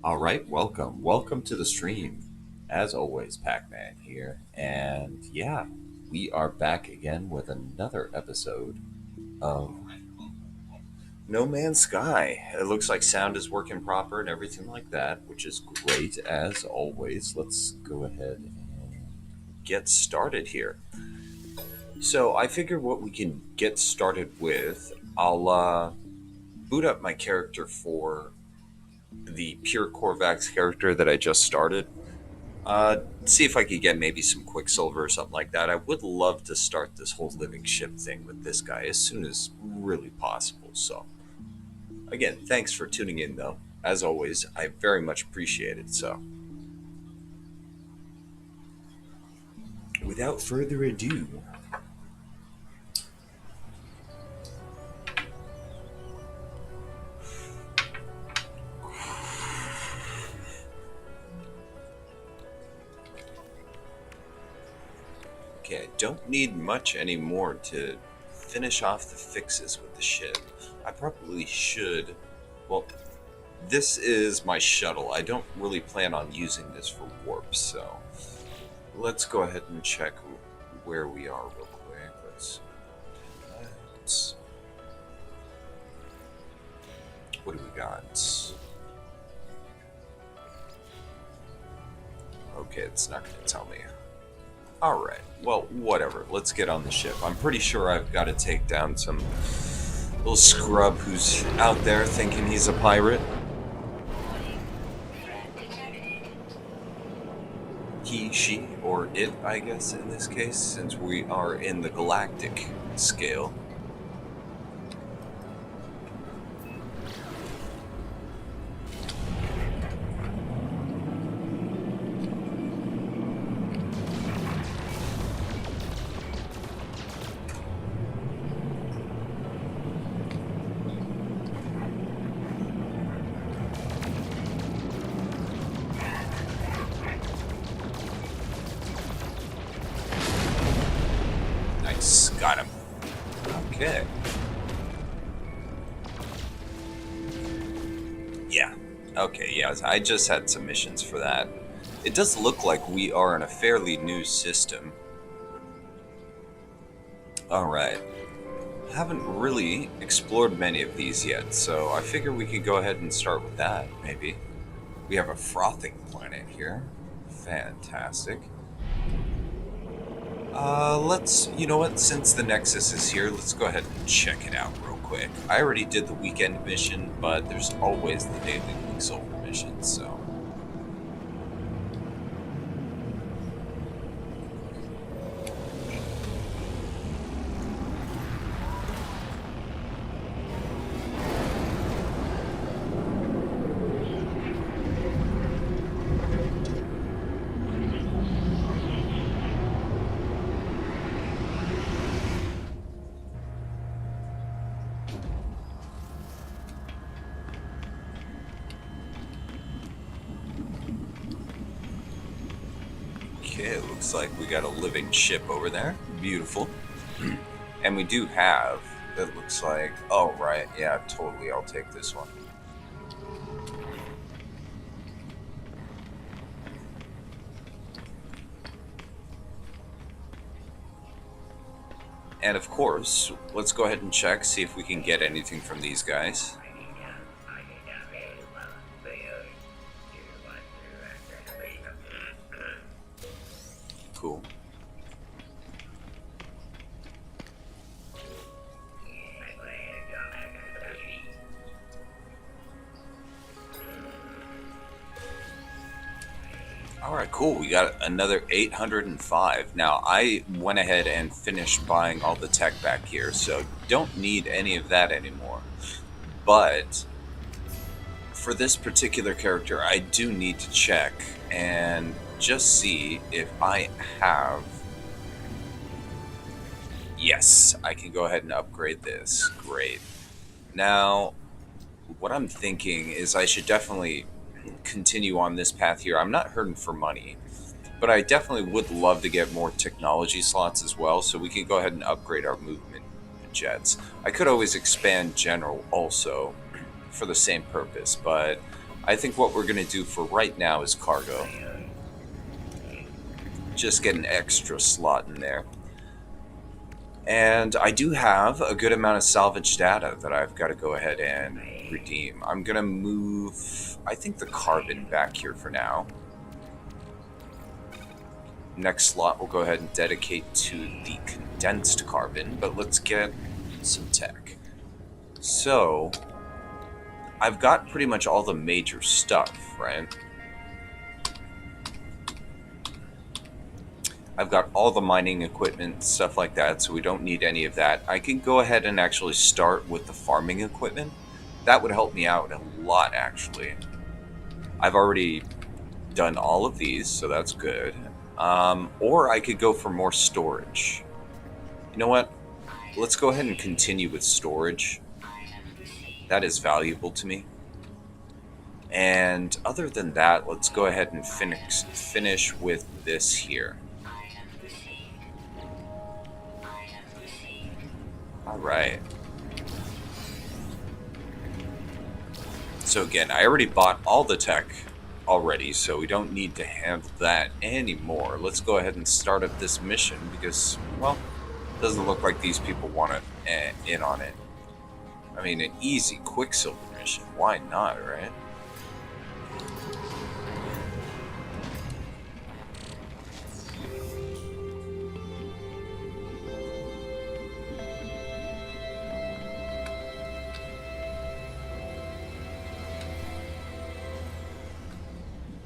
All right, welcome. Welcome to the stream. As always, Pac-Man here. And yeah, we are back again with another episode of No Man's Sky. It looks like sound is working proper and everything like that, which is great as always. Let's go ahead and get started here. So, I figure what we can get started with, I'll boot up my character for the pure Corvax character that I just started. See if I could get maybe some Quicksilver or something like that. I would love to start this whole living ship thing with this guy as soon as really possible. So, again, thanks for tuning in, though. As always, I very much appreciate it. So, without further ado, okay, I don't need much anymore to finish off the fixes with the ship. I probably should. Well, this is my shuttle. I don't really plan on using this for warp, so let's go ahead and check where we are real quick. Let's what do we got? Okay, it's not going to tell me. Alright, well, whatever. Let's get on the ship. I'm pretty sure I've got to take down some little scrub who's out there thinking he's a pirate. He, she, or it, I guess, in this case, since we are in the galactic scale. Nice, got him. Okay. Yeah. Okay, yeah, I just had some missions for that. It does look like we are in a fairly new system. Alright. Haven't really explored many of these yet, so I figure we could go ahead and start with that, maybe. We have a frothing planet here. Fantastic. You know what, since the Nexus is here, let's go ahead and check it out real quick. I already did the weekend mission, but there's always the daily Quicksilver mission, so. Okay, it looks like we got a living ship over there. Beautiful. And we do have, it looks like, oh right, yeah, totally, I'll take this one. And of course, let's go ahead and check, see if we can get anything from these guys. Cool. All right, cool. We got another 805. Now, I went ahead and finished buying all the tech back here, so don't need any of that anymore. But for this particular character, I do need to check and just see if I have. Yes, I can go ahead and upgrade this. Great. Now, what I'm thinking is I should definitely continue on this path here. I'm not hurting for money, but I definitely would love to get more technology slots as well, so we can go ahead and upgrade our movement jets. I could always expand general also for the same purpose, but I think what we're going to do for right now is cargo. Just get an extra slot in there. And I do have a good amount of salvage data that I've got to go ahead and redeem. I'm going to move, I think, the carbon back here for now. Next slot we'll go ahead and dedicate to the condensed carbon, but let's get some tech. So, I've got pretty much all the major stuff, right? I've got all the mining equipment, stuff like that, so we don't need any of that. I can go ahead and actually start with the farming equipment. That would help me out a lot, actually. I've already done all of these, so that's good. Or I could go for more storage. You know what? Let's go ahead and continue with storage. That is valuable to me. And other than that, let's go ahead and finish with this here. Alright. So again, I already bought all the tech already, so we don't need to handle that anymore. Let's go ahead and start up this mission because, well, it doesn't look like these people want to in on it. I mean, an easy Quicksilver mission. Why not, right?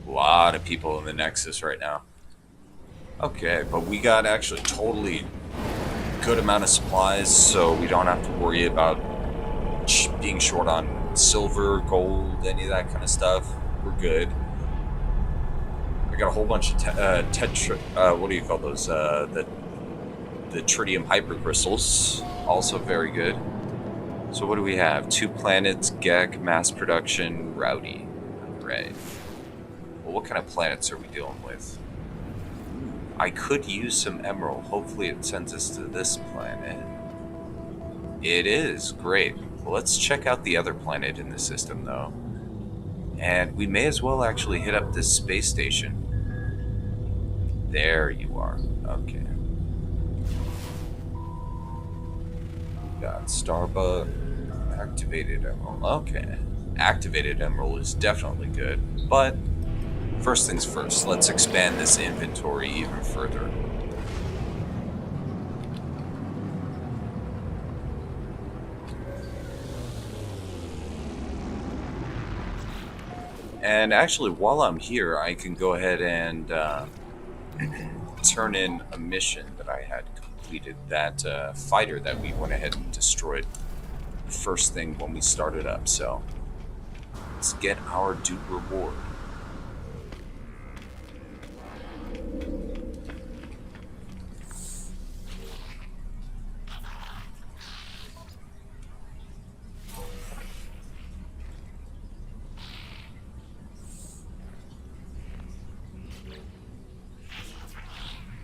A lot of people in the Nexus right now. Okay, but we got actually totally good amount of supplies, so we don't have to worry about being short on silver, gold, any of that kind of stuff. We're good. I got a whole bunch of what do you call those? The tritium hypercrystals, also very good. So what do we have? 2 planets, Gek, mass production, Rowdy. Right. Well, what kind of planets are we dealing with? I could use some emerald. Hopefully it sends us to this planet. It is. Great. Well, let's check out the other planet in the system, though. And we may as well actually hit up this space station. There you are. Okay. Got Starbuck. Activated emerald. Okay. Activated emerald is definitely good, but first things first, let's expand this inventory even further. And actually, while I'm here, I can go ahead and turn in a mission that I had completed, that fighter that we went ahead and destroyed first thing when we started up. So let's get our due reward.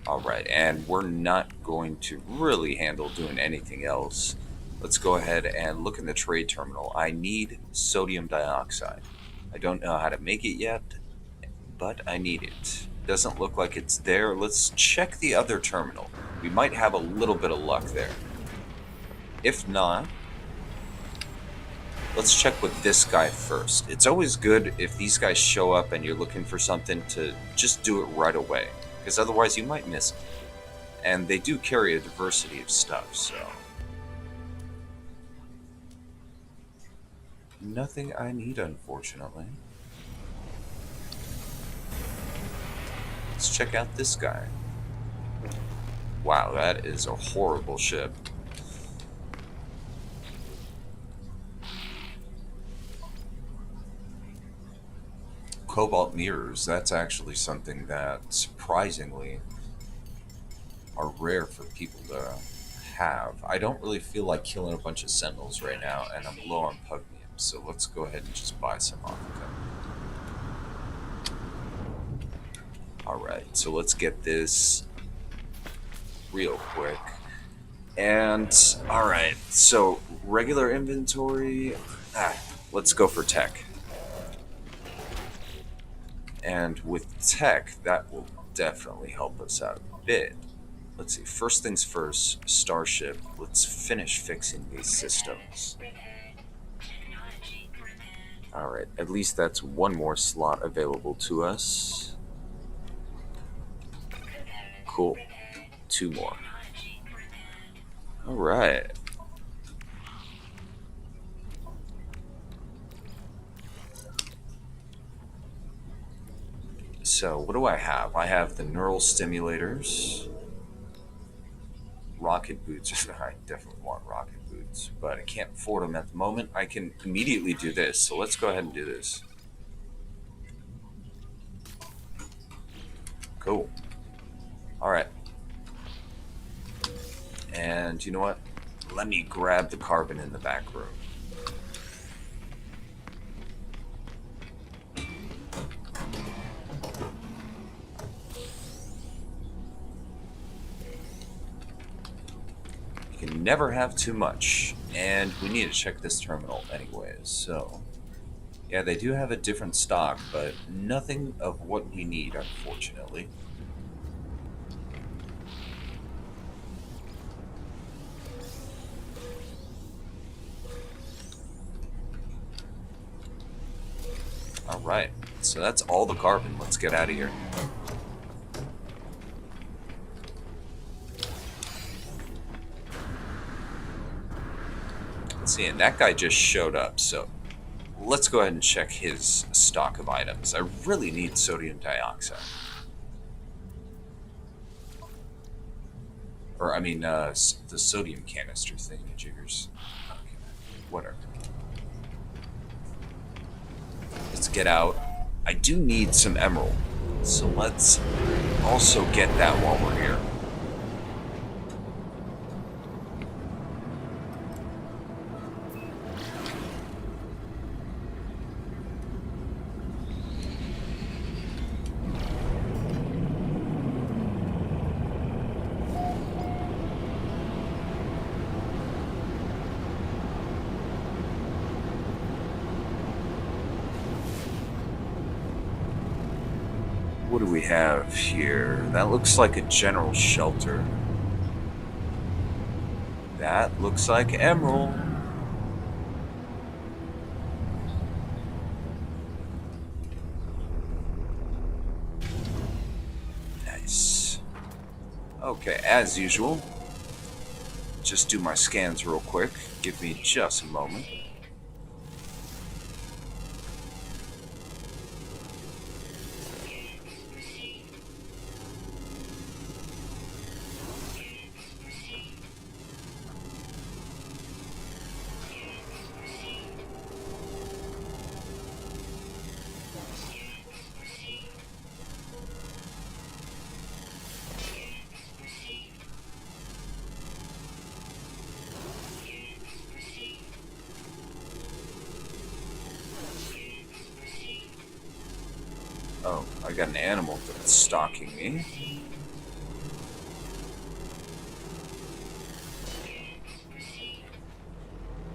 Alright, and we're not going to really handle doing anything else. Let's go ahead and look in the trade terminal. I need sodium dioxide. I don't know how to make it yet, but I need it. Doesn't look like it's there. Let's check the other terminal. We might have a little bit of luck there. If not, let's check with this guy first. It's always good if these guys show up and you're looking for something to just do it right away, because otherwise you might miss it. And they do carry a diversity of stuff, so nothing I need, unfortunately. Let's check out this guy. Wow, that is a horrible ship. Cobalt mirrors, that's actually something that surprisingly are rare for people to have. I don't really feel like killing a bunch of sentinels right now, and I'm low on pugnium, so let's go ahead and just buy some off of them. Alright, so let's get this real quick. And, alright, so regular inventory. Let's go for tech. And with tech, that will definitely help us out a bit. Let's see, first things first, Starship, let's finish fixing these systems. Alright, at least that's one more slot available to us. Cool. Two more. Alright. So, what do I have? I have the neural stimulators, rocket boots. I definitely want rocket boots, but I can't afford them at the moment. I can immediately do this, so let's go ahead and do this. Cool. Alright. And you know what? Let me grab the carbon in the back room. You can never have too much. And we need to check this terminal anyways, so... Yeah, they do have a different stock, but nothing of what we need, unfortunately. Alright, so that's all the carbon. Let's get out of here. Let's see, and that guy just showed up, so let's go ahead and check his stock of items. I really need sodium dioxide. Or, I mean, the sodium canister thing, jiggers. Okay, whatever. Let's get out. I do need some emerald, so let's also get that while we're here. What do we have here? That looks like a general shelter. That looks like emerald. Nice. Okay, as usual, just do my scans real quick. Give me just a moment. Oh, I got an animal that's stalking me.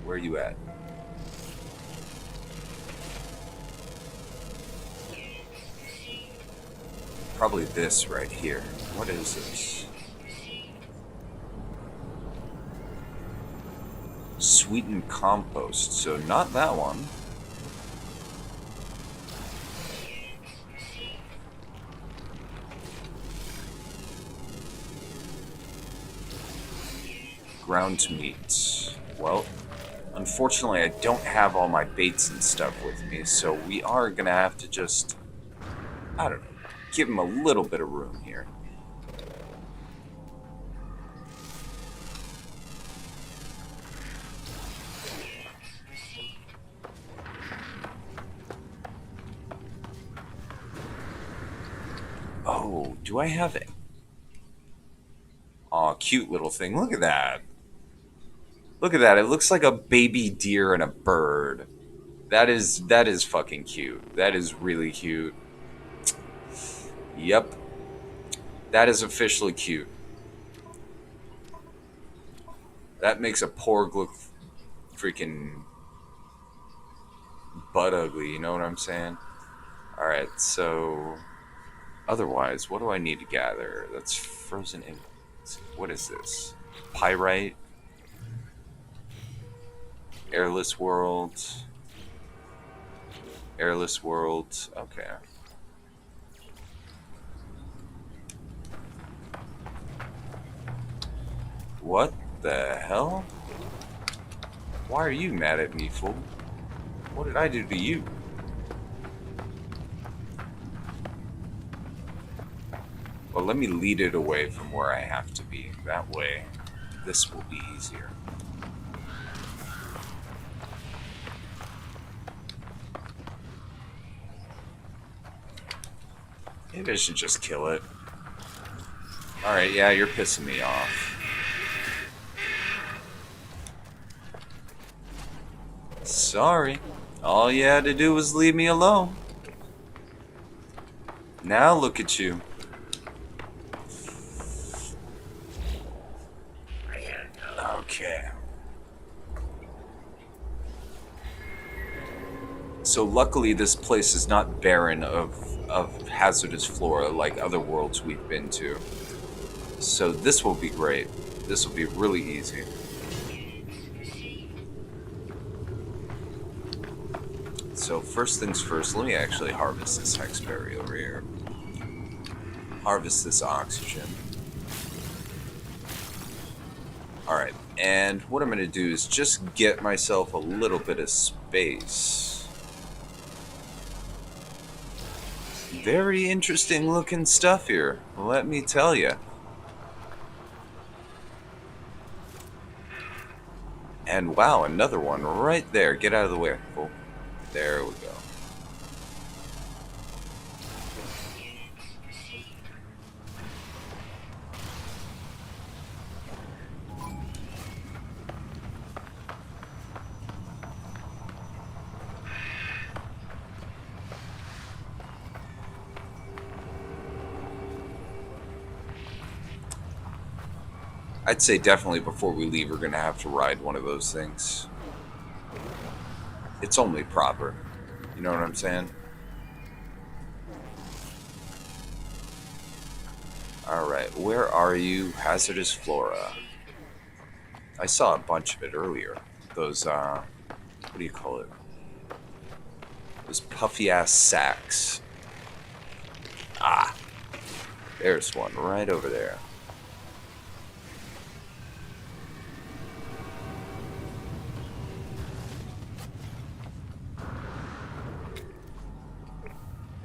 Where are you at? Probably this right here. What is this? Sweetened compost. So not that one. Ground meat. Well, unfortunately I don't have all my baits and stuff with me, so we are gonna have to just, I don't know, give him a little bit of room here. Oh, do I have it? Aw, cute little thing. Look at that. Look at that. It looks like a baby deer and a bird. That is fucking cute. That is really cute. Yep. That is officially cute. That makes a porg look freaking butt ugly, you know what I'm saying? Alright, so otherwise, what do I need to gather? That's frozen in. What is this? Pyrite, airless world, airless world. Okay. What the hell? Why are you mad at me, fool? What did I do to you? Well, let me lead it away from where I have to be. That way, this will be easier. Maybe I should just kill it. Alright, yeah, you're pissing me off. Sorry. All you had to do was leave me alone. Now look at you. Okay. So luckily this place is not barren of hazardous flora like other worlds we've been to. So this will be great. This will be really easy. So first things first, let me actually harvest this hexberry over here. Harvest this oxygen. Alright, and what I'm going to do is just get myself a little bit of space. Very interesting looking stuff here, let me tell you. And wow, another one right there. Get out of the way. Oh, there we go. I'd say definitely before we leave, we're going to have to ride one of those things. It's only proper. You know what I'm saying? Alright, where are you? Hazardous flora. I saw a bunch of it earlier. Those, what do you call it? Those puffy-ass sacks. Ah! There's one right over there.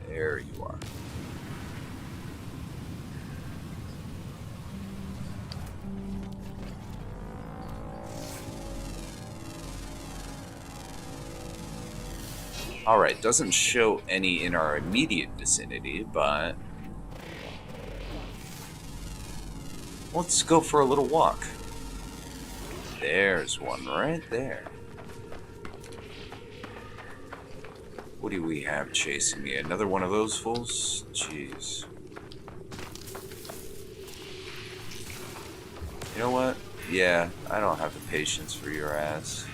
There you are. Alright, doesn't show any in our immediate vicinity, but let's go for a little walk. There's one right there. What do we have chasing me? Another one of those fools? Jeez. You know what? Yeah, I don't have the patience for your ass.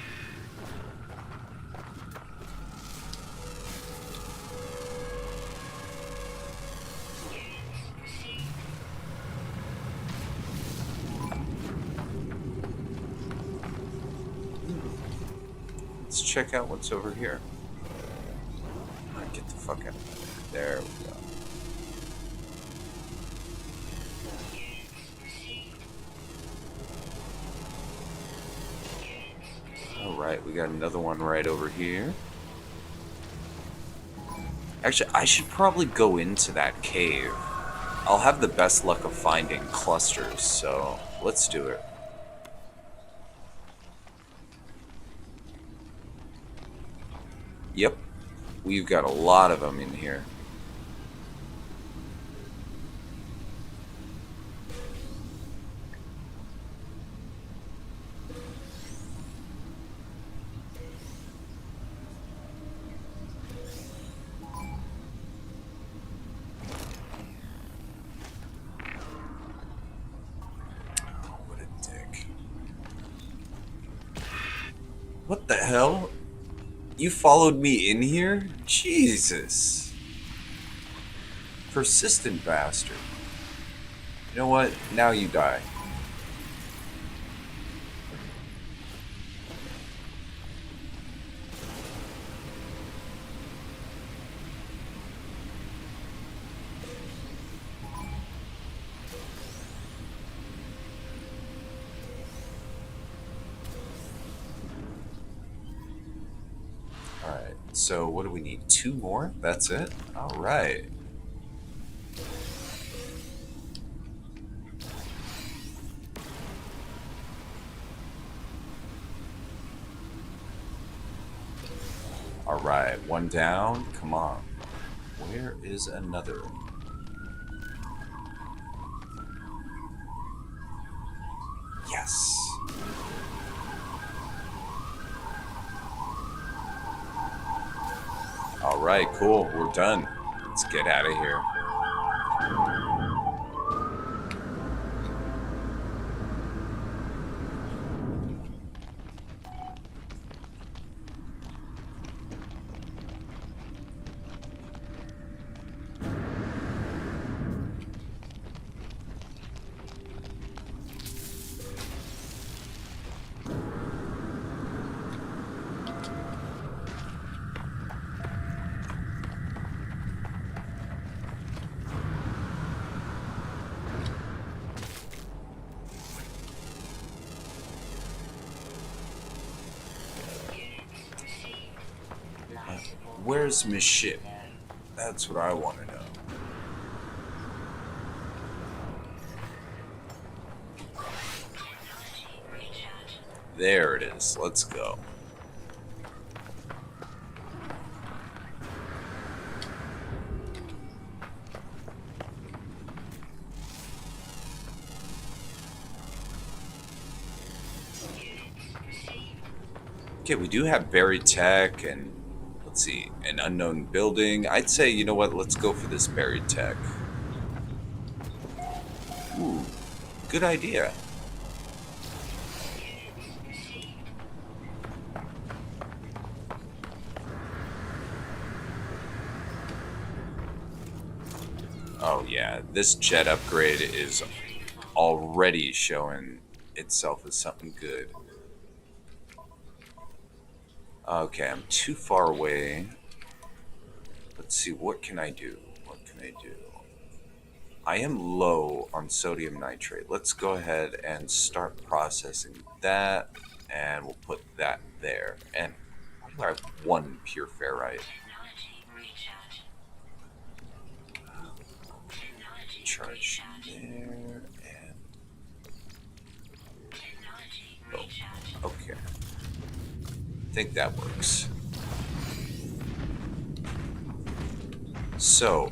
Let's check out what's over here. Get the fuck out of there. There we go. Alright, we got another one right over here. Actually, I should probably go into that cave. I'll have the best luck of finding clusters, so let's do it. Yep, we've got a lot of them in here. What the hell? You followed me in here? Jesus. Persistent bastard. You know what? Now you die. Alright, so what do we need? 2 more? That's it? Alright. Alright, 1 down. Come on. Where is another? Yes. Alright, cool. We're done. Let's get out of here. Where's my ship? That's what I want to know. There it is. Let's go. Okay, we do have buried tech and, let's see, an unknown building. I'd say, you know what, let's go for this buried tech. Ooh, good idea. Oh yeah, this jet upgrade is already showing itself as something good. Okay, I'm too far away. Let's see, what can I do? What can I do? I am low on sodium nitrate. Let's go ahead and start processing that, and we'll put that there. And why do I have 1 pure ferrite? Charge there, and... oh, okay. I think that works. So,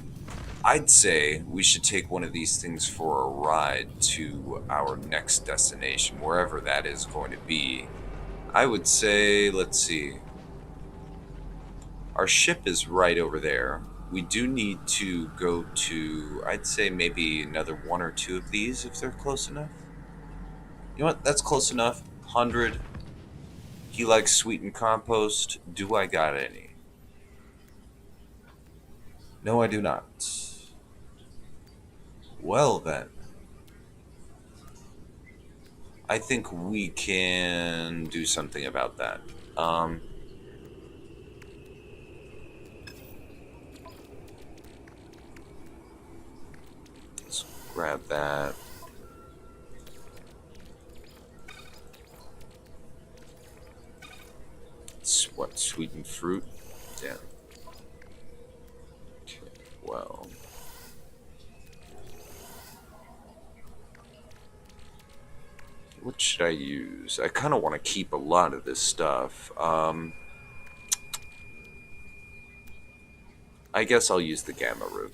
I'd say we should take one of these things for a ride to our next destination, wherever that is going to be. I would say, let's see. Our ship is right over there. We do need to go to, I'd say maybe another 1 or 2 of these if they're close enough. You know what? That's close enough. 100. He likes sweetened compost. Do I got any? No, I do not. Well then. I think we can do something about that. Let's grab that. What, sweetened fruit? Damn. Okay, well. What should I use? I kind of want to keep a lot of this stuff. I guess I'll use the gamma root.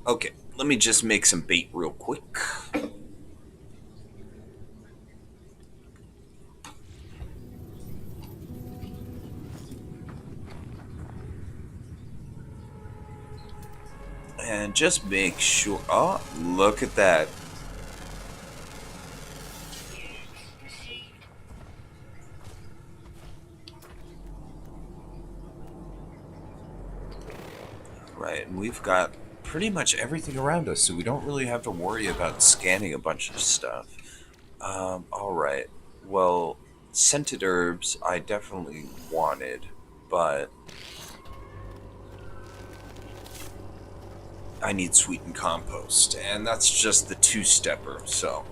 Okay, let me just make some bait real quick. And just make sure... oh, look at that. Alright, and we've got pretty much everything around us, so we don't really have to worry about scanning a bunch of stuff. Alright. Well, scented herbs I definitely wanted, but I need sweetened compost, and that's just the two-stepper, so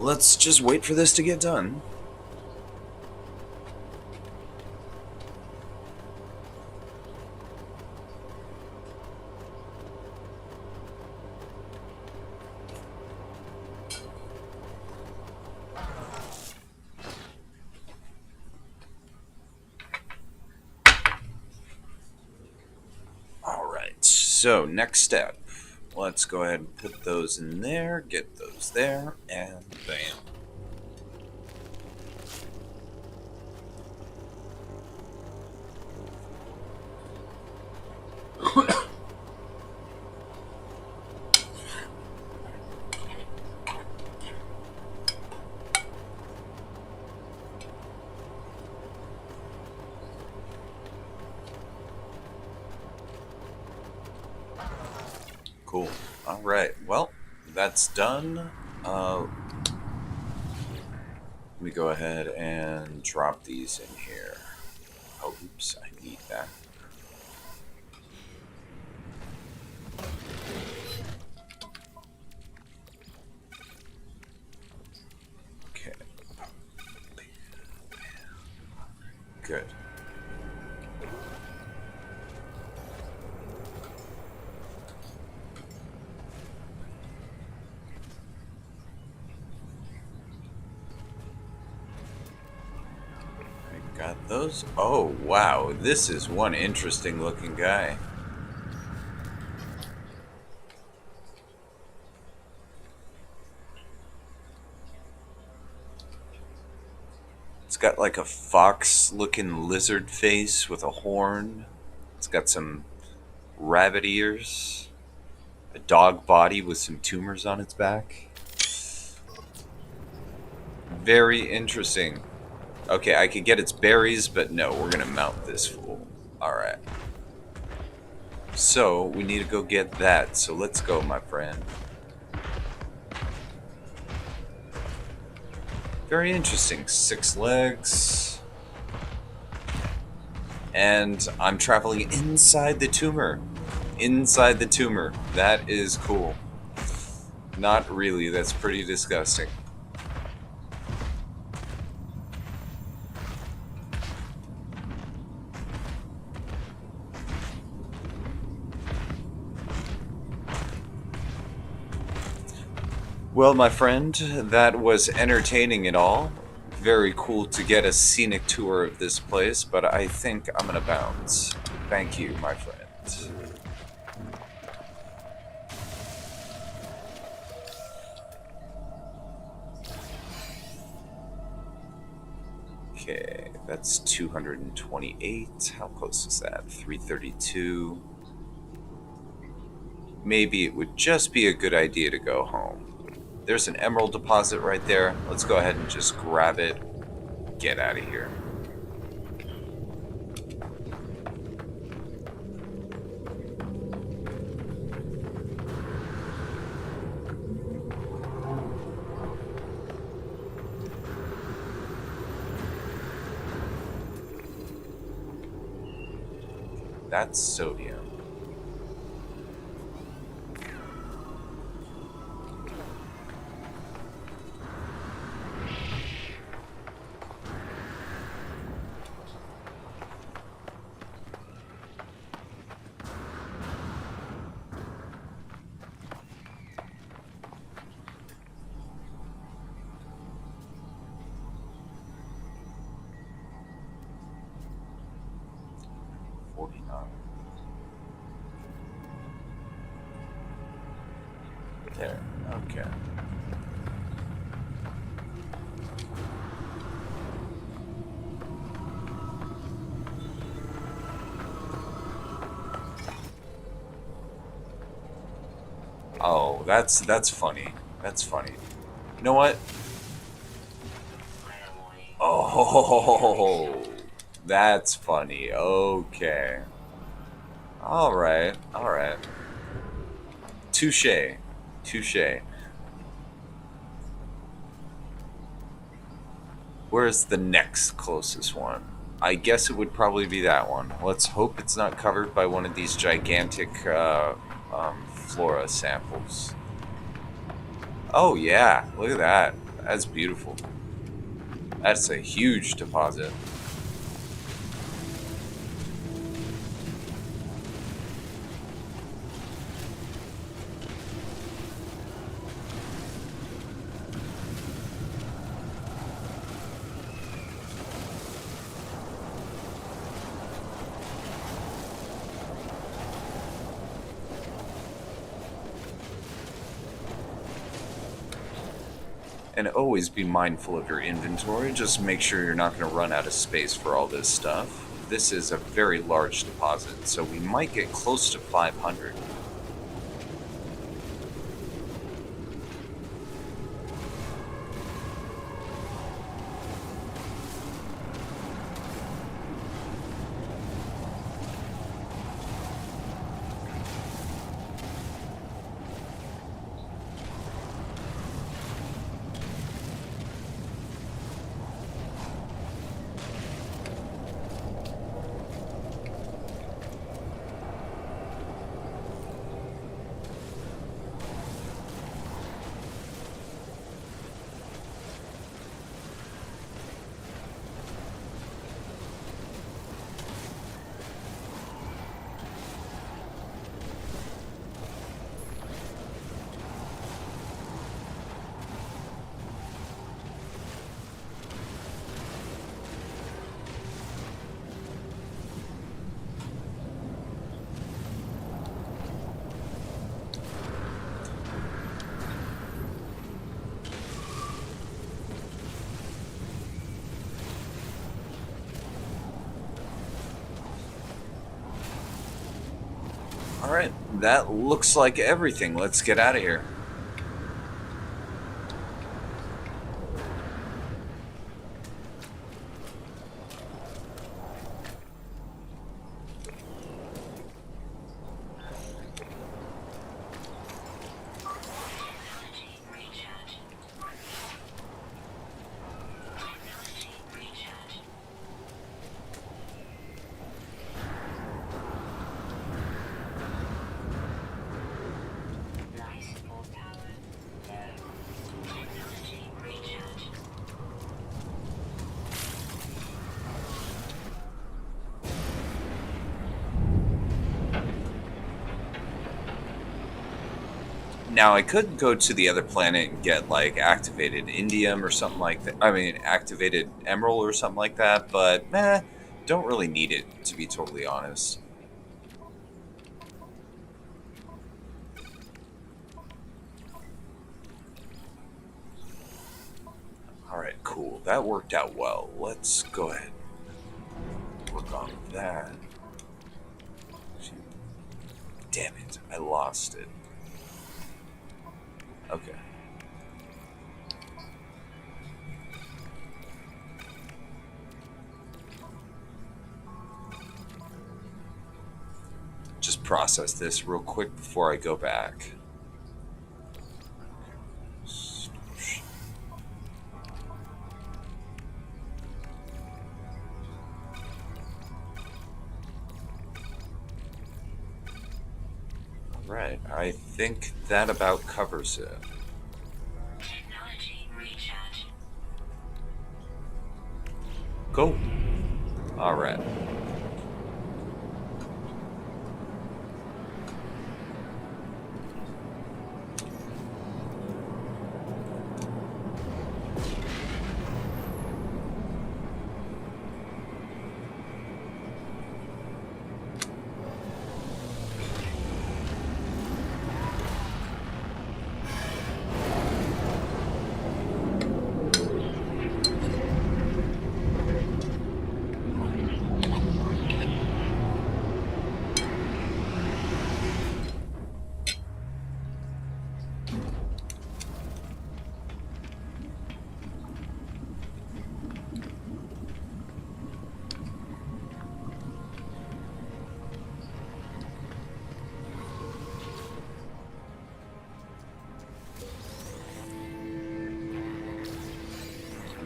let's just wait for this to get done. Alright, so next step. Let's go ahead and put those in there, get those there, and bam. Cool. Alright, well, that's done. Let me go ahead and drop these in here. Oh, oops, I need that. Okay. Good. Got those? Oh, wow. This is one interesting looking guy. It's got like a fox looking lizard face with a horn. It's got some rabbit ears. A dog body with some tumors on its back. Very interesting. Okay, I could get its berries, but no, we're gonna mount this fool. Alright. So, we need to go get that, so let's go, my friend. Very interesting. 6 legs. And I'm traveling inside the tumor. Inside the tumor. That is cool. Not really, that's pretty disgusting. Well, my friend, that was entertaining and all. Very cool to get a scenic tour of this place, but I think I'm gonna bounce. Thank you, my friend. Okay, that's 228. How close is that? 332. Maybe it would just be a good idea to go home. There's an emerald deposit right there. Let's go ahead and just grab it. Get out of here. That's sodium. There, okay. Oh, that's funny. That's funny. You know what? Oh, that's funny. Okay. All right, all right. Touche, touche. Where's the next closest one? I guess it would probably be that one. Let's hope it's not covered by one of these gigantic flora samples. Oh yeah, look at that. That's beautiful. That's a huge deposit. And always be mindful of your inventory. Just make sure you're not going to run out of space for all this stuff. This is a very large deposit, so we might get close to 500. All right, that looks like everything. Let's get out of here. Now I could go to the other planet and get like activated indium or something like that. I mean, activated emerald or something like that, but don't really need it to be totally honest. All right, cool. That worked out well. Let's go ahead and work on that. Damn it, I lost it. Okay. Just process this real quick before I go back. Right, I think that about covers it. Technology recharge. Go. All right.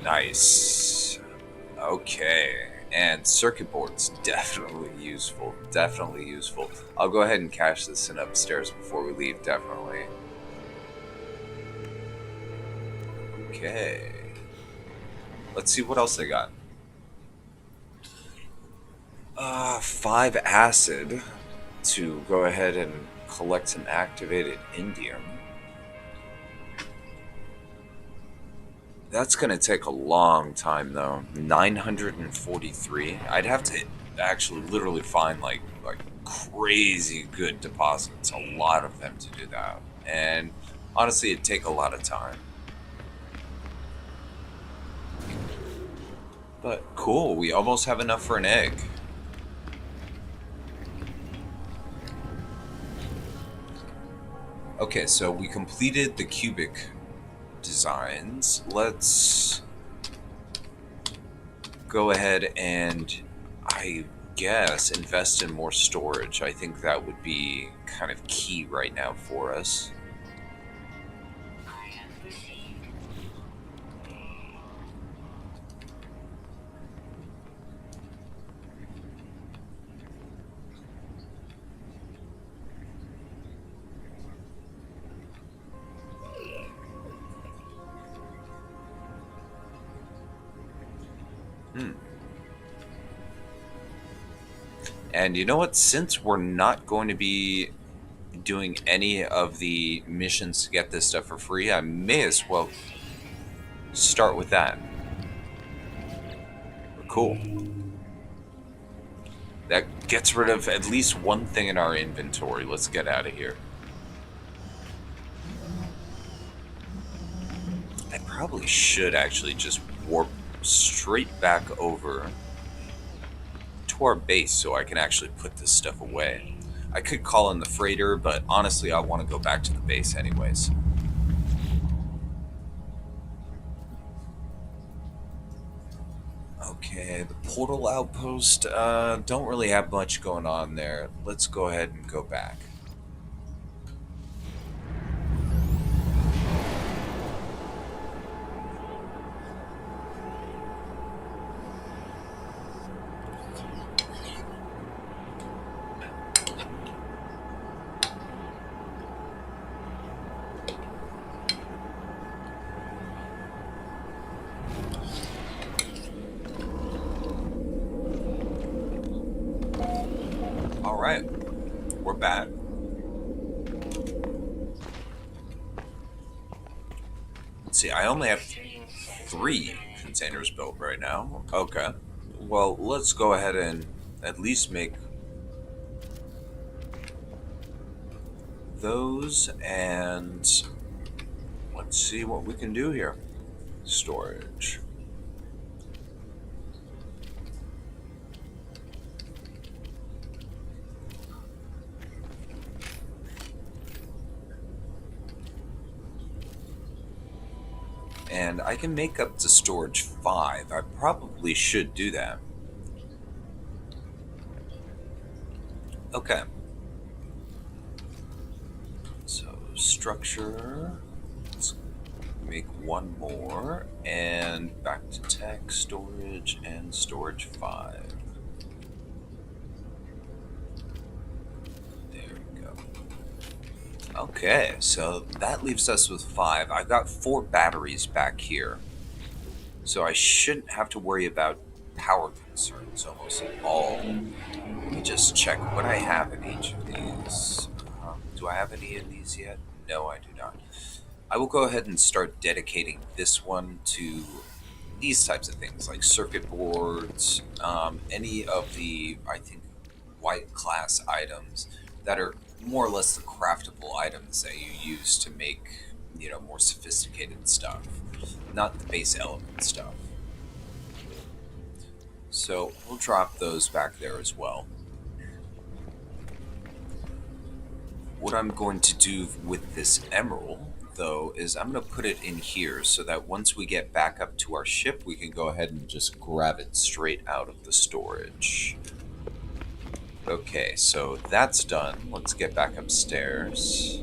Nice. Okay. And circuit board's definitely useful. Definitely useful. I'll go ahead and cache this in upstairs before we leave, definitely. Okay. Let's see what else they got. 5 acid to go ahead and collect some activated indium. That's gonna take a long time though. 943. I'd have to actually literally find like crazy good deposits, a lot of them to do that. And honestly, it'd take a lot of time. But cool, we almost have enough for an egg. Okay, so we completed the cubic designs. Let's go ahead and, I guess, invest in more storage. I think that would be kind of key right now for us. And you know what? Since we're not going to be doing any of the missions to get this stuff for free, I may as well start with that. Cool. That gets rid of at least one thing in our inventory. Let's get out of here. I probably should actually just warp straight back over to our base so I can actually put this stuff away. I could call in the freighter, but honestly, I want to go back to the base anyways. Okay, the portal outpost, don't really have much going on there. Let's go ahead and go back. Alright, we're back. Let's see, I only have 3 containers built right now. Okay. Well, let's go ahead and at least make those, and let's see what we can do here. Storage. And I can make up to storage 5. I probably should do that. Okay. So, structure. Let's make one more. And back to tech, storage, and storage 5. There we go. Okay, so that leaves us with 5. I've got 4 batteries back here. So I shouldn't have to worry about power concerns almost at all. Let me just check what I have in each of these. Do I have any in these yet? No, I do not. I will go ahead and start dedicating this one to these types of things, like circuit boards, any of the, I think, white class items that are more or less the craftable items that you use to make, more sophisticated stuff, not the base element stuff. So we'll drop those back there as well. What I'm going to do with this emerald, though, is I'm going to put it in here so that once we get back up to our ship, we can go ahead and just grab it straight out of the storage. Okay, so that's done. Let's get back upstairs.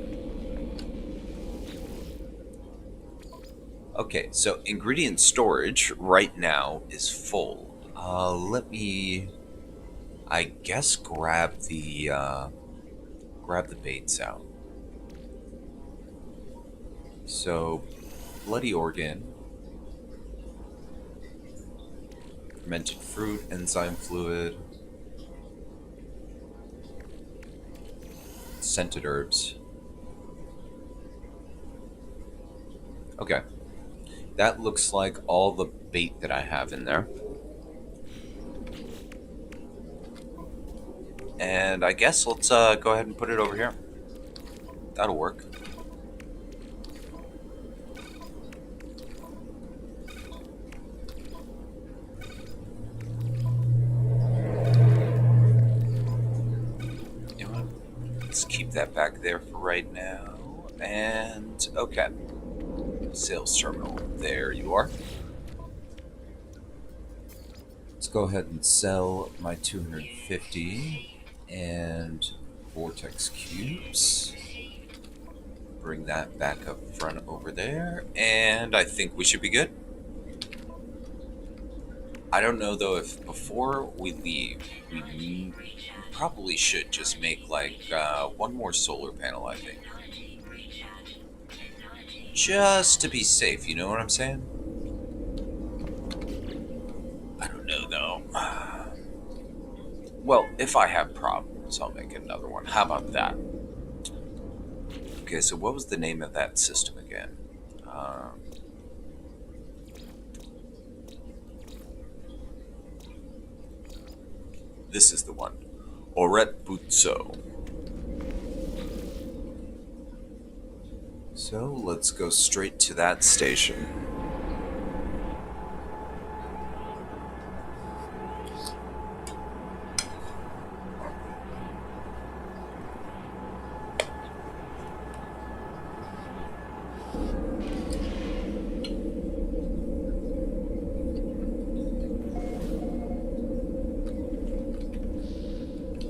Okay, so ingredient storage right now is full. Let me, I guess, grab the baits out. So, bloody organ, fermented fruit, enzyme fluid, scented herbs. Okay, that looks like all the bait that I have in there. And I guess let's go ahead and put it over here. That'll work. You know what? Let's keep that back there for right now. And okay, sales terminal. There you are. Let's go ahead and sell my 250 and vortex cubes. Bring that back up front over there, and I think we should be good. I don't know though if before we leave, we probably should just make like one more solar panel, I think. Just to be safe, you know what I'm saying? I don't know though. Well, if I have problems, I'll make another one. How about that? Okay, so what was the name of that system again? This is the one. Oret Butso. So let's go straight to that station.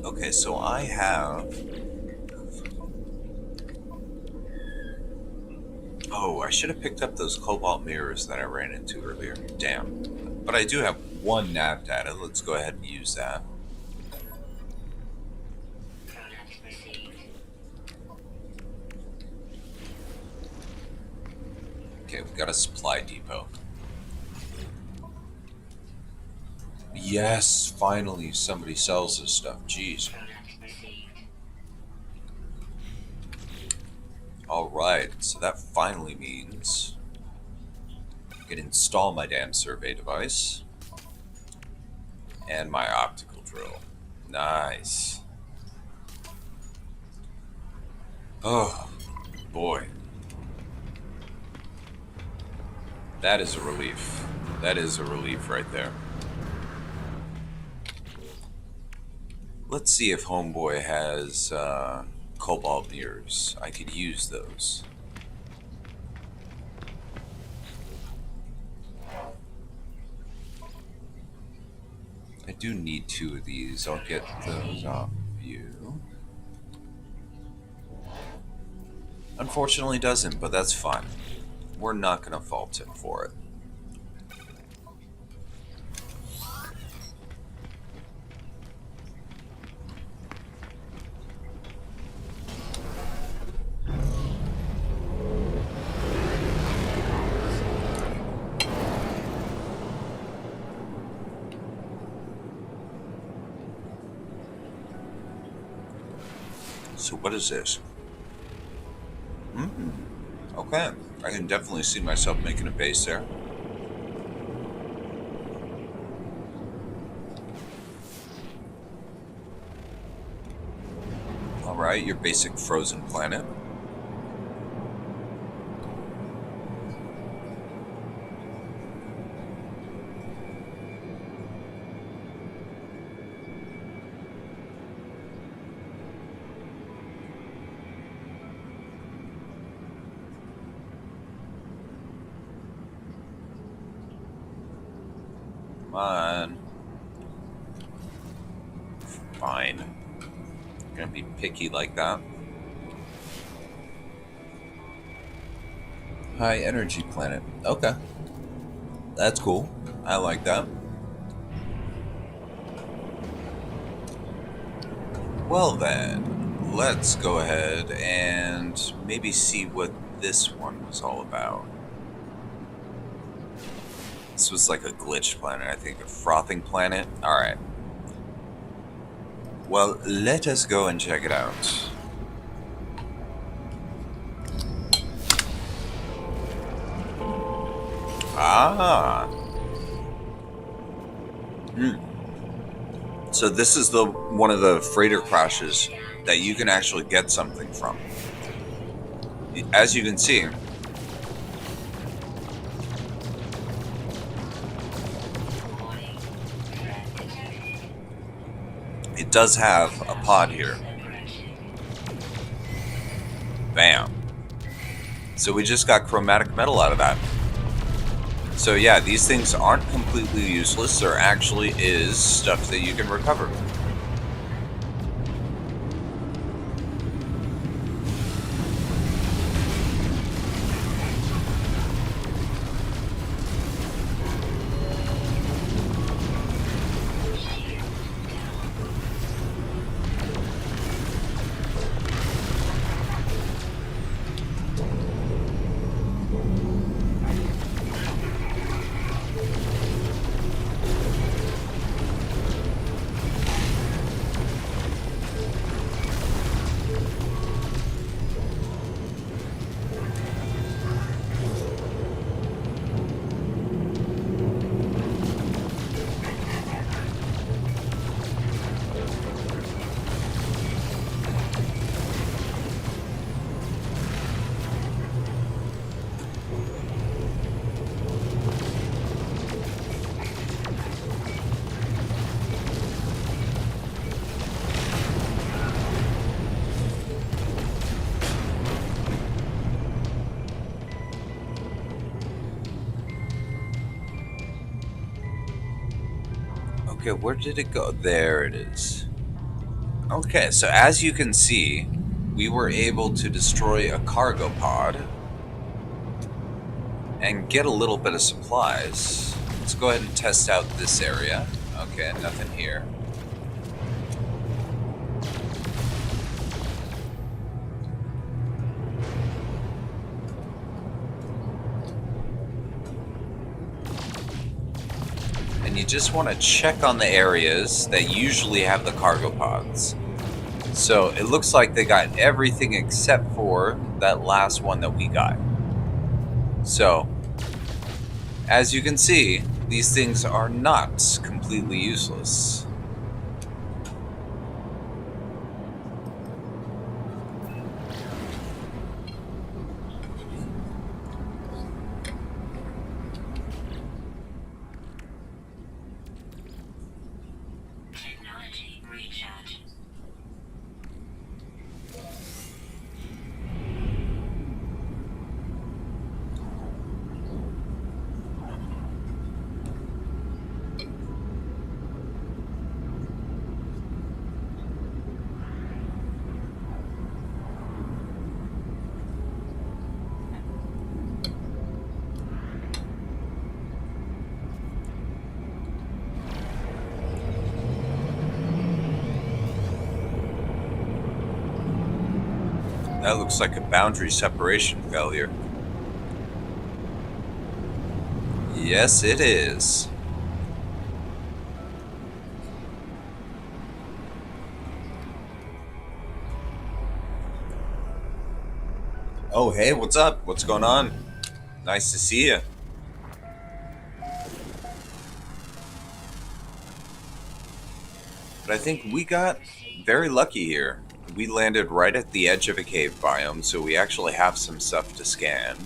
Okay, so I have... Oh, I should have picked up those cobalt mirrors that I ran into earlier. Damn. But I do have one nav data. Let's go ahead and use that. Okay, we've got a supply depot. Yes, finally somebody sells this stuff. Jeez. Alright, so that finally means I can install my damn survey device and my optical drill. Nice. Oh, boy. That is a relief. That is a relief right there. Let's see if Homeboy has cobalt mirrors. I could use those. I do need 2 of these. I'll get those off you. Unfortunately doesn't, but that's fine. We're not going to fault him for it. So what is this? Okay. I can definitely see myself making a base there. Alright, your basic frozen planet. Come on. Fine. I'm gonna be picky like that. High energy planet. Okay. That's cool. I like that. Well then, let's go ahead and maybe see what this one was all about. This was like a glitched planet, I think. A frothing planet? Alright. Well, let us go and check it out. Ah. So this is the one of the freighter crashes that you can actually get something from. As you can see, it does have a pod here. Bam. So we just got chromatic metal out of that. So yeah, these things aren't completely useless. There actually is stuff that you can recover. Okay, where did it go? There it is. Okay, so as you can see, we were able to destroy a cargo pod and get a little bit of supplies. Let's go ahead and test out this area. Okay, nothing here. And you just want to check on the areas that usually have the cargo pods. So it looks like they got everything except for that last one that we got. So, as you can see, these things are not completely useless. That looks like a boundary separation failure. Yes, it is. Oh, hey, what's up? What's going on? Nice to see you. But I think we got very lucky here. We landed right at the edge of a cave biome, so we actually have some stuff to scan.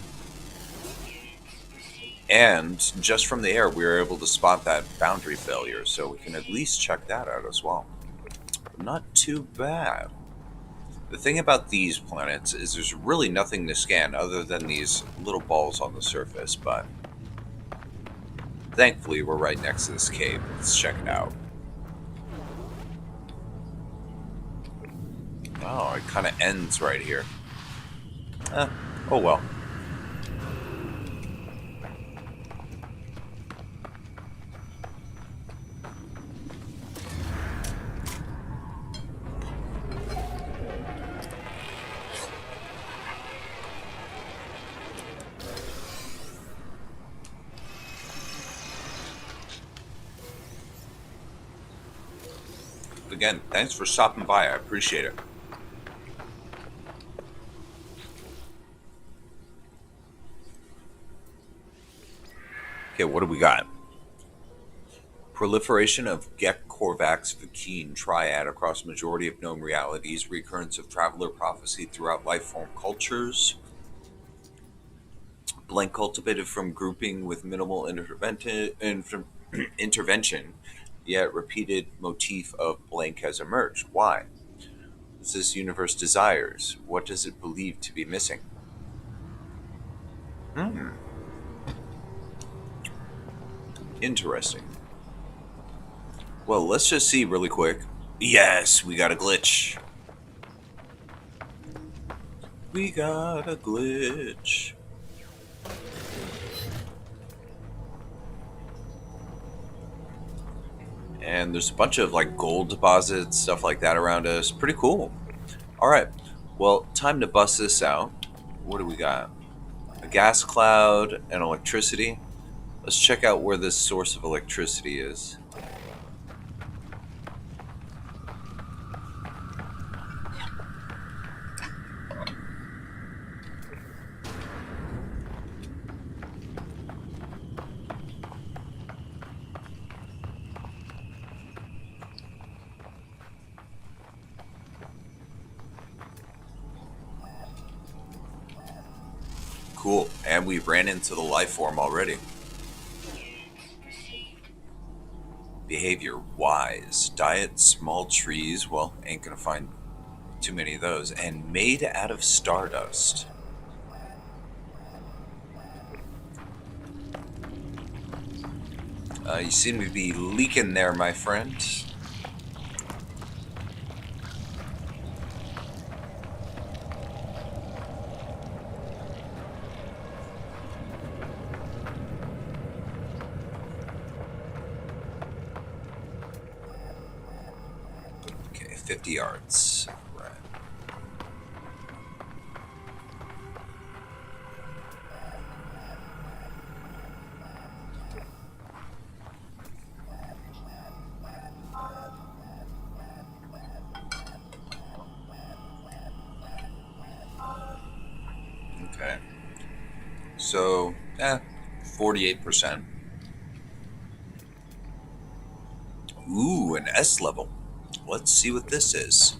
And just from the air, we were able to spot that boundary failure, so we can at least check that out as well. Not too bad. The thing about these planets is there's really nothing to scan other than these little balls on the surface, but thankfully we're right next to this cave. Let's check it out. Oh, it kind of ends right here. Oh well. again, thanks for stopping by. I appreciate it. Okay, what do we got? Proliferation of Gek-Korvax-Vakeen triad across majority of known realities, recurrence of traveler prophecy throughout life form cultures, blank cultivated from grouping with minimal intervention, yet repeated motif of blank has emerged. Why? What this universe desires? What does it believe to be missing? Hmm, interesting. Well, let's just see really quick. Yes, we got a glitch. We got a glitch. And there's a bunch of like gold deposits, stuff like that around us. Pretty cool. All right. Well, time to bust this out. What do we got? A gas cloud and electricity. Let's check out where this source of electricity is. Cool. And we ran into the life form already. Behavior wise. Diet small trees. Well, ain't gonna find too many of those. And made out of stardust. You seem to be leaking there, my friend. Okay, 50 yards. Right. Okay. So, 48%. Ooh, an S level. Let's see what this is.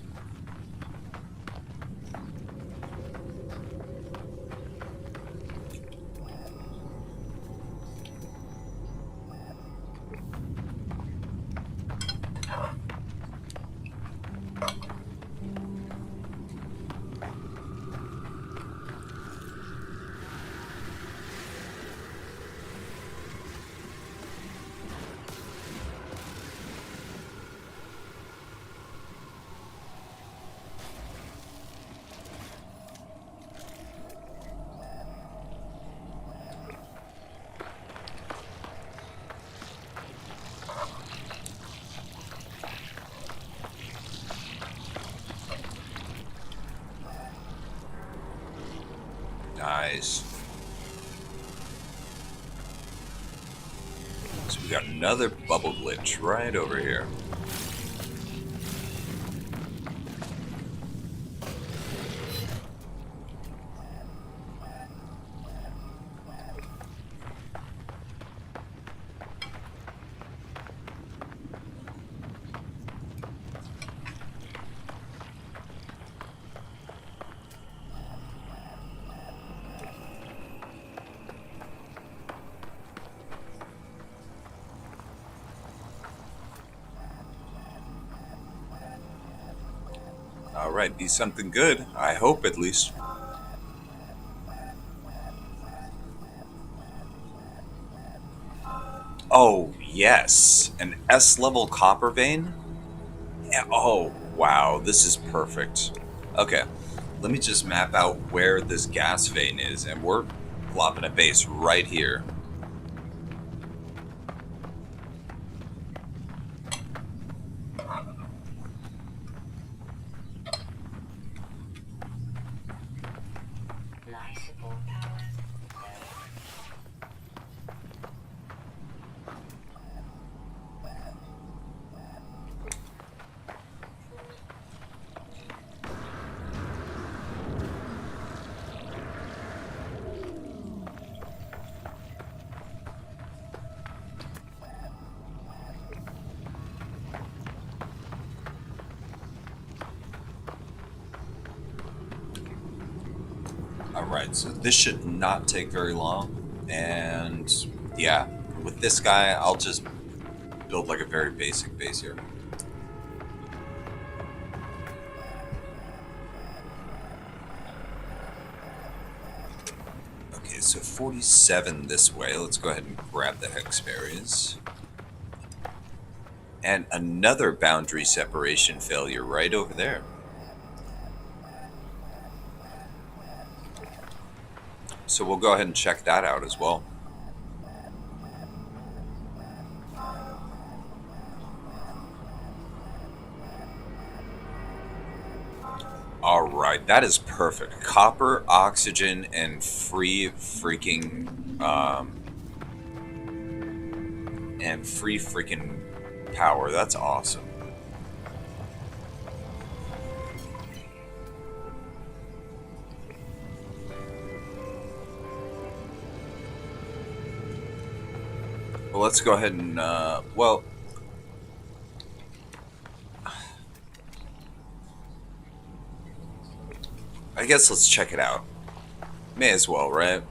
Nice. So we got another bubble glitch right over here. All right, be something good. I hope, at least. Oh, yes. An S level copper vein? Yeah, oh, wow. This is perfect. Okay, let me just map out where this gas vein is, and we're plopping a base right here. Alright, so this should not take very long. And yeah, with this guy, I'll just build like a very basic base here. Okay, so 47 this way. Let's go ahead and grab the hex berries. And another boundary separation failure right over there. So we'll go ahead and check that out as well. Alright, that is perfect. Copper, oxygen, and free freaking power. That's awesome. Well, let's go ahead and well, I guess let's check it out. May as well, right?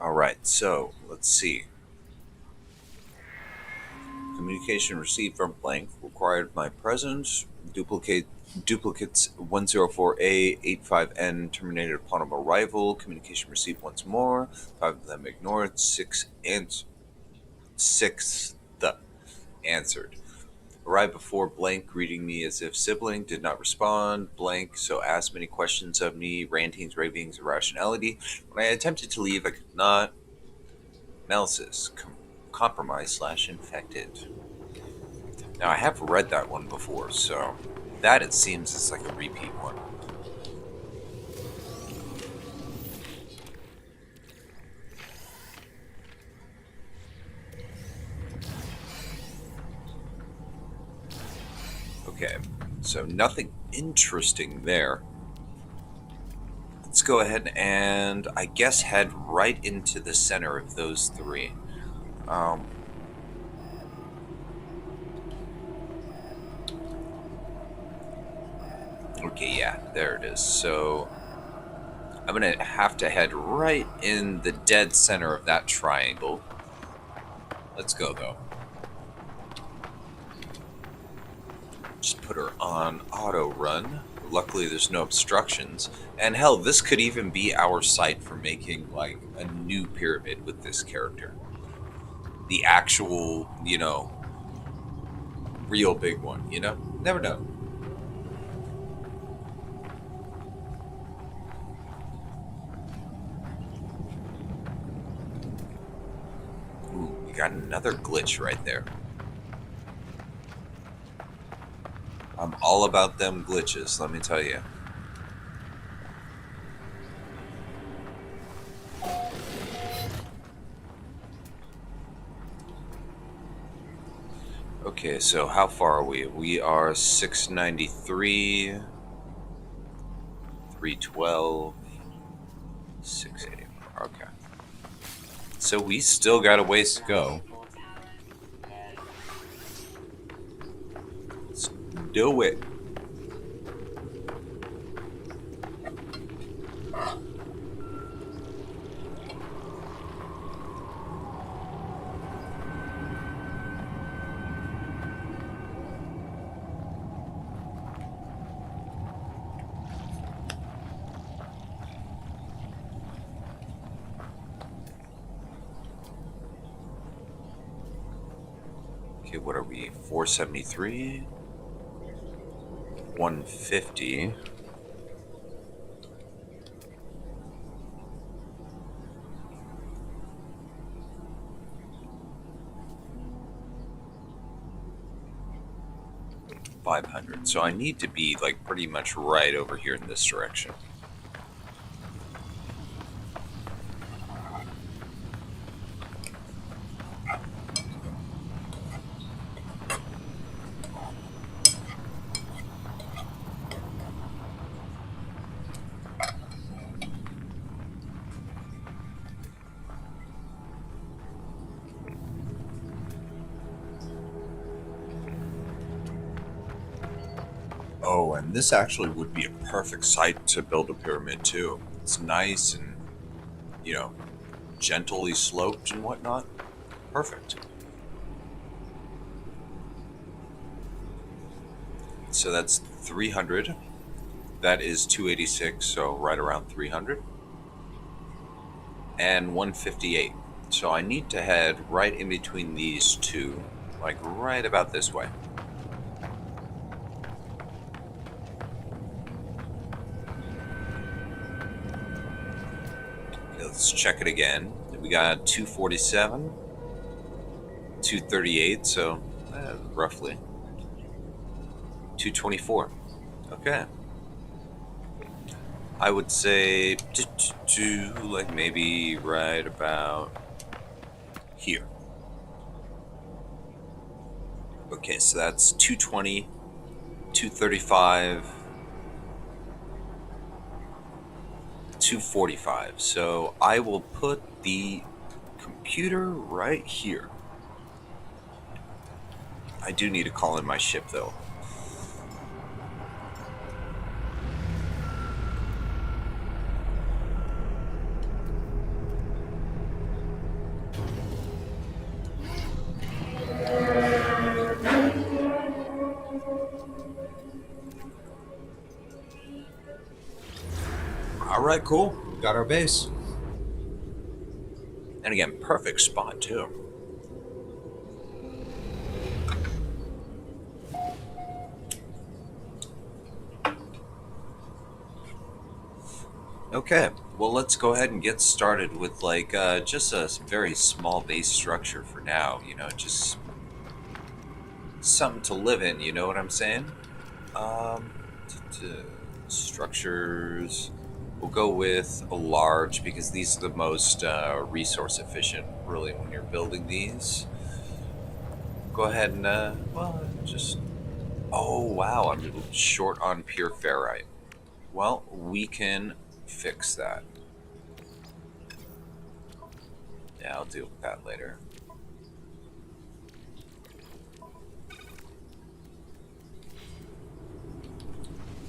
Alright, so let's see. Communication received from blank required my presence. Duplicates 104A 85N terminated upon arrival. Communication received once more. 5 of them ignored. 6th answered. Arrived before blank, greeting me as if sibling. Did not respond. Blank, so asked many questions of me. Rantings, ravings, irrationality. When I attempted to leave, I could not. Analysis. Compromised/infected. Now, I have read that one before, so that, it seems, is like a repeat one. Okay, so nothing interesting there. Let's go ahead and, I guess, head right into the center of those three. Okay, yeah, there it is. So I'm gonna have to head right in the dead center of that triangle. Let's go, though. Just put her on auto run. Luckily, there's no obstructions. And hell, this could even be our site for making, like, a new pyramid with this character. The actual, real big one, Never know. Ooh, we got another glitch right there. I'm all about them glitches, let me tell you. Okay, so how far are we? We are 693, 312, 684. Okay. So we still got a ways to go. Let's do it. Okay, what are we? 473, 150. $500. So I need to be like pretty much right over here in this direction. Oh, and this actually would be a perfect site to build a pyramid too. It's nice and, you know, gently sloped and whatnot. Perfect. So that's 300. That is 286, so right around 300. And 158. So I need to head right in between these two, like right about this way. Let's check it again. We got 247, 238, so roughly 224. Okay. I would say like maybe right about here. Okay, so that's 220, 235, 245. So I will put the computer right here. I do need to call in my ship though. Alright, cool. Got our base. And again, perfect spot too. Okay, well let's go ahead and get started with like just a very small base structure for now, you know, just something to live in, you know what I'm saying? Um, Structures, we'll go with a large because these are the most resource efficient really when you're building these. Go ahead and, well, just, oh wow, I'm short on pure ferrite. Well, we can fix that. Yeah, I'll deal with that later.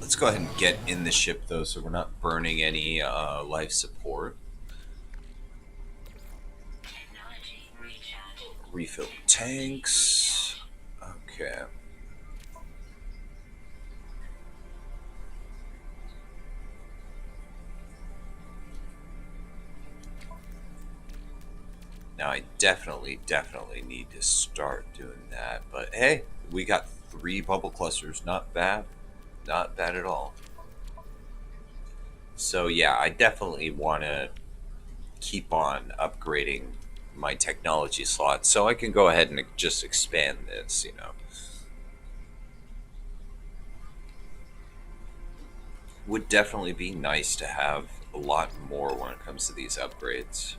Let's go ahead and get in the ship though, so we're not burning any life support. Refill tanks. Okay. Now I definitely need to start doing that. But hey, we got 3 bubble clusters. Not bad. Not bad at all. So yeah, I definitely want to keep on upgrading my technology slots so I can go ahead and just expand this, you know. Would definitely be nice to have a lot more when it comes to these upgrades.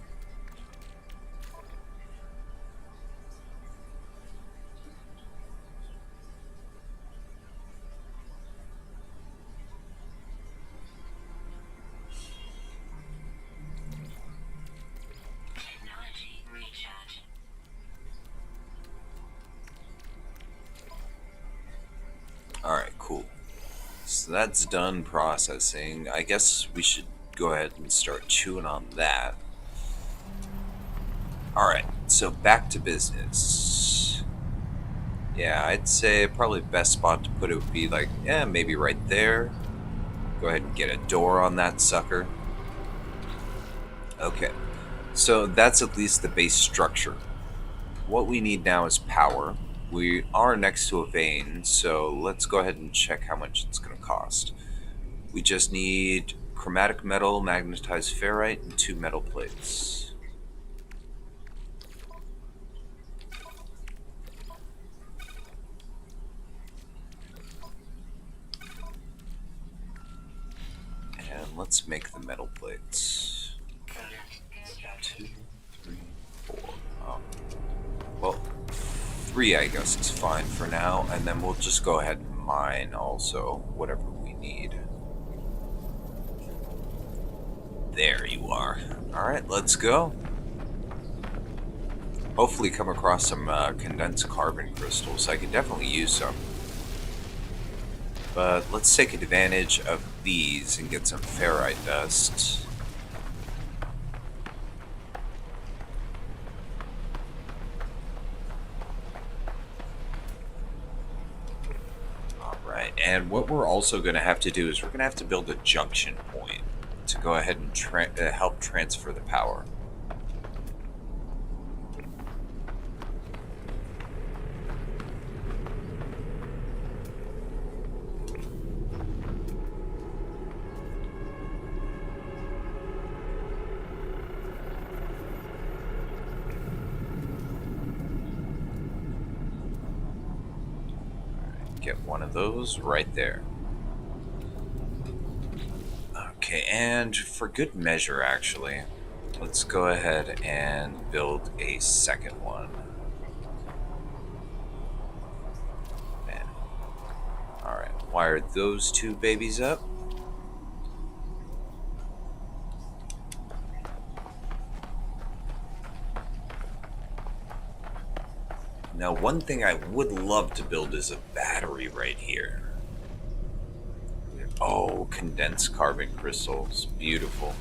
Alright, cool. So that's done processing. I guess we should go ahead and start chewing on that. Alright, so back to business. Yeah, I'd say probably the best spot to put it would be like, yeah, maybe right there. Go ahead and get a door on that sucker. Okay, so that's at least the base structure. What we need now is power. We are next to a vein, so let's go ahead and check how much it's going to cost. We just need chromatic metal, magnetized ferrite, and 2 metal plates. And let's make the metal plates. 2, 3, 4. Oh. Well, 3 I guess is fine for now, and then we'll just go ahead and mine also, whatever we need. There you are. Alright, let's go. Hopefully come across some condensed carbon crystals. I could definitely use some. But let's take advantage of these and get some ferrite dust. Alright, and what we're also going to have to do is we're going to have to build a junction point to go ahead and help transfer the power. Get one of those right there. Okay, and for good measure, actually, let's go ahead and build a second one. Alright, wire those 2 babies up. Now, one thing I would love to build is a battery right here. Oh, condensed carbon crystals. Beautiful.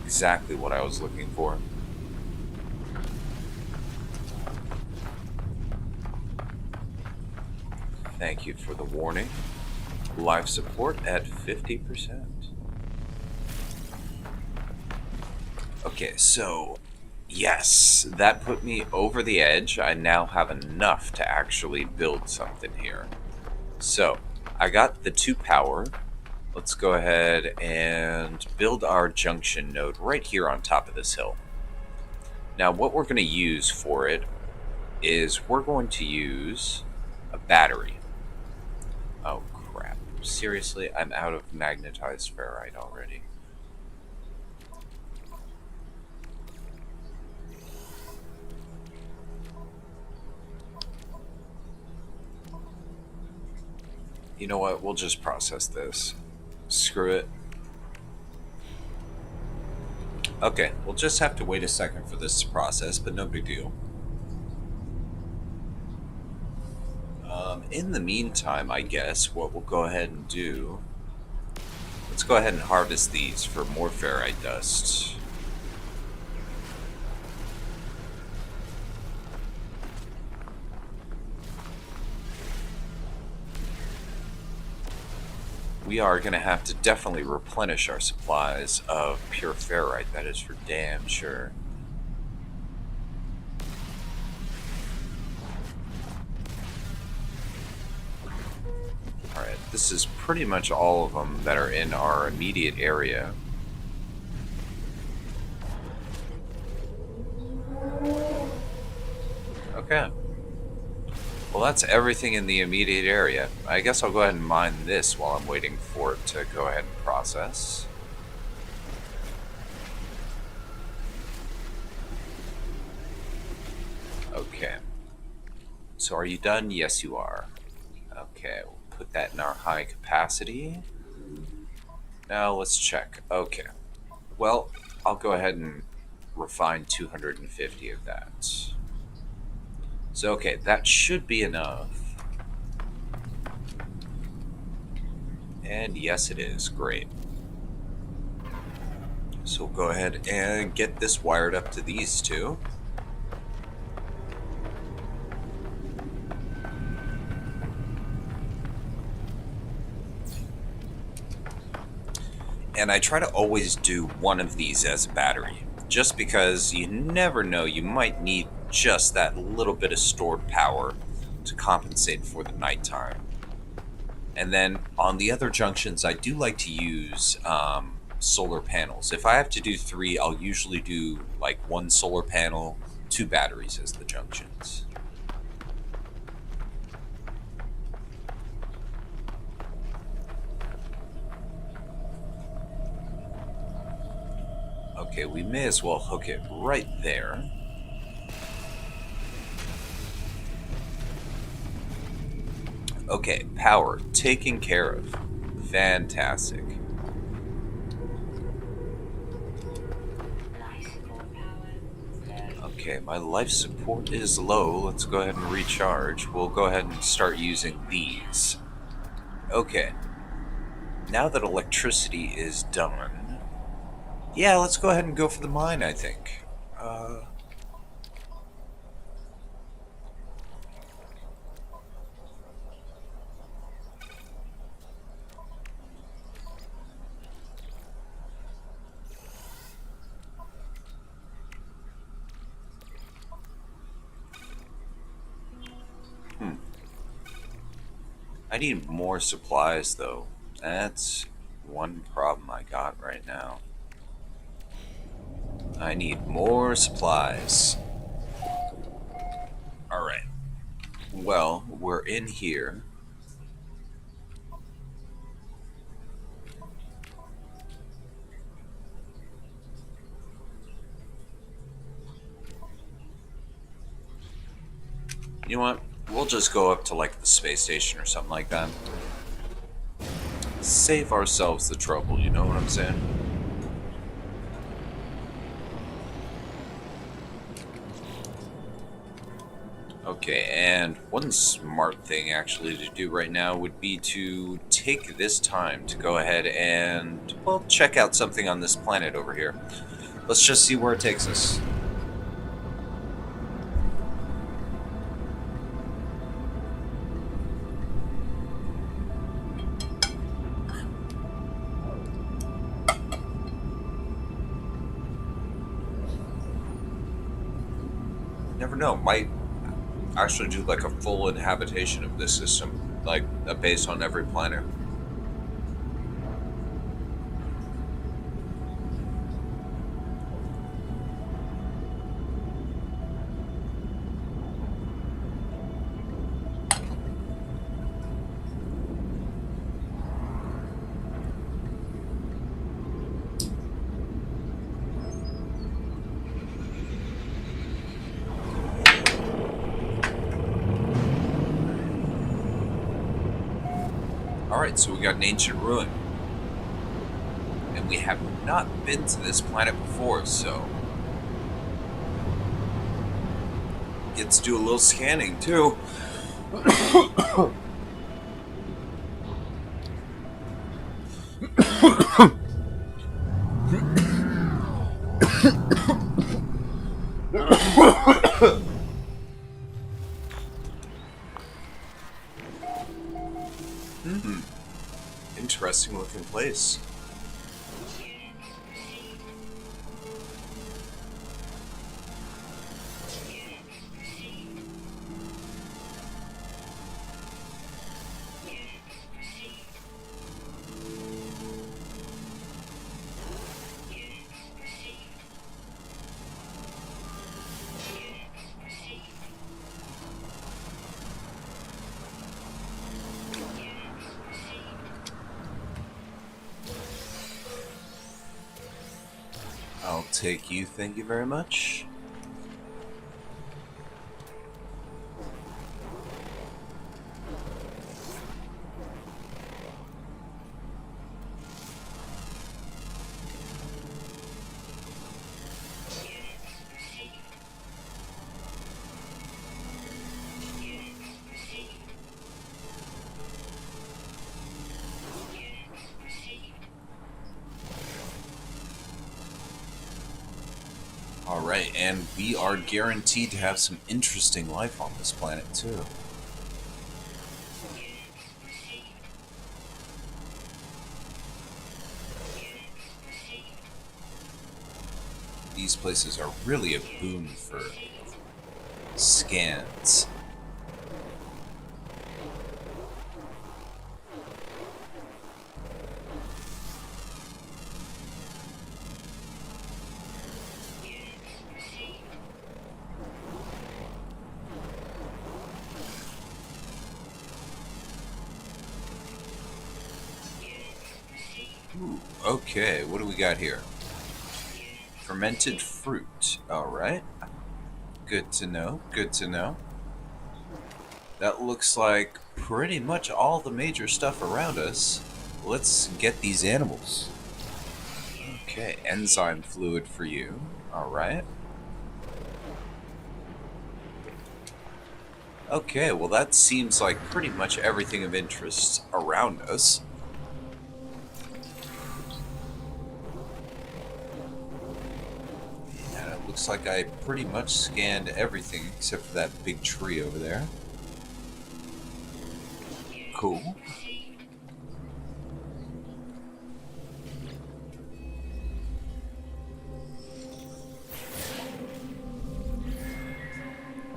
Exactly what I was looking for. Thank you for the warning. Life support at 50%. Okay, so yes, that put me over the edge. I now have enough to actually build something here. So, I got the 2 power. Let's go ahead and build our junction node right here on top of this hill. Now, what we're going to use for it is we're going to use a battery. Oh, crap. Seriously, I'm out of magnetized ferrite already. You know what? We'll just process this. Screw it. Okay, we'll just have to wait a second for this to process, but no big deal. In the meantime, I guess what we'll go ahead and do, let's go ahead and harvest these for more ferrite dust. We are going to have to definitely replenish our supplies of pure ferrite, that is for damn sure. Alright, this is pretty much all of them that are in our immediate area. Okay. Well, that's everything in the immediate area. I guess I'll go ahead and mine this while I'm waiting for it to go ahead and process. Okay. So are you done? Yes, you are. Okay, we'll put that in our high capacity. Now let's check. Okay. Well, I'll go ahead and refine 250 of that. So, okay, that should be enough. And yes, it is. Great. So we'll go ahead and get this wired up to these 2. And I try to always do one of these as a battery, just because you never know, you might need just that little bit of stored power to compensate for the nighttime. And then on the other junctions, I do like to use solar panels. If I have to do 3, I'll usually do like 1 solar panel, 2 batteries as the junctions. Okay, we may as well hook it right there. Okay, power taken care of. Fantastic. Okay, my life support is low. Let's go ahead and recharge. We'll go ahead and start using these. Okay. Now that electricity is done, yeah, let's go ahead and go for the mine, I think. I need more supplies, though. That's one problem I got right now. I need more supplies. Alright. Well, we're in here. You know what? We'll just go up to, like, the space station or something like that. Save ourselves the trouble, you know what I'm saying? Okay, and one smart thing actually to do right now would be to take this time to go ahead and, well, check out something on this planet over here. Let's just see where it takes us. Never know, might actually do like a full inhabitation of this system, like a base on every planet. Alright, so we got an ancient ruin. And we have not been to this planet before, so get to do a little scanning too. Interesting looking place. I'll take you, thank you very much. Alright, and we are guaranteed to have some interesting life on this planet, too. These places are really a boon for scans. Okay, what do we got here? Fermented fruit. Alright. Good to know. Good to know. That looks like pretty much all the major stuff around us. Let's get these animals. Okay, enzyme fluid for you. Alright. Okay, well that seems like pretty much everything of interest around us. And it looks like I pretty much scanned everything except for that big tree over there. Cool.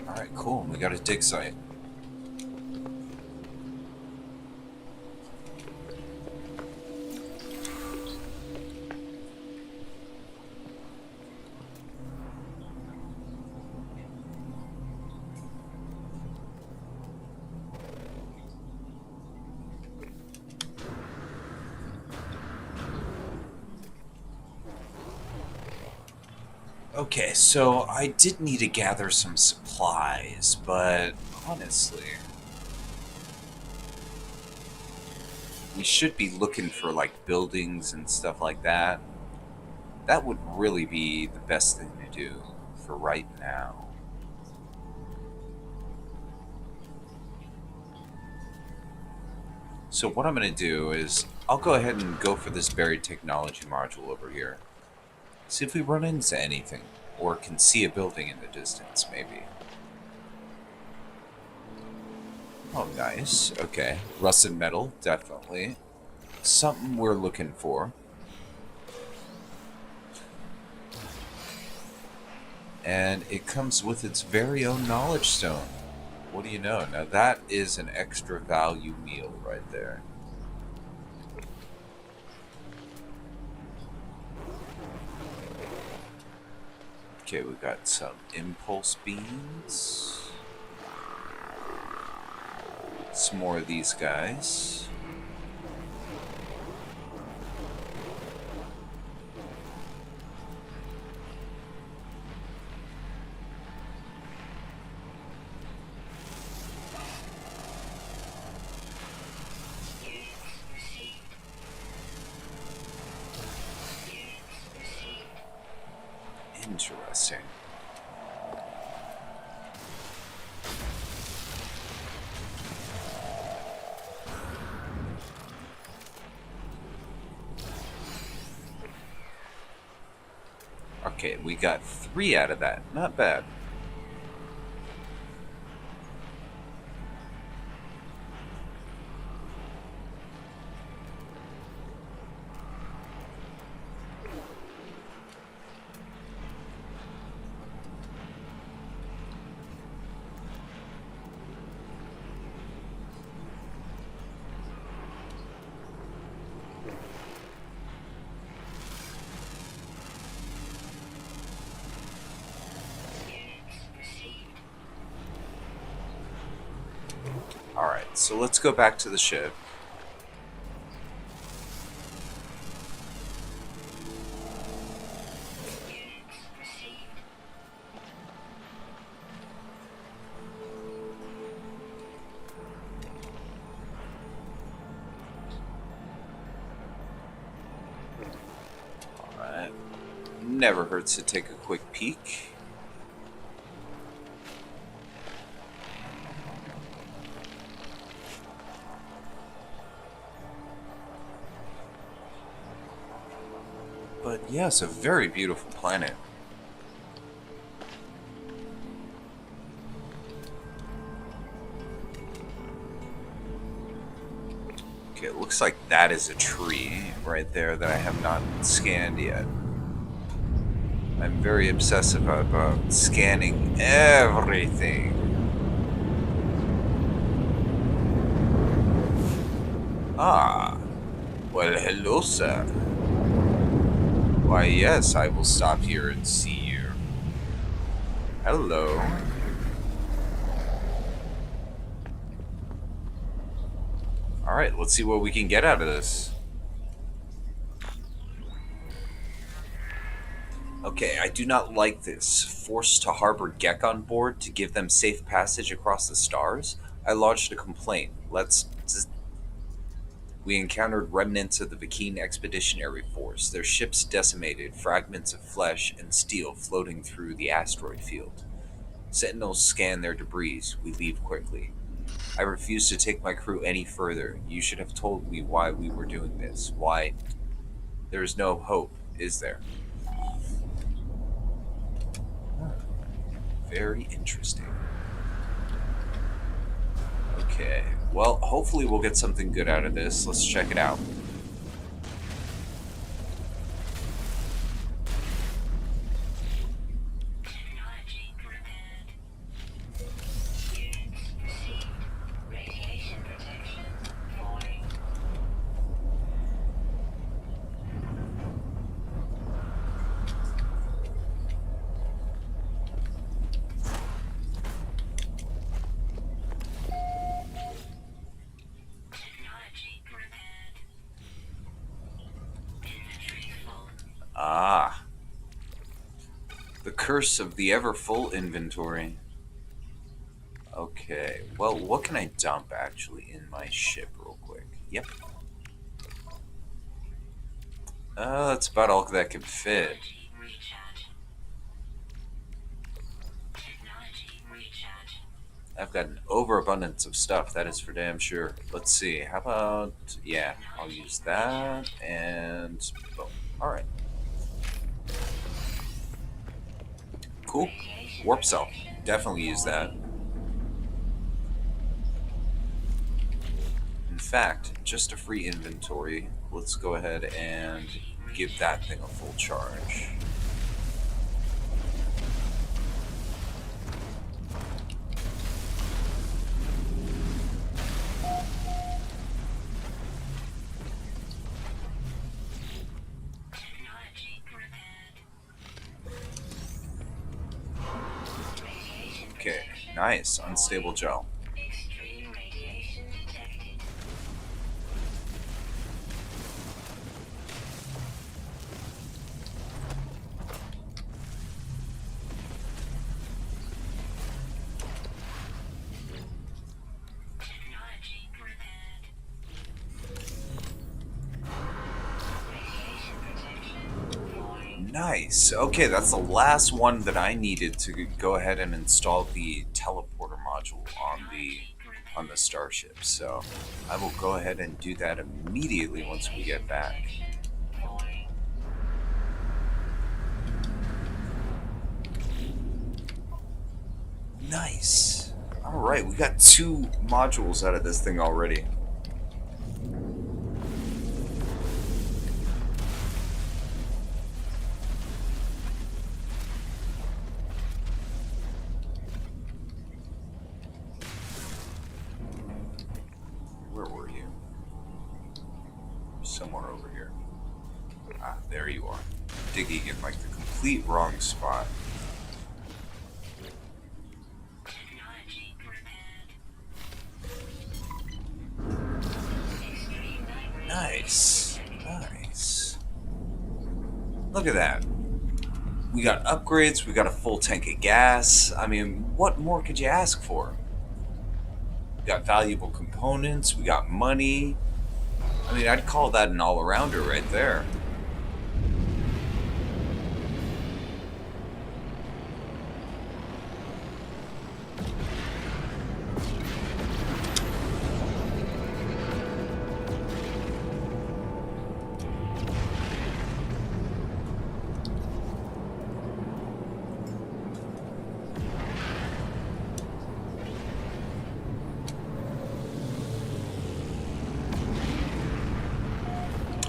Alright, cool. We got a dig site. Okay, so I did need to gather some supplies, but honestly, we should be looking for like buildings and stuff like that. That would really be the best thing to do for right now. So what I'm going to do is I'll go ahead and go for this buried technology module over here. See if we run into anything, or can see a building in the distance, maybe. Oh, nice. Okay. Rusted metal, definitely. Something we're looking for. And it comes with its very own knowledge stone. What do you know? Now that is an extra value meal right there. Okay, we got some impulse beans. Some more of these guys. Interesting. Okay, we got 3 out of that. Not bad. Alright, so let's go back to the ship. Alright. Never hurts to take a quick peek. But yes, a very beautiful planet. Okay, it looks like that is a tree right there that I have not scanned yet. I'm very obsessive about scanning everything. Ah, well, hello, sir. Why, yes, I will stop here and see you. Hello. Alright, let's see what we can get out of this. Okay, I do not like this. Forced to harbor Gek on board to give them safe passage across the stars? I lodged a complaint. We encountered remnants of the Vakeen Expeditionary Force, their ships decimated, fragments of flesh and steel floating through the asteroid field. Sentinels scan their debris. We leave quickly. I refuse to take my crew any further. You should have told me why we were doing this. Why? There is no hope, is there? Very interesting. Okay. Well, hopefully we'll get something good out of this. Let's check it out. Ah. The curse of the ever full inventory. Okay. Well, what can I dump actually in my ship real quick? Yep. That's about all that can fit. I've got an overabundance of stuff, that is for damn sure. Let's see, how about, yeah, I'll use that, and boom. Alright. Cool. Warp cell. Definitely use that. In fact, just a free inventory, let's go ahead and give that thing a full charge. Okay, nice. Unstable gel. Nice. Okay, that's the last one that I needed to go ahead and install the teleporter module on the starship. So I will go ahead and do that immediately once we get back. Nice. All right, we got 2 modules out of this thing already. Where were you? Somewhere over here. Ah, there you are. Digging in like the complete wrong spot. Nice. Nice. Look at that. We got upgrades, we got a full tank of gas. I mean, what more could you ask for? We got valuable components, we got money. I mean, I'd call that an all-arounder right there.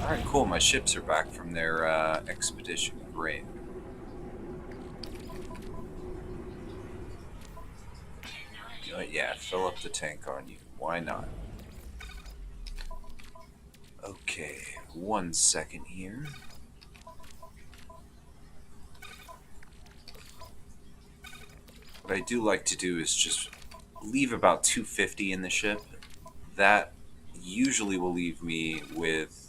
Alright, cool. My ships are back from their expedition. Great. You know what? Yeah, fill up the tank on you. Why not? Okay, 1 second here. What I do like to do is just leave about 250 in the ship. That usually will leave me with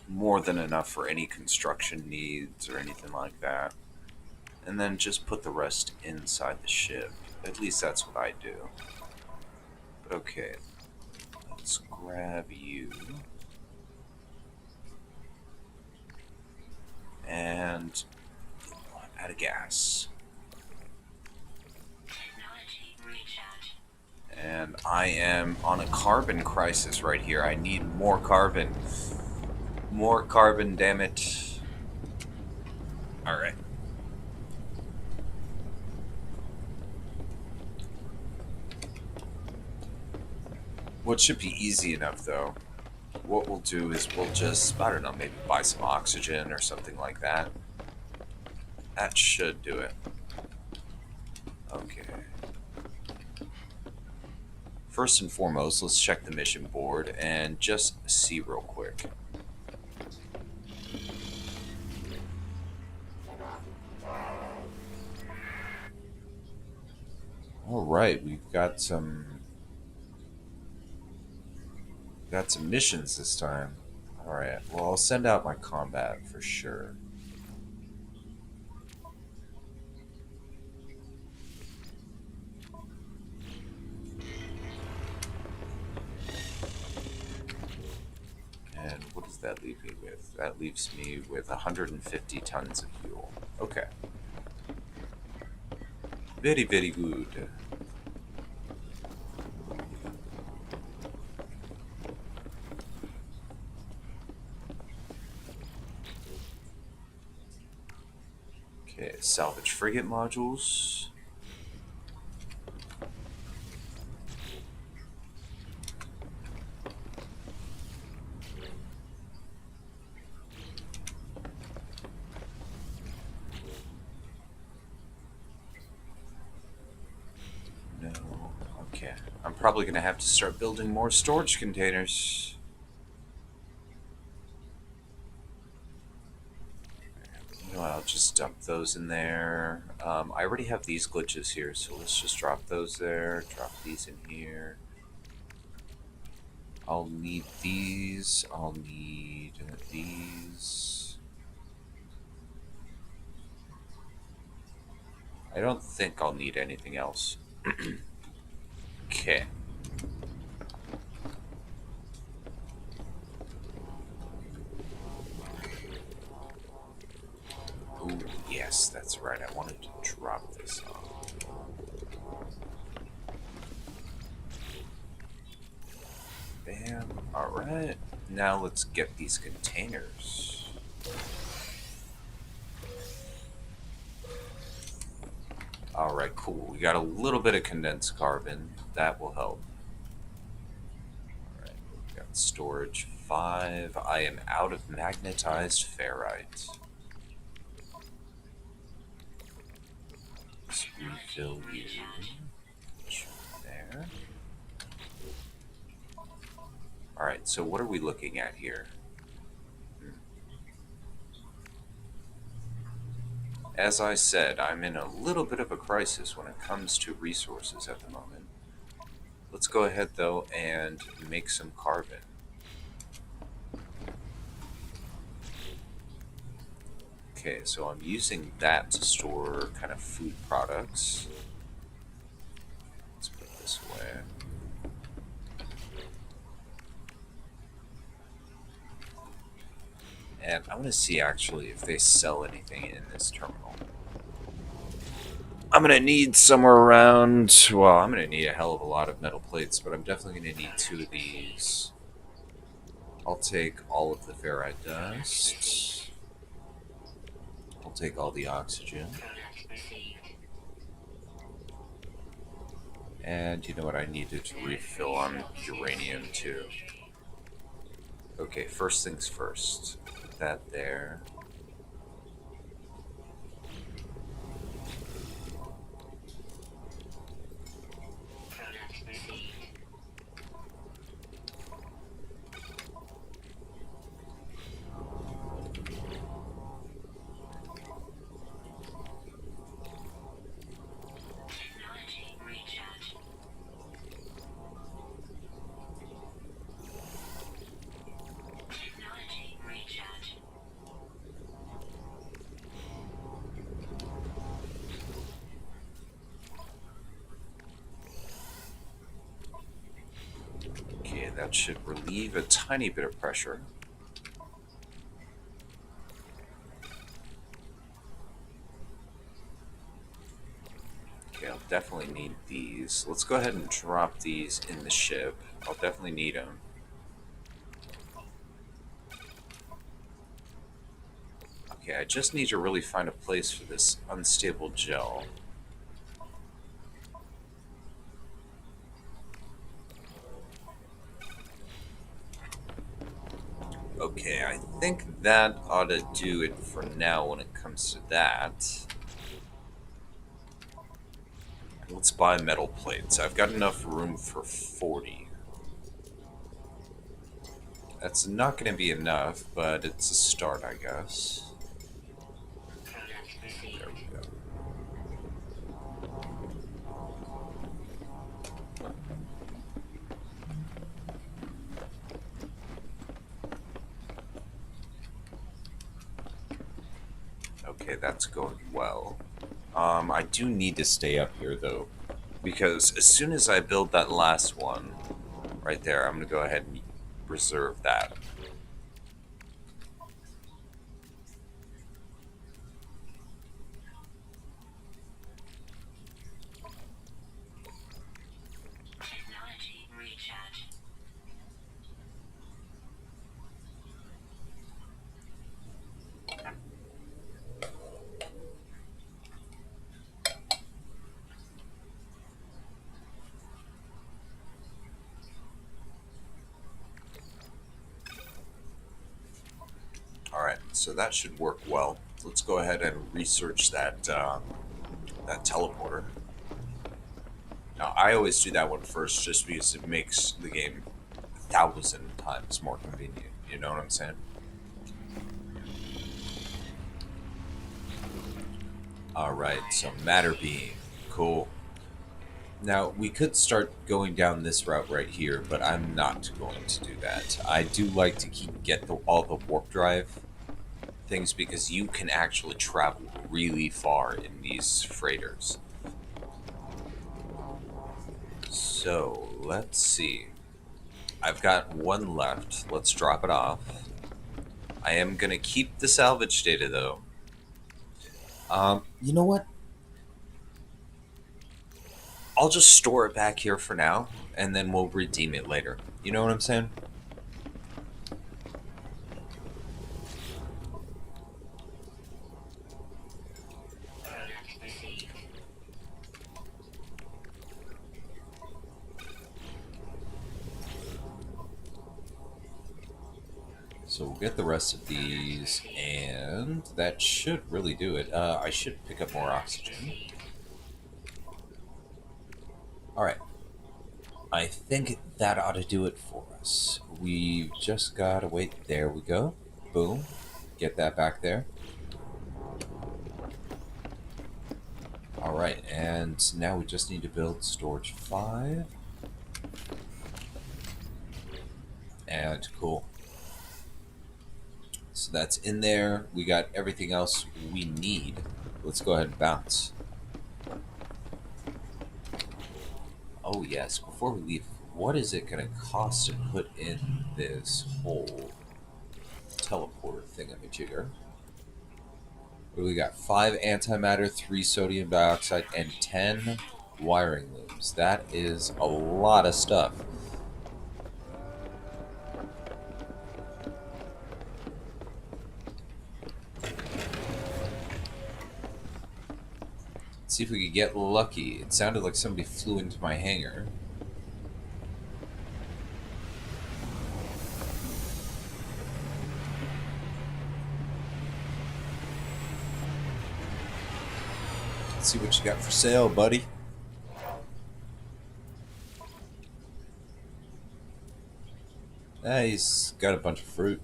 more than enough for any construction needs or anything like that. And then just put the rest inside the ship. At least that's what I do. But okay, let's grab you. And add a gas. And I am on a carbon crisis right here. I need more carbon. More carbon, damn it. Alright. What should be easy enough, though, what we'll do is we'll just, I don't know, maybe buy some oxygen or something like that. That should do it. Okay. First and foremost, let's check the mission board and just see real quick. Alright, we've got some missions this time. Alright, well, I'll send out my combat for sure. And what does that leave me with? That leaves me with 150 tons of fuel. Okay. Very, very good. Okay, salvage frigate modules. No, okay. I'm probably going to have to start building more storage containers. You know what, I'll just dump those in there. I already have these glitches here, so let's just drop those there. Drop these in here. I'll need these. I'll need these. I don't think I'll need anything else. Okay. Ooh, yes, that's right. I wanted to drop this off. Bam. Alright. Now let's get these containers. Alright, cool. We got a little bit of condensed carbon. That will help. Alright, we got storage 5. I am out of magnetized ferrite. Let's refill you. There. Alright, so what are we looking at here? As I said, I'm in a little bit of a crisis when it comes to resources at the moment. Let's go ahead, though, and make some carbon. Okay, so I'm using that to store kind of food products. Let's put it this way. And I want to see, actually, if they sell anything in this terminal. I'm going to need somewhere around, well, I'm going to need a hell of a lot of metal plates, but I'm definitely going to need 2 of these. I'll take all of the ferrite dust. I'll take all the oxygen. And you know what? I needed to refill on uranium too. Okay, first things first. Put that there. that should relieve a tiny bit of pressure. Okay, I'll definitely need these. Let's go ahead and drop these in the ship. I'll definitely need them. Okay, I just need to really find a place for this unstable gel. Okay, I think that ought to do it for now when it comes to that. Let's buy metal plates. I've got enough room for 40. That's not going to be enough, but it's a start, I guess. There we go. Okay, that's going well. I do need to stay up here, though, because as soon as I build that last one right there, I'm going to go ahead and reserve that. Alright, so that should work well. Let's go ahead and research that teleporter. Now, I always do that one first just because it makes the game 1,000 times more convenient. You know what I'm saying? Alright, so matter beam. Cool. Now, we could start going down this route right here, but I'm not going to do that. I do like to get all the warp drive things because you can actually travel really far in these freighters. So, let's see. I've got one left. Let's drop it off. I am going to keep the salvage data, though. You know what? I'll just store it back here for now, and then we'll redeem it later. You know what I'm saying? So we'll get the rest of these, and that should really do it. I should pick up more oxygen. Alright. I think that ought to do it for us. We've just gotta wait. There we go. Boom. Get that back there. Alright, and now we just need to build storage 5. And cool. So that's in there. We got everything else we need. Let's go ahead and bounce. Oh yes, before we leave, what is it going to cost to put in this whole teleporter thingamajigger? What do we got? 5 antimatter, 3 sodium dioxide, and 10 wiring looms. That is a lot of stuff. Let's see if we could get lucky. It sounded like somebody flew into my hangar. Let's see what you got for sale, buddy. He's got a bunch of fruit.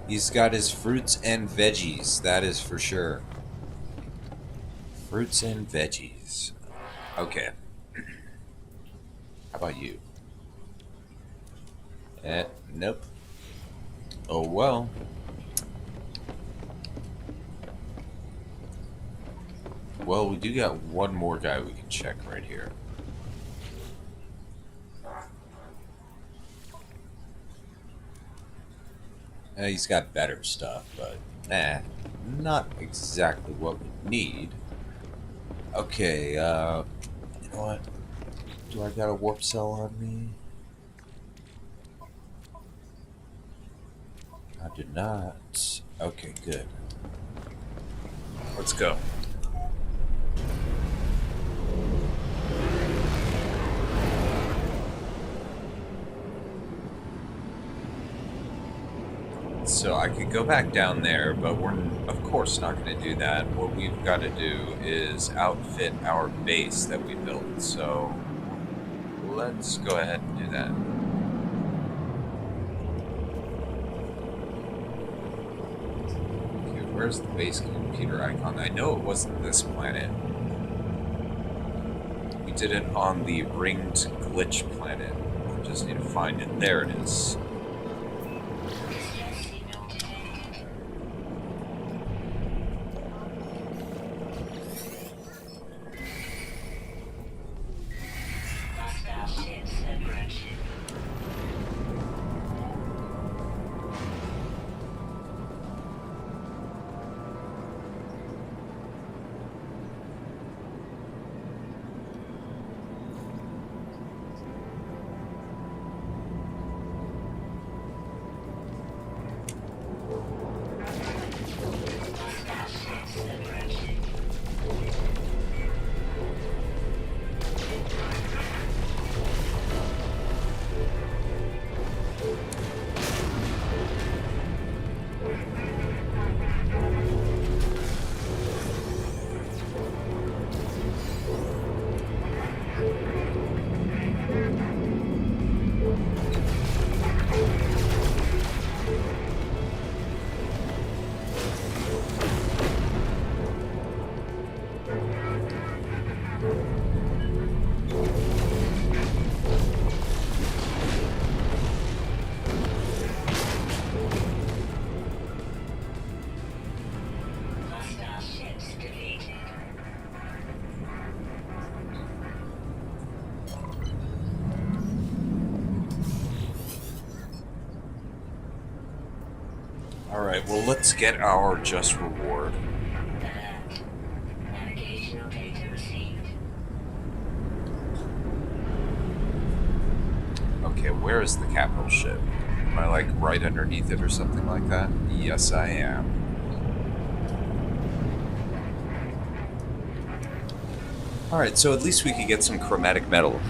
He's got his fruits and veggies, that is for sure. Fruits and veggies. Okay. How about you? Nope. Oh well. Well, we do got one more guy we can check right here. He's got better stuff, but not exactly what we need. Okay, you know what? Do I got a warp cell on me? I do not. Okay, good. Let's go. So I could go back down there, but we're of course not going to do that. What we've got to do is outfit our base that we built. So let's go ahead and do that. Okay, where's the base computer icon? I know it wasn't this planet. We did it on the ringed glitch planet. I just need to find it. There it is. Alright, well, let's get our just reward. Navigational data received. Okay, where is the capital ship? Am I, like, right underneath it or something like that? Yes, I am. Alright, so at least we could get some chromatic metal.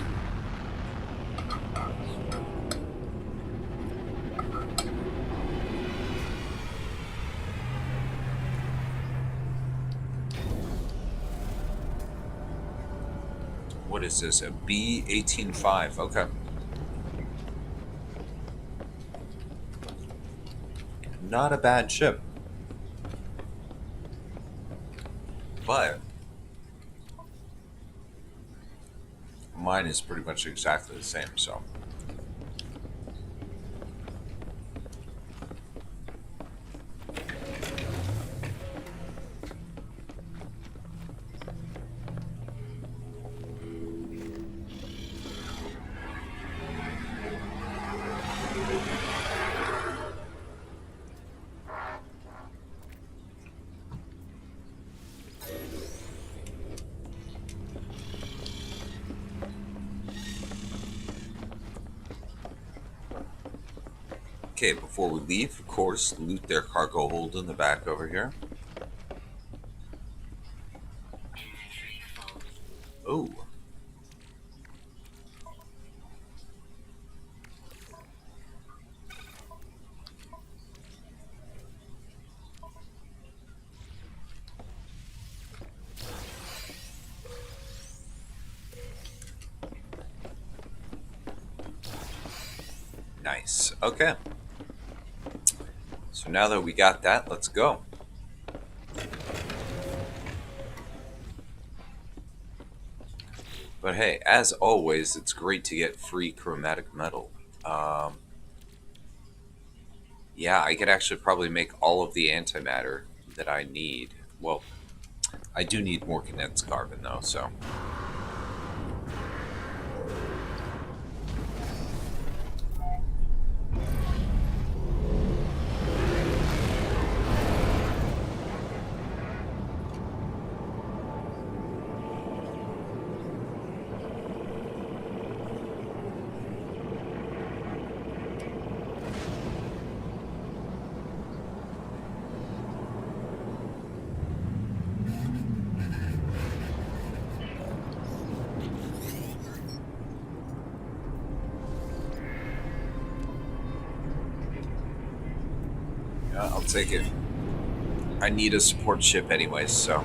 What is this? A B-18-5. Okay. Not a bad ship. But mine is pretty much exactly the same, so. Okay, before we leave, of course, loot their cargo hold in the back over here. Oh. Nice. Okay. So now that we got that, let's go. But hey, as always, it's great to get free chromatic metal. Yeah, I could actually probably make all of the antimatter that I need. Well, I do need more condensed carbon though, so. take it. I need a support ship anyways, so.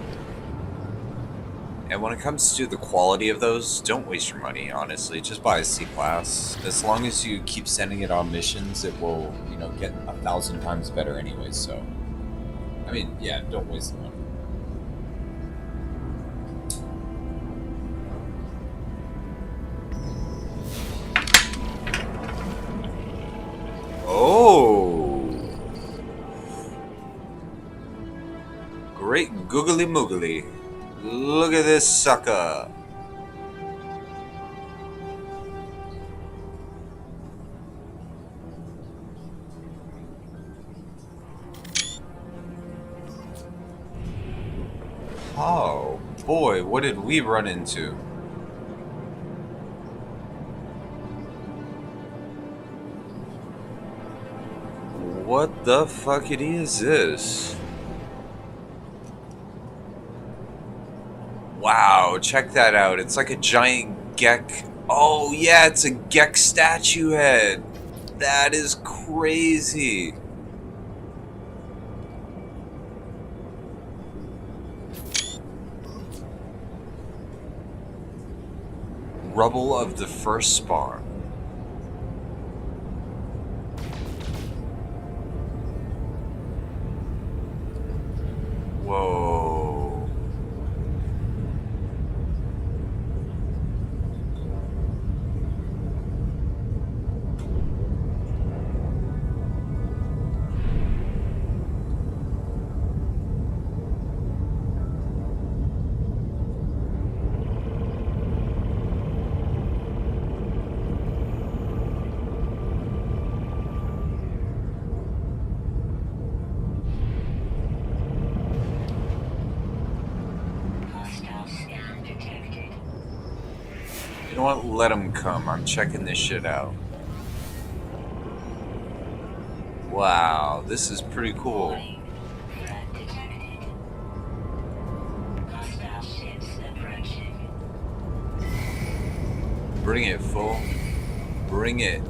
And when it comes to the quality of those, don't waste your money, honestly. Just buy a C-Class. As long as you keep sending it on missions, it will, get 1,000 times better anyways, so. I mean, yeah, don't waste the money. Oh! Great googly moogly. Look at this sucker. Oh, boy, what did we run into? What the fuckity is this? Wow, check that out. It's like a giant Gek. Oh, yeah, it's a Gek statue head. That is crazy. Rubble of the first spawn. Whoa. Hostile scan detected. You know what? Let them come. I'm checking this shit out. Wow, this is pretty cool. Threat detected. Hostile ships approaching. Bring it, fool. Bring it.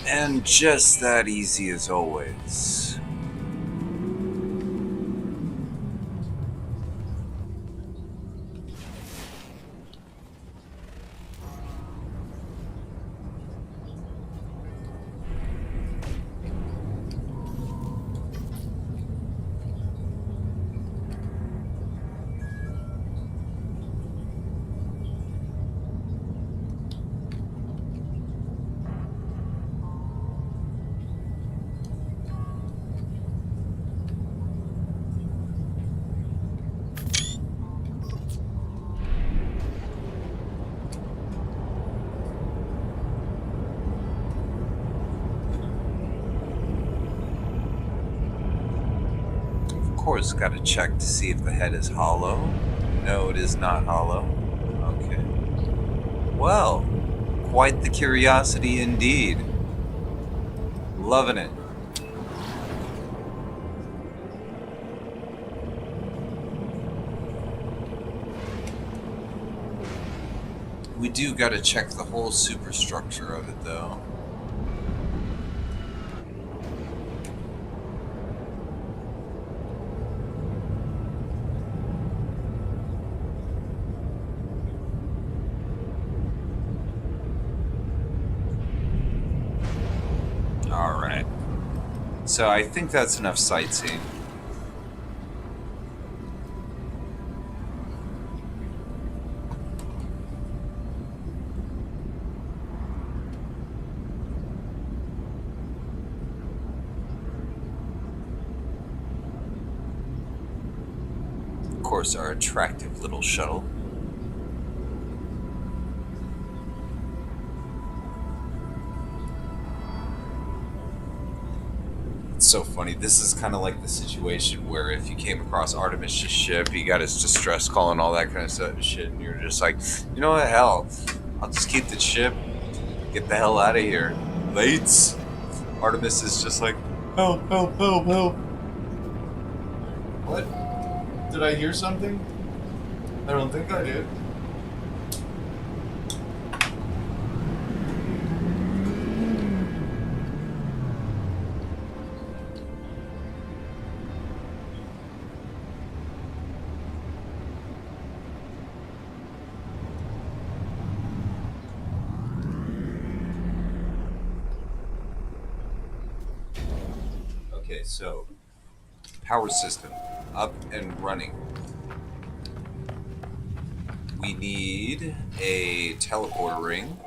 And just that easy as always. course, gotta check to see if the head is hollow. No, it is not hollow. Okay. Well, quite the curiosity indeed. Loving it. We do gotta check the whole superstructure of it, though. Alright. So I think that's enough sightseeing. Of course, our attractive little shuttle. It's so funny. This is kind of like the situation where if you came across Artemis' ship, he got his distress call and all that kind of stuff, shit, and you're just like, you know what, hell, I'll just keep the ship, get the hell out of here. Lates. Artemis is just like, help, help, help, help. What? Did I hear something? I don't think I did. Okay, so power system up and running. We need a teleporter ring.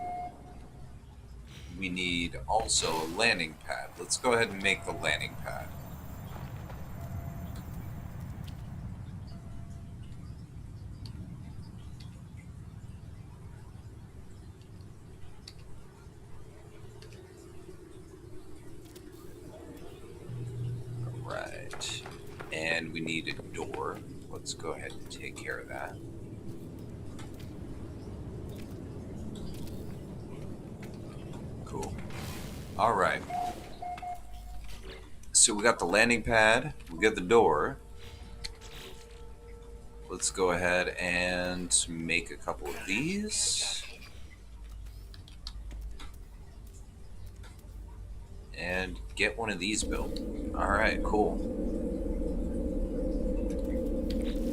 We need also a landing pad. Let's go ahead and make the landing pad. Alright. And we need a door. Let's go ahead and take care of that. Cool. Alright. So we got the landing pad. We got the door. Let's go ahead and make a couple of these. And get one of these built. Alright, cool.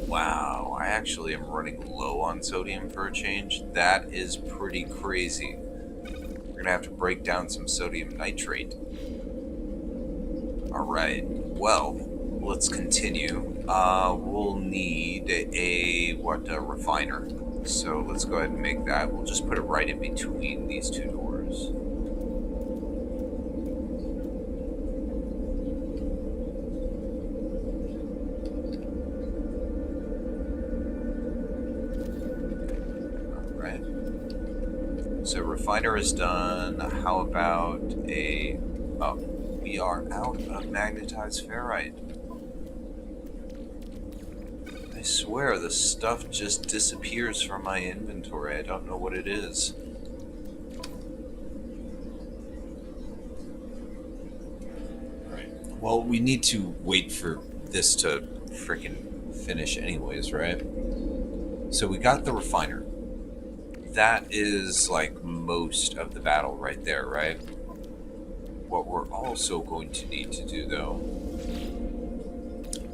Wow, I actually am running low on sodium for a change. That is pretty crazy. We're gonna have to break down some sodium nitrate. Alright, well, let's continue. We'll need a refiner. So let's go ahead and make that. We'll just put it right in between these two doors. So refiner is done. How about a... Oh, we are out of magnetized ferrite. I swear the stuff just disappears from my inventory. I don't know what it is. Right. Well, we need to wait for this to freaking finish anyways, right? So we got the refiner. That is like most of the battle right there, right? What we're also going to need to do though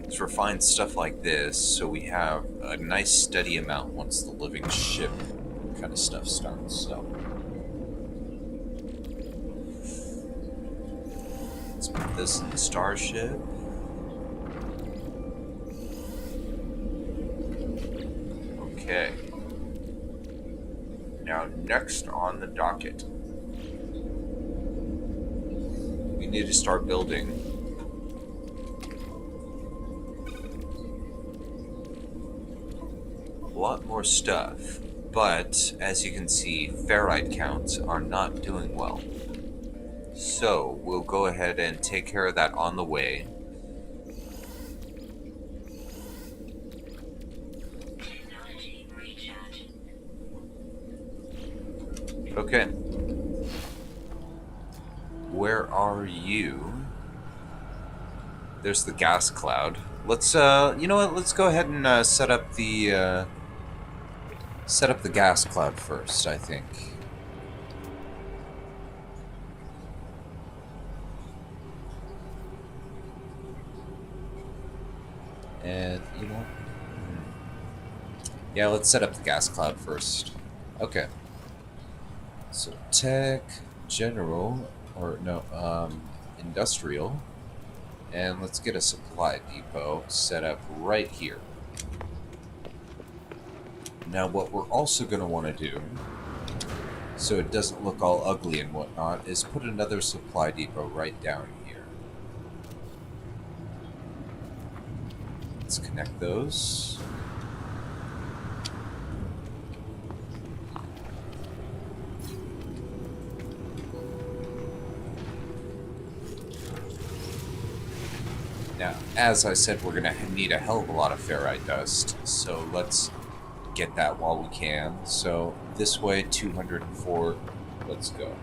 is refine stuff like this so we have a nice steady amount once the living ship kind of stuff starts. So let's put this in the starship. Okay. Now, next on the docket, we need to start building a lot more stuff, but as you can see, ferrite counts are not doing well. So, we'll go ahead and take care of that on the way. Okay. Where are you? There's the gas cloud. Let's you know what? Let's go ahead and set up the gas cloud first, I think. And you know what? Yeah, let's set up the gas cloud first. Okay. So tech, general, or no, industrial, and let's get a supply depot set up right here. Now, what we're also going to want to do, so it doesn't look all ugly and whatnot, is put another supply depot right down here. Let's connect those. Now, as I said, we're going to need a hell of a lot of ferrite dust, so let's get that while we can. So this way, 204. Let's go.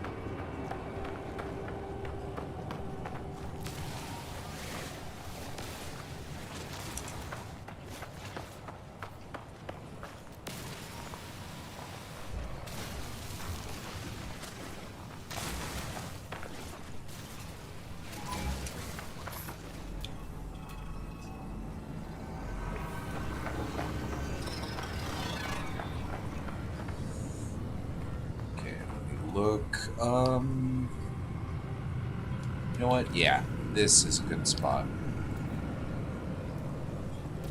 Okay, let me look. You know what? Yeah, this is a good spot.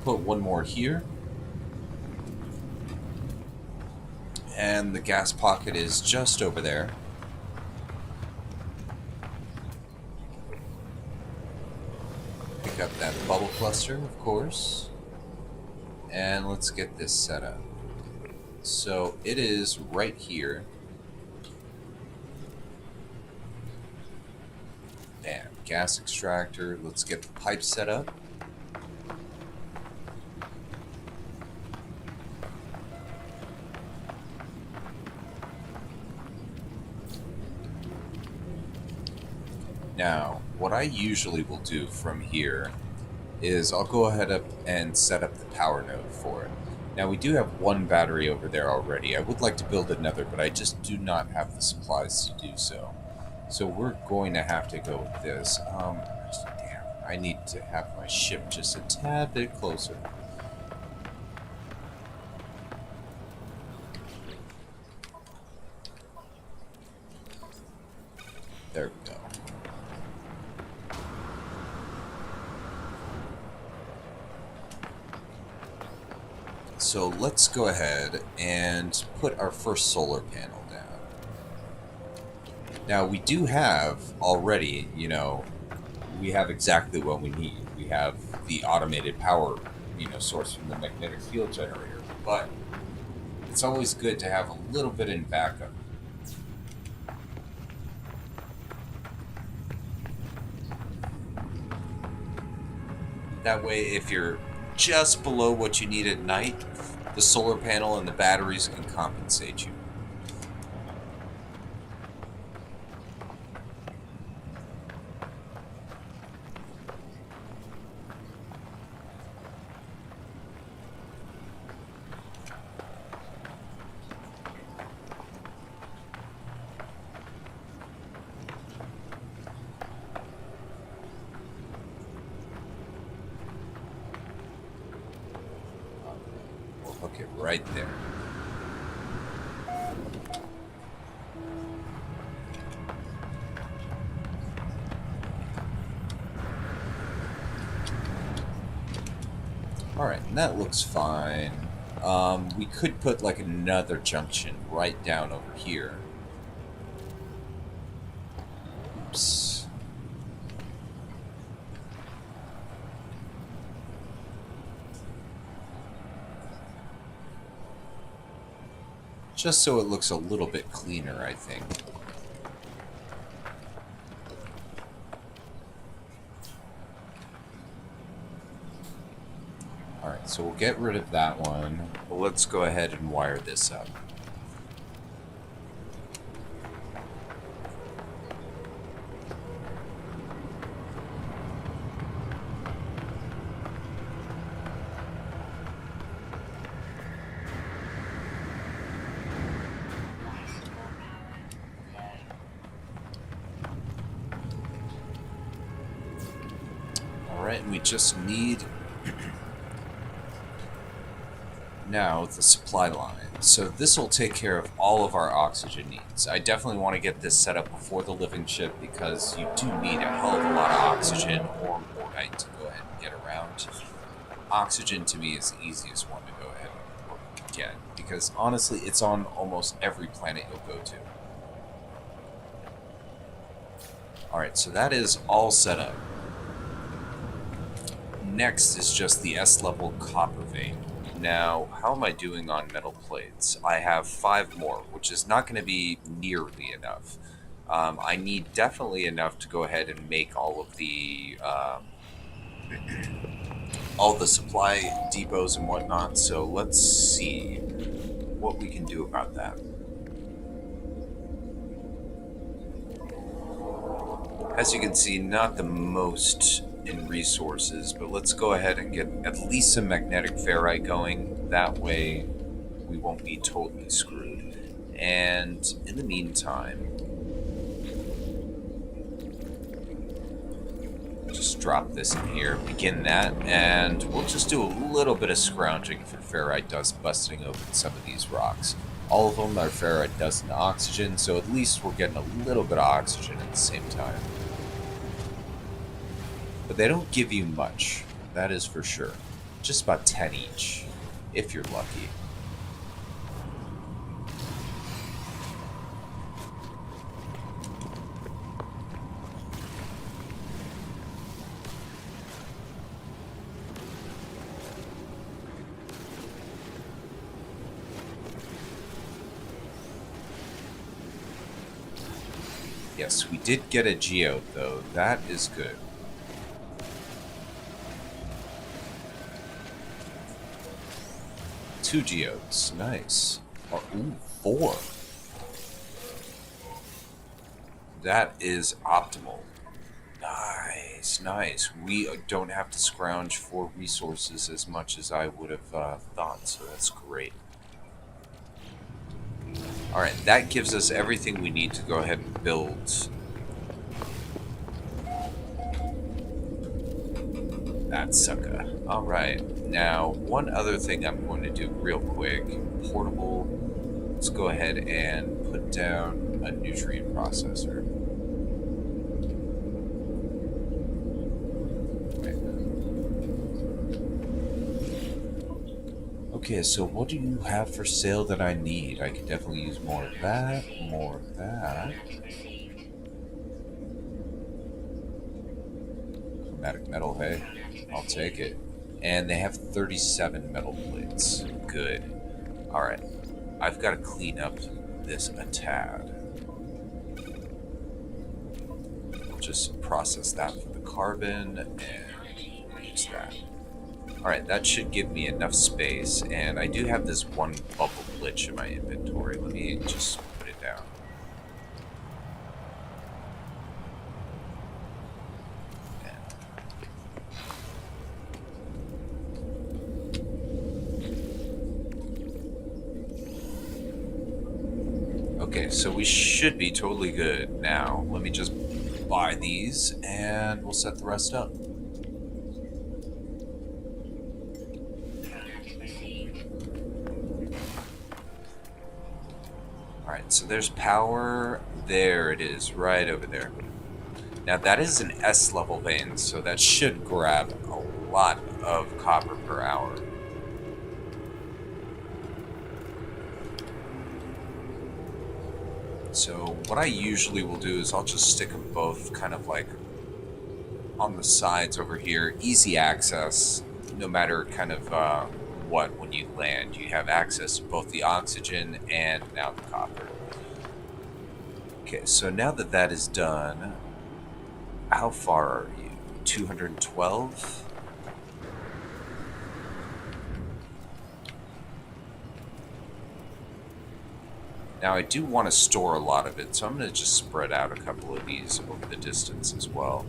Put one more here. And the gas pocket is just over there. Pick up that bubble cluster, of course. And let's get this set up. So it is right here. Bam. Gas extractor. Let's get the pipe set up. Now, what I usually will do from here is I'll go ahead up and set up the power node for it. Now, we do have one battery over there already. I would like to build another, but I just do not have the supplies to do so. So we're going to have to go with this. Damn, I need to have my ship just a tad bit closer. There we go. So let's go ahead and put our first solar panel down. Now, we do have already, we have exactly what we need. We have the automated power, source from the magnetic field generator. But it's always good to have a little bit in backup. That way, if you're just below what you need at night, the solar panel and the batteries can compensate you. We'll hook it right there. Alright, and that looks fine. We could put like another junction right down over here. Oops. Just so it looks a little bit cleaner, I think. Alright, so we'll get rid of that one. But let's go ahead and wire this up. Alright, and we just need now the supply line. So this will take care of all of our oxygen needs. I definitely want to get this set up before the living ship because you do need a hell of a lot of oxygen or mortite to go ahead and get around. Oxygen to me is the easiest one to go ahead and get because honestly it's on almost every planet you'll go to. Alright, so that is all set up. Next is just the S-level copper vein. Now, how am I doing on metal plates? I have 5 more, which is not going to be nearly enough. I need definitely enough to go ahead and make all of the supply depots and whatnot. So let's see what we can do about that. As you can see, not the most in resources, but let's go ahead and get at least some magnetic ferrite going. That way we won't be totally screwed. And in the meantime, just drop this in here, begin that, and we'll just do a little bit of scrounging for ferrite dust, busting open some of these rocks. All of them are ferrite dust and oxygen, so at least we're getting a little bit of oxygen at the same time. But they don't give you much, that is for sure. Just about 10 each, if you're lucky. Yes, we did get a geode, though. That is good. Two geodes. Nice. Oh, ooh, 4. That is optimal. Nice, nice. We don't have to scrounge for resources as much as I would have thought, so that's great. Alright, that gives us everything we need to go ahead and build that sucker. Alright, now one other thing I'm going to do real quick. Portable. Let's go ahead and put down a nutrient processor. Okay, so what do you have for sale that I need? I could definitely use more of that, more of that. Chromatic metal, hey, I'll take it. And they have 37 metal plates. Good. Alright, I've got to clean up this a tad. Just process that for the carbon and use that. Alright, that should give me enough space, and I do have this one bubble glitch in my inventory. Let me just put it down. Okay, so we should be totally good now. Let me just buy these, and we'll set the rest up. Alright, so there's power. There it is, right over there. Now that is an S-level vein, so that should grab a lot of copper per hour. So what I usually will do is I'll just stick them both kind of like on the sides over here. Easy access, no matter kind of what, when you land. You have access to both the oxygen and now the copper. Okay, so now that that is done, how far are you? 212? Now I do want to store a lot of it, so I'm going to just spread out a couple of these over the distance as well.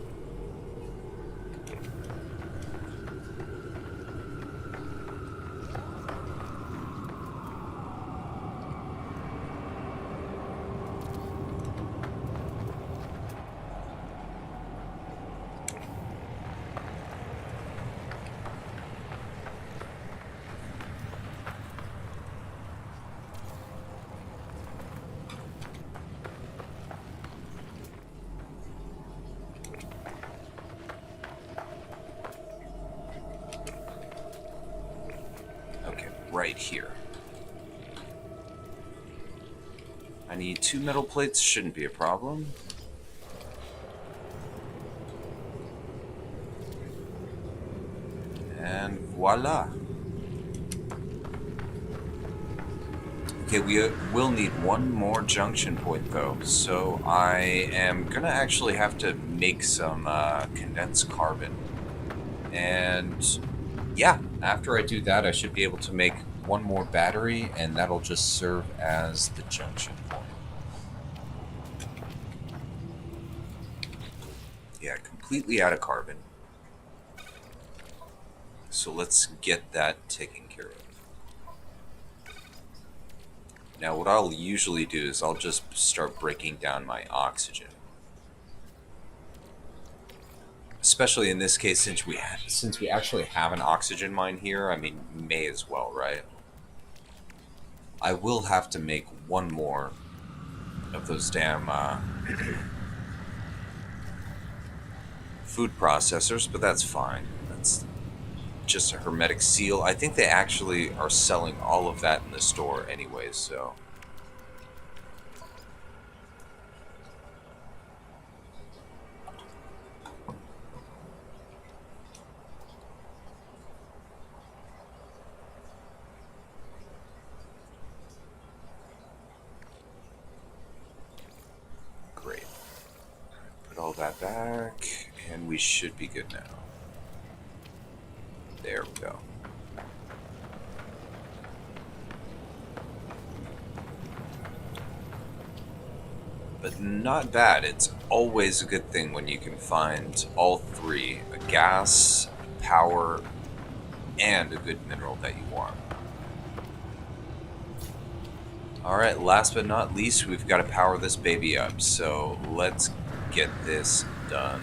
here. I need 2 metal plates, shouldn't be a problem. And voila. Okay, we will need one more junction point though, so I am gonna actually have to make some condensed carbon. And yeah, after I do that, I should be able to make one more battery, and that'll just serve as the junction point. Yeah, completely out of carbon. So let's get that taken care of. Now, what I'll usually do is I'll just start breaking down my oxygen. Especially in this case, since we actually have an oxygen mine here, I mean, may as well, right? I will have to make one more of those damn food processors, but that's fine. That's just a hermetic seal. I think they actually are selling all of that in the store anyways, so... Great. Put all that back, and we should be good now. There we go. But not bad. It's always a good thing when you can find all three: a gas, power, and a good mineral that you want. Alright, last but not least, we've got to power this baby up, so let's get this done.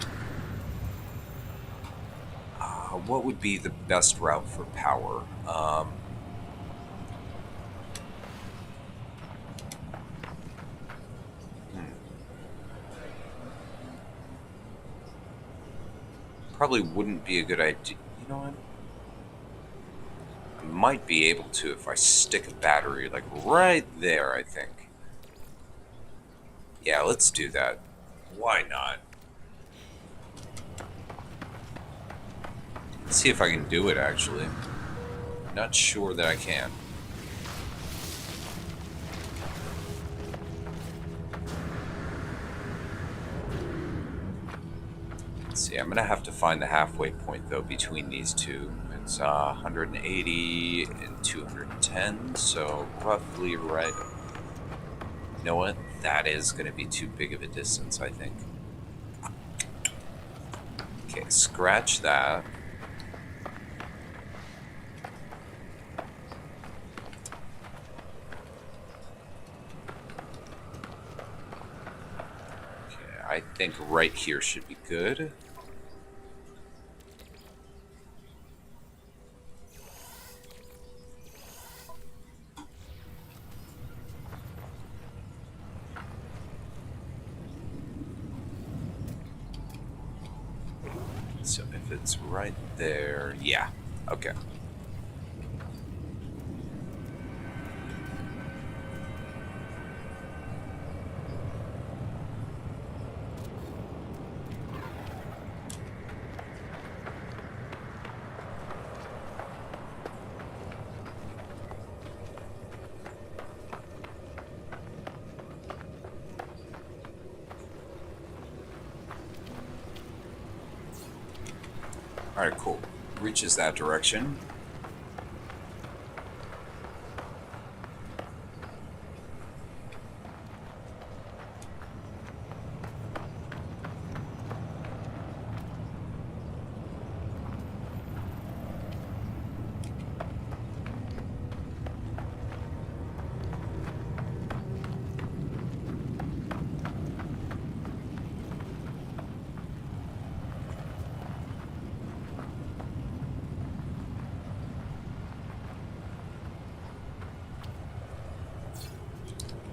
What would be the best route for power? Probably wouldn't be a good idea. You know what? I might be able to if I stick a battery, like, right there, I think. Yeah, let's do that. Why not? Let's see if I can do it, actually. Not sure that I can. Let's see, I'm gonna have to find the halfway point, though, between these two. It's 180 and 210, so roughly right. You know what? That is gonna be too big of a distance, I think. Okay, scratch that. Okay, I think right here should be good. So if it's right there, yeah, okay. Alright, cool. Reaches that direction.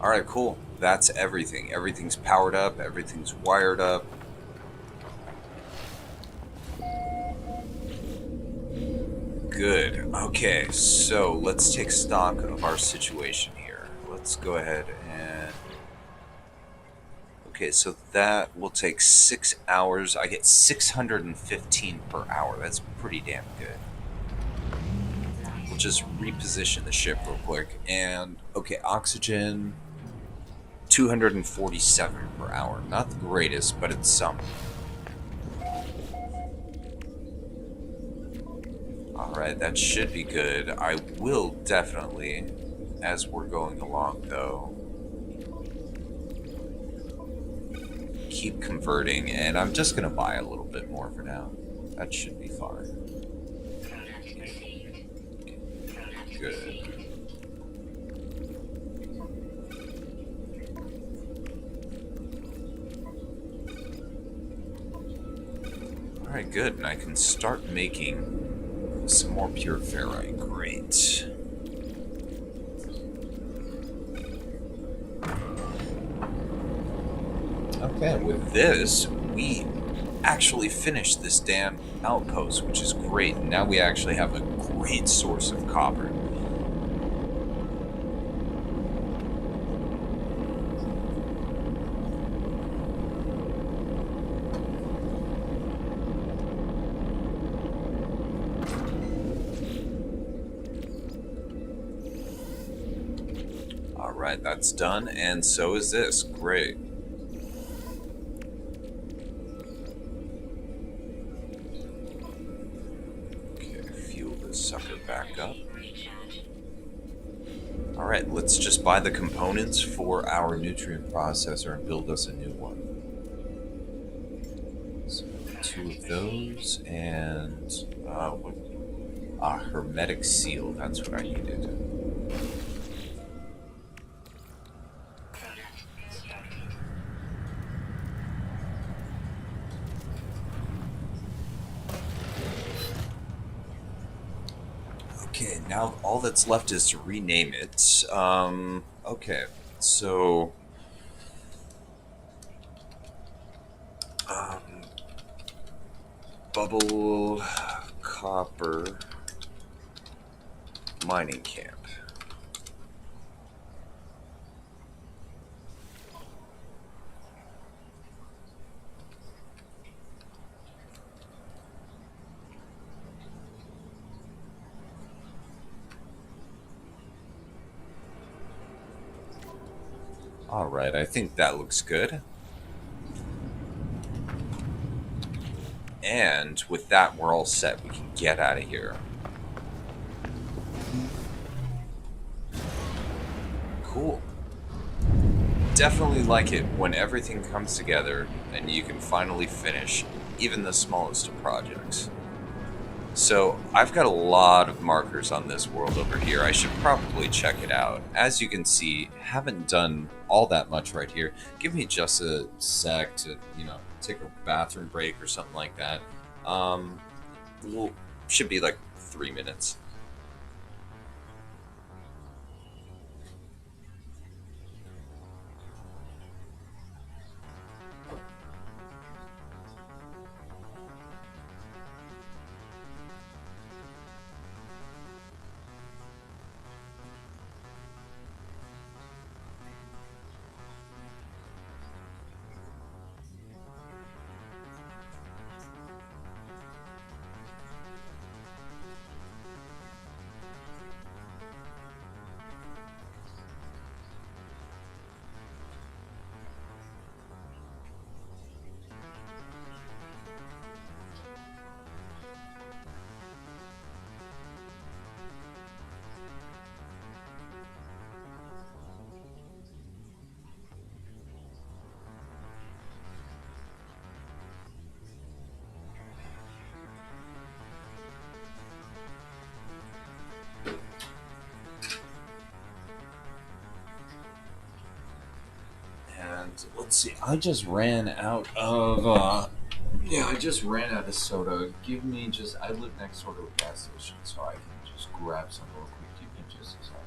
Alright, cool. That's everything. Everything's powered up, everything's wired up. good. Okay, so let's take stock of our situation here. Let's go ahead and... Okay, so that will take 6 hours. I get 615 per hour. That's pretty damn good. We'll just reposition the ship real quick. And, okay, oxygen, 247 per hour. Not the greatest, but it's some. Alright, that should be good. I will definitely, as we're going along though, keep converting, and I'm just going to buy a little bit more for now. That should be fine. Good. Alright, good, and I can start making some more pure ferrite. Great. Okay, with this, we actually finished this damn outpost, which is great. Now we actually have a great source of copper. Alright, that's done, and so is this. Great. Sucker back up. Alright, let's just buy the components for our nutrient processor and build us a new one. So, 2 of those, and a hermetic seal, that's what I needed. Okay, now all that's left is to rename it. Okay, so... Bubble Copper Mining Camp. Alright, I think that looks good. And with that, we're all set. We can get out of here. Cool. Definitely like it when everything comes together and you can finally finish even the smallest of projects. So I've got a lot of markers on this world over here. I should probably check it out. As you can see, haven't done all that much right here. Give me just a sec to, take a bathroom break or something like that. Should be like 3 minutes. Let's see, I just ran out of, soda. Give me I live next door to a gas station, so I can just grab some real quick. Give me just a second.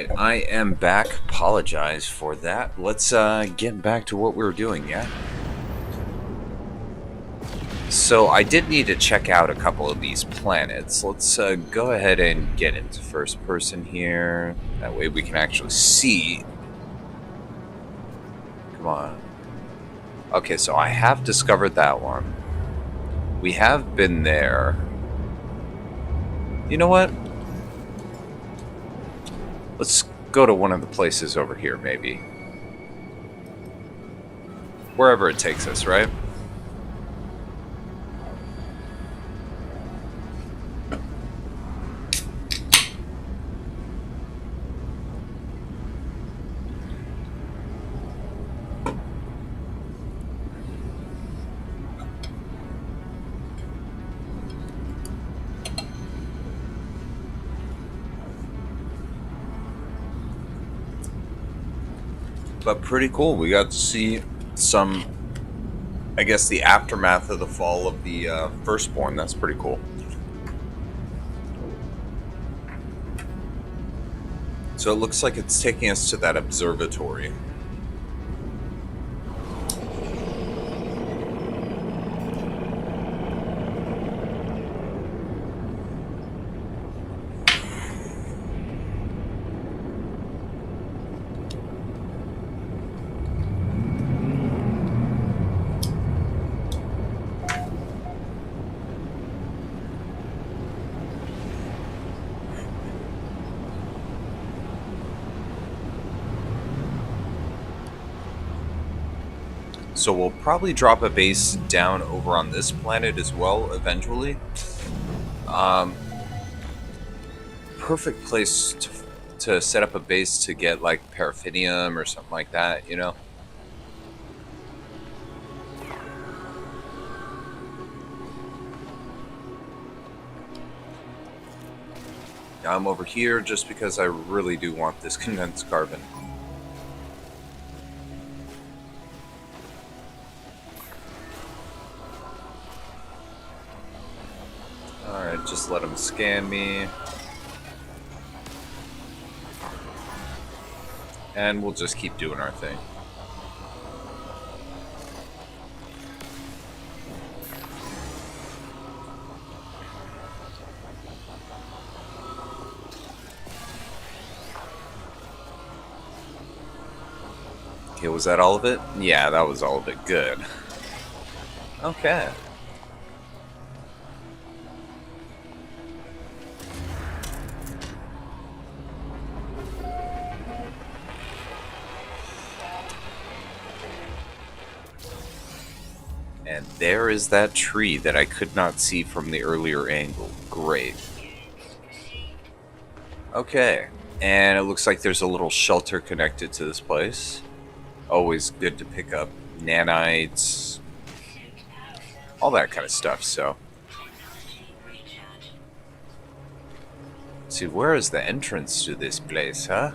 Alright, I am back. Apologize for that. Let's get back to what we were doing, yeah? So I did need to check out a couple of these planets. Let's go ahead and get into first person here. That way we can actually see. Come on. Okay, so I have discovered that one. We have been there. You know what? Let's go to one of the places over here, maybe. Wherever it takes us, right? But pretty cool. We got to see some, I guess, the aftermath of the fall of the Firstborn. That's pretty cool. So it looks like it's taking us to that observatory. So we'll probably drop a base down over on this planet as well eventually. Perfect place to set up a base to get like paraffinium or something like that, you know? I'm over here just because I really do want this condensed carbon. Alright, just let them scan me. And we'll just keep doing our thing. Okay, was that all of it? Yeah, that was all of it. Good. Okay. And there is that tree that I could not see from the earlier angle. Great. Okay. And it looks like there's a little shelter connected to this place. Always good to pick up nanites, all that kind of stuff, so. Let's see, where is the entrance to this place, huh?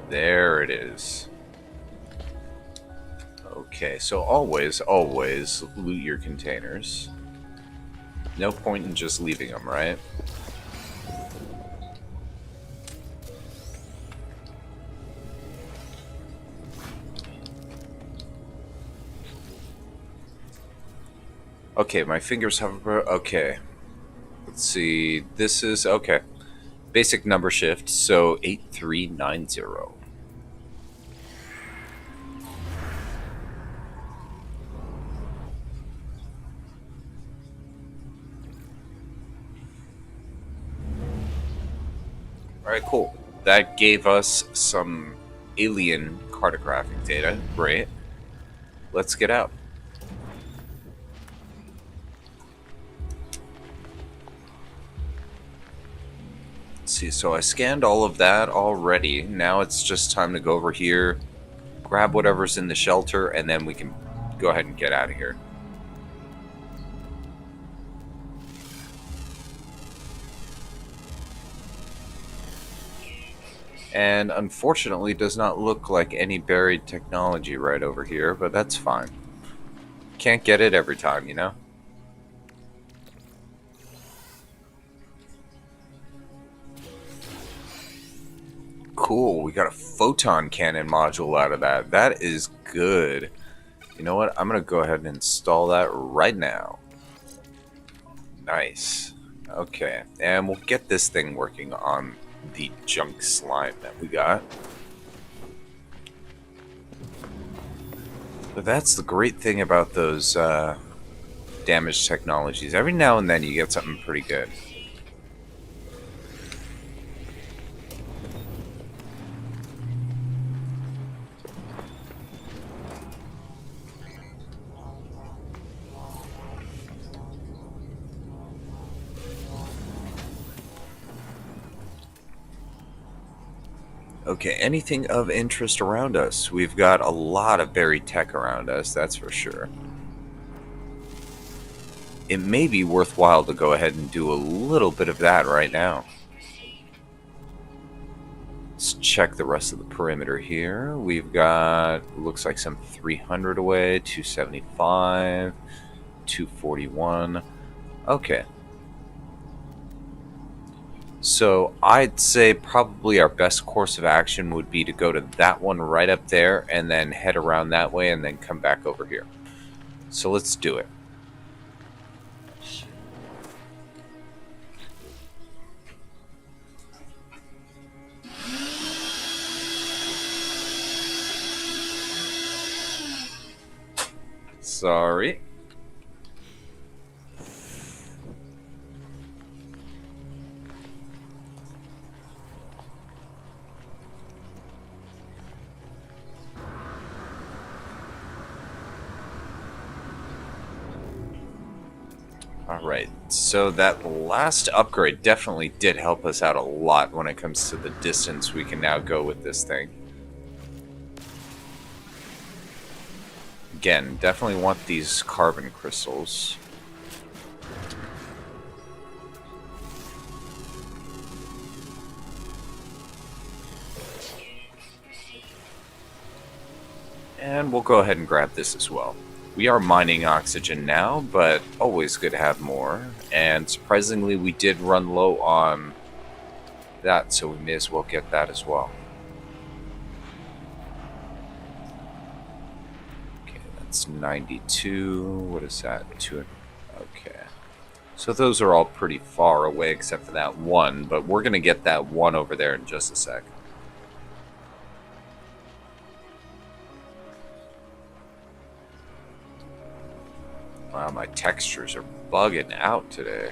There it is. Okay, so always loot your containers. No point in just leaving them, right? Okay, my fingers hover. Okay. Let's see. This is. Okay. Basic number shift, so 8390. Alright, cool. That gave us some alien cartographic data. Great. Let's get out. See, so I scanned all of that already. Now it's just time to go over here, grab whatever's in the shelter, and then we can go ahead and get out of here. And unfortunately, does not look like any buried technology right over here, but that's fine. Can't get it every time, you know? Cool. We got a photon cannon module out of that. That is good. You know what? I'm going to go ahead and install that right now. Nice. Okay. And we'll get this thing working on the junk slime that we got. But that's the great thing about those damage technologies. Every now and then you get something pretty good. Okay, anything of interest around us? We've got a lot of buried tech around us, that's for sure. It may be worthwhile to go ahead and do a little bit of that right now. Let's check the rest of the perimeter here. We've got, looks like some 300 away, 275, 241. Okay. So I'd say probably our best course of action would be to go to that one right up there and then head around that way and then come back over here. So let's do it. Sorry. Alright, so that last upgrade definitely did help us out a lot when it comes to the distance we can now go with this thing. Again, definitely want these carbon crystals. And we'll go ahead and grab this as well. We are mining oxygen now, but always good to have more. And surprisingly, we did run low on that, so we may as well get that as well. Okay, that's 92. What is that? Okay. So those are all pretty far away except for that one, but we're going to get that one over there in just a sec. Wow, my textures are bugging out today.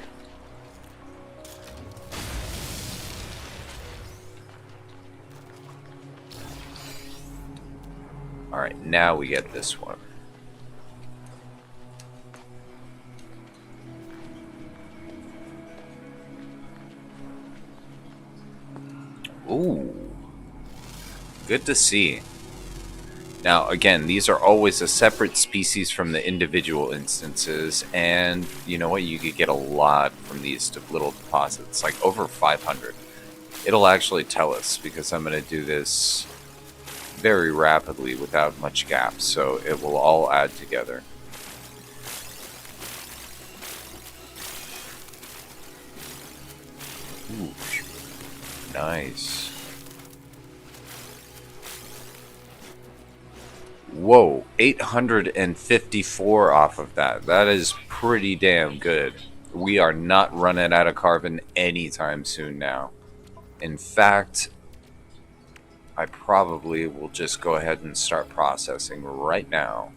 Alright, now we get this one. Ooh. Good to see. Now, again, these are always a separate species from the individual instances, and you know what? You could get a lot from these little deposits, like over 500. It'll actually tell us, because I'm going to do this very rapidly without much gap, so it will all add together. Ooh, nice. Whoa, 854 off of that. That is pretty damn good. We are not running out of carbon anytime soon now. In fact, I probably will just go ahead and start processing right now.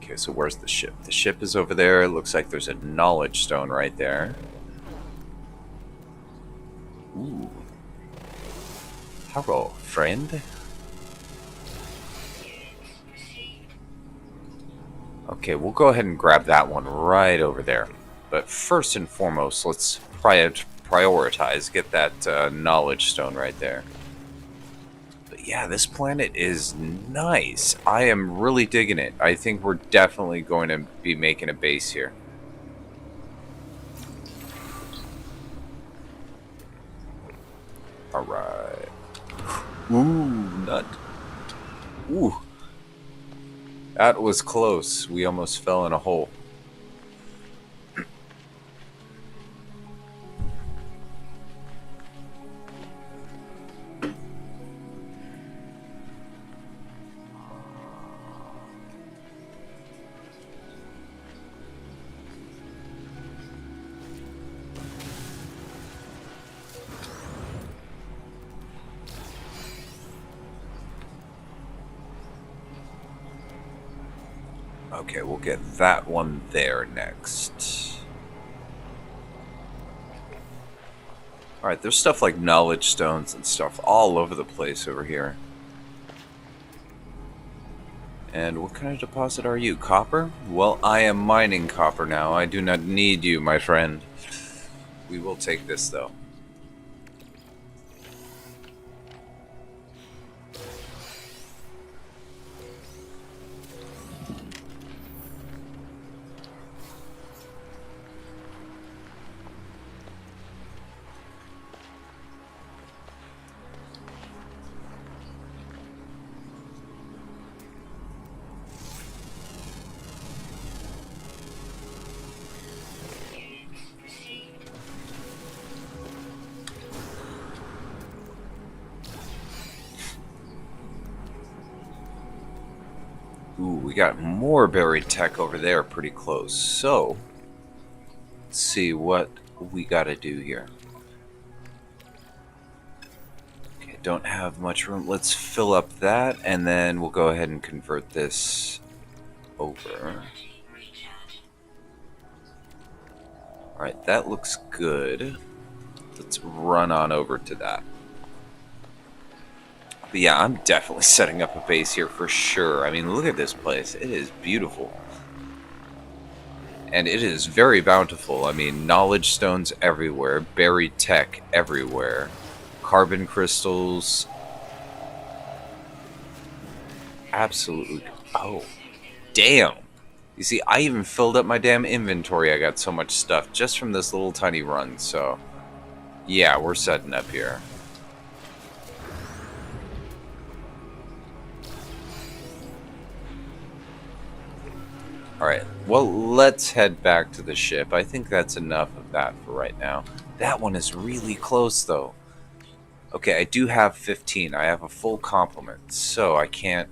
Okay, so where's the ship? The ship is over there. It looks like there's a knowledge stone right there. Ooh. Hello, friend. Okay, we'll go ahead and grab that one right over there. But first and foremost, let's prioritize, get that knowledge stone right there. But yeah, this planet is nice. I am really digging it. I think we're definitely going to be making a base here. Alright. Ooh, nut. Ooh, that was close. We almost fell in a hole. Okay, we'll get that one there next. Alright, there's stuff like knowledge stones and stuff all over the place over here. And what kind of deposit are you? Copper? Well, I am mining copper now. I do not need you, my friend. We will take this, though. Ooh, we got more buried tech over there pretty close. So, let's see what we gotta do here. Okay, don't have much room. Let's fill up that, and then we'll go ahead and convert this over. Alright, that looks good. Let's run on over to that. But yeah, I'm definitely setting up a base here for sure. I mean, look at this place. It is beautiful. And it is very bountiful. I mean, knowledge stones everywhere, buried tech everywhere, carbon crystals. Absolutely. Oh, damn. You see, I even filled up my damn inventory. I got so much stuff just from this little tiny run. So, yeah, we're setting up here. Alright, well, let's head back to the ship. I think that's enough of that for right now. That one is really close, though. Okay, I do have 15. I have a full complement, so I can't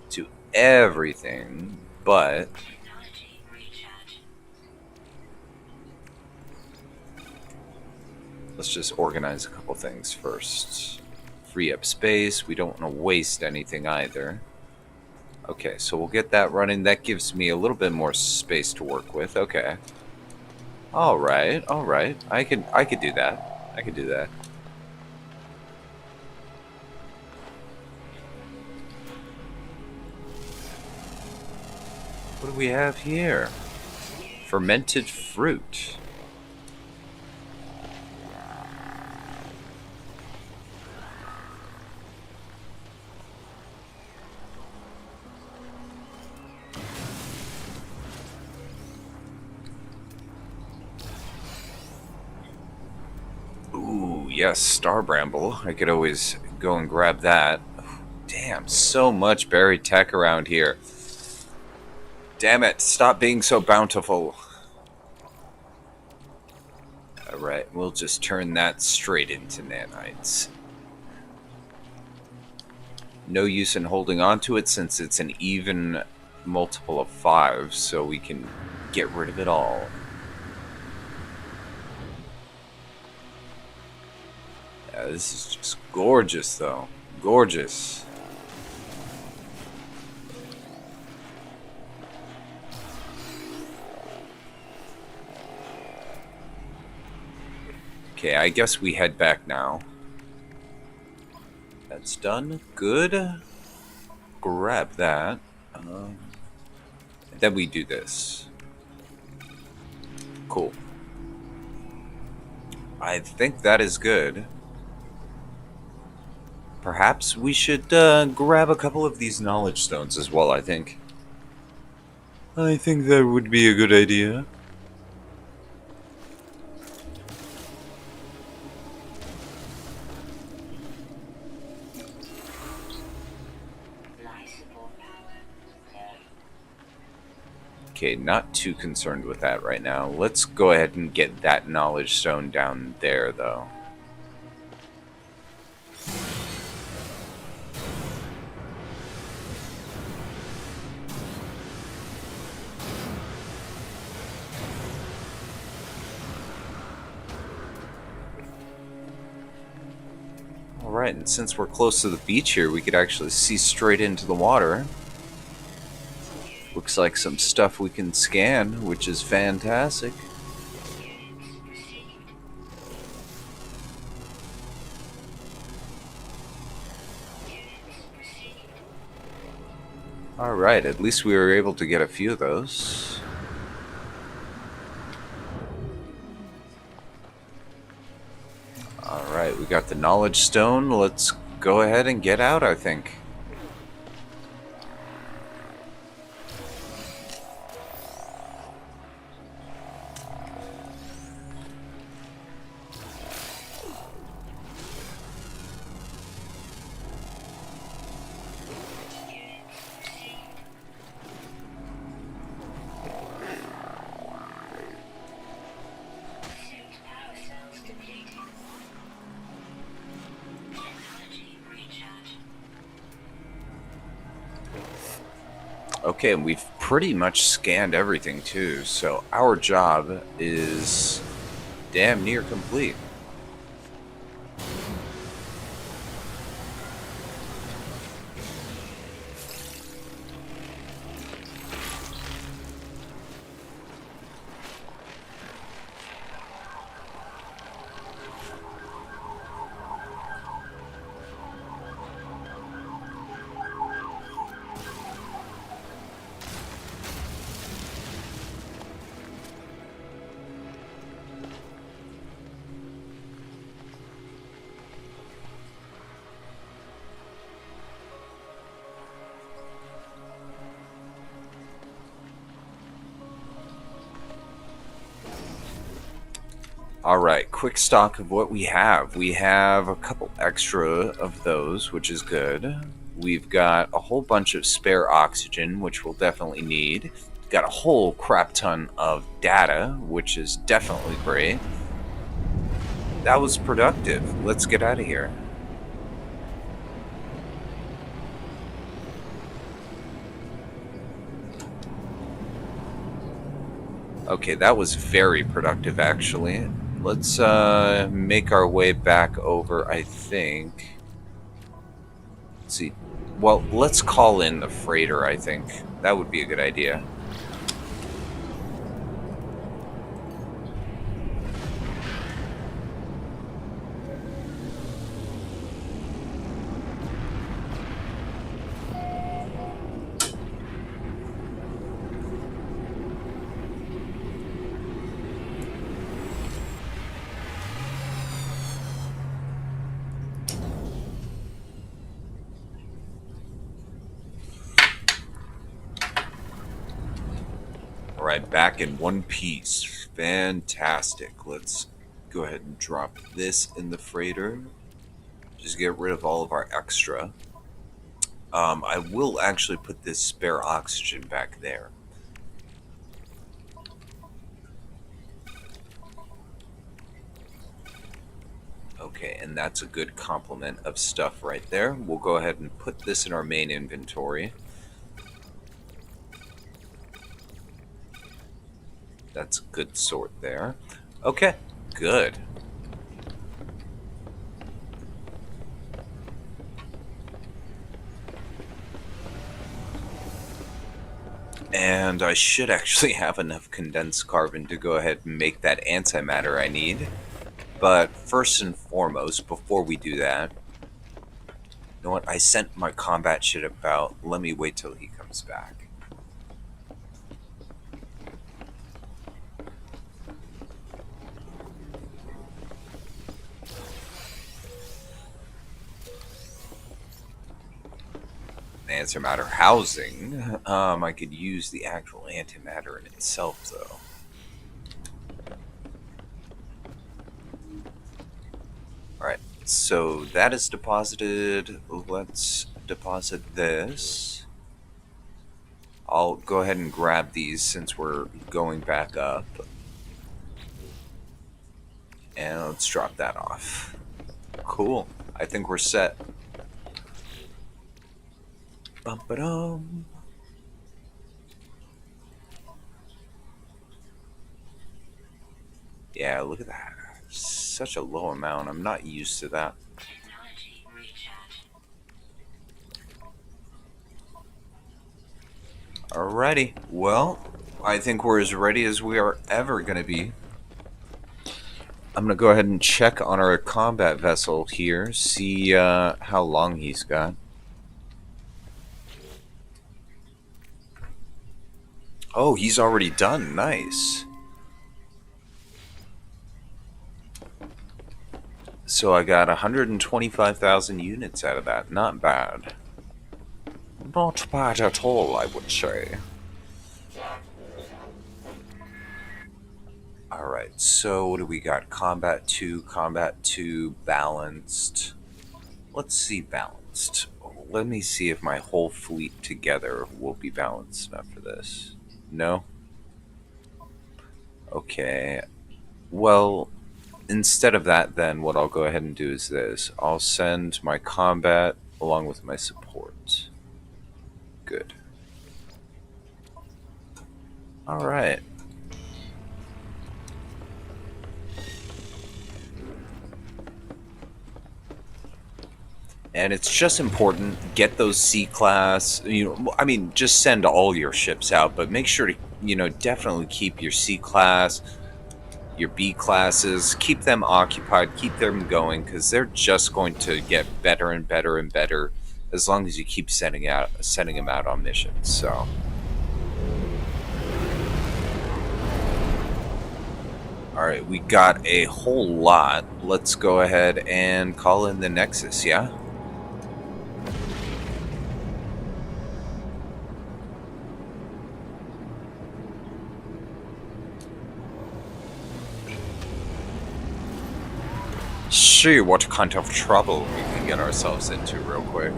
do everything, but let's just organize a couple things first. Free up space. We don't want to waste anything either. Okay, so we'll get that running. That gives me a little bit more space to work with. Okay. All right, all right. I could do that. I could do that. What do we have here? Fermented fruit. Ooh, yes, star bramble. I could always go and grab that. Damn, so much buried tech around here. Damn it, stop being so bountiful. Alright, we'll just turn that straight into nanites. No use in holding on to it since it's an even multiple of 5, so we can get rid of it all. Yeah, this is just gorgeous, though. Gorgeous. Okay, I guess we head back now. That's done. Good. Grab that. Then we do this. Cool. I think that is good. Perhaps we should grab a couple of these knowledge stones as well, I think. I think that would be a good idea. Okay, not too concerned with that right now. Let's go ahead and get that knowledge stone down there, though. Alright, and since we're close to the beach here, we could actually see straight into the water. Looks like some stuff we can scan, which is fantastic. Alright, at least we were able to get a few of those. Alright, we got the knowledge stone. Let's go ahead and get out, I think. Okay, and we've pretty much scanned everything too, so our job is damn near complete. Alright, quick stock of what we have. We have a couple extra of those, which is good. We've got a whole bunch of spare oxygen, which we'll definitely need. We've got a whole crap ton of data, which is definitely great. That was productive. Let's get out of here. Okay, that was very productive, actually. Let's make our way back over, I think. Let's see. Well, let's call in the freighter, I think. That would be a good idea. Alright, back in one piece. Fantastic. Let's go ahead and drop this in the freighter. Just get rid of all of our extra. I will actually put this spare oxygen back there. Okay, and that's a good complement of stuff right there. We'll go ahead and put this in our main inventory. That's a good sort there. Okay, good. And I should actually have enough condensed carbon to go ahead and make that antimatter I need. But first and foremost, before we do that, you know what? I sent my combat shit about. Let me wait till he comes back. Antimatter housing. I could use the actual antimatter in itself, though. Alright, so that is deposited. Let's deposit this. I'll go ahead and grab these since we're going back up. And let's drop that off. Cool. I think we're set. Bum-ba-dum. Yeah, look at that. Such a low amount. I'm not used to that. Technology recharge. Alrighty. Well, I think we're as ready as we are ever going to be. I'm going to go ahead and check on our combat vessel here, see how long he's got. Oh, he's already done. Nice. So I got 125,000 units out of that. Not bad. Not bad at all, I would say. Alright, so what do we got? Combat 2, balanced. Let's see balanced. Let me see if my whole fleet together will be balanced enough for this. No? Okay. Well, instead of that, then, what I'll go ahead and do is this. I'll send my combat along with my support. Good. Alright. And it's just important, get those C-class, I mean, just send all your ships out, but make sure to, definitely keep your C-class, your B-classes, keep them occupied, keep them going, because they're just going to get better and better and better as long as you keep sending them out on missions, so. Alright, we got a whole lot. Let's go ahead and call in the Nexus, yeah? See what kind of trouble we can get ourselves into real quick.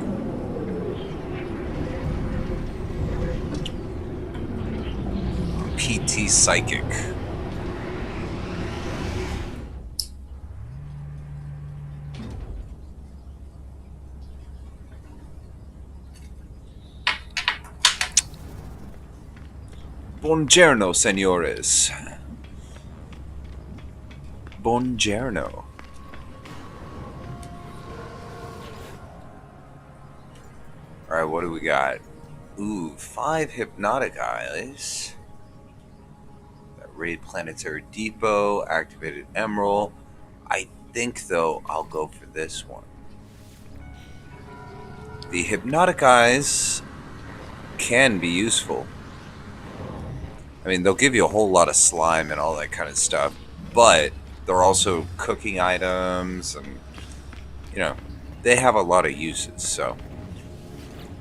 PT Psychic. Buongiorno, senores. Buongiorno. Alright, what do we got? Ooh, 5 hypnotic eyes. That raid planetary depot, activated emerald. I think, though, I'll go for this one. The hypnotic eyes can be useful. I mean, they'll give you a whole lot of slime and all that kind of stuff, but they're also cooking items, and, they have a lot of uses, so.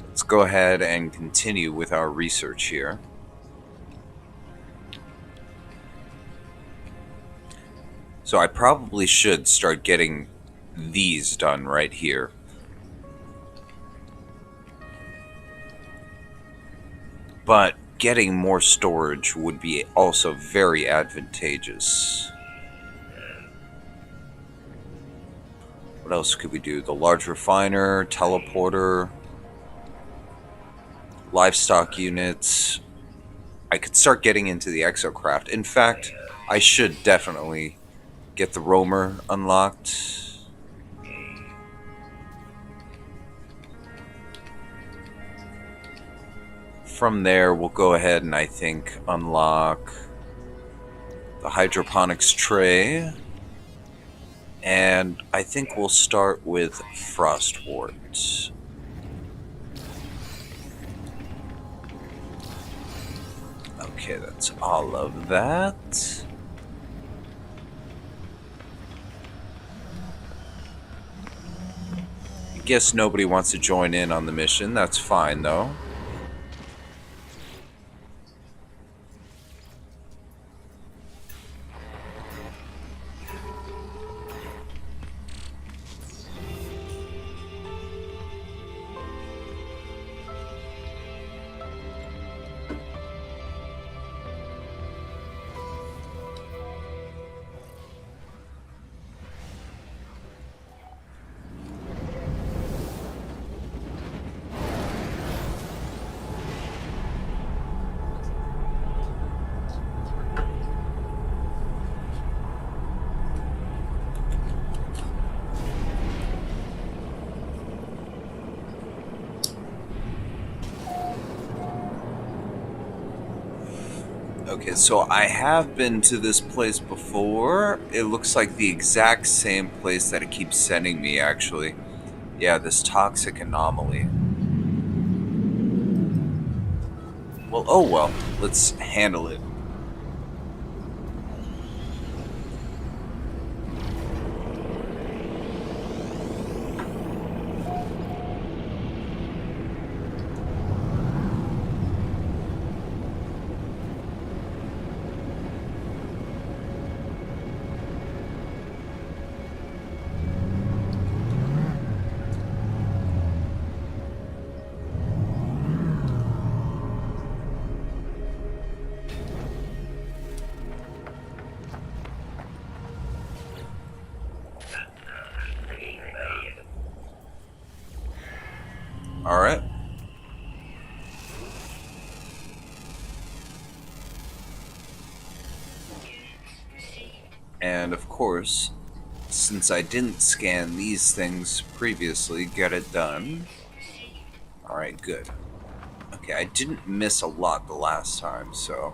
Let's go ahead and continue with our research here. So I probably should start getting these done right here. But getting more storage would be also very advantageous. What else could we do? The large refiner, teleporter, livestock units. I could start getting into the exocraft. In fact, I should definitely get the roamer unlocked. From there, we'll go ahead and I think unlock the hydroponics tray. And I think we'll start with Frostwort. Okay, that's all of that. I guess nobody wants to join in on the mission. That's fine, though. Okay, so I have been to this place before. It looks like the exact same place that it keeps sending me, actually. Yeah, this toxic anomaly. Well, oh well. Let's handle it. Alright. And of course, since I didn't scan these things previously, get it done. Alright, good. Okay, I didn't miss a lot the last time, so...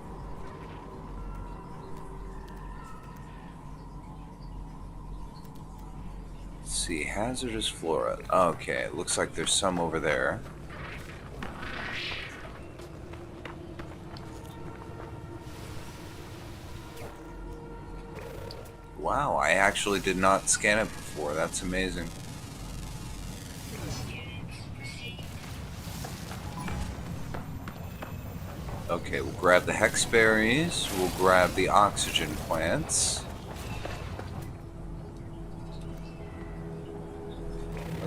Let's see, hazardous flora. Okay, it looks like there's some over there. Wow, I actually did not scan it before. That's amazing. Okay, we'll grab the hex berries. We'll grab the oxygen plants.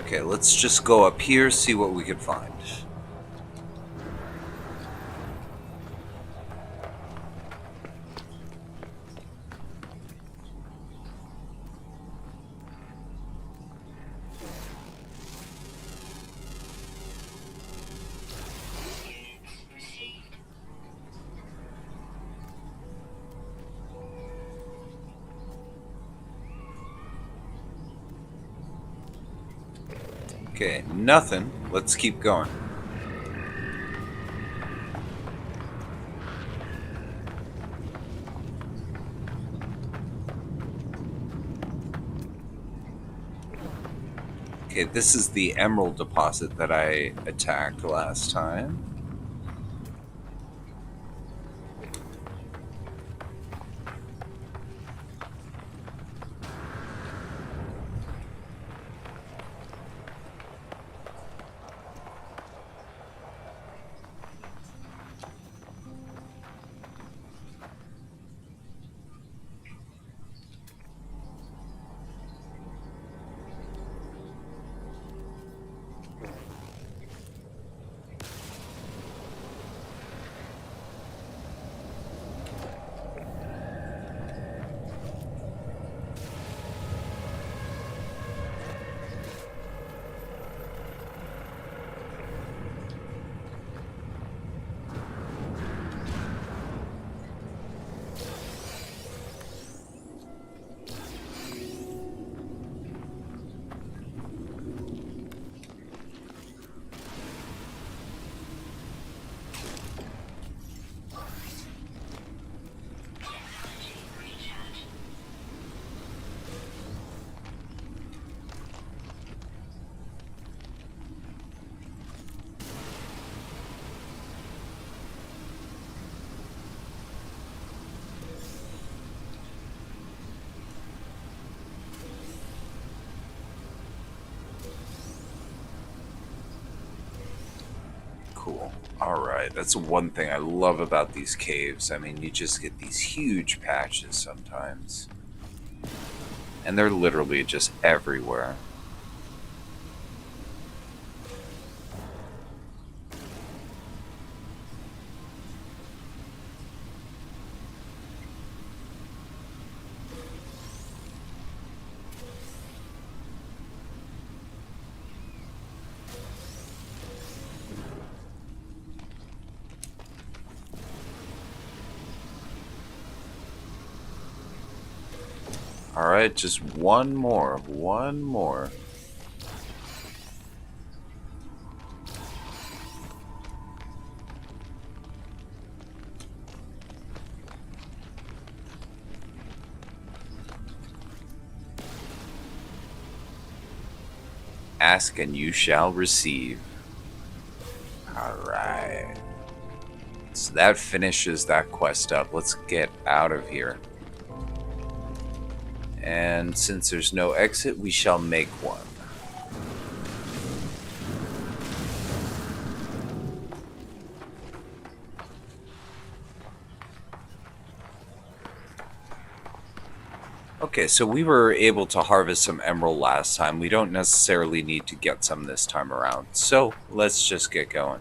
Okay, let's just go up here, see what we can find. Okay, nothing. Let's keep going. Okay, this is the emerald deposit that I attacked last time. Cool. Alright, that's one thing I love about these caves. I mean, you just get these huge patches sometimes. And they're literally just everywhere. Alright, just one more. One more. Ask and you shall receive. Alright. So that finishes that quest up. Let's get out of here. And since there's no exit, we shall make one. Okay, so we were able to harvest some emerald last time. We don't necessarily need to get some this time around. So let's just get going.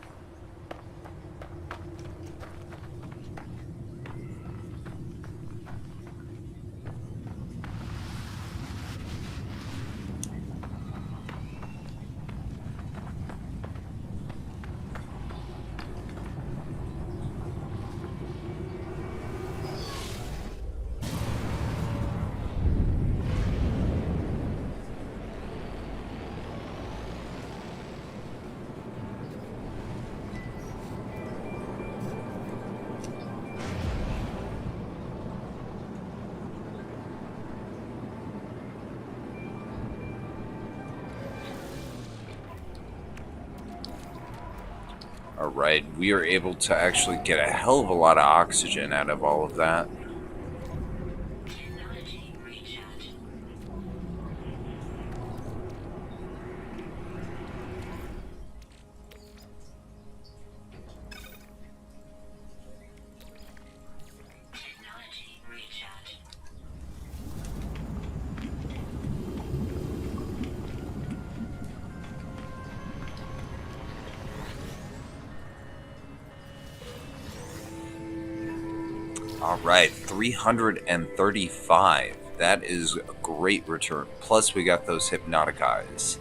Alright, we are able to actually get a hell of a lot of oxygen out of all of that. Technology recharge. Technology recharge. Alright, 335. That is a great return. Plus, we got those hypnotic eyes.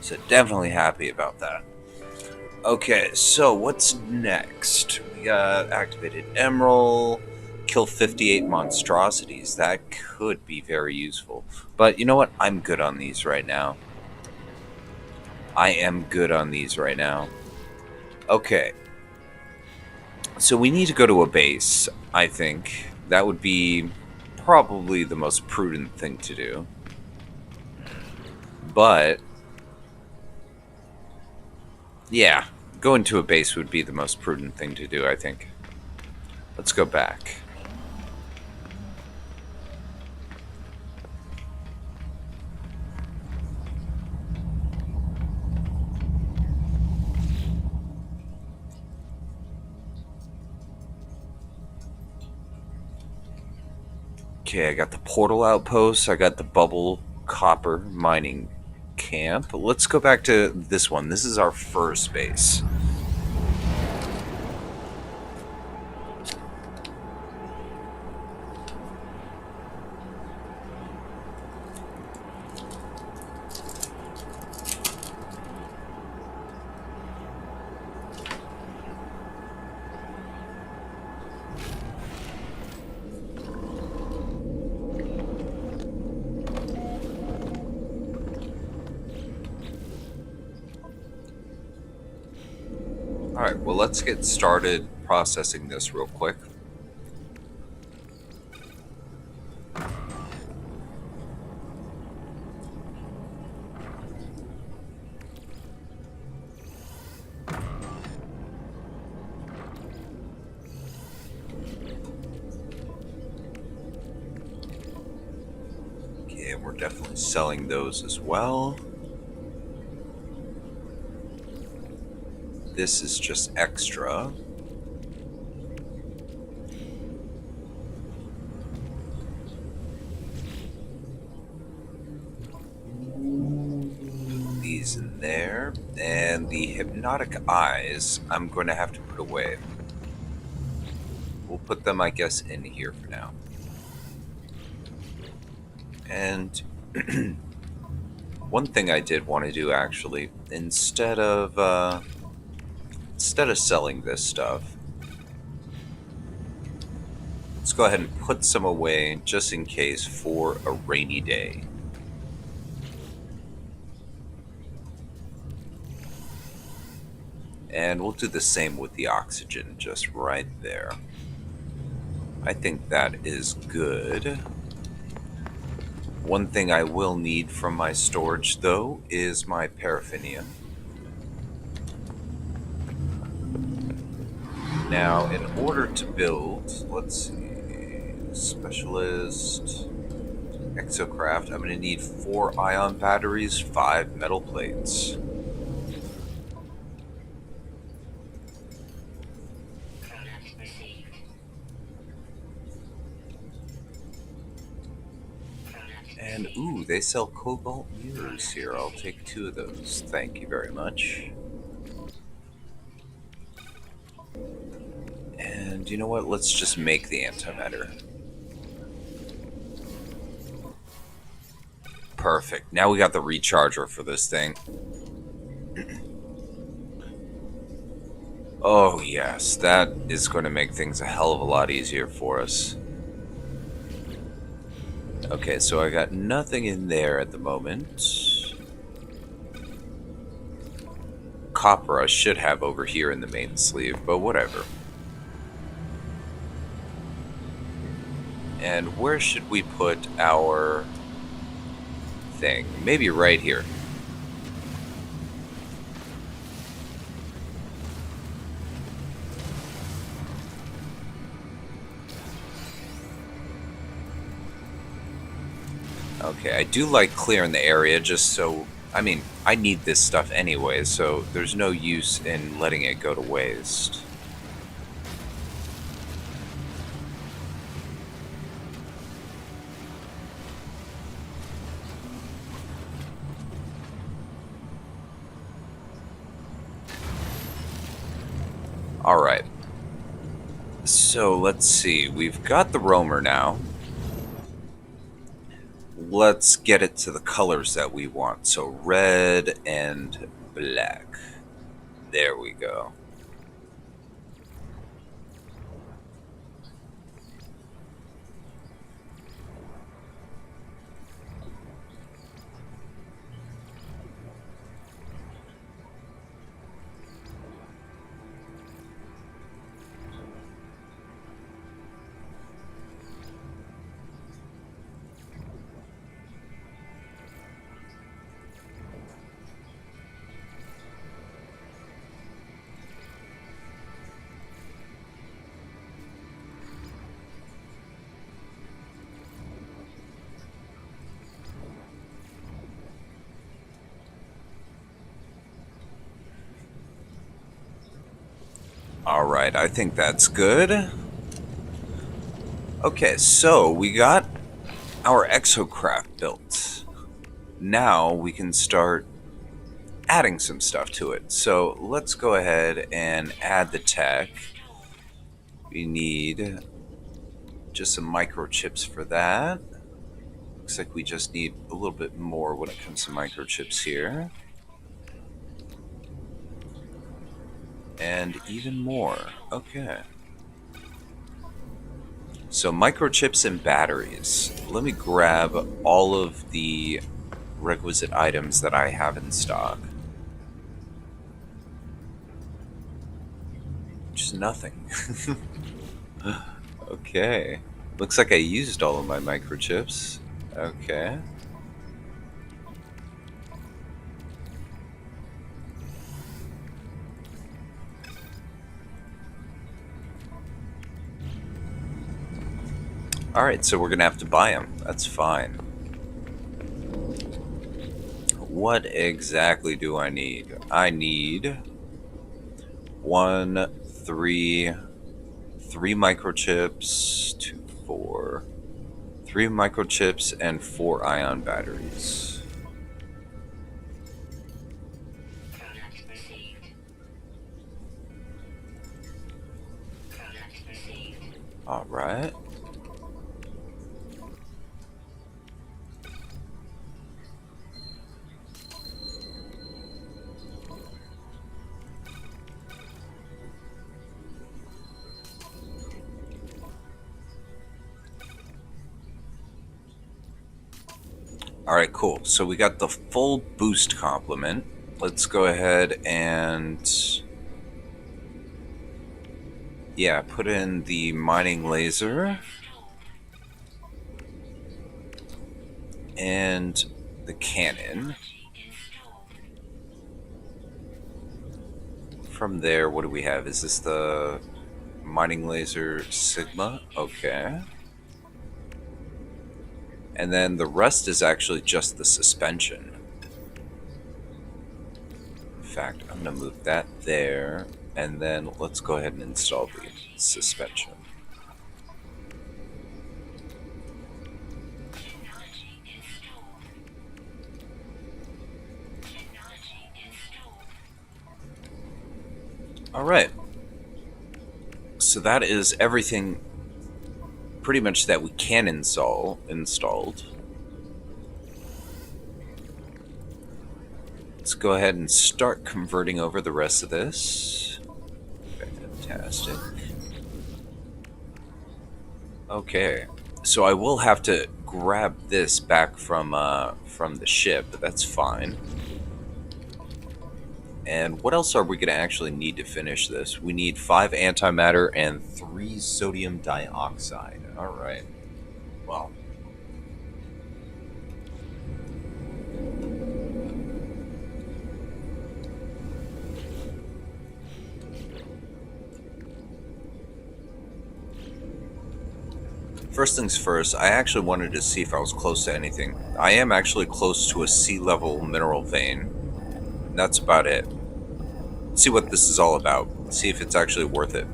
So, definitely happy about that. Okay, so what's next? We got activated emerald, kill 58 monstrosities. That could be very useful. But you know what? I'm good on these right now. I am good on these right now. Okay. So we need to go to a base, I think. That would be probably the most prudent thing to do. But yeah, going to a base would be the most prudent thing to do, I think. Let's go back. Okay, I got the portal outpost. I got the bubble copper mining camp. Let's go back to this one. This is our first base. Alright, well, let's get started processing this real quick. Okay, we're definitely selling those as well. This is just extra. Put these in there. And the hypnotic eyes, I'm going to have to put away. We'll put them, I guess, in here for now. And one thing I did want to do, actually, instead of selling this stuff, let's go ahead and put some away just in case for a rainy day. And we'll do the same with the oxygen, just right there. I think that is good. One thing I will need from my storage, though, is my paraphernalia. Now, in order to build, let's see, specialist, exocraft, I'm going to need 4 ion batteries, 5 metal plates. Product received. And, ooh, they sell cobalt mirrors here. I'll take 2 of those. Thank you very much. And you know what? Let's just make the antimatter. Perfect. Now we got the recharger for this thing. Oh, yes. That is going to make things a hell of a lot easier for us. Okay, so I got nothing in there at the moment. Copper I should have over here in the main sleeve, but whatever. And where should we put our thing? Maybe right here. Okay, I do like clearing the area just so... I mean, I need this stuff anyway, so there's no use in letting it go to waste. Alright. So, let's see. We've got the roamer now. Let's get it to the colors that we want. So, red and black. There we go. Alright, I think that's good. Okay, so we got our exocraft built. Now we can start adding some stuff to it. So let's go ahead and add the tech. We need just some microchips for that. Looks like we just need a little bit more when it comes to microchips here. And even more. Okay. So microchips and batteries. Let me grab all of the requisite items that I have in stock. Just nothing. Okay. Looks like I used all of my microchips. Okay. Alright, so we're gonna have to buy them. That's fine. What exactly do I need? I need 3 microchips, 2, 4, 3 microchips, and 4 ion batteries. Product received. Product received. Alright. Alright, cool. So we got the full boost complement. Let's go ahead and... yeah, put in the mining laser. And the cannon. From there, what do we have? Is this the mining laser Sigma? Okay. And then the rest is actually just the suspension. In fact, I'm going to move that there. And then let's go ahead and install the suspension. All right. So that is everything pretty much that we can installed. Let's go ahead and start converting over the rest of this. Fantastic. Okay. So I will have to grab this back from the ship, but that's fine. And what else are we going to actually need to finish this? We need 5 antimatter and 3 sodium dioxide. All right. Well. First things first, I actually wanted to see if I was close to anything. I am actually close to a sea level mineral vein. And that's about it. Let's see what this is all about. See if it's actually worth it.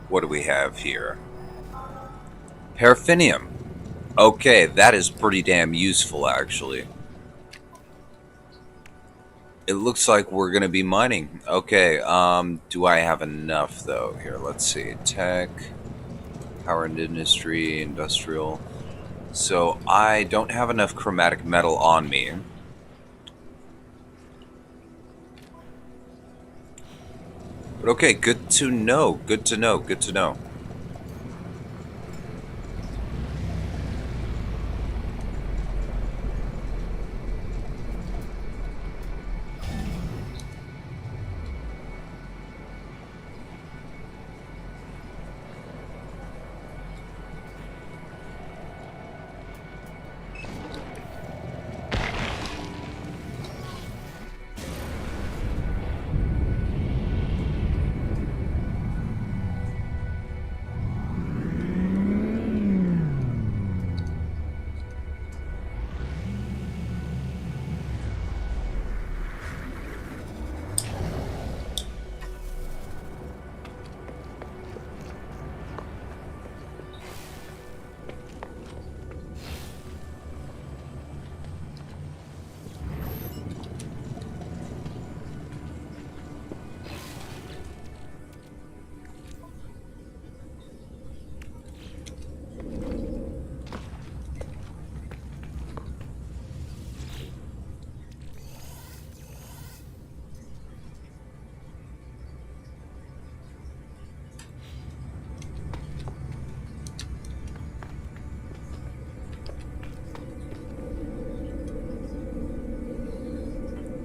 What do we have here? Paraffinium. Okay, that is pretty damn useful, actually. It looks like we're going to be mining. Okay, do I have enough, though? Here, let's see. Tech, power and industry, industrial. So, I don't have enough chromatic metal on me. But okay, good to know. Good to know. Good to know.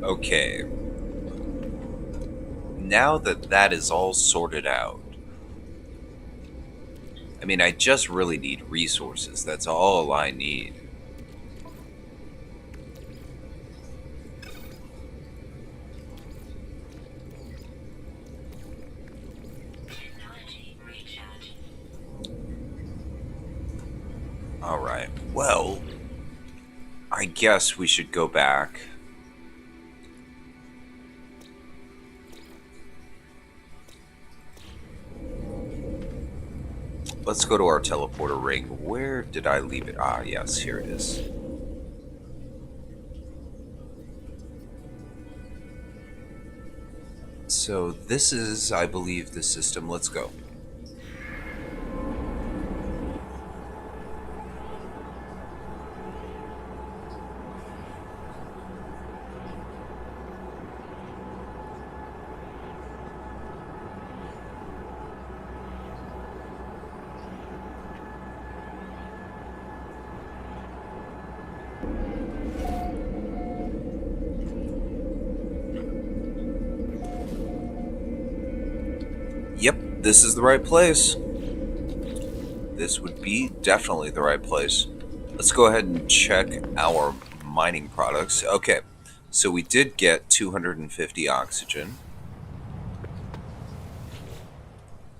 Okay. Now that that is all sorted out, I mean, I just really need resources. That's all I need. Alright, well, I guess we should go back. Let's go to our teleporter ring. Where did I leave it? Ah, yes, here it is. So this is, I believe, the system. Let's go. Yep, this is the right place. This would be definitely the right place. Let's go ahead and check our mining products. Okay, so we did get 250 oxygen.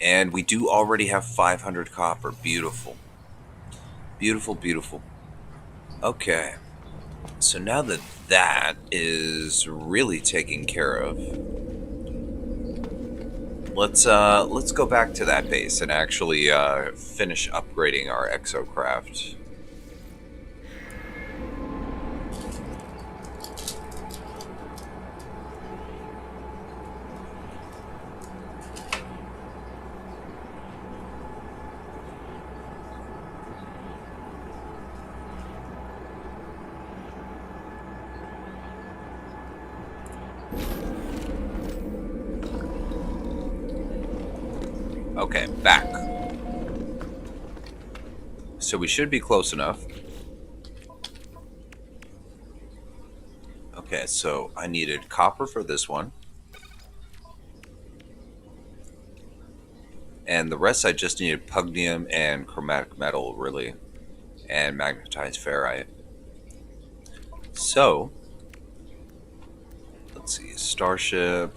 And we do already have 500 copper. Beautiful. Beautiful, beautiful. Okay. So now that that is really taken care of, let's go back to that base and actually finish upgrading our exocraft. Okay, back. So we should be close enough. Okay, so I needed copper for this one. And the rest I just needed pugnium and chromatic metal, really. And magnetized ferrite. So, let's see, starship,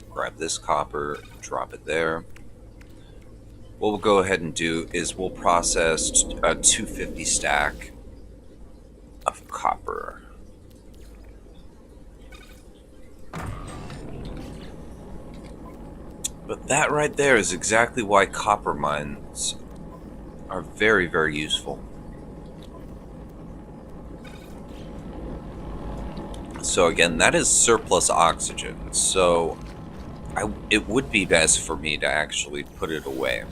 grab this copper, drop it there. What we'll go ahead and do is we'll process a 250 stack of copper. But that right there is exactly why copper mines are very, very useful. So again, that is surplus oxygen. So it would be best for me to actually put it away.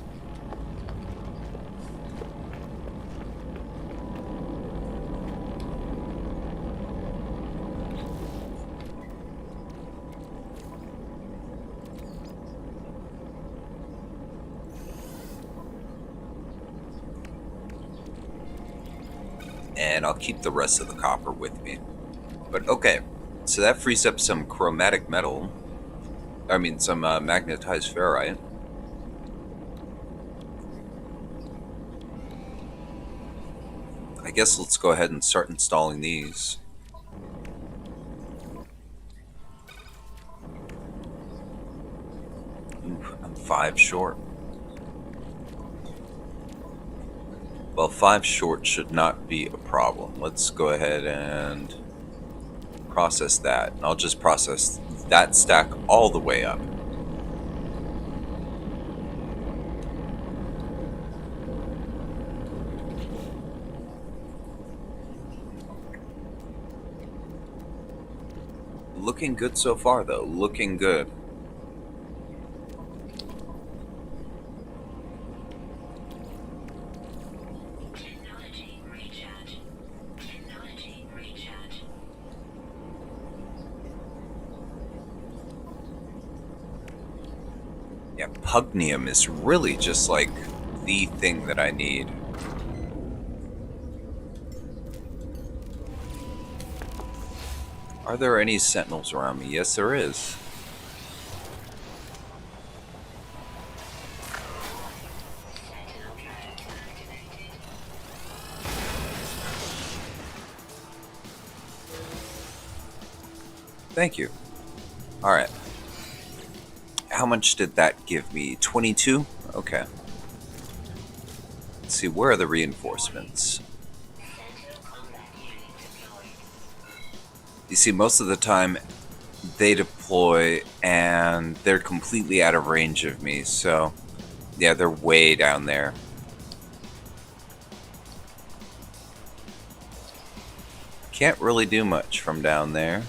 And I'll keep the rest of the copper with me. But okay, so that frees up some chromatic metal. I mean, some magnetized ferrite. I guess let's go ahead and start installing these. Ooh, I'm 5 short. Well, 5 short should not be a problem. Let's go ahead and process that. I'll just process that stack all the way up. Looking good so far, though. Looking good. Technology recharge. Technology recharge. Yeah, pugnium is really just like the thing that I need. Are there any sentinels around me? Yes, there is. Sentinel code activated. Thank you. Alright. How much did that give me? 22? Okay. Let's see, where are the reinforcements? Sentinel combat unit deployed. You see, most of the time they deploy and they're completely out of range of me, so yeah, they're way down there. Can't really do much from down there.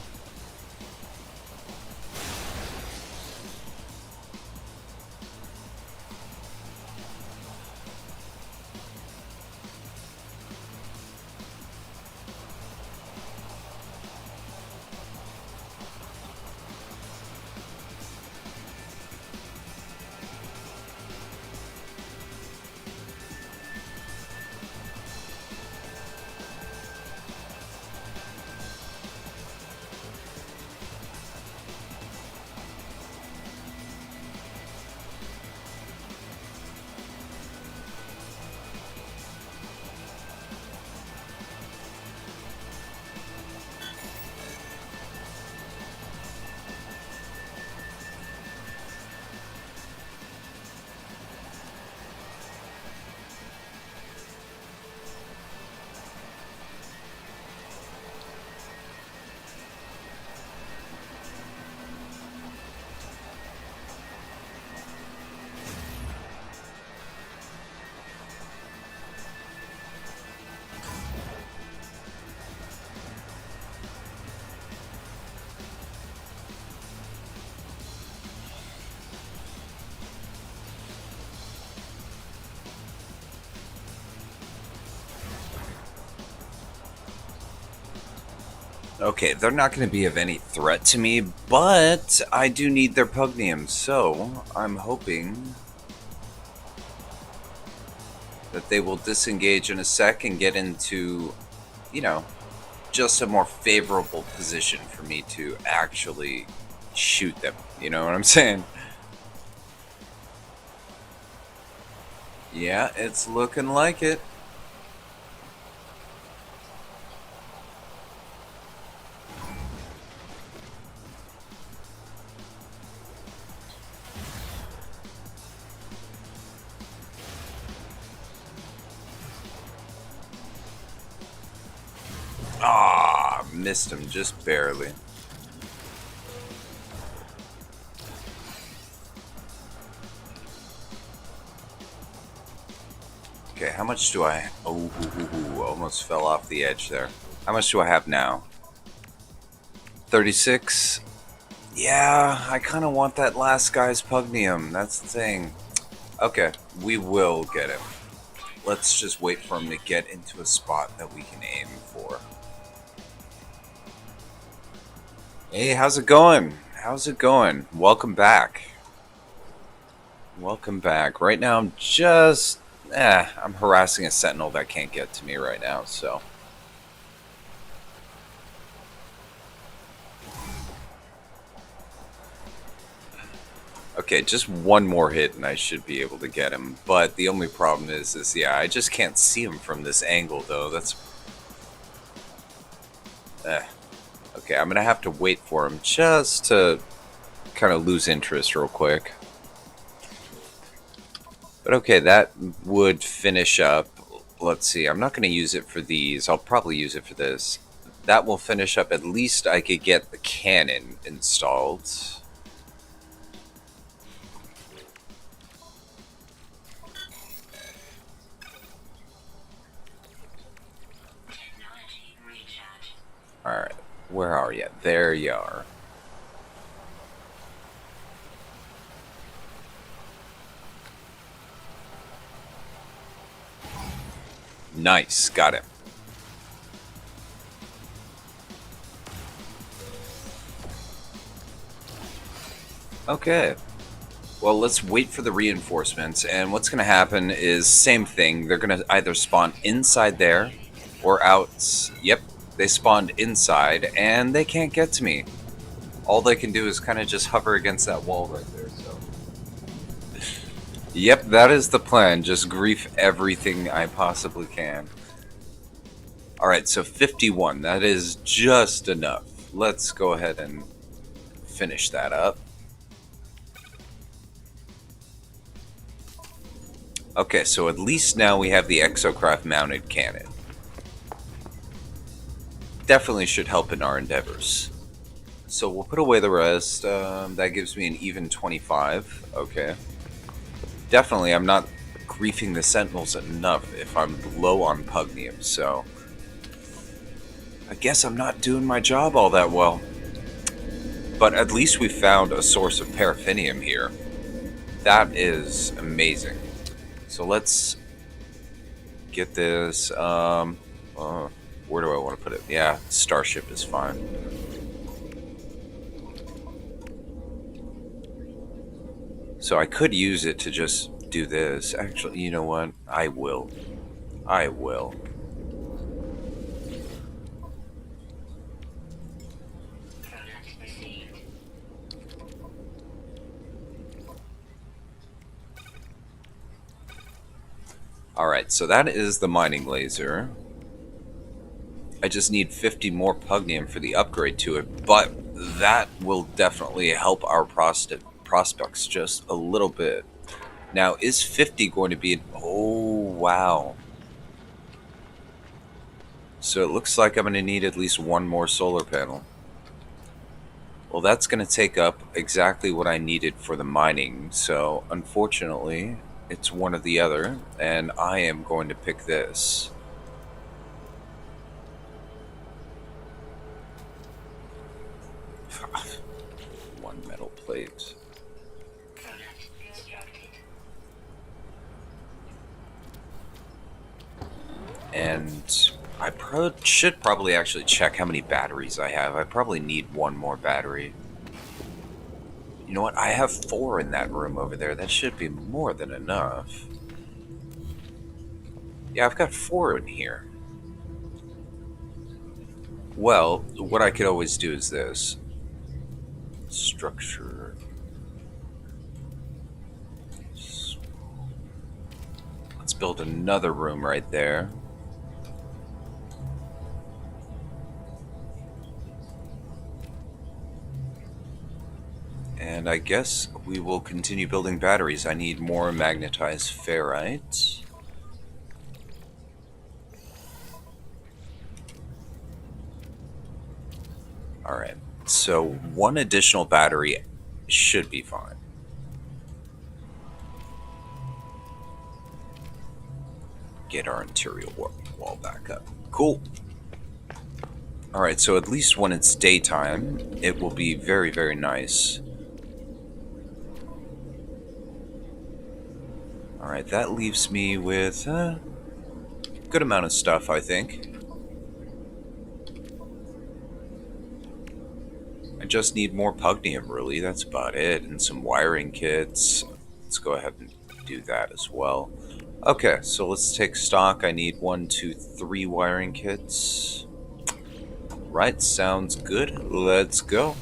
Okay, they're not going to be of any threat to me, but I do need their pugnium, so I'm hoping that they will disengage in a sec and get into, you know, just a more favorable position for me to actually shoot them. You know what I'm saying? Yeah, it's looking like it. Ah, missed him just barely. Okay, how much do I... Oh, almost fell off the edge there. How much do I have now? 36? Yeah, I kind of want that last guy's pugnium. That's the thing. Okay, we will get him. Let's just wait for him to get into a spot that we can aim for. Hey, how's it going? How's it going? Welcome back. Welcome back. Right now I'm just... I'm harassing a sentinel that can't get to me right now, so... Okay, just one more hit and I should be able to get him. But the only problem is yeah, I just can't see him from this angle, though. That's... Okay, I'm gonna have to wait for him just to kind of lose interest real quick. But okay, that would finish up. Let's see, I'm not gonna use it for these. I'll probably use it for this. That will finish up. At least I could get the cannon installed. Technology recharge. Alright, where are you? There you are. Nice, got him. Okay. Well, let's wait for the reinforcements, and what's going to happen is same thing. They're going to either spawn inside there or out. Yep, they spawned inside, and they can't get to me. All they can do is kind of just hover against that wall right there. So, yep, that is the plan. Just grief everything I possibly can. All right, so 51. That is just enough. Let's go ahead and finish that up. Okay, so at least now we have the exocraft mounted cannon. Definitely should help in our endeavors. So we'll put away the rest. That gives me an even 25. Okay. Definitely, I'm not griefing the sentinels enough if I'm low on pugnium, so... I guess I'm not doing my job all that well. But at least we found a source of paraffinium here. That is amazing. So let's get this. Where do I want to put it? Yeah, Starship is fine. So I could use it to just do this. Actually, you know what? I will. I will. Product received. Alright, so that is the mining laser. I just need 50 more pugnium for the upgrade to it, but that will definitely help our prospects just a little bit. Now, is 50 going to be an... Oh, wow. So it looks like I'm going to need at least one more solar panel. Well, that's going to take up exactly what I needed for the mining, so unfortunately, it's one or the other, and I am going to pick this. One metal plate. Product constructed. And Should probably actually check how many batteries I have. I probably need one more battery. You know what? I have 4 in that room over there. That should be more than enough. Yeah, I've got 4 in here. Well, what I could always do is this. Structure. Let's build another room right there. And I guess we will continue building batteries. I need more magnetized ferrite. Alright, so 1 additional battery should be fine. Get our interior wall back up. Cool. Alright, so at least when it's daytime, it will be very, very nice. Alright, that leaves me with a good amount of stuff, I think. I just need more pugnium, really. That's about it. And some wiring kits. Let's go ahead and do that as well. Okay, so let's take stock. I need 1, 2, 3 wiring kits. Right, sounds good. Let's go.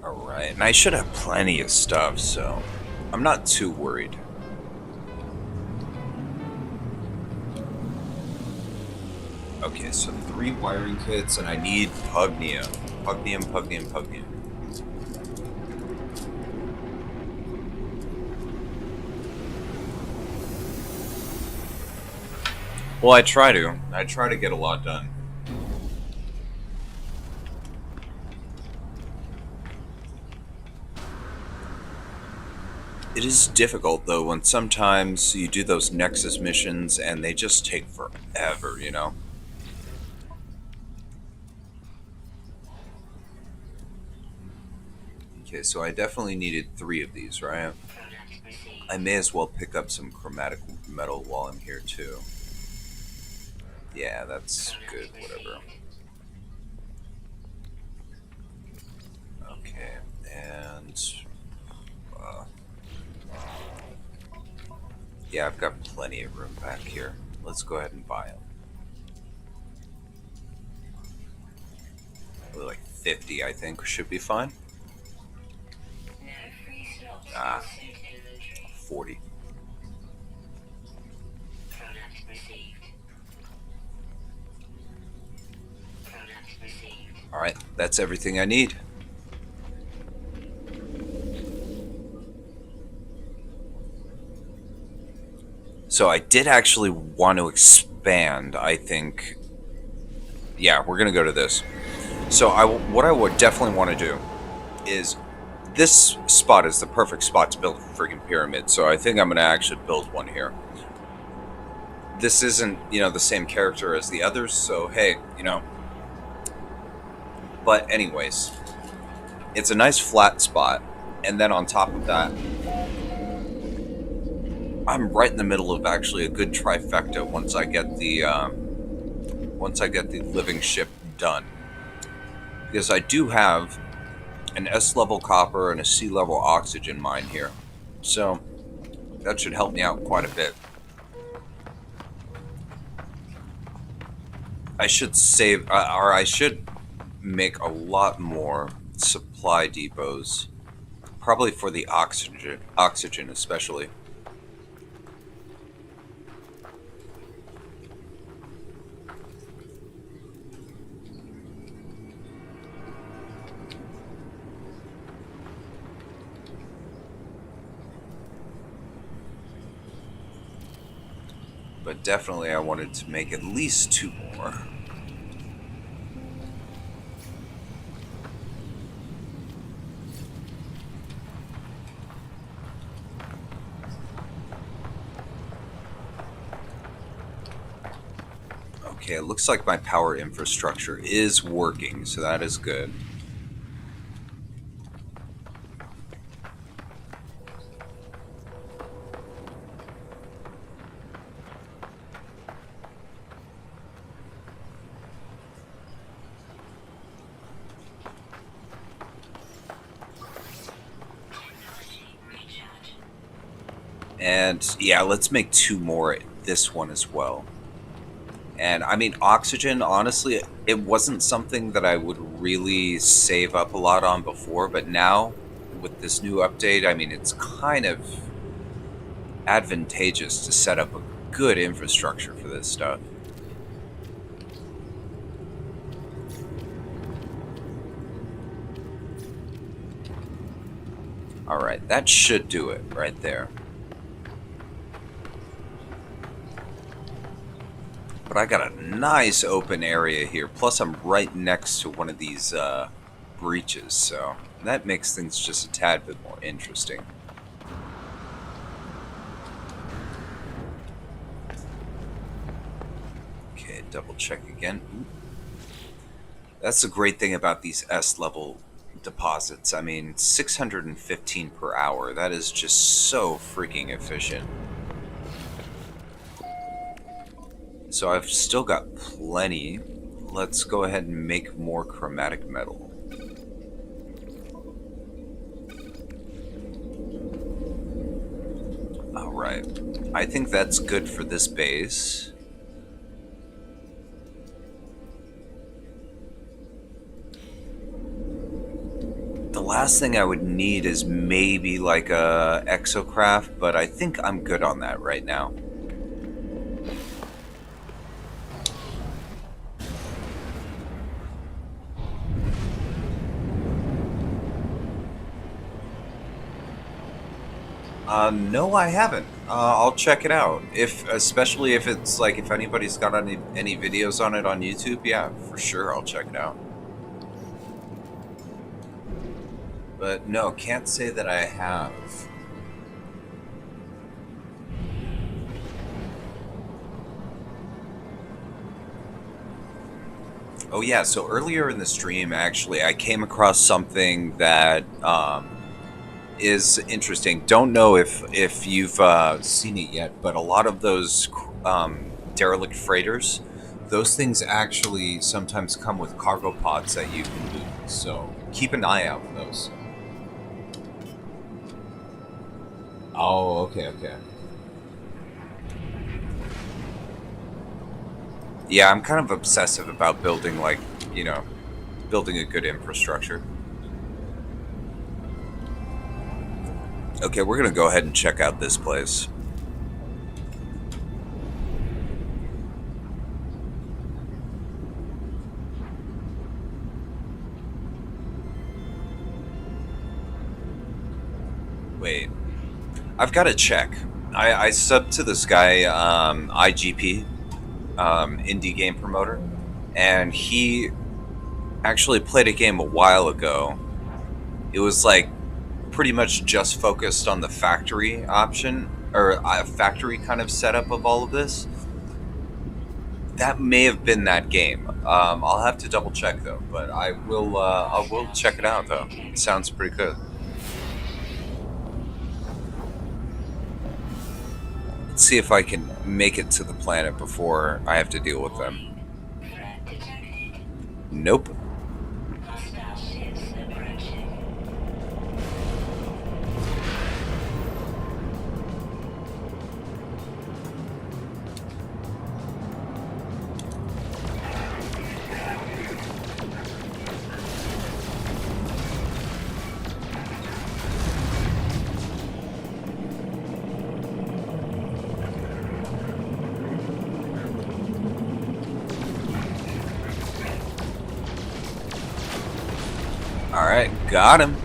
Alright, and I should have plenty of stuff, so I'm not too worried. Okay, so 3 wiring kits, and I need pugnium. Pugnium. Well, I try to get a lot done. It is difficult, though, when sometimes you do those Nexus missions and they just take forever, you know? Okay, so I definitely needed 3 of these, right? I may as well pick up some chromatic metal while I'm here, too. Yeah, that's good, whatever. Okay, and... yeah, I've got plenty of room back here. Let's go ahead and buy them. Like 50, I think, should be fine. 40. Alright, that's everything I need. So I did actually want to expand, I think. Yeah, we're going to go to this. So what I would definitely want to do is, this spot is the perfect spot to build a friggin' pyramid, so I think I'm going to actually build one here. This isn't, the same character as the others, so hey, But anyways, it's a nice flat spot, and then on top of that, I'm right in the middle of actually a good trifecta once I get the living ship done. Because I do have an S-level copper and a C-level oxygen mine here. So that should help me out quite a bit. I should save, or I should make a lot more supply depots. Probably for the oxygen especially. but definitely I wanted to make at least 2 more. Okay, it looks like my power infrastructure is working, so that is good. Technology recharge. And yeah, let's make 2 more at this one as well. And I mean, oxygen, honestly, it wasn't something that I would really save up a lot on before, but now with this new update, I mean, it's kind of advantageous to set up a good infrastructure for this stuff. All right, that should do it right there. But I got a nice open area here. Plus, I'm right next to one of these breaches, so that makes things just a tad bit more interesting. Okay, double check again. Ooh. That's the great thing about these S-level deposits. I mean, 615 per hour. That is just so freaking efficient. So I've still got plenty. Let's go ahead and make more chromatic metal. Alright. I think that's good for this base. The last thing I would need is maybe like a exocraft, but I think I'm good on that right now. No, I haven't. I'll check it out. Especially if it's like, if anybody's got any videos on it on YouTube, yeah, for sure, I'll check it out. But no, can't say that I have. Oh yeah, so earlier in the stream, actually, I came across something that is interesting. Don't know if you've seen it yet, but a lot of those derelict freighters, those things actually sometimes come with cargo pods that you can loot. So keep an eye out for those. Oh, okay, okay. Yeah, I'm kind of obsessive about building, like, building a good infrastructure. Okay, we're gonna go ahead and check out this place. Wait, I've got to check. I subbed to this guy, IGP, indie game promoter, and he actually played a game a while ago. It was like pretty much just focused on the factory option, or a factory kind of setup of all of this. That may have been that game. I'll have to double check though, but I will check it out though. It sounds pretty good. Let's see if I can make it to the planet before I have to deal with them. Threat detected. Nope. Hostile ships approaching. Alright, got him.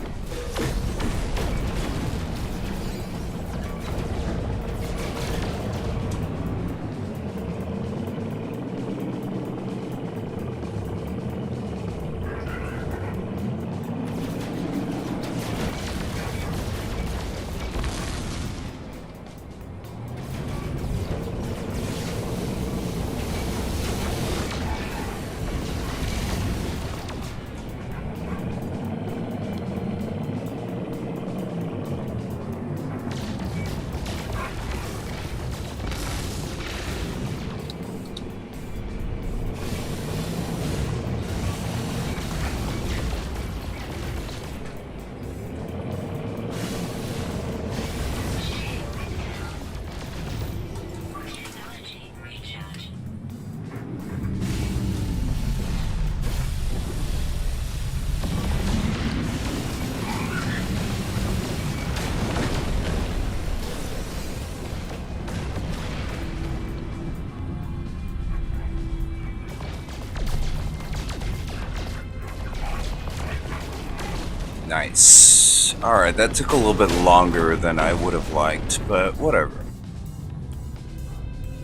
Nice. Alright, that took a little bit longer than I would have liked, but whatever.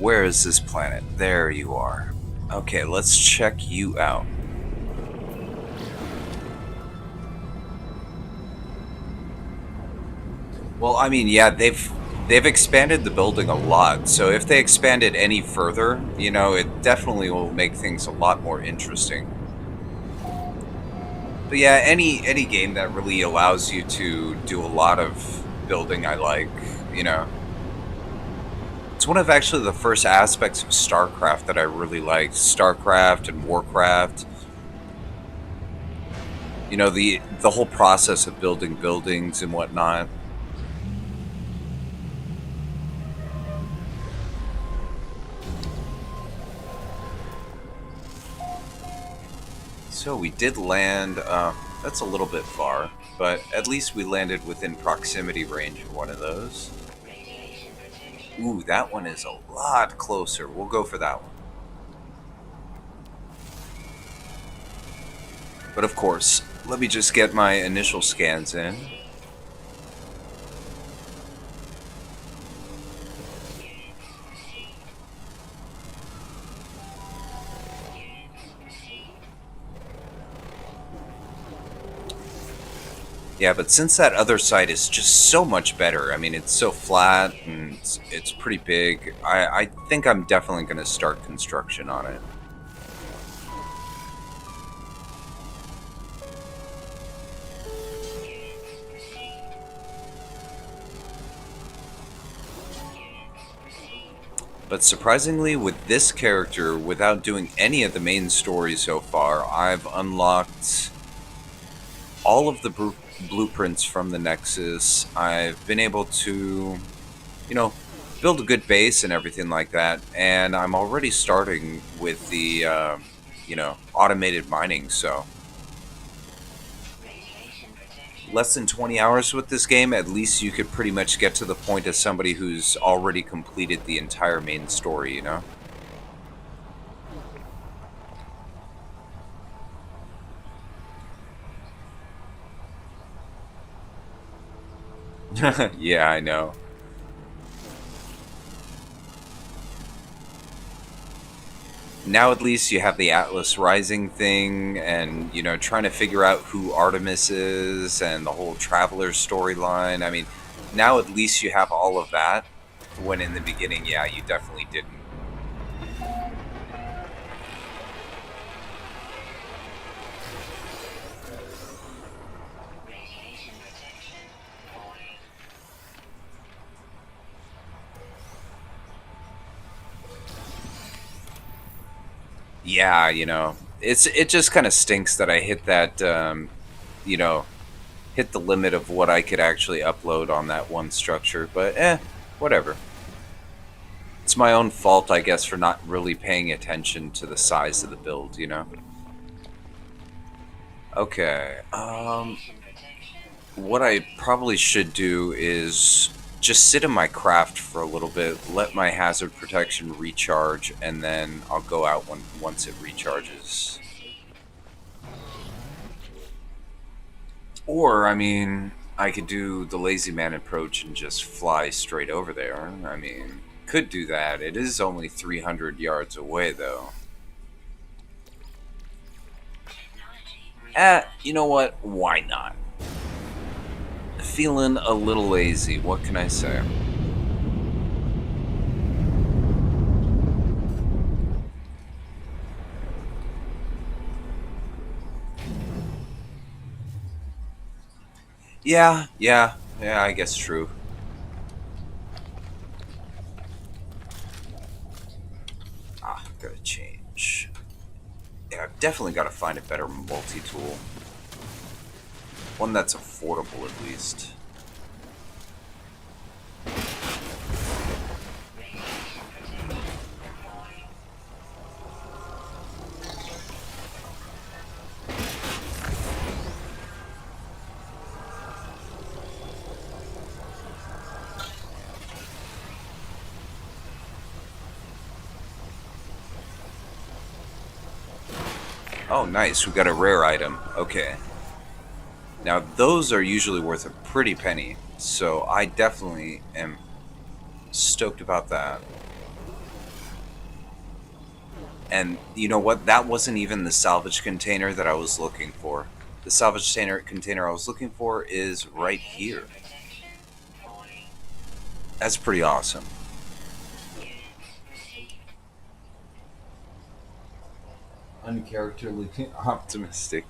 Where is this planet? There you are. Okay, let's check you out. Well, I mean, yeah, they've expanded the building a lot. So if they expand it any further, you know, it definitely will make things a lot more interesting. But yeah, any game that really allows you to do a lot of building, I like. You know, it's one of actually the first aspects of StarCraft that I really liked. StarCraft and Warcraft. You know, the whole process of building buildings and whatnot. So we did land. That's a little bit far, but at least we landed within proximity range of one of those. Radiation protection. Ooh, that one is a lot closer. We'll go for that one. But of course, let me just get my initial scans in. Yeah, but since that other side is just so much better, I mean, it's so flat and it's pretty big, I think I'm definitely going to start construction on it. But surprisingly, with this character, without doing any of the main story so far, I've unlocked all of the blueprints from the Nexus. I've been able to, you know, build a good base and everything like that. And I'm already starting with the, you know, automated mining. So Radiation protection. less than 20 hours with this game, at least you could pretty much get to the point as somebody who's already completed the entire main story, you know? Yeah, I know. Now at least you have the Atlas Rising thing, and you know, trying to figure out who Artemis is and the whole Traveler storyline. I mean, now at least you have all of that. When in the beginning, yeah, you definitely didn't. Radiation protection. Void. Yeah, you know, it just kind of stinks that I hit that, you know, hit the limit of what I could actually upload on that one structure. But whatever. It's my own fault, I guess, for not really paying attention to the size of the build, you know? Okay, Radiation protection. what I probably should do is just sit in my craft for a little bit, let my hazard protection recharge, and then I'll go out once it recharges. Or, I mean, I could do the lazy man approach and just fly straight over there. I mean, could do that. It is only 300 yards away, though. Technology. You know what? Why not? Feeling a little lazy, what can I say? Yeah, I guess true. Gotta change. Yeah, I've definitely gotta find a better multi-tool. One that's affordable, at least. Radiation protection. Void. Oh, nice, we got a rare item. Okay. Now, those are usually worth a pretty penny, so I definitely am stoked about that. And you know what? That wasn't even the salvage container that I was looking for. The salvage container I was looking for is right here. Radiation protection falling. That's pretty awesome. Units received. Uncharacteristically optimistic.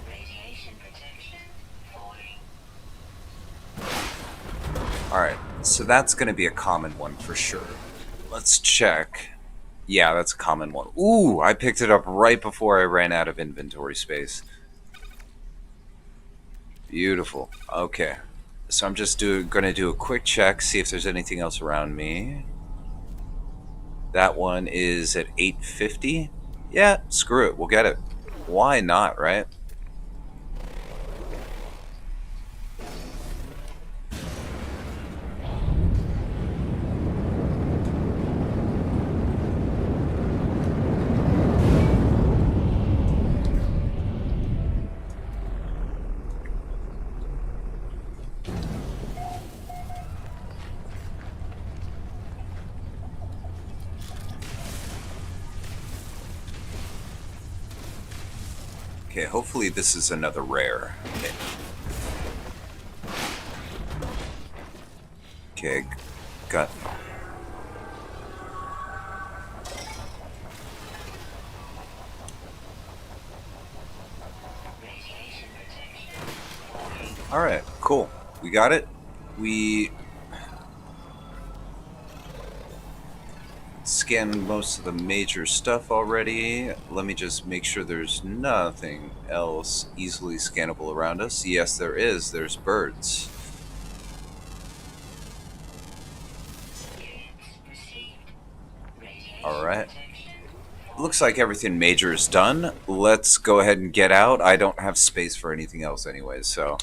Radiation protection falling. Alright, so that's going to be a common one for sure. Let's check. Yeah, that's a common one. Ooh, I picked it up right before I ran out of inventory space. Beautiful. Okay. So I'm just going to do a quick check, see if there's anything else around me. That one is at 850. Yeah, screw it. We'll get it. Why not, right? Okay, hopefully this is another rare. Okay, got... Radiation protection falling. Alright, cool. We got it. We scanned most of the major stuff already. Let me just make sure there's nothing else easily scannable around us. Yes, there is. There's birds. Units received. Radiation Alright. protection Looks like everything major is done. Let's go ahead and get out. I don't have space for anything else anyway, so...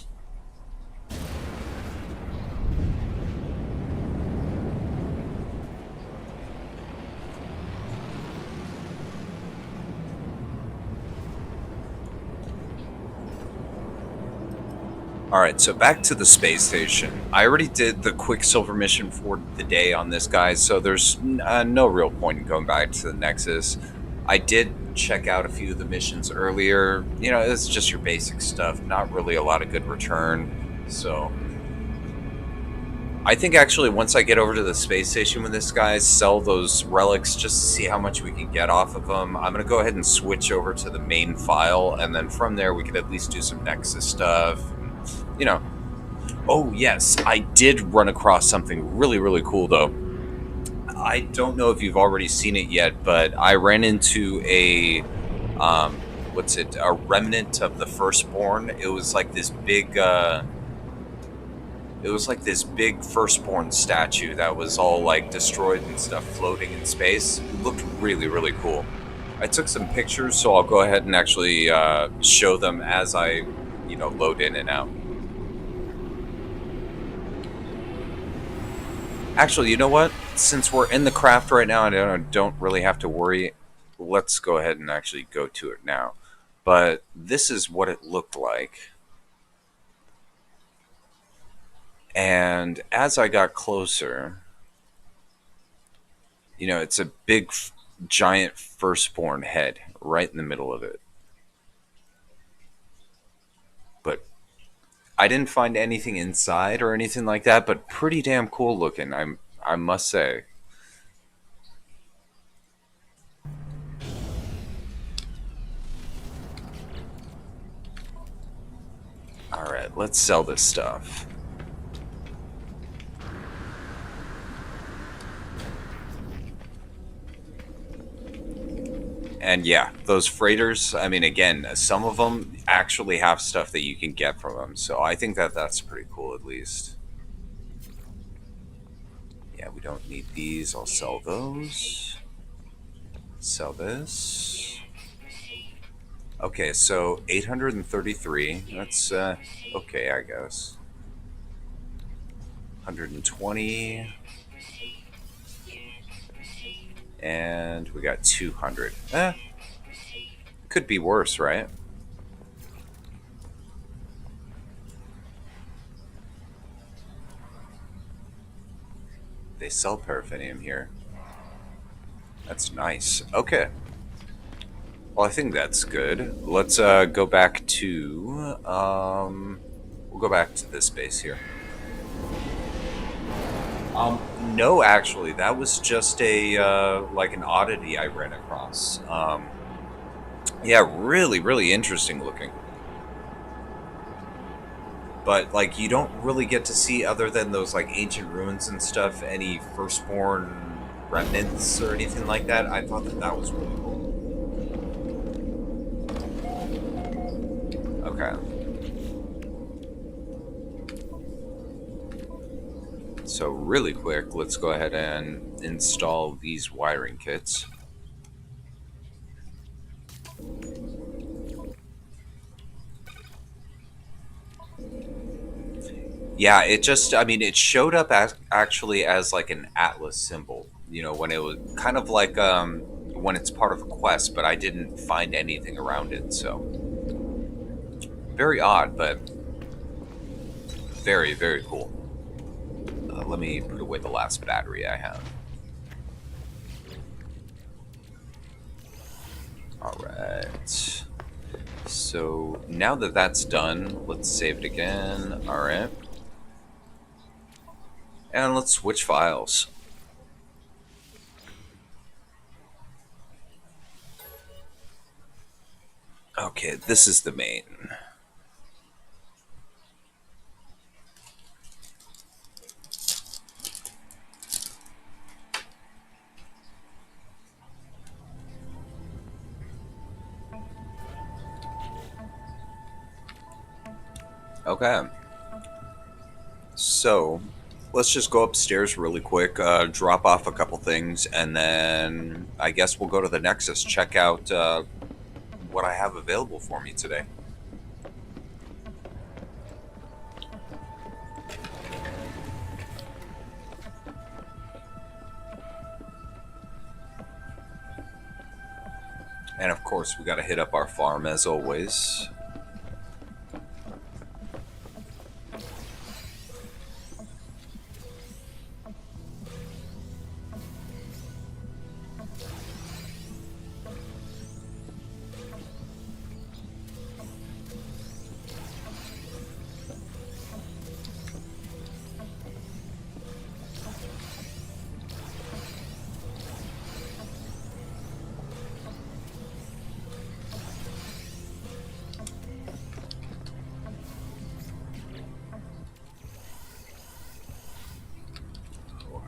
Alright, so back to the space station. I already did the Quicksilver mission for the day on this guy, so there's no real point in going back to the Nexus. I did check out a few of the missions earlier. You know, it's just your basic stuff, not really a lot of good return. So I think actually once I get over to the space station with this guy, sell those relics just to see how much we can get off of them. I'm going to go ahead and switch over to the main file, and then from there we could at least do some Nexus stuff. You know. Oh, yes, I did run across something really, really cool, though. I don't know if you've already seen it yet, but I ran into a, a remnant of the Firstborn. It was like this big, Firstborn statue that was all, like, destroyed and stuff floating in space. It looked really, really cool. I took some pictures, so I'll go ahead and actually show them as I, load in and out. Actually, you know what? Since we're in the craft right now and I don't really have to worry, let's go ahead and actually go to it now. But this is what it looked like. And as I got closer, it's a big, giant Firstborn head right in the middle of it. But I didn't find anything inside or anything like that, but pretty damn cool looking, I must say. Alright, let's sell this stuff. And yeah, those freighters, I mean, again, some of them actually have stuff that you can get from them. So I think that that's pretty cool, at least. Yeah, we don't need these. I'll sell those. Sell this. Okay, so 833. That's, okay, I guess. 120. Received. Units received. And we got 200. Received. Could be worse, right? They sell paraffinium here. That's nice. Okay. Well, I think that's good. Let's go back to we'll go back to this base here. No, actually, that was just a like an oddity I ran across. Yeah, really, really interesting looking. But like, you don't really get to see, other than those like ancient ruins and stuff, any firstborn remnants or anything like that. I thought that that was really cool. Okay. So really quick, let's go ahead and install these wiring kits. Yeah, it just, I mean, it showed up as actually as like an Atlas symbol, you know, when it was kind of like when it's part of a quest, but I didn't find anything around it, so very odd, but very, very cool. Let me put away the last battery I have. All right. So now that that's done, let's save it again. All right. And let's switch files. Okay, this is the main. Okay. So let's just go upstairs really quick, drop off a couple things, and then I guess we'll go to the Nexus, check out what I have available for me today. And of course, we got to hit up our farm as always.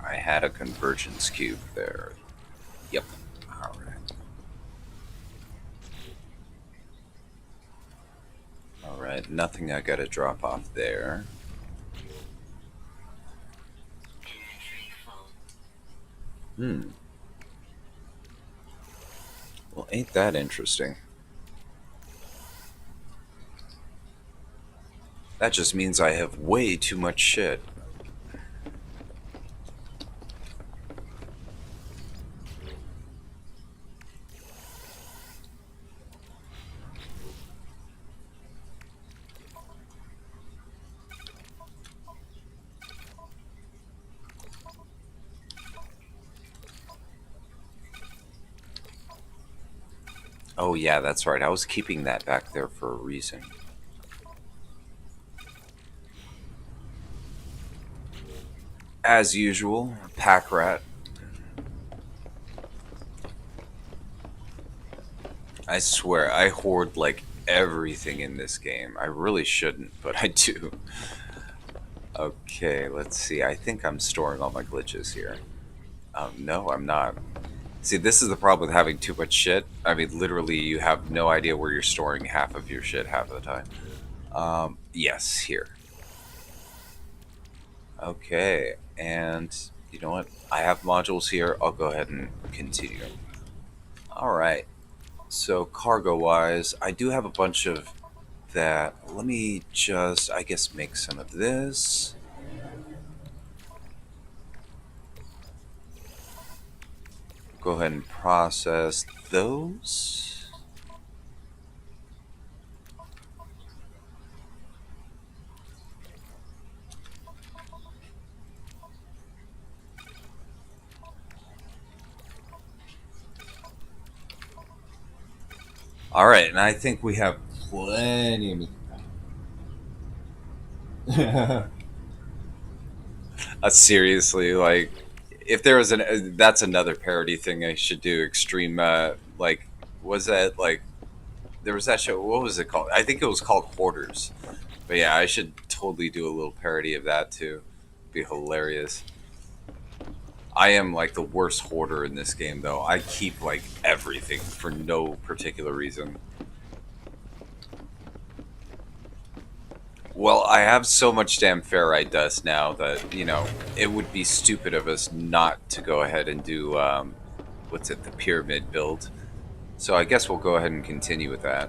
I had a convergence cube there. Yep. All right. All right. Nothing I got to drop off there. Inventory full. Hmm. Well, ain't that interesting? That just means I have way too much shit. Oh, yeah, that's right. I was keeping that back there for a reason. As usual, pack rat. I swear, I hoard like everything in this game. I really shouldn't, but I do. Okay, let's see. I think I'm storing all my glitches here. No, I'm not. See, this is the problem with having too much shit. I mean, literally, you have no idea where you're storing half of your shit half of the time. Yes, here. Okay, and you know what? I have modules here. I'll go ahead and continue. All right. So cargo-wise, I do have a bunch of that. Let me just, I guess, make some of this. Go ahead and process those. All right, and I think we have plenty of. Seriously, like, if there was that's another parody thing I should do. Extreme, like, was that like there was that show? What was it called? I think it was called Hoarders. But yeah, I should totally do a little parody of that too. Be hilarious. I am like the worst hoarder in this game, though. I keep like everything for no particular reason. Well, I have so much damn ferrite dust now that, it would be stupid of us not to go ahead and do, what's it, the pyramid build. So I guess we'll go ahead and continue with that.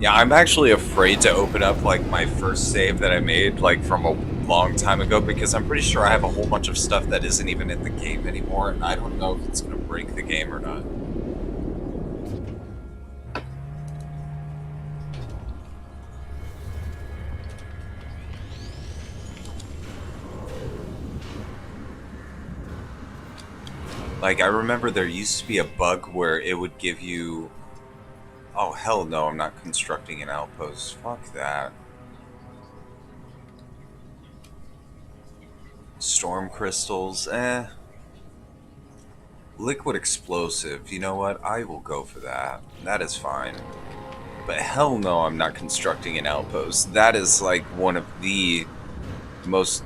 Yeah, I'm actually afraid to open up like my first save that I made like from a long time ago because I'm pretty sure I have a whole bunch of stuff that isn't even in the game anymore, and I don't know if it's going to break the game or not. Like, I remember there used to be a bug where it would give you... Oh, hell no, I'm not constructing an outpost. Fuck that. Storm crystals, eh. Liquid explosive, you know what? I will go for that. That is fine. But hell no, I'm not constructing an outpost. That is like one of the most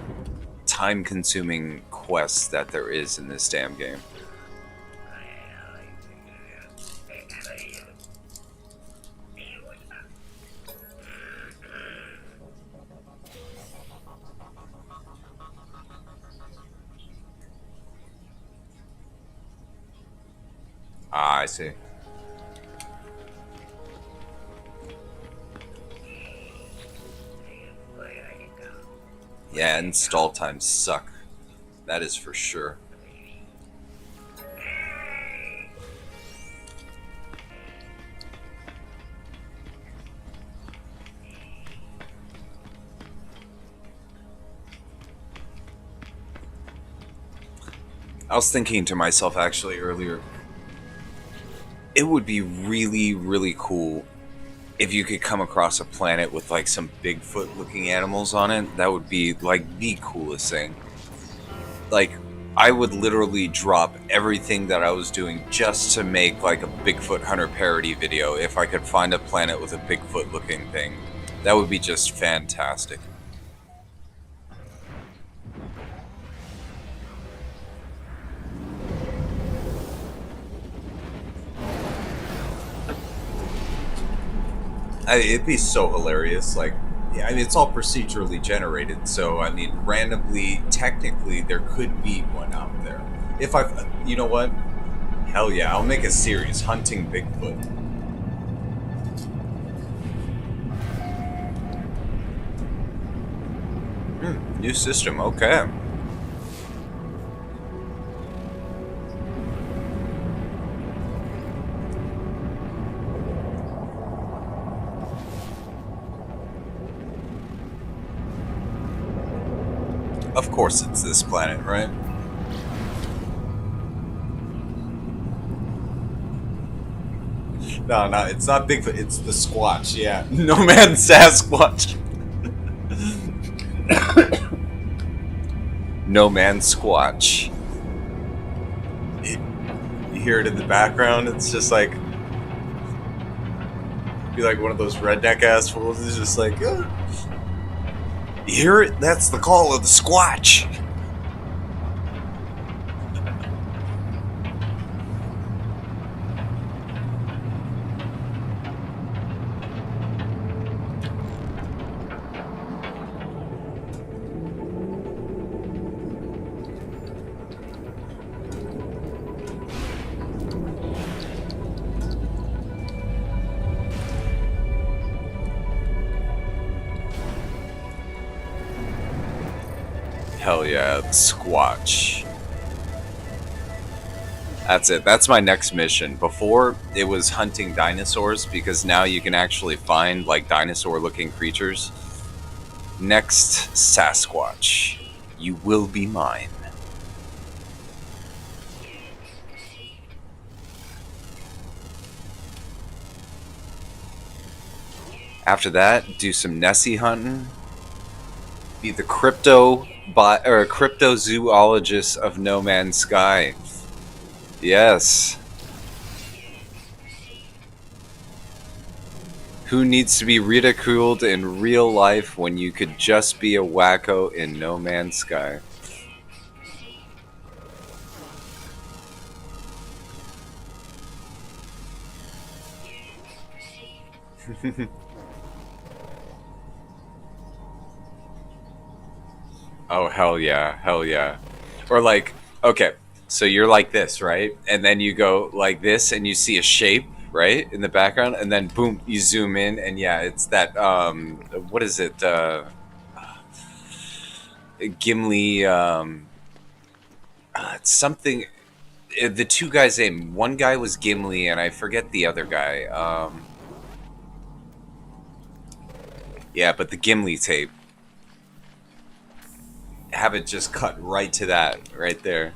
time-consuming quests that there is in this damn game. Ah, I see. Yeah, install times suck. That is for sure. I was thinking to myself actually earlier, it would be really, really cool if you could come across a planet with like some Bigfoot looking animals on it. That would be like the coolest thing. Like, I would literally drop everything that I was doing just to make like a Bigfoot hunter parody video if I could find a planet with a Bigfoot looking thing. That would be just fantastic. It'd be so hilarious. Like, yeah, I mean, it's all procedurally generated, so I mean, randomly, technically, there could be one out there. If you know what? Hell yeah, I'll make a series, Hunting Bigfoot. New system, okay. Of course it's this planet, right? No, it's not Bigfoot, it's the Squatch, yeah. No man Sasquatch. No man Squatch. You hear it in the background, it's just like... Be like one of those redneck ass fools, it's just like... You hear it? That's the call of the Squatch. Hell yeah, Squatch. That's it. That's my next mission. Before, it was hunting dinosaurs, because now you can actually find, like, dinosaur-looking creatures. Next, Sasquatch. You will be mine. After that, do some Nessie hunting. Be the cryptozoologist of No Man's Sky. Yes. Who needs to be ridiculed in real life when you could just be a wacko in No Man's Sky? Oh, hell yeah. Hell yeah. Or like, okay, so you're like this, right? And then you go like this and you see a shape, right? In the background, and then boom, you zoom in, and yeah, it's that, what is it? Gimli, it's something. The two guys' name. One guy was Gimli, and I forget the other guy. Yeah, but the Gimli tape. Have it just cut right to that, right there.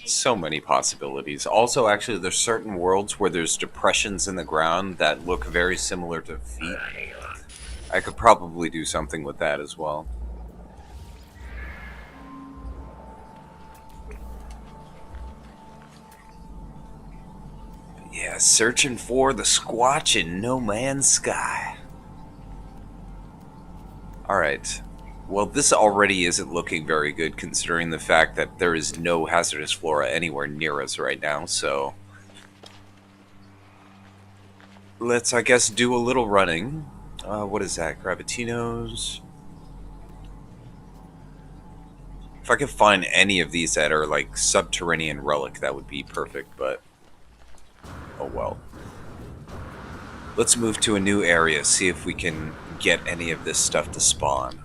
So many possibilities. Also, actually, there's certain worlds where there's depressions in the ground that look very similar to feet. I could probably do something with that as well. Yeah, searching for the Squatch in No Man's Sky. Alright. Well, this already isn't looking very good, considering the fact that there is no hazardous flora anywhere near us right now, so let's, I guess, do a little running. What is that? Gravitinos. If I could find any of these that are like subterranean relic, that would be perfect, but oh well. Let's move to a new area, see if we can get any of this stuff to spawn.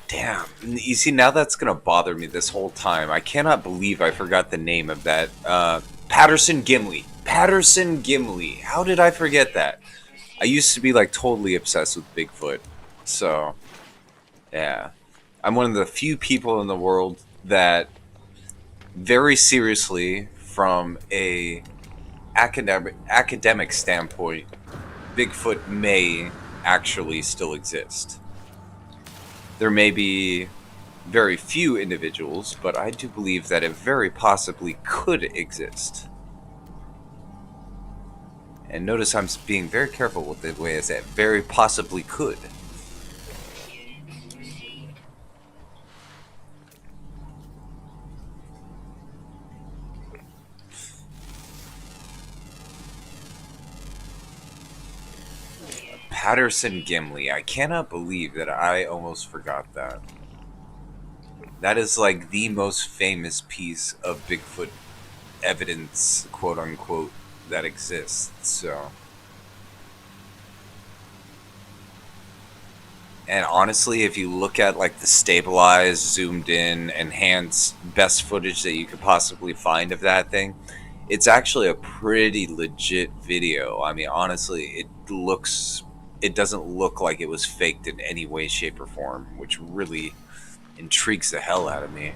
Damn. You see, now that's gonna bother me this whole time. I cannot believe I forgot the name of that. Patterson Gimli. Patterson Gimli. How did I forget that? I used to be like totally obsessed with Bigfoot. So, yeah. I'm one of the few people in the world that very seriously, from a academic standpoint, Bigfoot may actually still exist. There may be very few individuals, but I do believe that it very possibly could exist. And notice I'm being very careful with the way I say it. Very possibly could. Patterson Gimli. I cannot believe that I almost forgot that. That is like the most famous piece of Bigfoot evidence, quote unquote, that exists. So, and honestly, if you look at like the stabilized, zoomed in, enhanced, best footage that you could possibly find of that thing, it's actually a pretty legit video. I mean, honestly, it doesn't look like it was faked in any way, shape, or form, which really intrigues the hell out of me.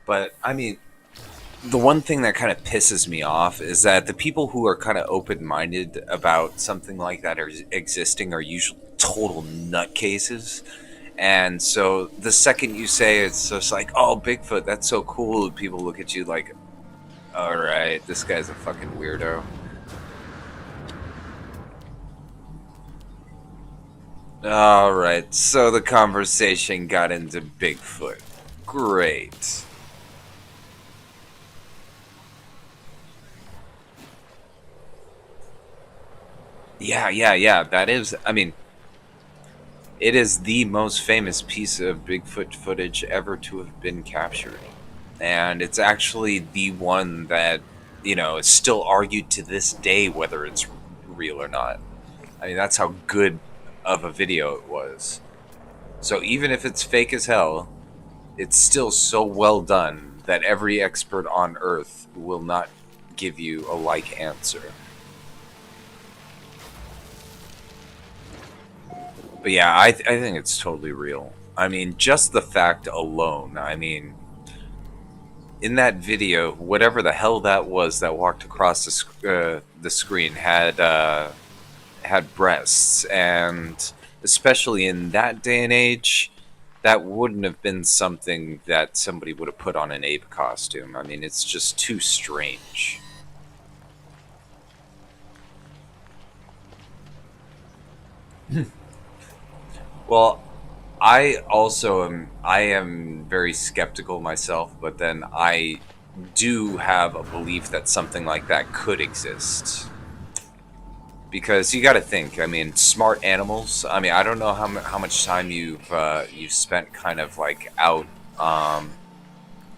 But, I mean, the one thing that kind of pisses me off is that the people who are kind of open-minded about something like that are existing are usually total nutcases. And so the second you say it's just like, oh, Bigfoot, that's so cool, people look at you like, all right, this guy's a fucking weirdo. All right, so the conversation got into Bigfoot. Great. Yeah. That is, I mean, it is the most famous piece of Bigfoot footage ever to have been captured. And it's actually the one that, is still argued to this day whether it's real or not. I mean, that's how good of a video it was. So even if it's fake as hell, it's still so well done that every expert on Earth will not give you a like answer. But yeah, I think it's totally real. I mean, just the fact alone. I mean, in that video, whatever the hell that was that walked across the screen had breasts, and especially in that day and age, that wouldn't have been something that somebody would have put on an ape costume. I mean, it's just too strange. Well, I am very skeptical myself, but then I do have a belief that something like that could exist. Because you got to think, I mean, smart animals. I mean, I don't know how much time you've spent kind of like out,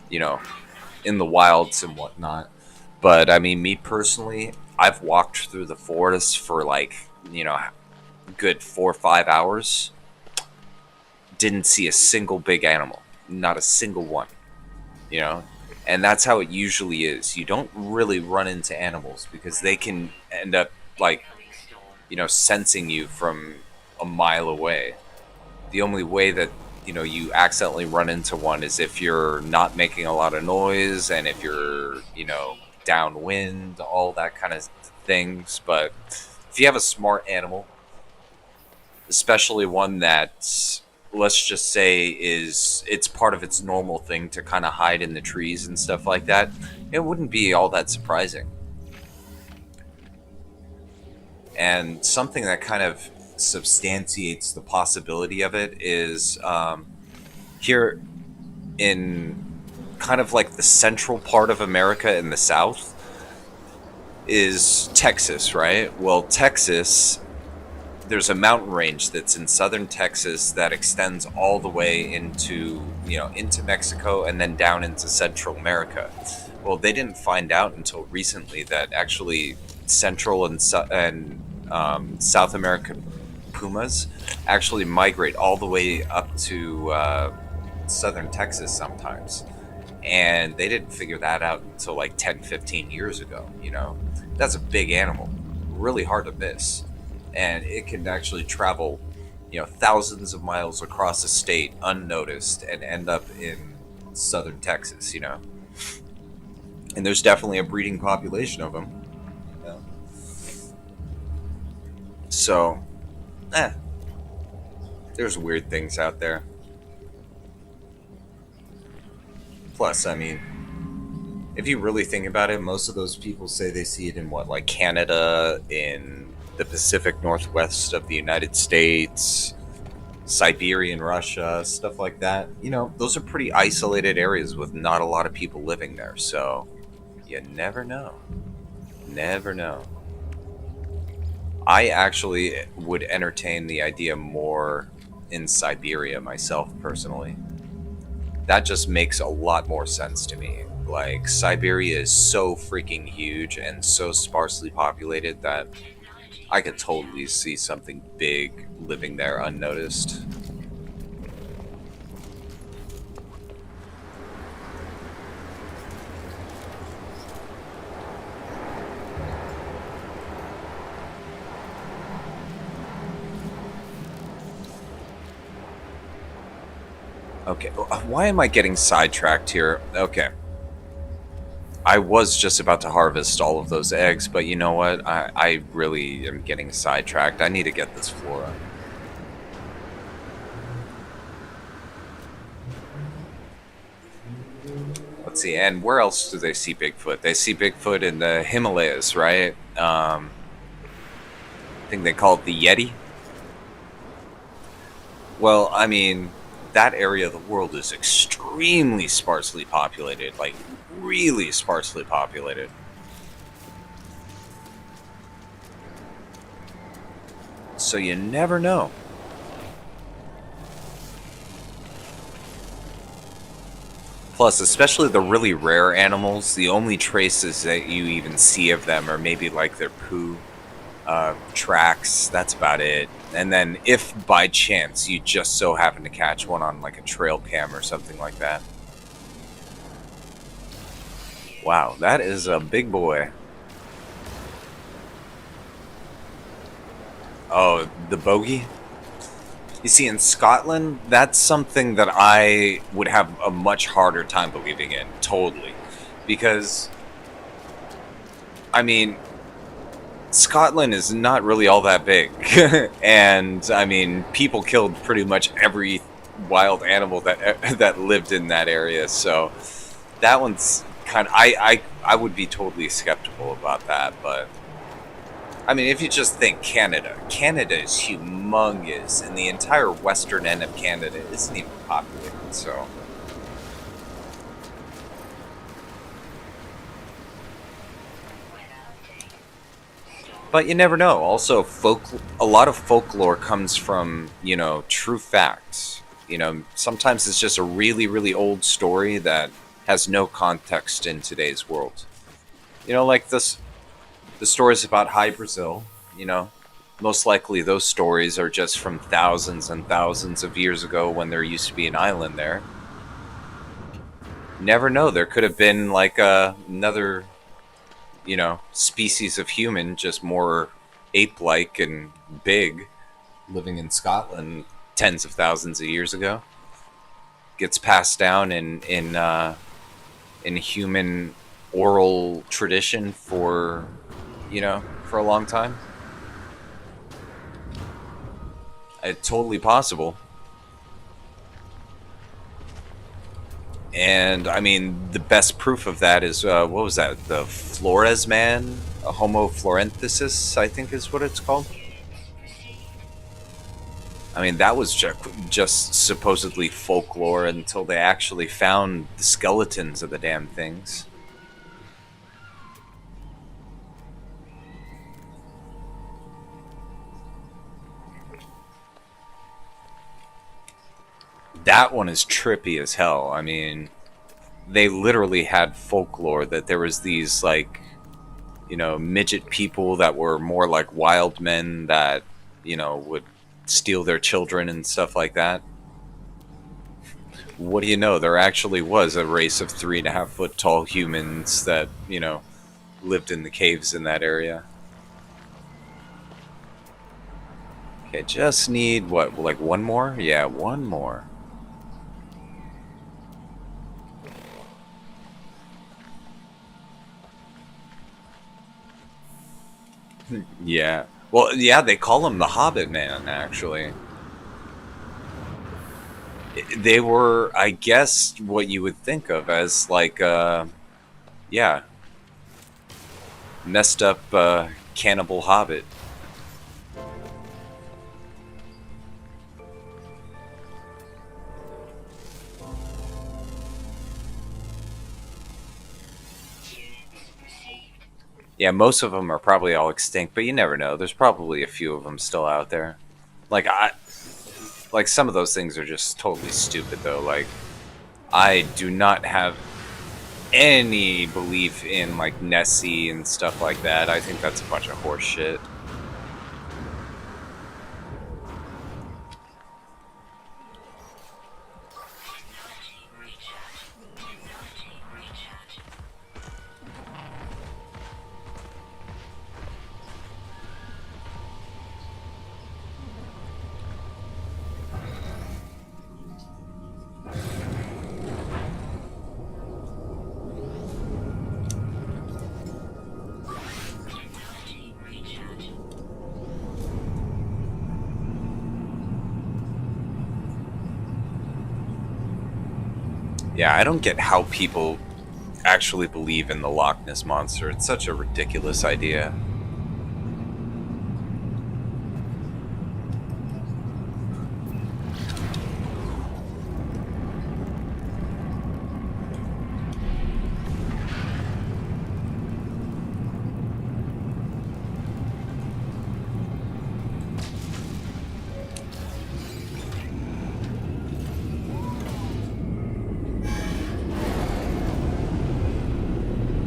you know, in the wilds and whatnot. But I mean, me personally, I've walked through the forest for like, good 4 or 5 hours. Didn't see a single big animal, not a single one. You know, and that's how it usually is. You don't really run into animals because they can end up like, sensing you from a mile away. The only way that you accidentally run into one is if you're not making a lot of noise and if you're downwind, all that kind of things. But if you have a smart animal, especially one that, let's just say, it's part of its normal thing to kind of hide in the trees and stuff like that, it wouldn't be all that surprising. And something that kind of substantiates the possibility of it is, here in kind of like the central part of America in the South is Texas, right? Well, Texas, there's a mountain range that's in southern Texas that extends all the way into Mexico and then down into Central America. Well, they didn't find out until recently that actually Central and South American pumas actually migrate all the way up to southern Texas sometimes. And they didn't figure that out until like 10, 15 years ago. That's a big animal, really hard to miss. And it can actually travel, thousands of miles across the state unnoticed and end up in southern Texas. And there's definitely a breeding population of them. Yeah. So, there's weird things out there. Plus, I mean, if you really think about it, most of those people say they see it in what, like Canada, in the Pacific Northwest of the United States, Siberia, Russia, stuff like that. Those are pretty isolated areas with not a lot of people living there. So, you never know. Never know. I actually would entertain the idea more in Siberia myself, personally. That just makes a lot more sense to me. Like, Siberia is so freaking huge and so sparsely populated that I could totally see something big living there unnoticed. Okay, why am I getting sidetracked here? Okay. I was just about to harvest all of those eggs, but you know what? I really am getting sidetracked. I need to get this flora. let's see. And where else do they see Bigfoot? They see Bigfoot in the Himalayas, right? I think they call it the Yeti. Well, I mean, that area of the world is extremely sparsely populated, like really sparsely populated. So you never know. Plus, especially the really rare animals, the only traces that you even see of them are maybe like their poo tracks. That's about it. And then if by chance you just so happen to catch one on like a trail cam or something like that. Wow, that is a big boy. Oh, the bogey? You see, in Scotland, that's something that I would have a much harder time believing in, totally. Because, I mean, Scotland is not really all that big. And, I mean, people killed pretty much every wild animal that that lived in that area. So, that one's kind of... I would be totally skeptical about that, but... I mean, if you just think Canada is humongous, and the entire western end of Canada isn't even populated, so... But you never know. Also, a lot of folklore comes from, you know, true facts. You know, sometimes it's just a really, really old story that has no context in today's world. You know, like the stories about High Brazil, you know, most likely those stories are just from thousands and thousands of years ago when there used to be an island there. Never know. There could have been like another, you know, species of human, just more ape-like and big, living in Scotland tens of thousands of years ago. Gets passed down in human oral tradition for, you know, for a long time. It's totally possible. And I mean, the best proof of that is what was that? The Flores man, a Homo florensis, I think is what it's called. I mean, that was just supposedly folklore until they actually found the skeletons of the damn things. That one is trippy as hell. I mean, they literally had folklore that there was these, like, you know, midget people that were more like wild men that, you know, would steal their children and stuff like that. What do you know? There actually was a race of 3.5 foot tall humans that, you know, lived in the caves in that area. Okay, just need, what, like one more? Yeah, one more. Yeah. Well, yeah, they call him the Hobbit Man, actually. They were, I guess, what you would think of as, like, yeah, messed up cannibal hobbit. Yeah, most of them are probably all extinct, but you never know. There's probably a few of them still out there. Like like some of those things are just totally stupid, though. Like, I do not have any belief in like Nessie and stuff like that. I think that's a bunch of horse shit. Yeah, I don't get how people actually believe in the Loch Ness Monster. It's such a ridiculous idea.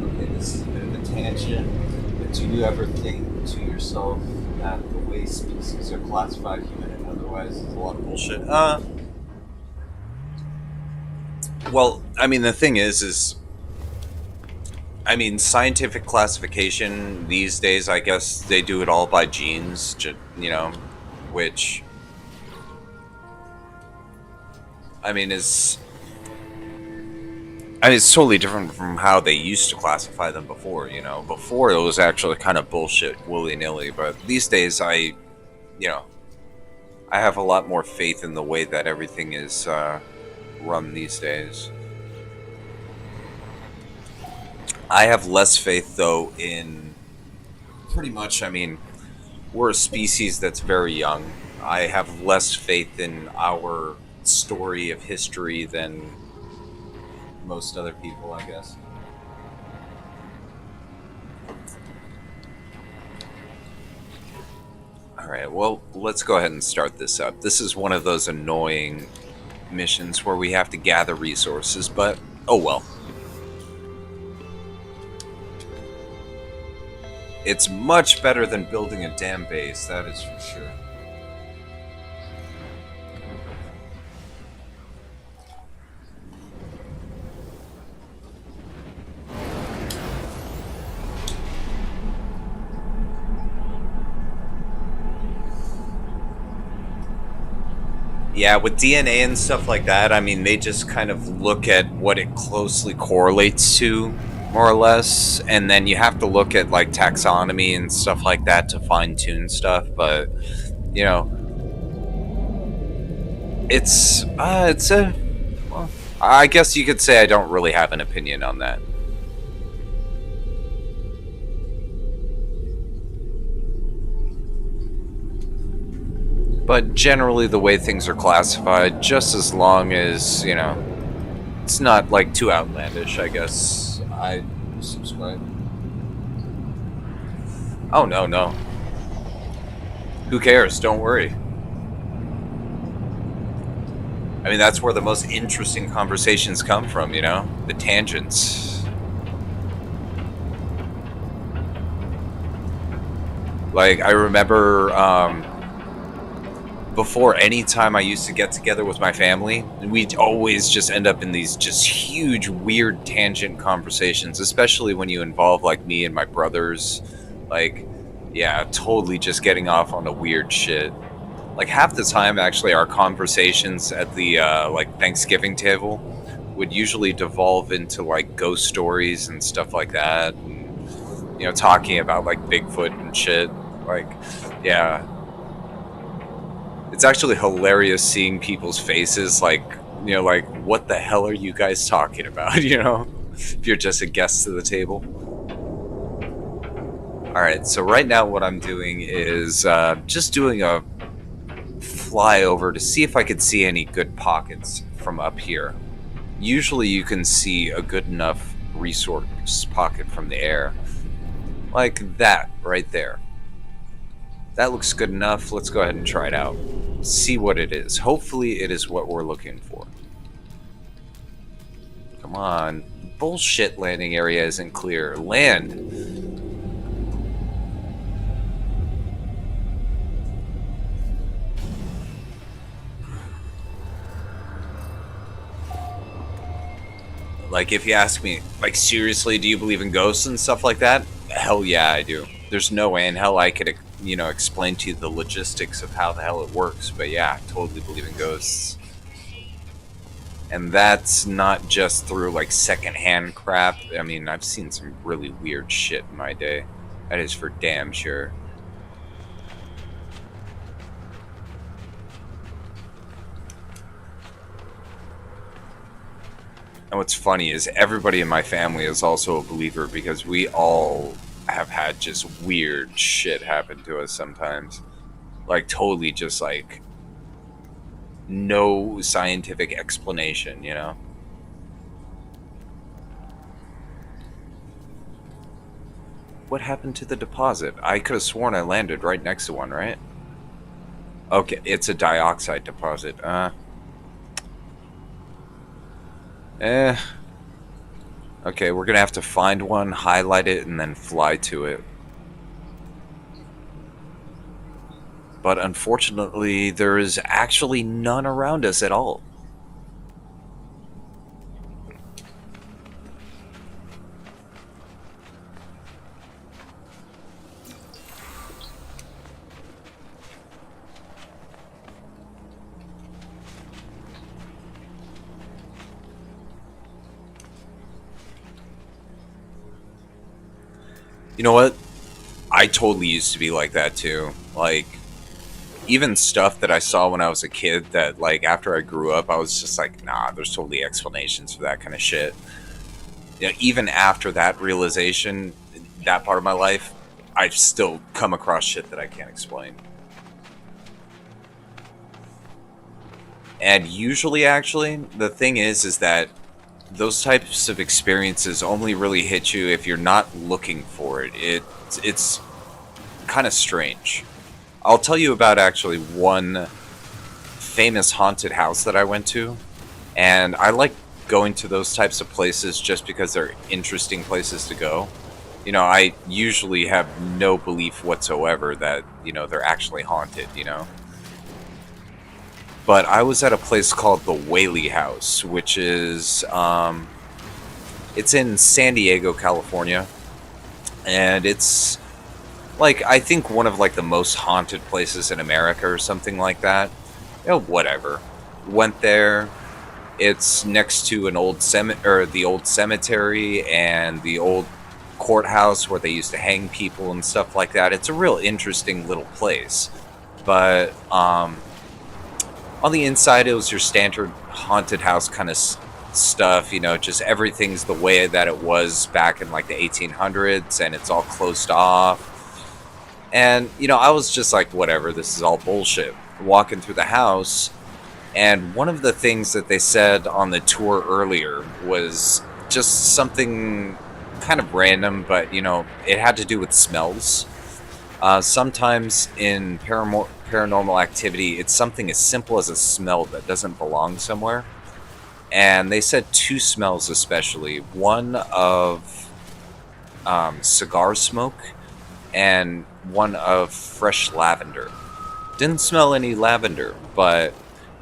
Okay, this is a bit of a tangent, but do you ever think to yourself that the way species are classified, human and otherwise, is a lot of bullshit? Well, I mean, the thing is, I mean, scientific classification these days, I guess they do it all by genes, you know, which, I mean, it's totally different from how they used to classify them before, you know. Before, it was actually kind of bullshit, willy-nilly, but these days, you know, I have a lot more faith in the way that everything is run these days. I have less faith, though, in pretty much, I mean, we're a species that's very young. I have less faith in our story of history than most other people, I guess. Alright, well, let's go ahead and start this up. This is one of those annoying missions where we have to gather resources, but oh well. It's much better than building a damn base, that is for sure. Yeah, with DNA and stuff like that, I mean, they just kind of look at what it closely correlates to, more or less, and then you have to look at like taxonomy and stuff like that to fine tune stuff. But you know, it's a, well, I guess you could say I don't really have an opinion on that. But generally, the way things are classified, just as long as, you know, it's not like too outlandish, I guess I subscribe. Oh, no, no. Who cares? Don't worry. I mean, that's where the most interesting conversations come from, you know? The tangents. Like, I remember, before, any time I used to get together with my family, we'd always just end up in these just huge, weird tangent conversations, especially when you involve like me and my brothers. Like, yeah, totally just getting off on the weird shit. Like half the time, actually, our conversations at the like Thanksgiving table would usually devolve into like ghost stories and stuff like that, and, you know, talking about like Bigfoot and shit. Like, yeah. It's actually hilarious seeing people's faces, like, you know, like, what the hell are you guys talking about, you know? If you're just a guest to the table. Alright, so right now what I'm doing is just doing a flyover to see if I could see any good pockets from up here. Usually you can see a good enough resource pocket from the air. Like that, right there. That looks good enough. Let's go ahead and try it out. See what it is. Hopefully it is what we're looking for. Come on. Bullshit, landing area isn't clear. Land. Like, if you ask me, like, seriously, do you believe in ghosts and stuff like that? Hell yeah, I do. There's no way in hell I could, you know, explain to you the logistics of how the hell it works. But yeah, I totally believe in ghosts. And that's not just through, like, secondhand crap. I mean, I've seen some really weird shit in my day. That is for damn sure. And what's funny is everybody in my family is also a believer because we all have had just weird shit happen to us sometimes. Like, totally just like no scientific explanation, you know? What happened to the deposit? I could have sworn I landed right next to one, right? Okay, it's a dioxide deposit. Eh. Okay, we're gonna have to find one, highlight it, and then fly to it. But unfortunately, there is actually none around us at all. You know what? I totally used to be like that too. Like, even stuff that I saw when I was a kid that, like, after I grew up, I was just like, nah, there's totally explanations for that kind of shit. You know, even after that realization, that part of my life, I've still come across shit that I can't explain. And usually, actually, the thing is that those types of experiences only really hit you if you're not looking for it. It's kind of strange. I'll tell you about actually one famous haunted house that I went to, and I like going to those types of places just because they're interesting places to go. You know, I usually have no belief whatsoever that, you know, they're actually haunted, you know. But I was at a place called the Whaley House, which is it's in San Diego, California, and it's like, I think one of like the most haunted places in America or something like that. You know, whatever. Went there. It's next to an old or the old cemetery and the old courthouse where they used to hang people and stuff like that. It's a real interesting little place. But on the inside, it was your standard haunted house kind of stuff. You know, just everything's the way that it was back in like the 1800s, and it's all closed off. And, you know, I was just like, whatever, this is all bullshit. Walking through the house, and one of the things that they said on the tour earlier was just something kind of random, but, you know, it had to do with smells. Sometimes in paranormal activity, it's something as simple as a smell that doesn't belong somewhere. And they said two smells especially. One of cigar smoke and one of fresh lavender. Didn't smell any lavender, but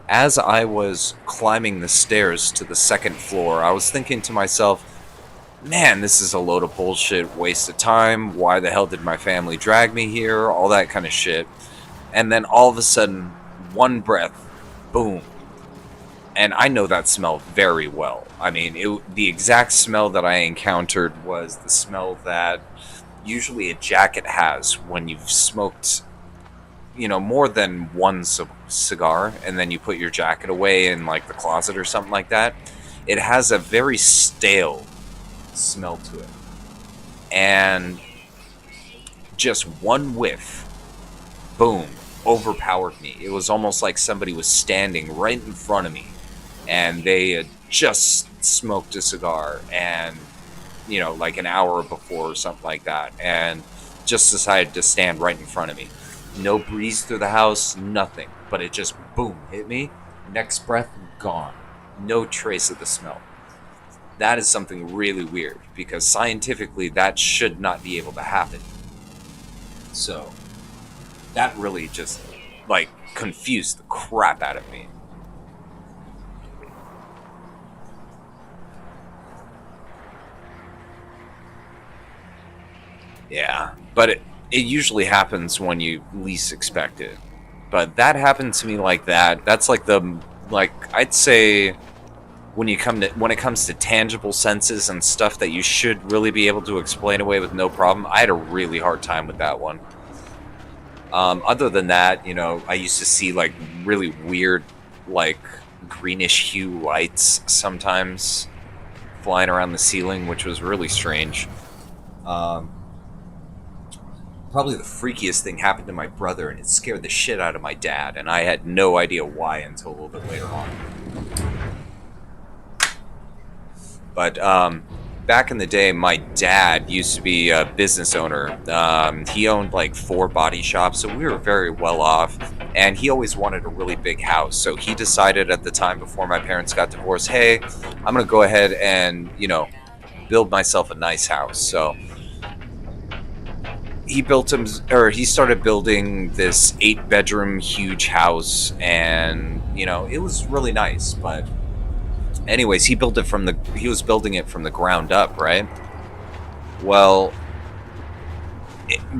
as I was climbing the stairs to the second floor, I was thinking to myself, man, this is a load of bullshit, waste of time. Why the hell did my family drag me here? All that kind of shit. And then all of a sudden, one breath, boom. And I know that smell very well. I mean, the exact smell that I encountered was the smell that usually a jacket has when you've smoked, you know, more than one cigar, and then you put your jacket away in like the closet or something like that. It has a very stale smell to it. And just one whiff, boom, overpowered me. It was almost like somebody was standing right in front of me, and they had just smoked a cigar, and, you know, like an hour before or something like that, and just decided to stand right in front of me. No breeze through the house, nothing, but it just, boom, hit me. Next breath, gone. No trace of the smell. That is something really weird, because scientifically that should not be able to happen. So that really just, like, confused the crap out of me. Yeah, but it usually happens when you least expect it. But that happened to me like that. That's like the, like, I'd say when it comes to tangible senses and stuff that you should really be able to explain away with no problem, I had a really hard time with that one. Other than that, you know, I used to see like really weird, like, greenish hue lights sometimes. flying around the ceiling, which was really strange. Um, Probably the freakiest thing happened to my brother, and it scared the shit out of my dad, and I had no idea why until a little bit later on. But back in the day, my dad used to be a business owner. He owned like 4 body shops, so we were very well off. And he always wanted a really big house. So he decided at the time before my parents got divorced, hey, I'm going to go ahead and, build myself a nice house. So he started building this 8-bedroom huge house, and, it was really nice. But anyways, he was building it from the ground up, right? Well,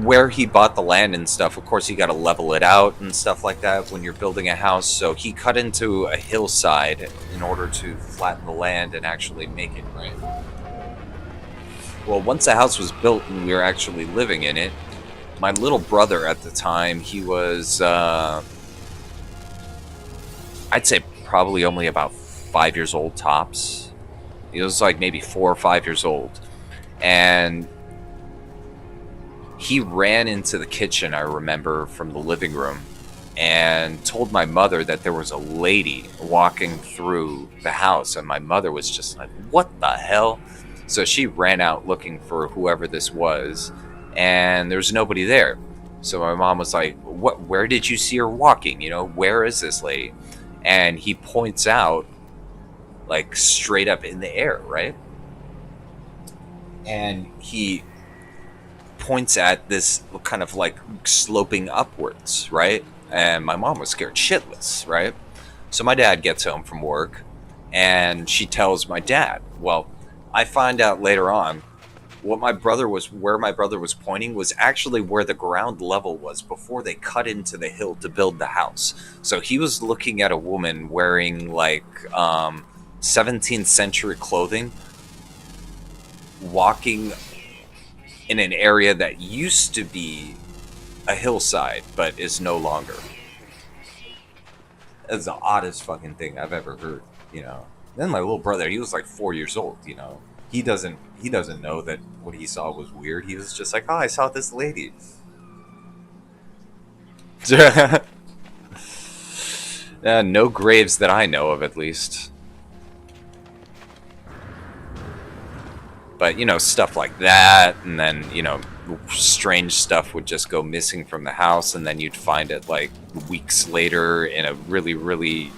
where he bought the land and stuff, of course, you got to level it out and stuff like that when you're building a house. So he cut into a hillside in order to flatten the land and actually make it right. Well, once the house was built and we were actually living in it, my little brother at the time, he was, I'd say probably only about 5 years old tops. He was like maybe 4 or 5 years old. And he ran into the kitchen, I remember, from the living room, and told my mother that there was a lady walking through the house. And my mother was just like, what the hell? So she ran out looking for whoever this was, and there was nobody there. So my mom was like, where did you see her walking? Where is this lady? And he points out, like, straight up in the air, right? And he points at this kind of like sloping upwards, right? And my mom was scared shitless, right? So my dad gets home from work, and she tells my dad. Well, I find out later on where my brother was pointing was actually where the ground level was before they cut into the hill to build the house. So he was looking at a woman wearing like 17th century clothing, walking in an area that used to be a hillside but is no longer. That's the oddest fucking thing I've ever heard. Then my little brother, he was like 4 years old. He doesn't know that what he saw was weird. He was just like, oh, I saw this lady. No graves that I know of, at least. But, stuff like that, and then, strange stuff would just go missing from the house, and then you'd find it, like, weeks later in a really, really,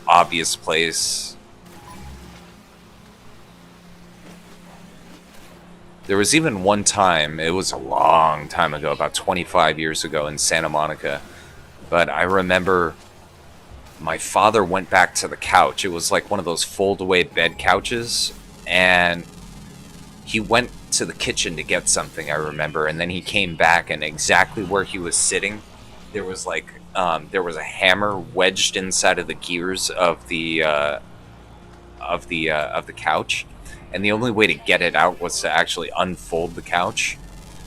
obvious place. There was even one time, it was a long time ago, about 25 years ago in Santa Monica, but I remember my father went back to the couch. It was like one of those fold-away bed couches, and he went to the kitchen to get something, I remember, and then he came back, and exactly where he was sitting, there was like there was a hammer wedged inside of the gears of the couch, and the only way to get it out was to actually unfold the couch.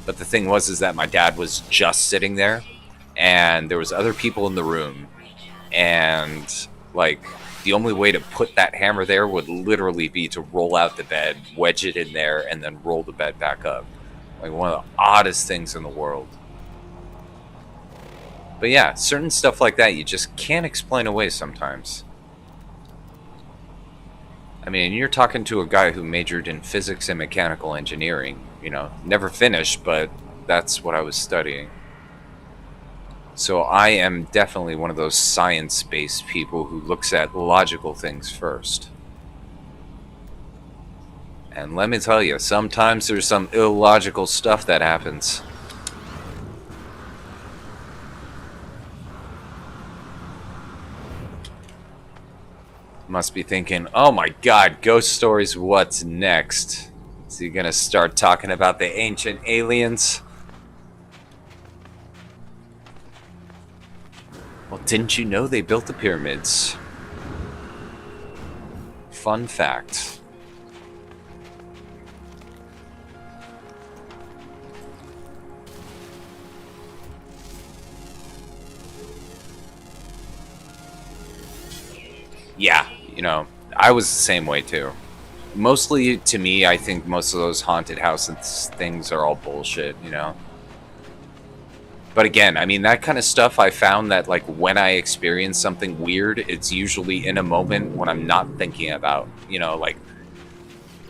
But the thing was that my dad was just sitting there, and there was other people in the room, and like the only way to put that hammer there would literally be to roll out the bed, wedge it in there, and then roll the bed back up. Like one of the oddest things in the world. But yeah, certain stuff like that you just can't explain away sometimes. I mean, you're talking to a guy who majored in physics and mechanical engineering. Never finished, but that's what I was studying. So I am definitely one of those science-based people who looks at logical things first. And let me tell you, sometimes there's some illogical stuff that happens. Must be thinking, oh my god, ghost stories, what's next? Is he gonna start talking about the ancient aliens? Well, didn't you know they built the pyramids? Fun fact. Yeah, I was the same way too. mostly to me, I think most of those haunted house things are all bullshit, you know. But again, I mean, that kind of stuff I found that, like, when I experience something weird, it's usually in a moment when I'm not thinking about, you know, like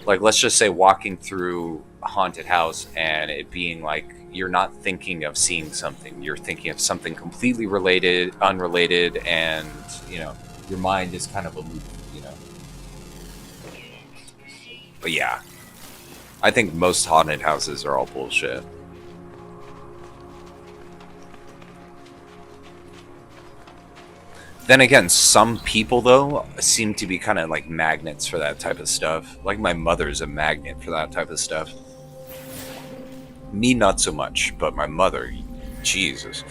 let's just say walking through a haunted house and it being like you're not thinking of seeing something, you're thinking of something completely unrelated, and you know, Your mind is kind of aloof, you know. but yeah, I think most haunted houses are all bullshit. Then again, some people though seem to be kind of like magnets for that type of stuff. Like my mother's a magnet for that type of stuff. Me, not so much, but my mother, Jesus.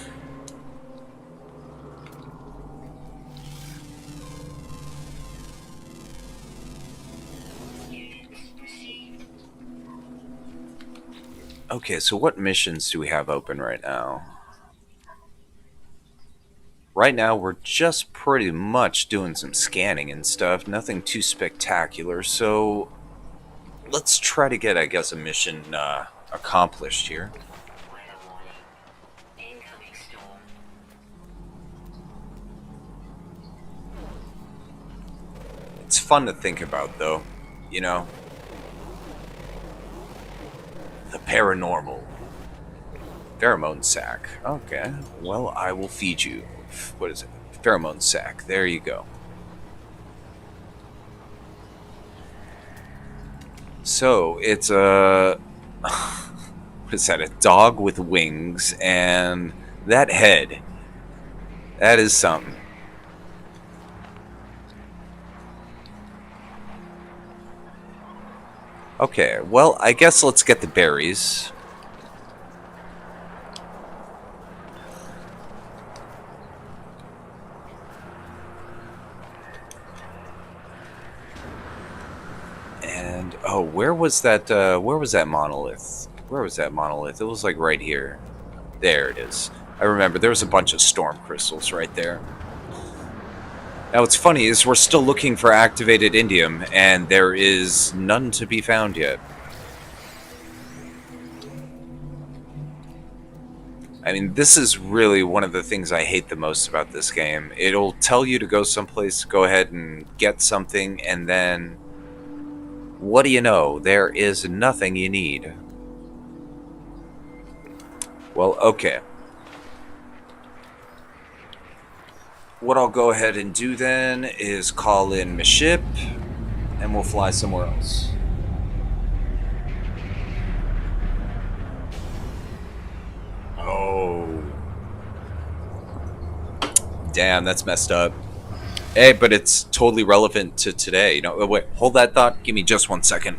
Okay, so what missions do we have open right now? Right now, we're just pretty much doing some scanning and stuff. Nothing too spectacular, so let's try to get, I guess, a mission accomplished here. Weather warning. Incoming storm. It's fun to think about, though, you know? The paranormal. Pheromone sac. Okay, well, I will feed you. What is it? Pheromone sac. There you go. So, it's a... what is that? A dog with wings, and that head. That is something. Okay, well, I guess let's get the berries. And oh, where was that monolith? Where was that monolith? It was like right here. There it is. I remember there was a bunch of storm crystals right there. Now what's funny is we're still looking for activated indium, and there is none to be found yet. I mean, this is really one of the things I hate the most about this game. It'll tell you to go someplace, go ahead and get something, and then what do you know? There is nothing you need. Well, okay. What I'll go ahead and do then is call in my ship, and we'll fly somewhere else. Oh. Damn, that's messed up. Hey, but it's totally relevant to today. You know, wait, hold that thought. Give me just 1 second.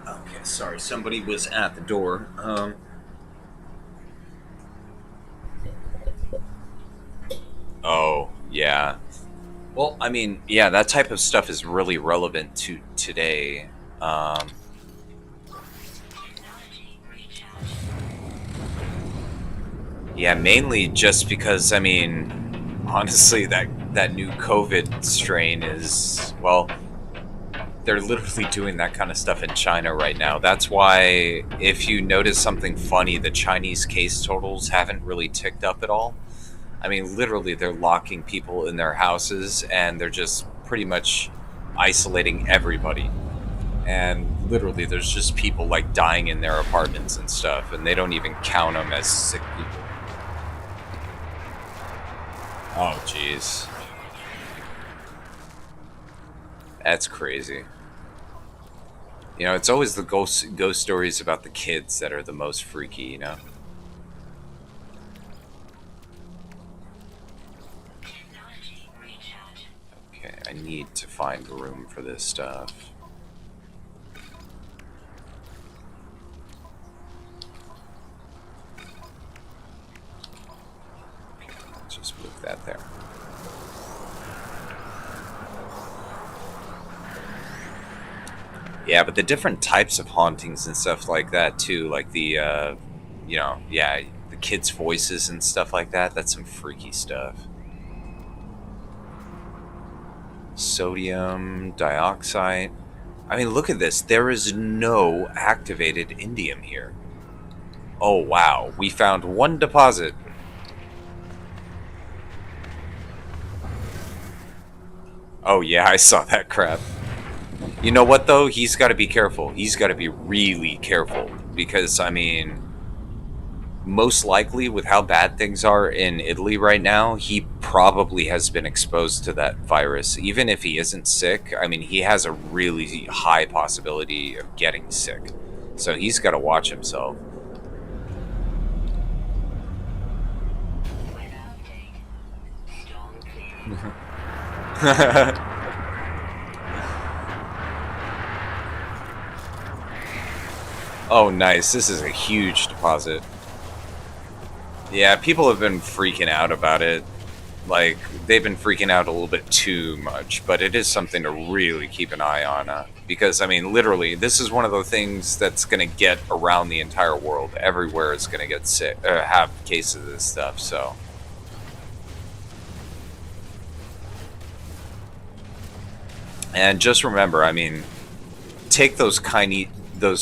Okay, sorry, somebody was at the door. Oh, yeah. Well, I mean, yeah, that type of stuff is really relevant to today. Technology recharge. Yeah, mainly just because, I mean, honestly, that new COVID strain is, well, they're literally doing that kind of stuff in China right now. That's why, if you notice something funny, the Chinese case totals haven't really ticked up at all. I mean, literally, they're locking people in their houses and they're just pretty much isolating everybody. And literally, there's just people like dying in their apartments and stuff, and they don't even count them as sick people. Oh, jeez. That's crazy. You know, it's always the ghost stories about the kids that are the most freaky, you know? Technology recharge. Okay, I need to find room for this stuff. Let's just move that there. Yeah, but the different types of hauntings and stuff like that too, like the, you know, yeah, the kids' voices and stuff like that. That's some freaky stuff. Sodium dioxide. I mean, look at this. There is no activated indium here. Oh wow, we found one deposit. Oh yeah, I saw that crap. You know what though? He's got to be careful. He's got to be really careful because I mean, most likely with how bad things are in Italy right now, he probably has been exposed to that virus. Even if he isn't sick, I mean, he has a really high possibility of getting sick. So he's got to watch himself. Weather update. Storm clearing. Oh, nice. This is a huge deposit. Yeah, people have been freaking out about it. Like, they've been freaking out a little bit too much, but it is something to really keep an eye on. Because, I mean, literally, this is one of the things that's going to get around the entire world. Everywhere is going to get sick, have cases of this stuff, so. And just remember, I mean, take those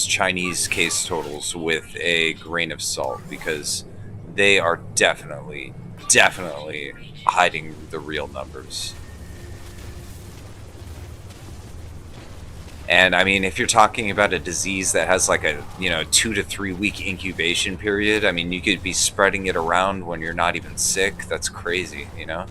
Chinese case totals with a grain of salt because they are definitely hiding the real numbers. And I mean, if you're talking about a disease that has like a 2 to 3 week incubation period, I mean, you could be spreading it around when you're not even sick. That's crazy, you know.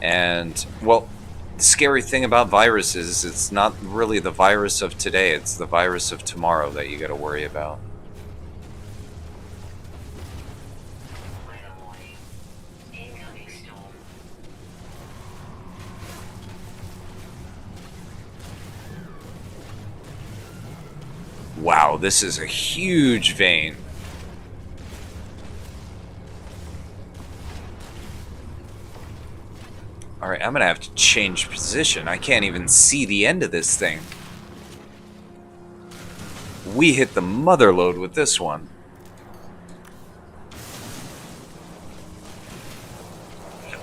And, well, the scary thing about viruses is it's not really the virus of today, it's the virus of tomorrow that you gotta worry about. Weather warning. Incoming storm. Wow, this is a huge vein. Alright, I'm gonna have to change position. I can't even see the end of this thing. We hit the mother lode with this one.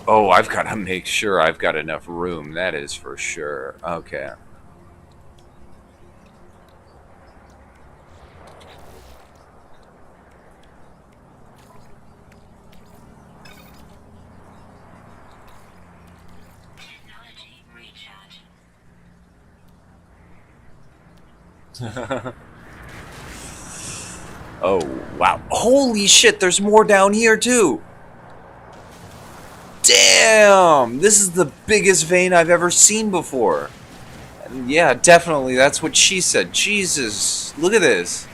Oh, I've got to make sure I've got enough room. That is for sure. Okay. Technology recharge. Oh, wow. Holy shit, there's more down here, too. Damn! This is the biggest vein I've ever seen before. And yeah, definitely, that's what she said. Jesus, look at this.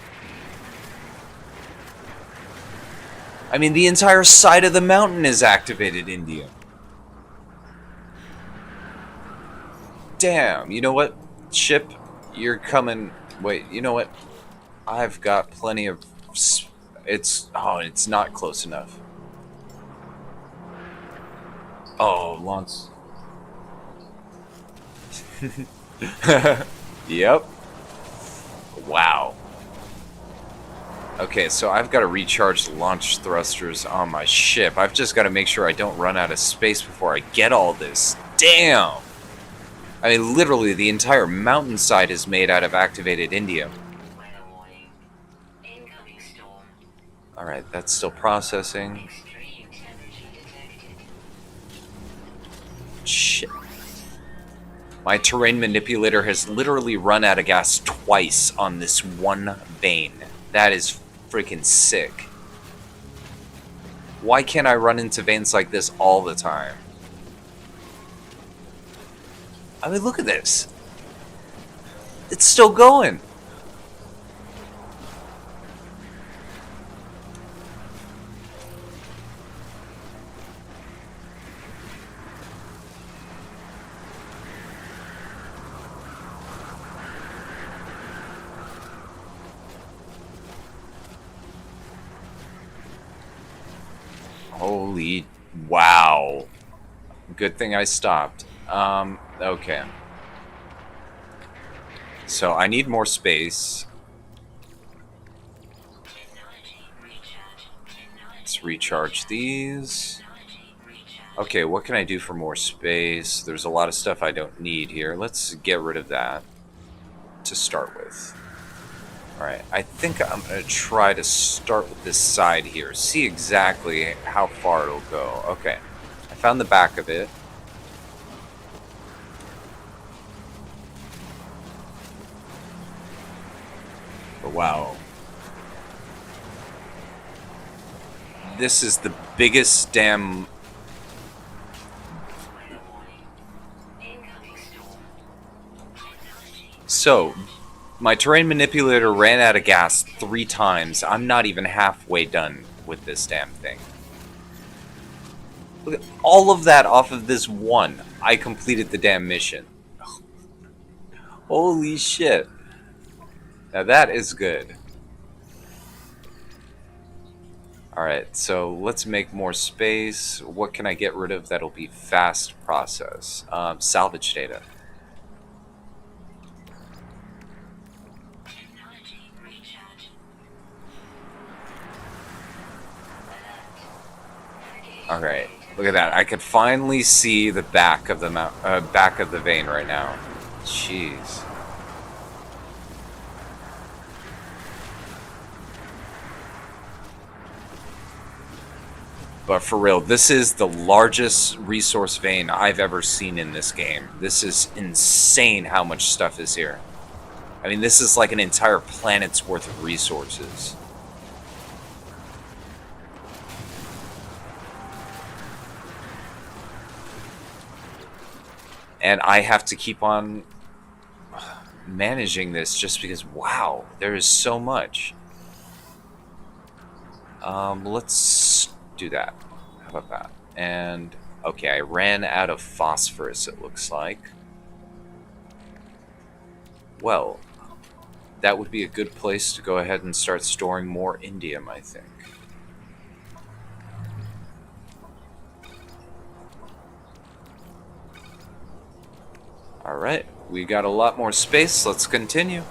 I mean, the entire side of the mountain is activated indium. Damn, you know what? Ship, you're coming. Wait, you know what? I've got plenty of. It's not close enough. Oh, Lance. Yep. Wow. Okay, so I've got to recharge the launch thrusters on my ship. I've just got to make sure I don't run out of space before I get all this. Damn! I mean, literally, the entire mountainside is made out of activated indium. Weather warning. Incoming storm. Alright, that's still processing. Extreme temperature detected. Shit. My terrain manipulator has literally run out of gas twice on this one vein. That is freaking sick. Why can't I run into veins like this all the time? I mean, look at this. It's still going. Holy wow. Good thing I stopped. Okay. So I need more space. Let's recharge these. Okay, what can I do for more space? There's a lot of stuff I don't need here. Let's get rid of that to start with. Alright, I think I'm going to try to start with this side here. See exactly how far it'll go. Okay, I found the back of it. But wow. This is the biggest damn... So, my terrain manipulator ran out of gas 3 times. I'm not even halfway done with this damn thing. Look at all of that off of this one. I completed the damn mission. Holy shit. Now that is good. Alright, so let's make more space. What can I get rid of that'll be fast process? Salvage data. Alright, look at that. I could finally see the back of the back of the vein right now. Jeez. But for real, this is the largest resource vein I've ever seen in this game. This is insane how much stuff is here. I mean, this is like an entire planet's worth of resources. And I have to keep on managing this just because, wow, there is so much. Let's do that. How about that? And, okay, I ran out of phosphorus, it looks like. Well, that would be a good place to go ahead and start storing more indium, I think. Alright, we got a lot more space. Let's continue.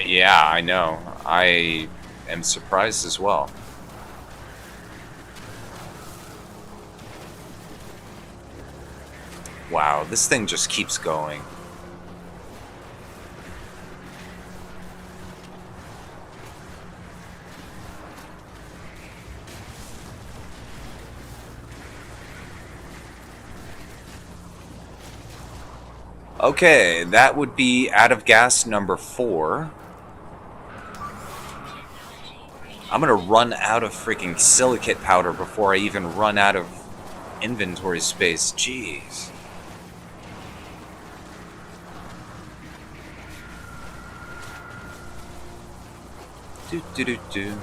Yeah, I know. I am surprised as well. Wow, this thing just keeps going. Okay, that would be out of gas number 4. I'm gonna run out of freaking silicate powder before I even run out of inventory space. Jeez. Do do do do.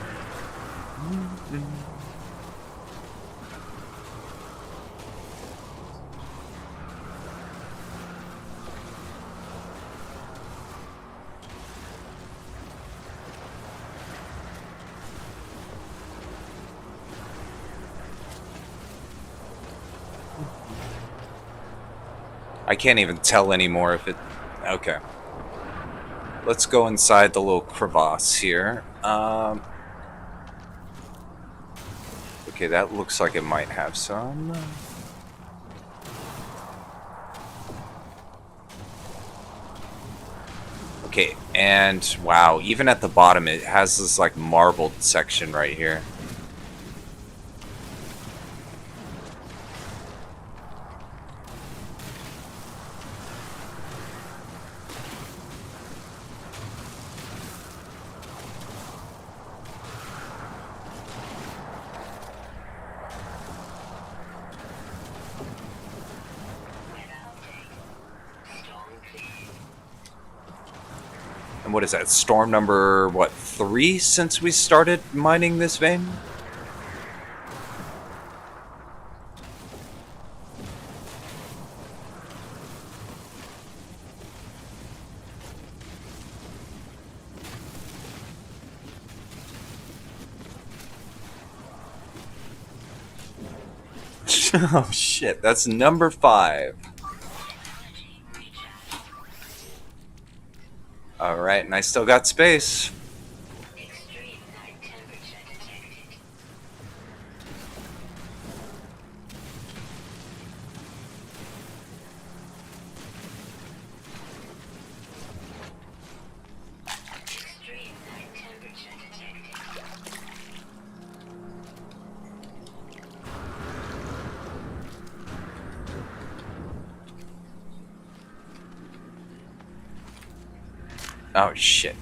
I can't even tell anymore if it... Okay. Let's go inside the little crevasse here. Okay, that looks like it might have some. Okay, and wow, even at the bottom it has this like marbled section right here. what is that? Storm number, what, 3 since we started mining this vein? Oh shit, that's number 5. Alright, and I still got space. Extreme night temperature detected. Extreme night temperature detected. Oh shit.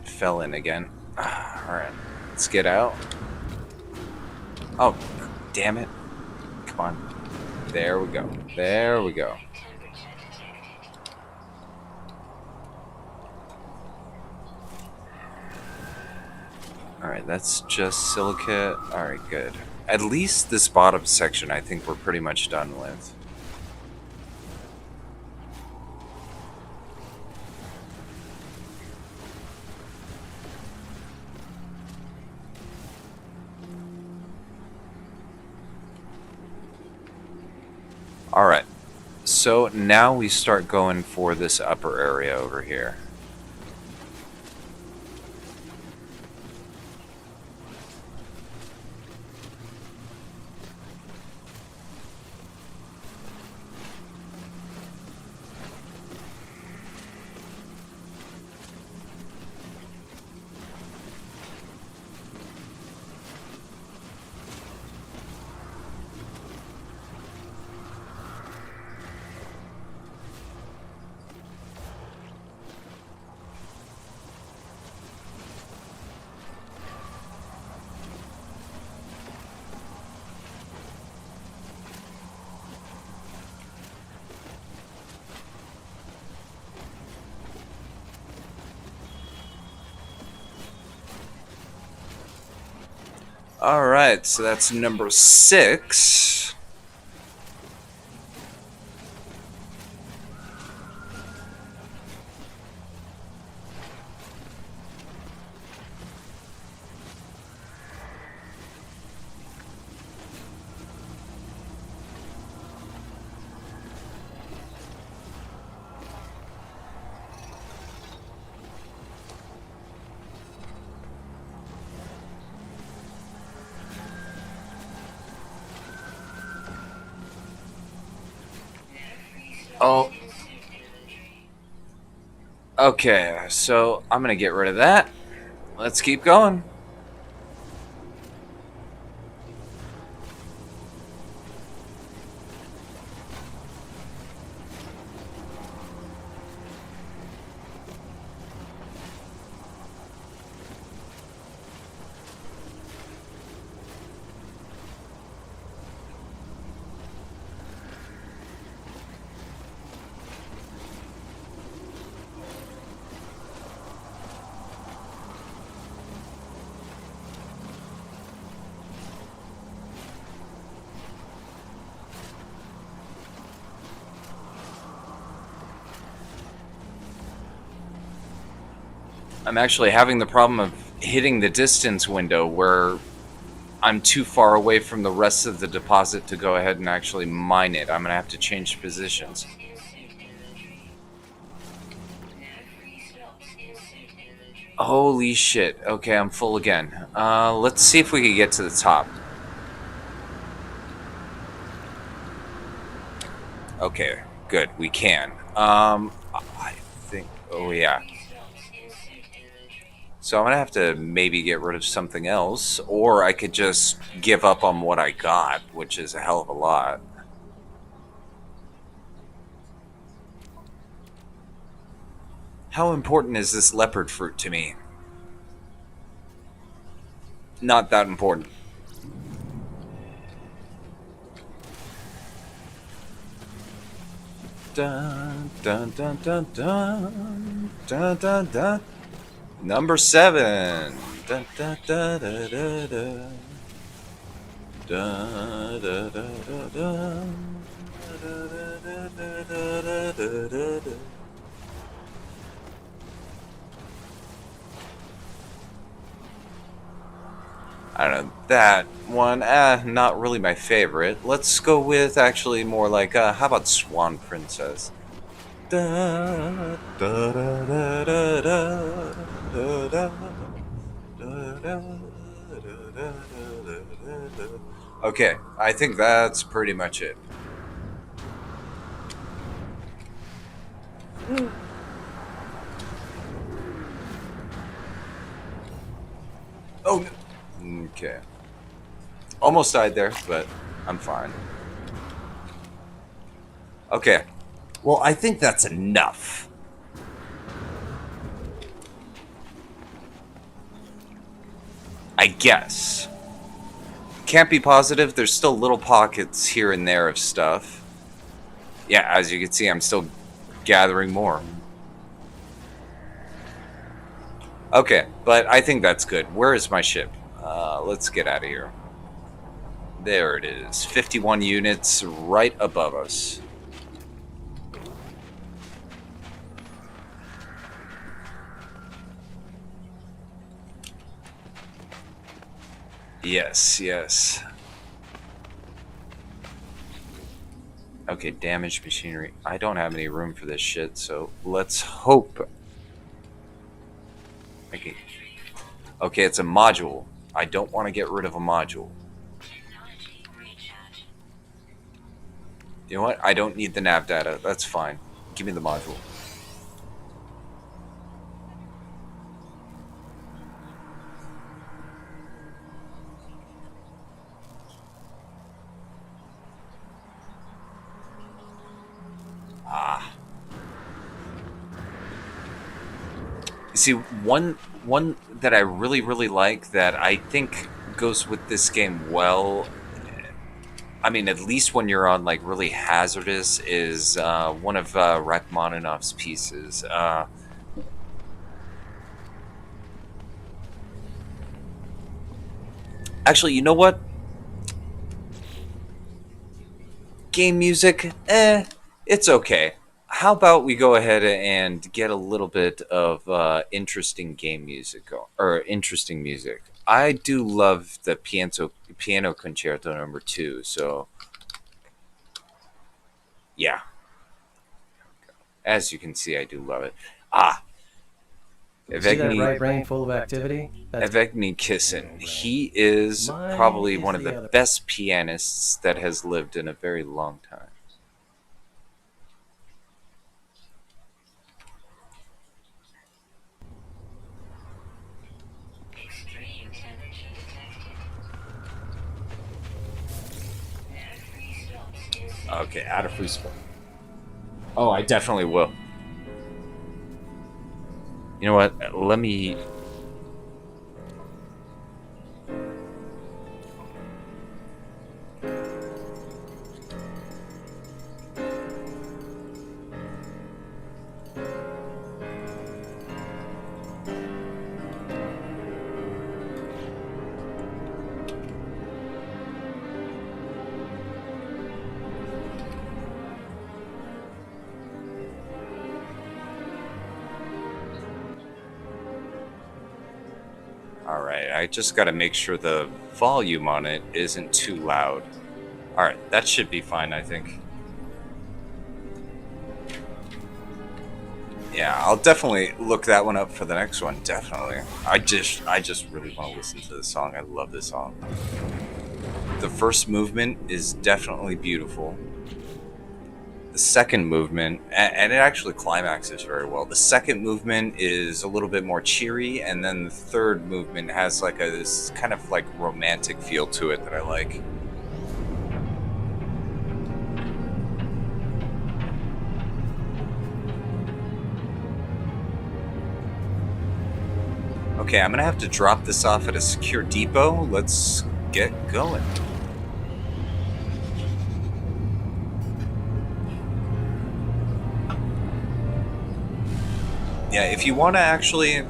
Fell in again. Alright, let's get out. Oh, damn it. Come on. There we go. There we go. Temperature detected. Alright, that's just silicate. Alright, good. At least this bottom section I think we're pretty much done with. Alright, so now we start going for this upper area over here. Alright, so that's number 6. Oh, okay, so I'm gonna get rid of that. Let's keep going. I'm actually having the problem of hitting the distance window where I'm too far away from the rest of the deposit to go ahead and actually mine it. I'm gonna have to change positions. Holy shit. Okay, I'm full again. Let's see if we can get to the top. Okay, good. We can. I think... Oh, yeah. So I'm gonna have to maybe get rid of something else, or I could just give up on what I got, which is a hell of a lot. How important is this leopard fruit to me? Not that important. Dun dun dun dun dun dun dun dun. Number 7. Dun, dun, dun, dun, dun, dun. Dun, dun, dun, dun, dun. Dun, dun, dun, dun, dun, dun, dun. I don't know, that one, not really my favorite. Let's go with actually more like, how about Swan Princess? Da, da, da, da, da, da, da, da, da, da, da, da, da. Okay, I think that's pretty much it. Oh, no. Okay. Almost died there, but I'm fine. Okay. Well, I think that's enough. I guess. Can't be positive. There's still little pockets here and there of stuff. Yeah, as you can see, I'm still gathering more. Okay, but I think that's good. Where is my ship? Let's get out of here. There it is. 51 units right above us. Yes, yes. Okay, damaged machinery. I don't have any room for this shit, so let's hope. Okay. Okay, it's a module. I don't want to get rid of a module. Technology recharge. You know what? I don't need the nav data. That's fine. Give me the module. Ah. See, one that I really like that I think goes with this game well. I mean, at least when you're on like really hazardous, is one of Rachmaninoff's pieces. Actually, you know what? Game music, it's okay. How about we go ahead and get a little bit of interesting game music or interesting music? I do love the piano concerto number 2. So yeah, as you can see, I do love it. Ah, See that right Evgeny brain full of activity? That's Evgeny Kissin. He is Mine probably is one of the the other. best pianists that has lived in a very long time. Extreme temperature detected. Air-free slots in sight. Okay, out of free spot. Oh, I definitely will. You know what? Let me. Alright, I just gotta make sure the volume on it isn't too loud. Alright, that should be fine, I think. Yeah, I'll definitely look that one up for the next one, definitely. I just really want to listen to this song. I love this song. The first movement is definitely beautiful. The second movement, and it actually climaxes very well. The second movement is a little bit more cheery, and then the third movement has like this kind of like romantic feel to it that I like. Okay, I'm gonna have to drop this off at a secure depot. Let's get going. Yeah, if you want to actually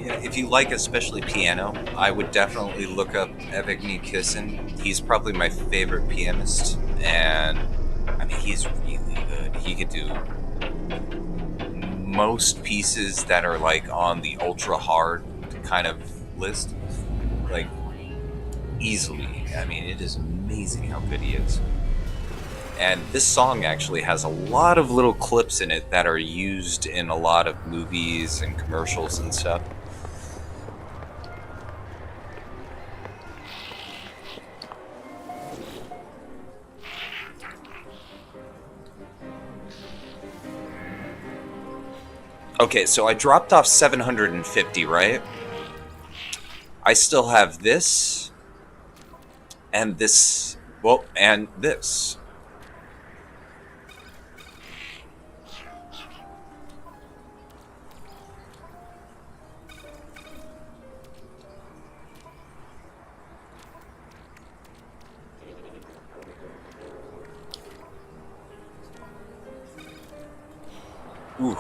if you like especially piano, I would definitely look up Evgeny Kissin. He's probably my favorite pianist, and I mean he's really good. He could do most pieces that are like on the ultra hard kind of list, like easily. I mean, it is amazing how good he is. And this song actually has a lot of little clips in it that are used in a lot of movies and commercials and stuff. Okay, so I dropped off 750, right? I still have this, and this, well, and this. Ooh.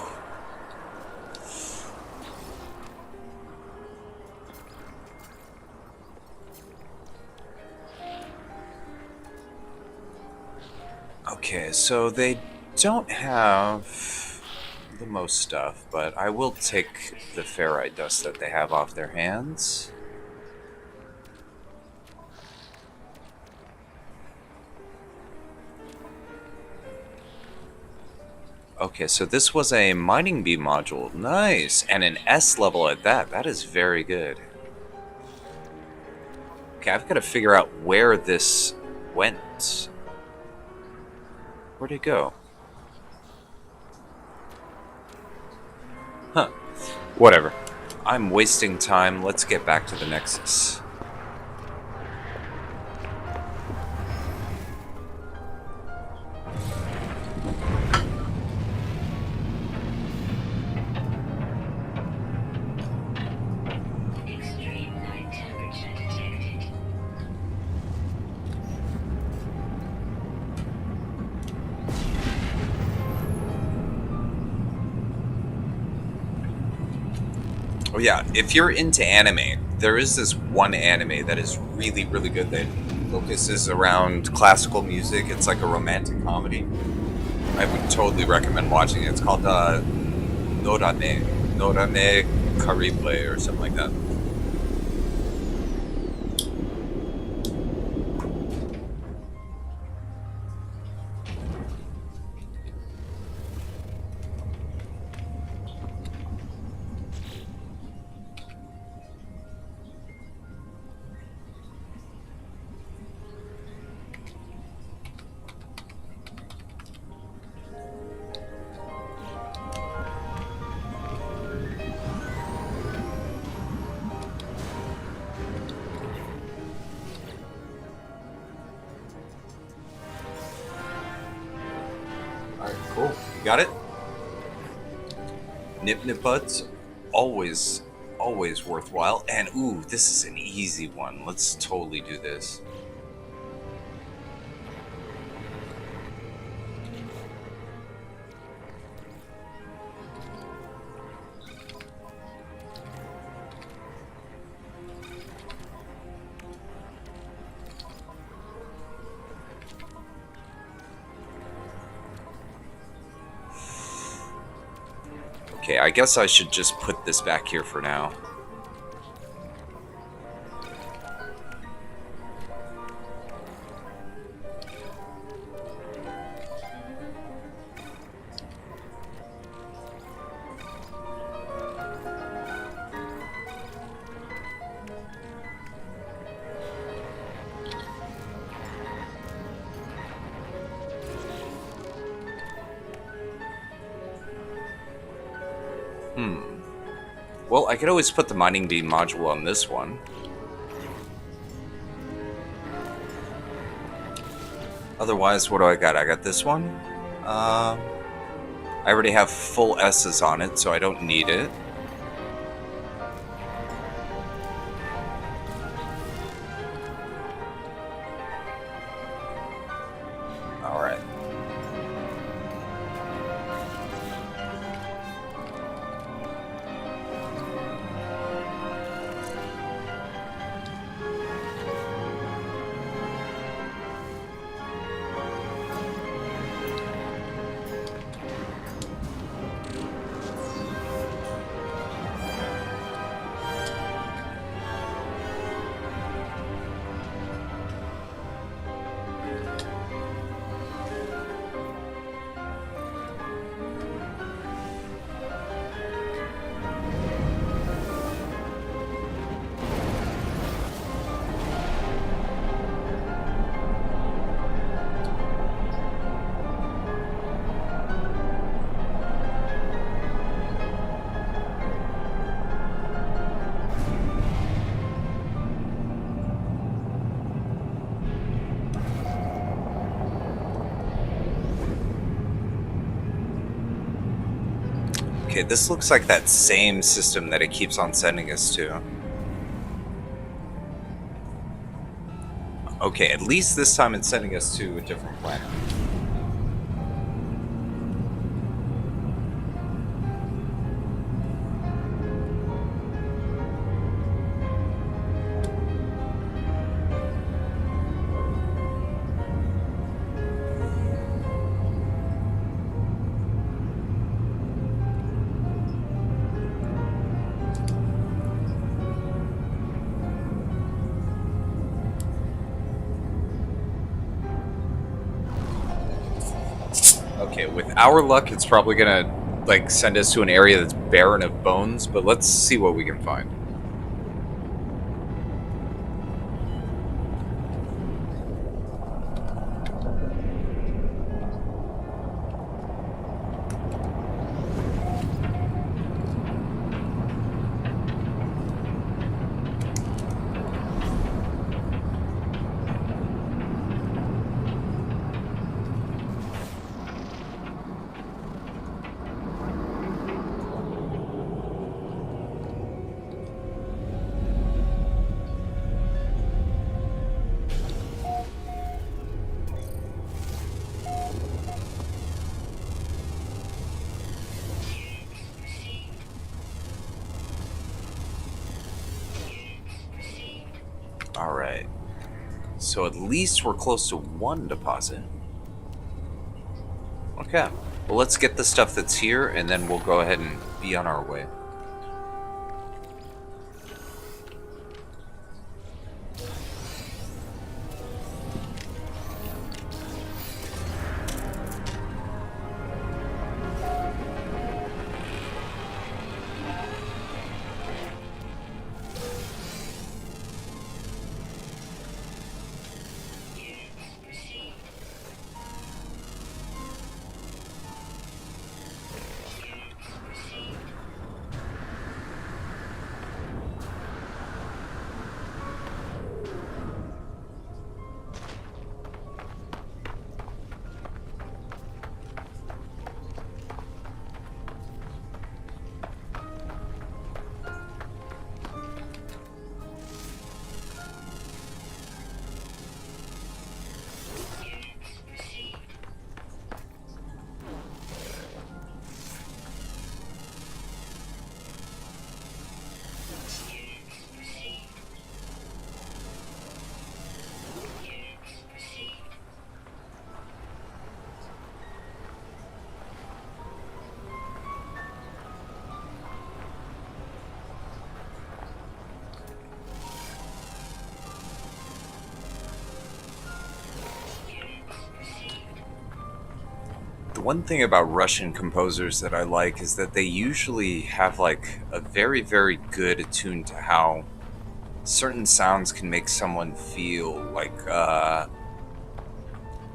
Okay, so they don't have the most stuff, but I will take the ferrite dust that they have off their hands. Okay, so this was a mining bee module. Nice! And an S level at that. That is very good. Okay, I've got to figure out where this went. Where'd it go? Huh. Whatever. I'm wasting time. Let's get back to the Nexus. Extreme night temperature detected. Oh yeah, if you're into anime, there is this one anime that is really, really good that focuses around classical music. It's like a romantic comedy. I would totally recommend watching it. It's called Norame Caribe or something like that. Alright, cool. You got it? Nip Nip Buds, always worthwhile. And ooh, this is an easy one. Let's totally do this. Okay, I guess I should just put this back here for now. Well, I could always put the mining beam module on this one. Otherwise, what do I got? I got this one. I already have full S's on it, so I don't need it. Alright. Okay, this looks like that same system that it keeps on sending us to. Okay, at least this time it's sending us to a different planet. Okay, with our luck, it's probably gonna like send us to an area that's barren of bones, but let's see what we can find. Alright. So at least we're close to one deposit. Okay. Well, let's get the stuff that's here, and then we'll go ahead and be on our way. The one thing about Russian composers that I like is that they usually have like a very, very good attune to how certain sounds can make someone feel like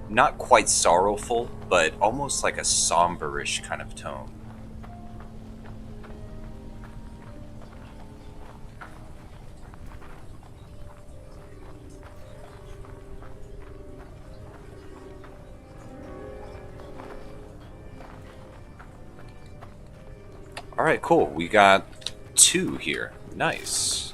not quite sorrowful, but almost like a somberish kind of tone. Alright, cool. We got 2 here. Nice.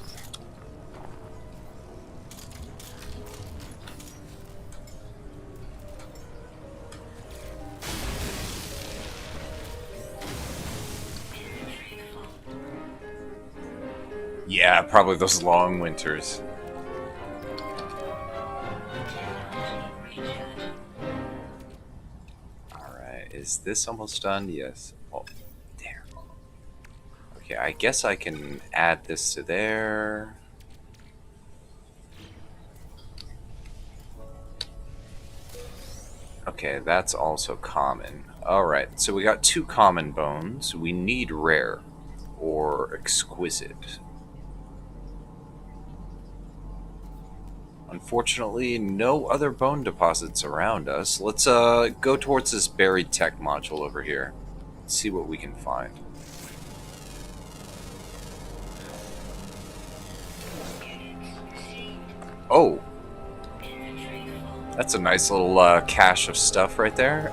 Yeah, probably those long winters. Alright, is this almost done? Yes. Oh, there. Okay, I guess I can add this to there. Okay, that's also common. Alright, so we got 2 common bones. We need rare or exquisite. Unfortunately, no other bone deposits around us. Let's go towards this buried tech module over here. See what we can find. Oh! That's a nice little cache of stuff right there.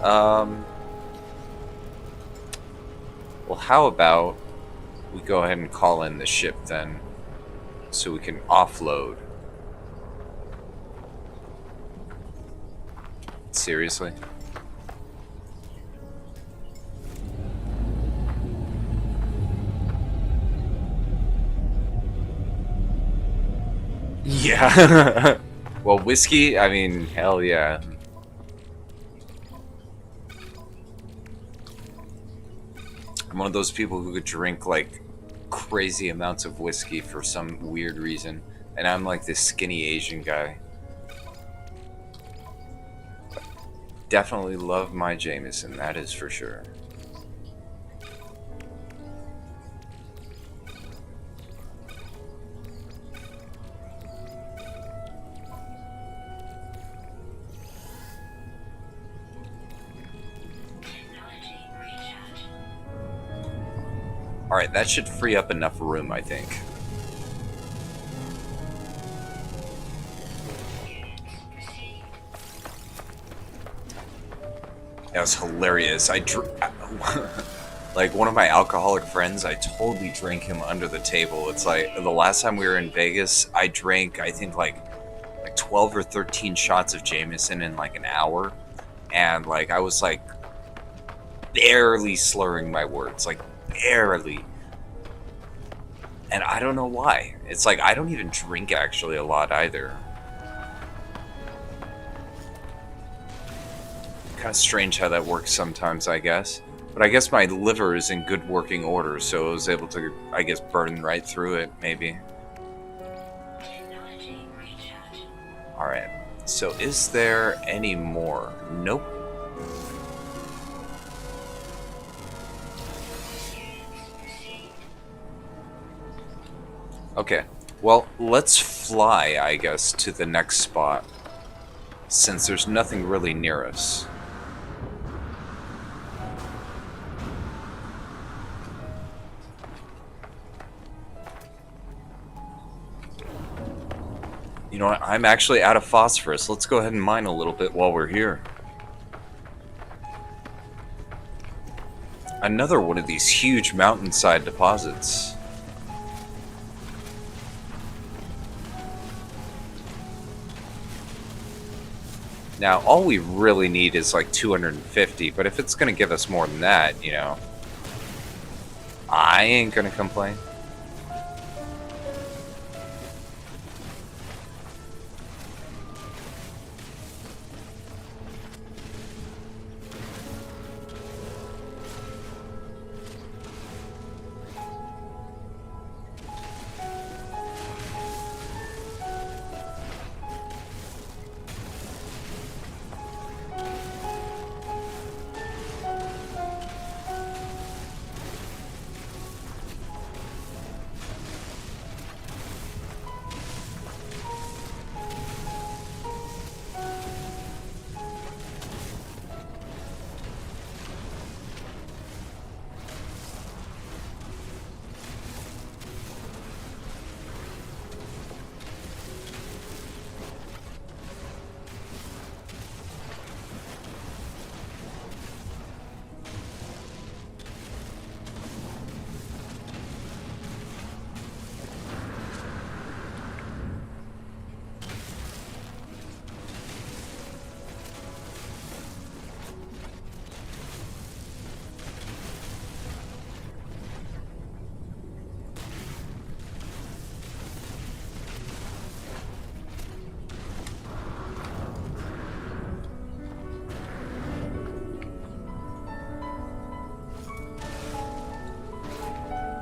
Well, how about we go ahead and call in the ship then, so we can offload. Seriously? Yeah. Well, whiskey, I mean, hell yeah. I'm one of those people who could drink like crazy amounts of whiskey for some weird reason. And I'm like this skinny Asian guy. Definitely love my Jameson, that is for sure. Alright, that should free up enough room, I think. That was hilarious. Like, one of my alcoholic friends, I totally drank him under the table. It's like, the last time we were in Vegas, I drank, I think, like 12 or 13 shots of Jameson in, like, an hour. And, like, I was, like, barely slurring my words. Like, barely. And I don't know why. It's like, I don't even drink, actually, a lot, either. Kind of strange how that works sometimes, I guess. But I guess my liver is in good working order, so I was able to, I guess, burn right through it, maybe. Alright, so is there any more? Nope. Okay, well, let's fly, I guess, to the next spot, since there's nothing really near us. You know what? I'm actually out of phosphorus. Let's go ahead and mine a little bit while we're here. Another one of these huge mountainside deposits. Now, all we really need is like 250, but if it's going to give us more than that, you know, I ain't going to complain.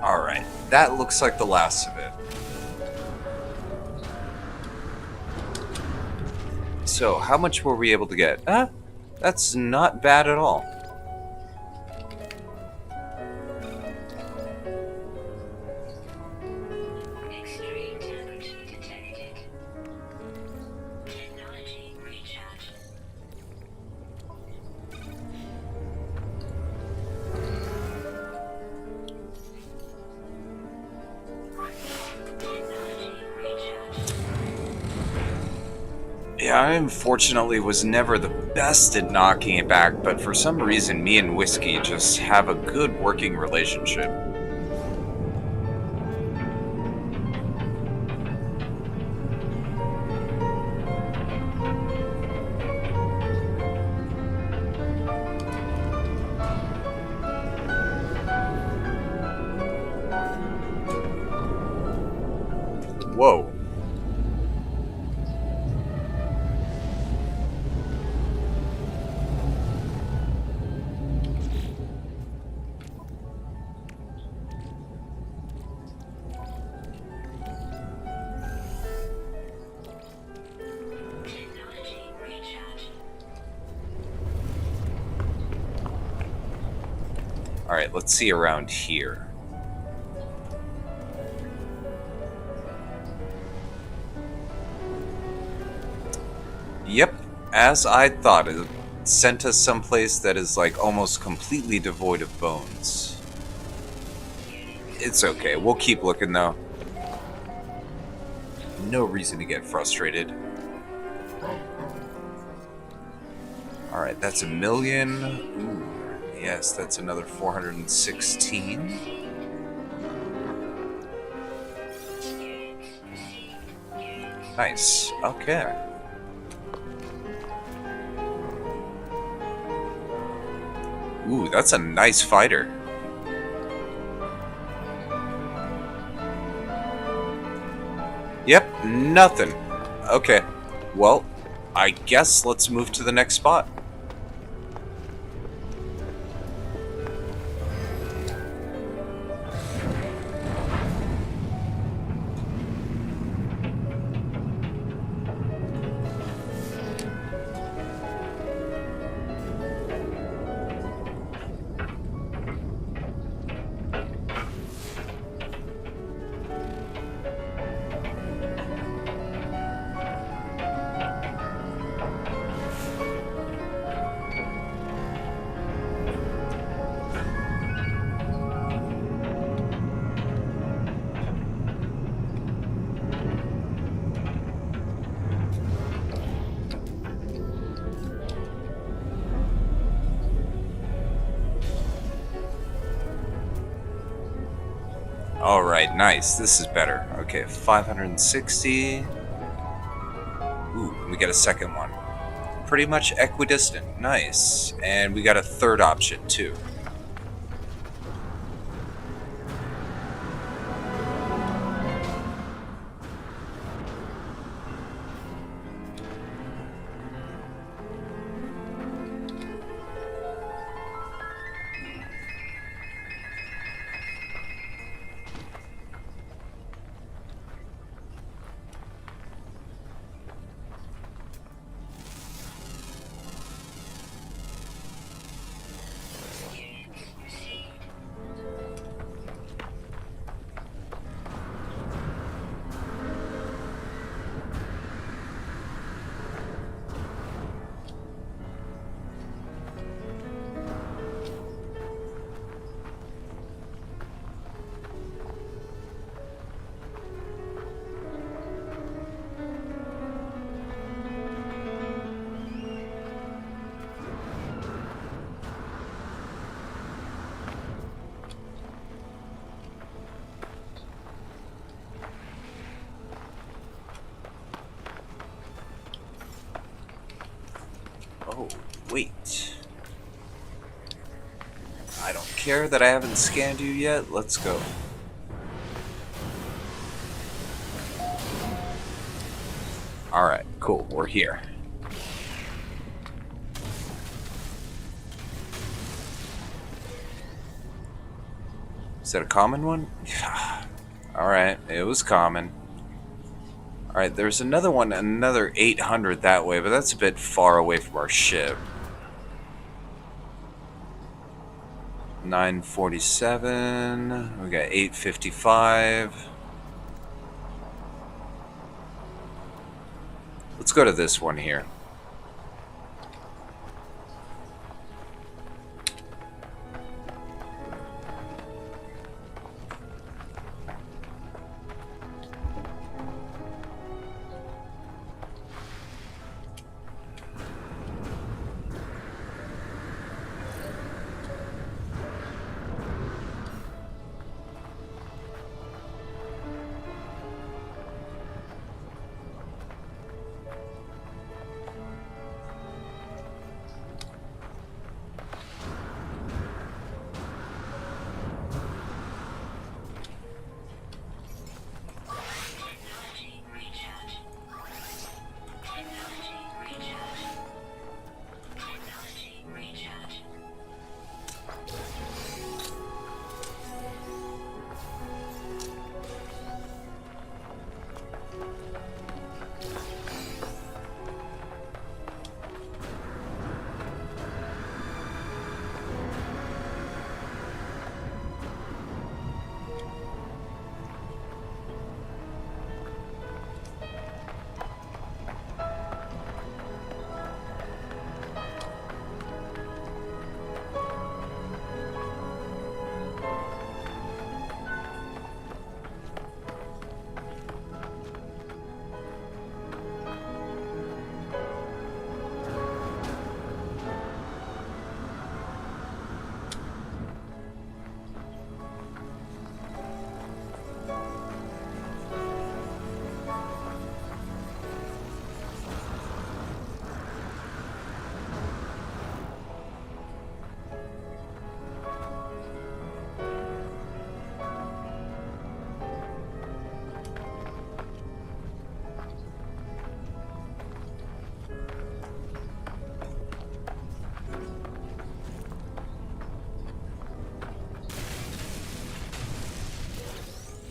Alright, that looks like the last of it. So, how much were we able to get? That's not bad at all. Extreme temperature detected. Technology recharge. Yeah, I unfortunately was never the best at knocking it back, but for some reason, me and Whiskey just have a good working relationship. Whoa. Technology recharge. Alright, let's see around here. Yep, as I thought, it sent us someplace that is like almost completely devoid of bones. It's okay, we'll keep looking though. No reason to get frustrated. Alright, that's 1,000,000. Ooh, yes, that's another 416. Nice, okay. Ooh, that's a nice fighter. Yep, nothing. Okay, well, I guess let's move to the next spot. Alright, nice. This is better. Okay, 560. Ooh, we got a second one. Pretty much equidistant. Nice. And we got a third option, too. Oh, wait. I don't care that I haven't scanned you yet. Let's go. Alright, cool. We're here. Is that a common one? Alright, it was common. Alright, there's another one, another 800 that way, but that's a bit far away from our ship. 947. We got 855. Let's go to this one here.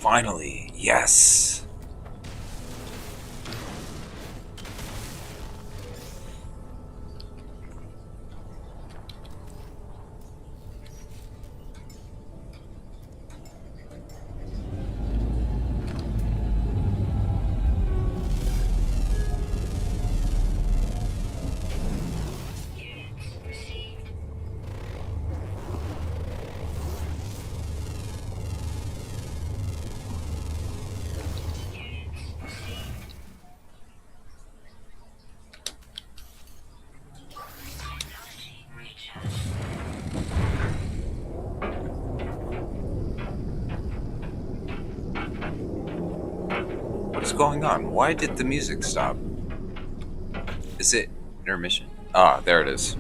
Finally, yes. Units received. Units received. Technology recharge. What is going on? Why did the music stop? Is it intermission? Ah, there it is.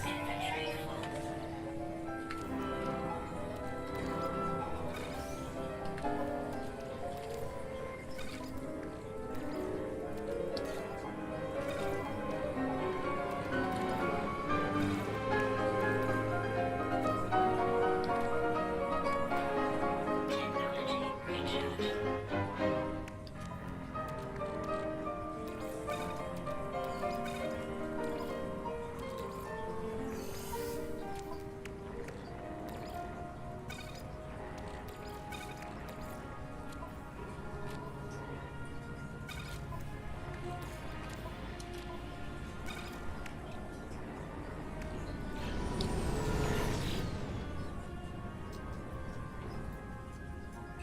Inventory full. Technology recharge.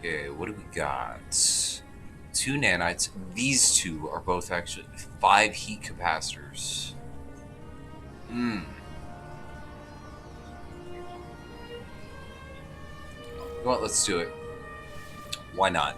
Okay, what do we got? 2 nanites. These two are both actually 5 heat capacitors. Hmm. You know what? Let's do it. Why not?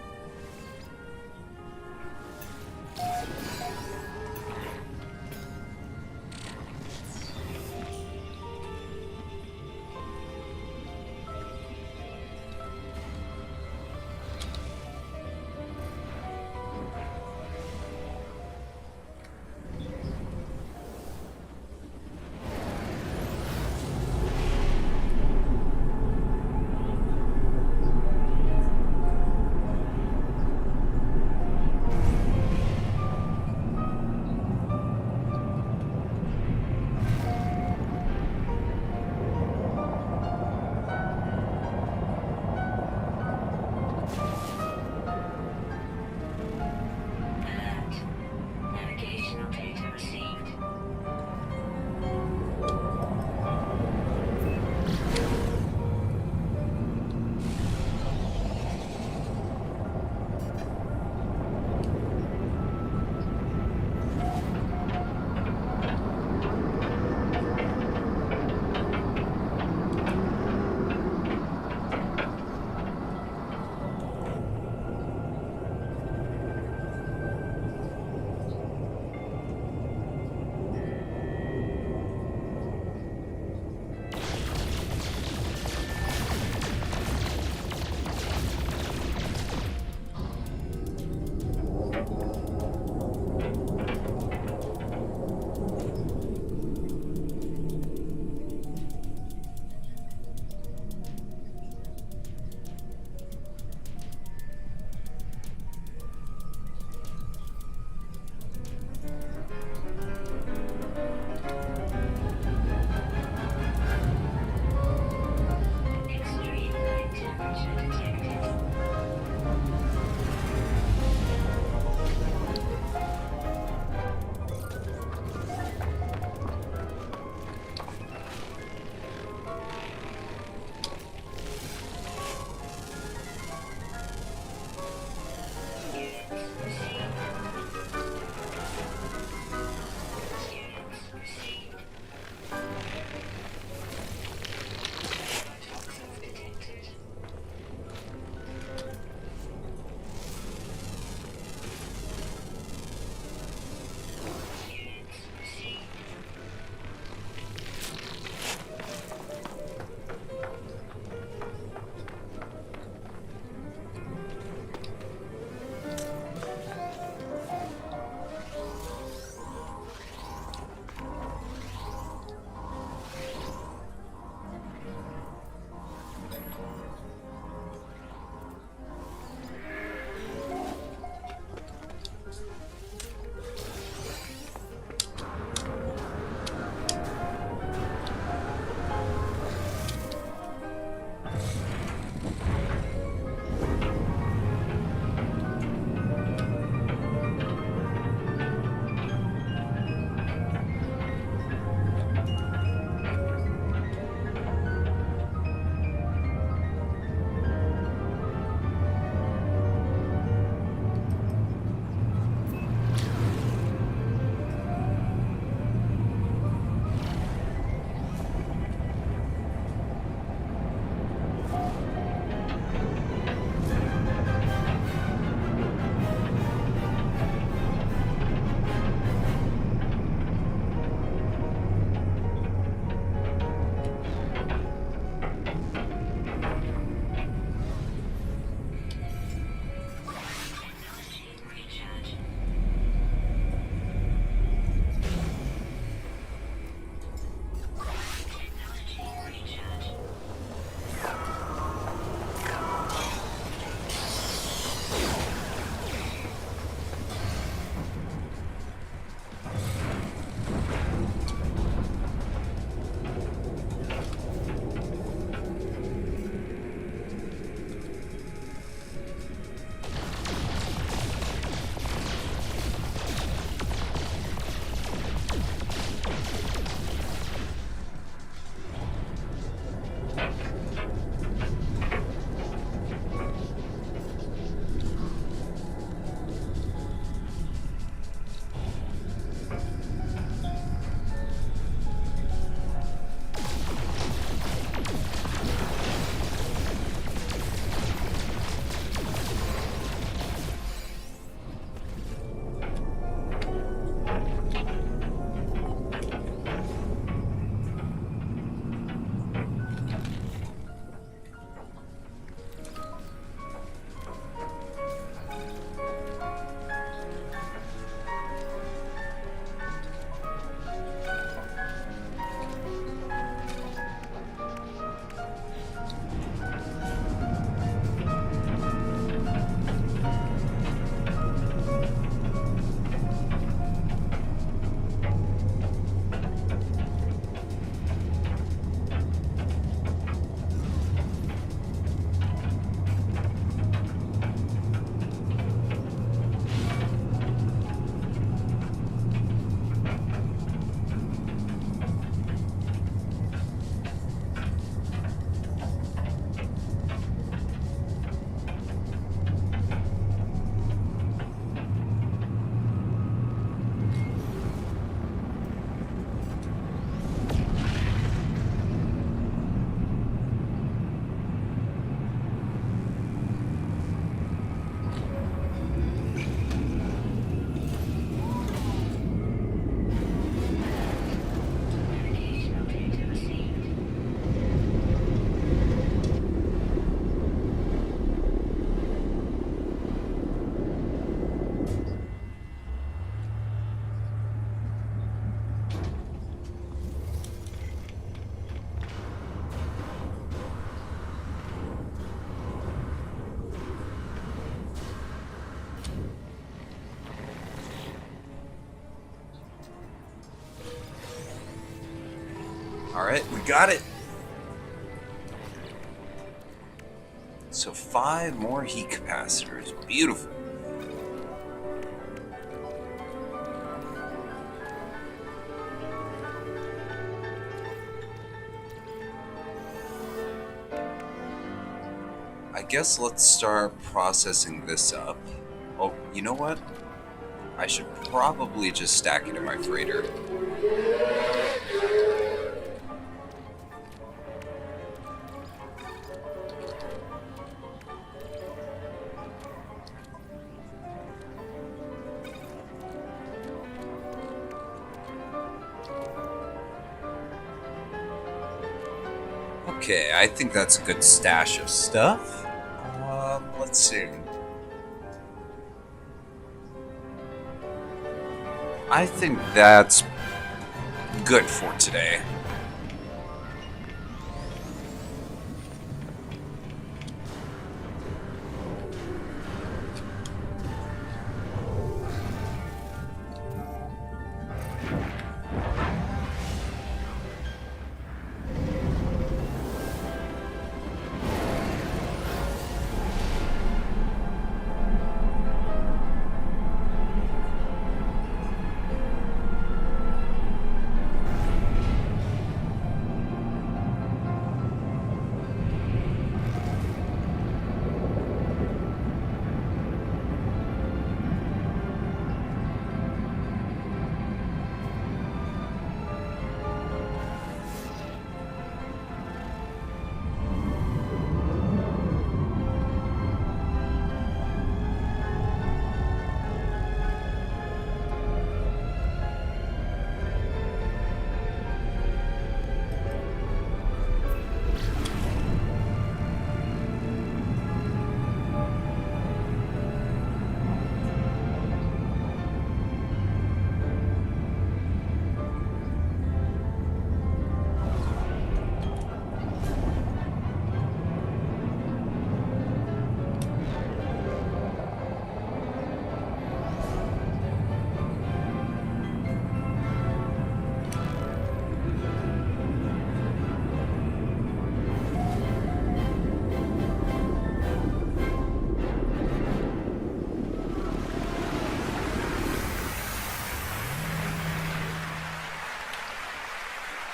Alright, we got it. So 5 more heat capacitors. Beautiful. I guess let's start processing this up. Oh, you know what? I should probably just stack it in my freighter. Okay, I think that's a good stash of stuff. Let's see. I think that's good for today.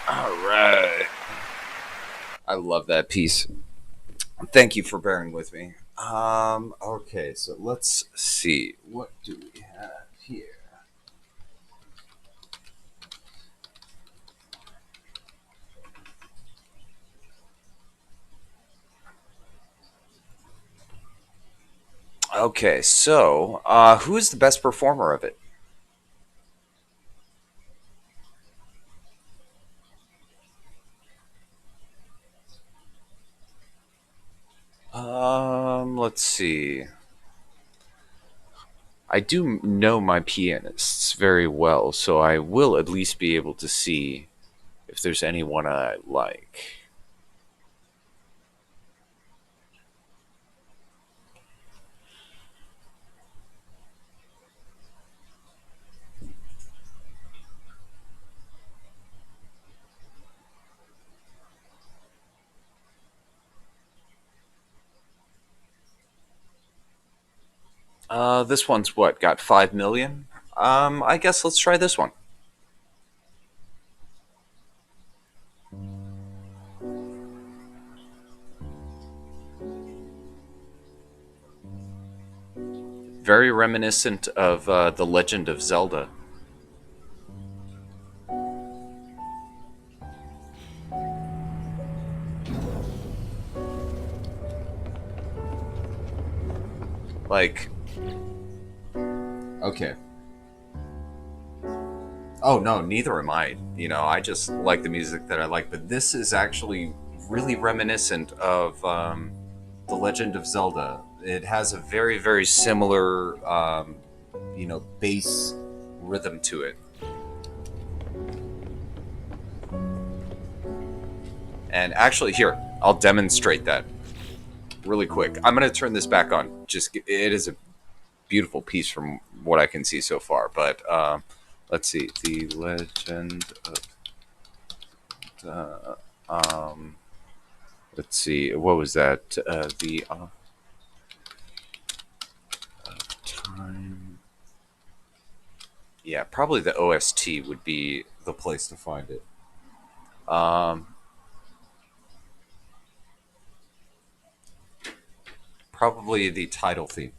Alright. I love that piece. Thank you for bearing with me. Okay, so let's see. What do we have here? Okay, so who is the best performer of it? Let's see. I do know my pianists very well, so I will at least be able to see if there's anyone I like. This one's what, got 5 million? I guess let's try this one. Very reminiscent of The Legend of Zelda. Like, Okay. Oh no, neither am I. You know, I just like the music that I like, but this is actually really reminiscent of The Legend of Zelda. It has a very, very similar, bass rhythm to it. And actually, here, I'll demonstrate that really quick. I'm going to turn this back on. It is a beautiful piece from what I can see so far. But let's see, The Legend of Let's see. What was that? The time. Yeah, probably the OST would be The place to find it. um, Probably the title theme.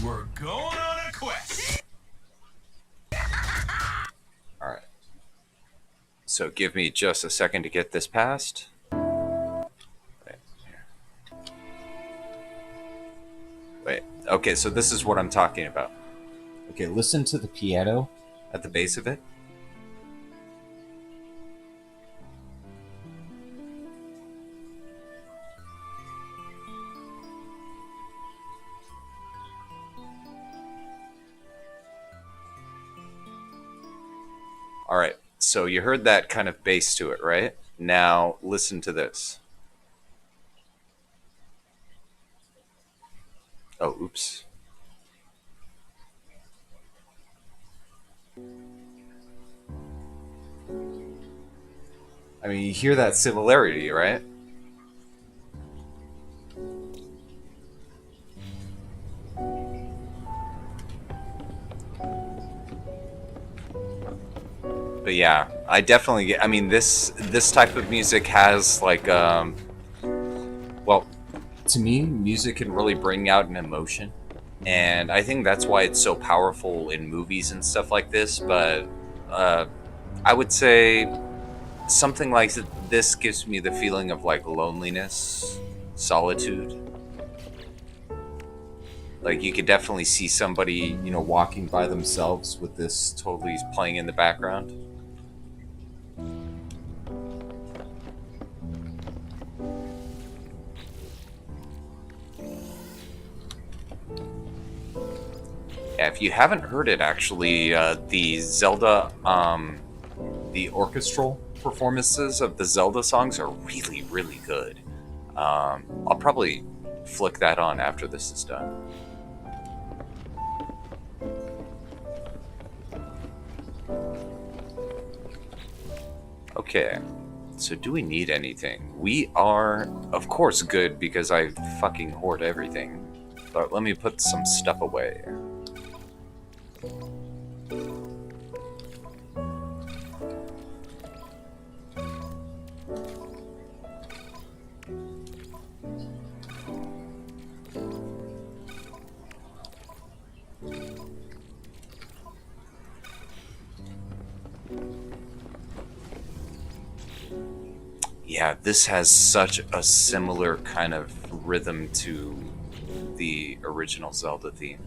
We're going on a quest. All right. so give me just a second to get this passed. Wait. Okay, so this is what I'm talking about. Okay, listen to the piano. At the base of it. All right. So you heard that kind of bass to it, right? Now listen to this. Oh, oops. I mean, you hear that Similarity, right? But yeah, I definitely get. I mean, this type of music has like, well, to me, music can really bring out an emotion, and I think that's why it's so powerful in movies and stuff like this. But I would say something like this gives me the feeling of like loneliness, solitude. Like you could definitely see somebody, walking by themselves with this totally playing in the background. Yeah, if you haven't heard it, actually, the Zelda, the orchestral performances of the Zelda songs are really, really good. I'll probably flick that on after this is done. Okay, so do we need anything? We are, of course, good because I fucking hoard everything. But let me put some stuff away. Yeah, this has such a similar kind of rhythm to the original Zelda theme.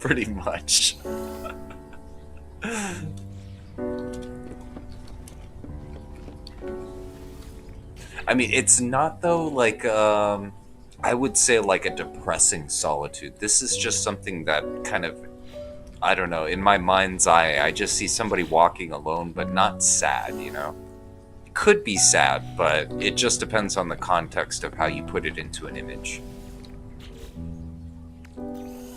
Pretty much. I mean, it's not though like I would say like a depressing solitude. This is just something that kind of, I don't know, in my mind's eye, I just see somebody walking alone, but not sad, It could be sad, but it just depends on the context of how you put it into an image.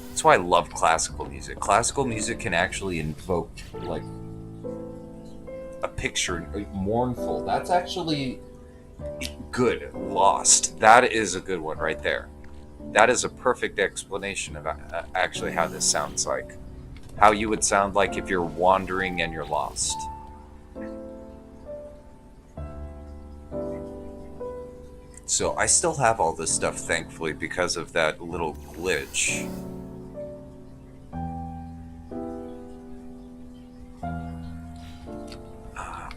That's why I love classical music. Classical music can actually invoke like a picture, mournful. That's actually good. Lost. That is a good one right there. That is a perfect explanation of actually how this sounds like. How you would sound like if you're wandering and you're lost. So I still have all this stuff, thankfully, because of that little glitch.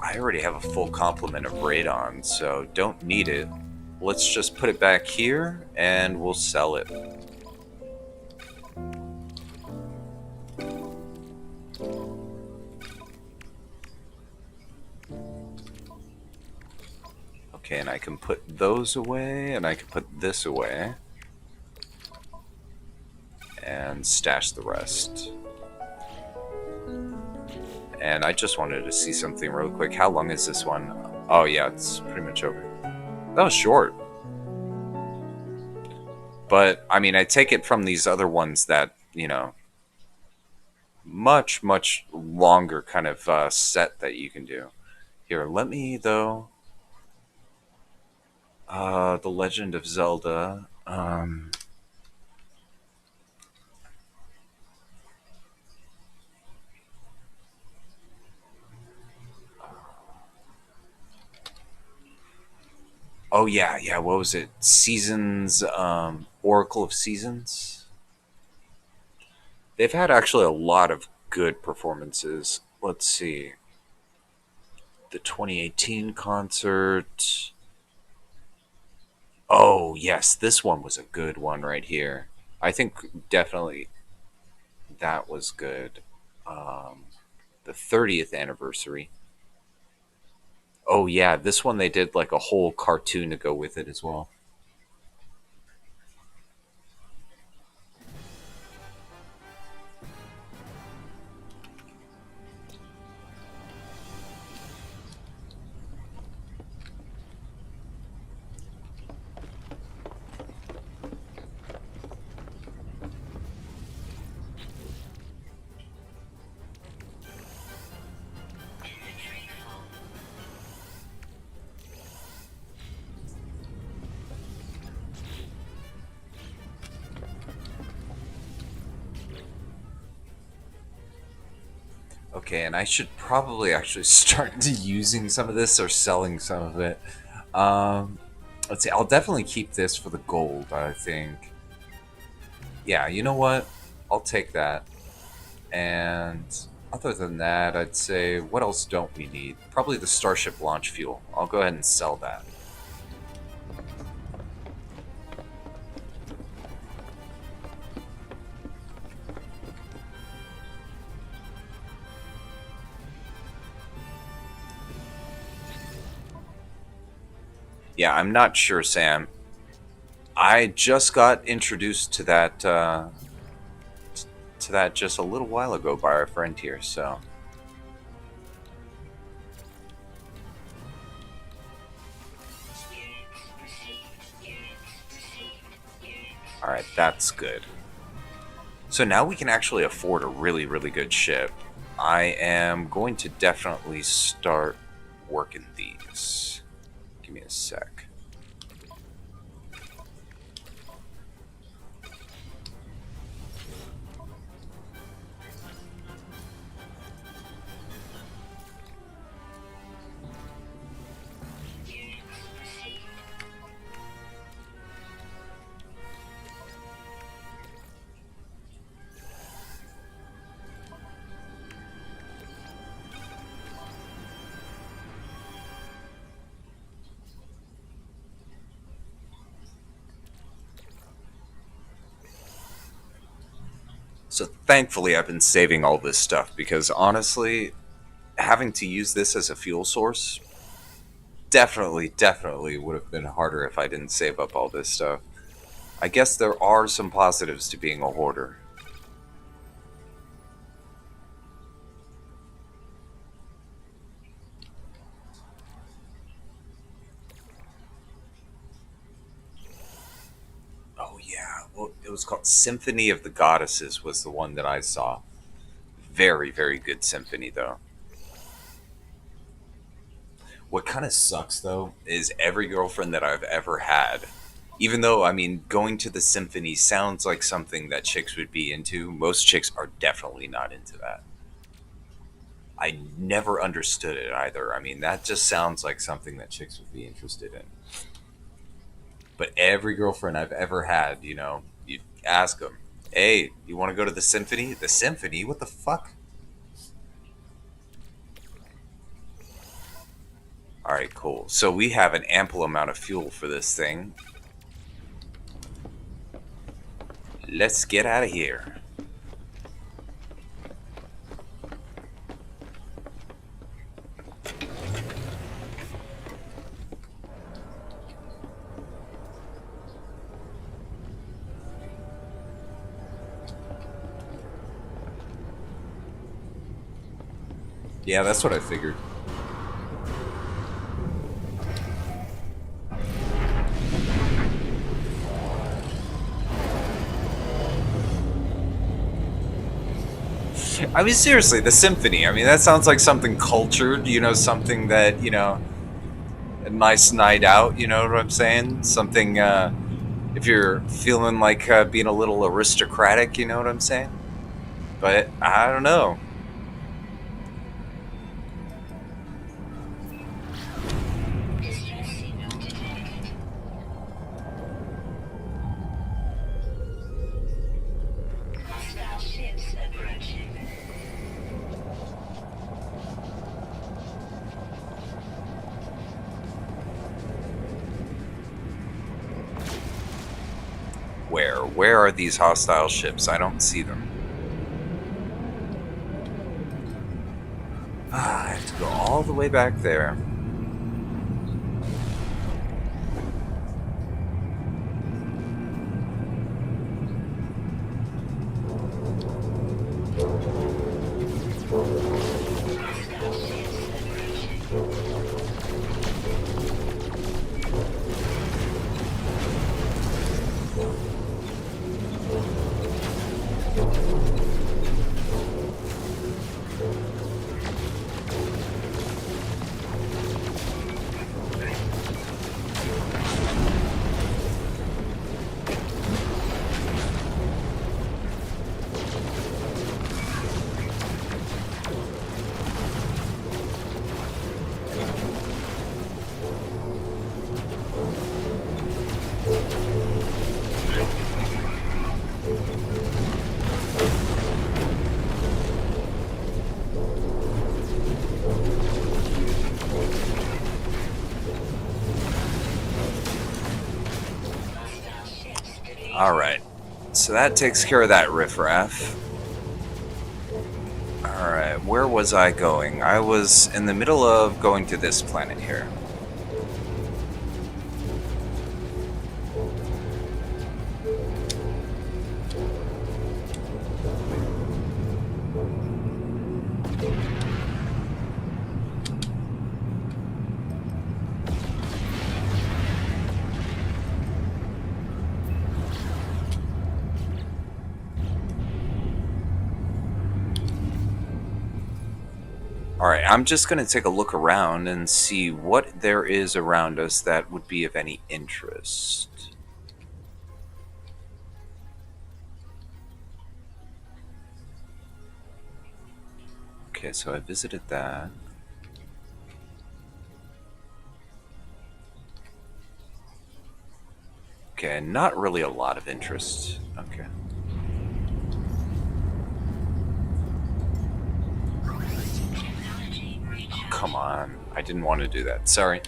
I already have a full complement of radon, so don't need it. Let's just put it back here, and we'll sell it. Okay, and I can put those away, and I can put this away. And stash the rest. And I just wanted to see something real quick. How long is this one? Oh yeah, it's pretty much over. That was short. But I mean, I take it from these other ones that much longer kind of set that you can do. Here, let me though. The Legend of Zelda. Oh yeah, yeah. What was it? Seasons. Oracle of Seasons. They've had actually a lot of good performances. Let's see. The 2018 concert. Oh yes, this one was a good one right here. I think definitely that was good. Um, the 30th anniversary. Oh yeah, this one they did like a whole cartoon to go with it as well. Infantry full. Okay, and I should probably actually start to using some of this or selling some of it. Um, let's see. I'll definitely keep this for the gold. I think. Yeah, you know what? I'll take that. And other than that, I'd say what else don't we need? Probably the Starship launch fuel. I'll go ahead and sell that. Yeah, I'm not sure, Sam. I just got introduced to that just a little while ago by our friend here. So, Units received. Units received. Units all right, that's good. So now we can actually afford a really good ship. I am going to definitely start working these. Give me a sec. Units received. So thankfully, I've been saving all this stuff because honestly, having to use this as a fuel source definitely would have been harder if I didn't save up all this stuff. I guess there are some positives to being a hoarder. Oh yeah, well, it was called Symphony of the Goddesses was the one that I saw. Very good symphony though. What kind of sucks though is every girlfriend that I've ever had, even though I mean going to the symphony sounds like something that chicks would be into, most chicks are definitely not into that. I never understood it either. I mean, that just sounds like something that chicks would be interested in. But every girlfriend I've ever had, you ask them, "Hey, you want to go to the symphony?" The symphony? What the fuck? All right, cool. So we have an ample amount of fuel for this thing. Let's get out of here. Yeah, that's what I figured. I mean, seriously, the symphony. I mean, that sounds like something cultured, something that, a nice night out, you know what I'm saying? Something, if you're feeling like being a little aristocratic, you know what I'm saying? But I don't know. Distress signal detected. Hostile ships approaching. Where? Where are these hostile ships? I don't see them. I have to go all the way back there. Hostile ships approaching. Alright. So that takes care of that riffraff. Alright, where was I going? I was in the middle of going to this planet here. Alright, I'm just going to take a look around and see what there is around us that would be of any interest. Okay, so I visited that. Okay, not really a lot of interest. Okay. Technology Oh, recharge. come on. I didn't want to do that. Sorry.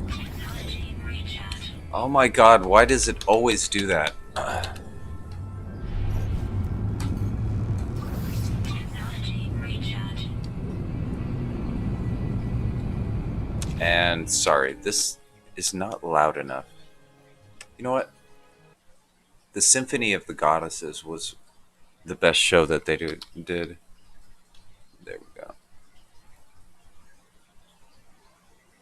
Technology recharge. Oh my god, why does it always do that? Technology recharge. And sorry, this is not loud enough. You know what? The Symphony of the Goddesses was the best show that they did. There we go.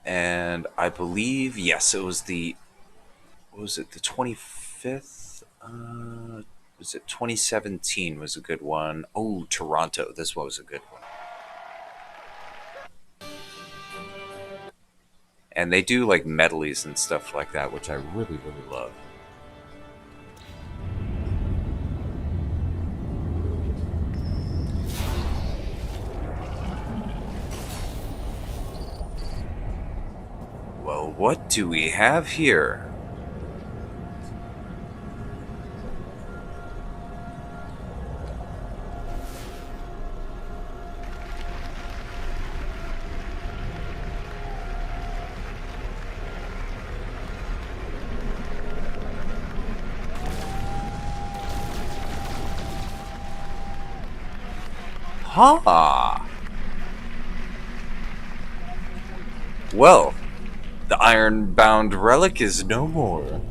And I believe, yes, it was the, what was it, the 25th? Was it 2017 was a good one. Oh, Toronto, this was a good one. And they do like medleys and stuff like that, which I really, really love. Well, what do we have here? Ha! Well, the iron-bound relic is no more.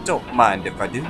Don't mind if I do.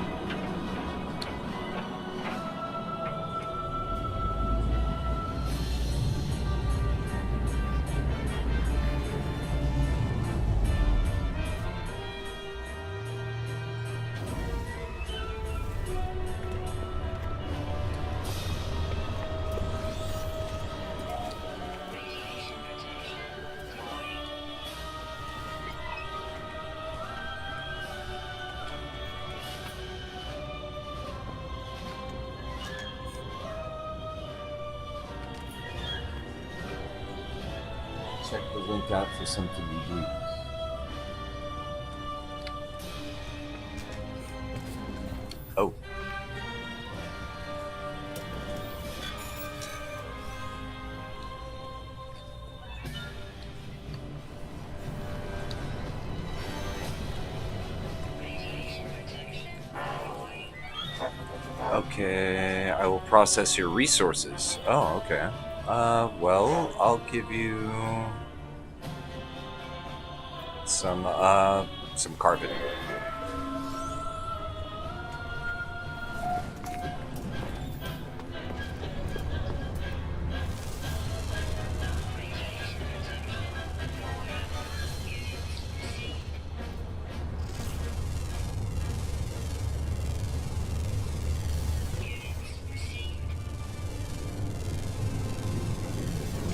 Check the link out for some deliveries. Oh. Okay, I will process your resources. Oh, okay. Well, I'll give you some carbon.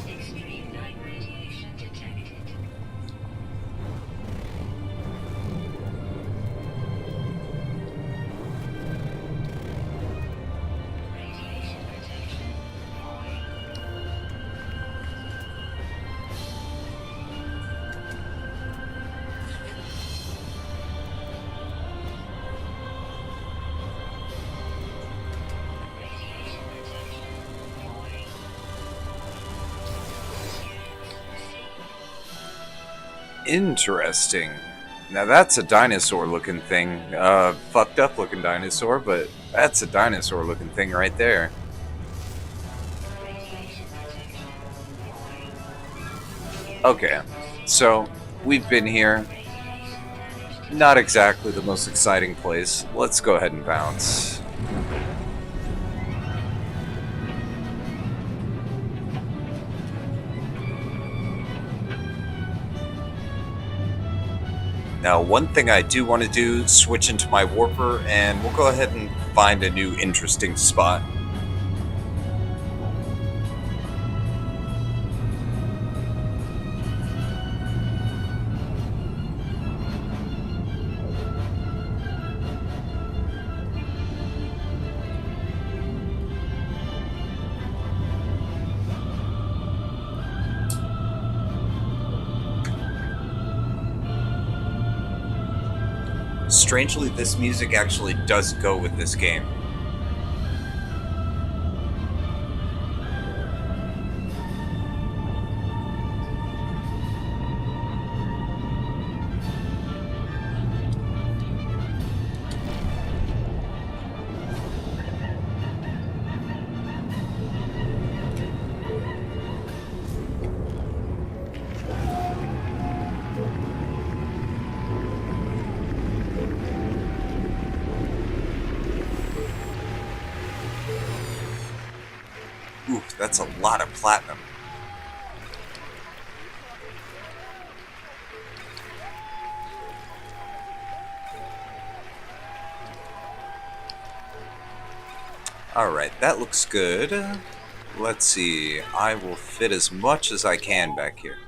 Extreme night radiation detected. Radiation protection. Radiation protection. Interesting. Now that's a dinosaur-looking thing. Fucked up-looking dinosaur, but that's a dinosaur-looking thing right there. Radiation protection. Okay, so we've been here. Not exactly the most exciting place. Let's go ahead and bounce. Now, one thing I do want to do, switch into my warper, and we'll go ahead and find a new interesting spot. Strangely, this music actually does go with this game. Oof, that's a lot of platinum. Alright, that looks good. Let's see. I will fit as much as I can back here.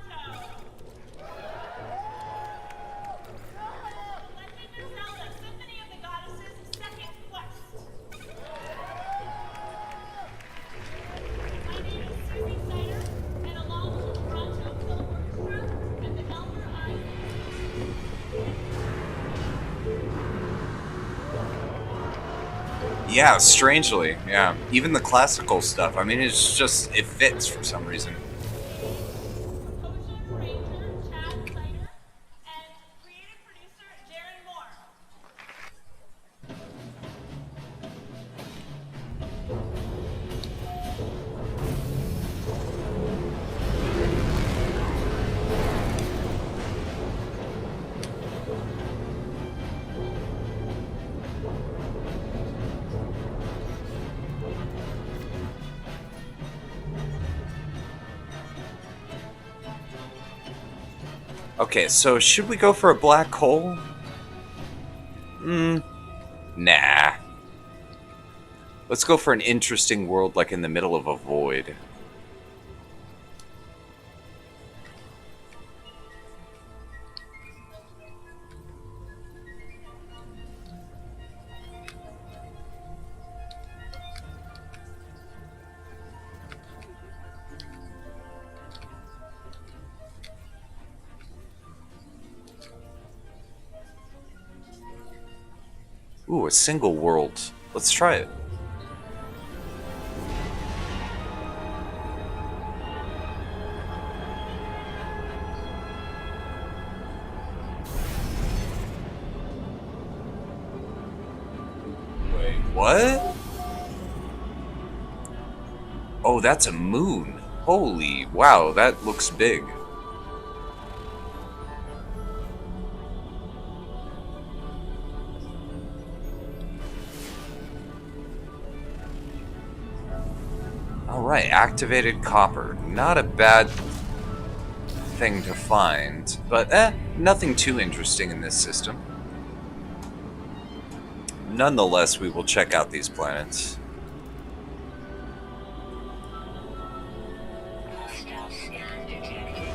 Yeah, strangely, yeah. Even the classical stuff, I mean, it's just, it fits for some reason. Okay, so should we go for a black hole? Nah. Let's go for an interesting world like in the middle of a void. Ooh, a single world. Let's try it. Wait, what? Oh, that's a moon. Holy wow, that looks big. Alright, activated copper. Not a bad thing to find, but nothing too interesting in this system. Nonetheless, we will check out these planets. Hostile scan detected.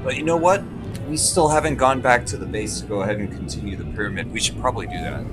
But you know what? We still haven't gone back to the base to go ahead and continue the pyramid. We should probably do that.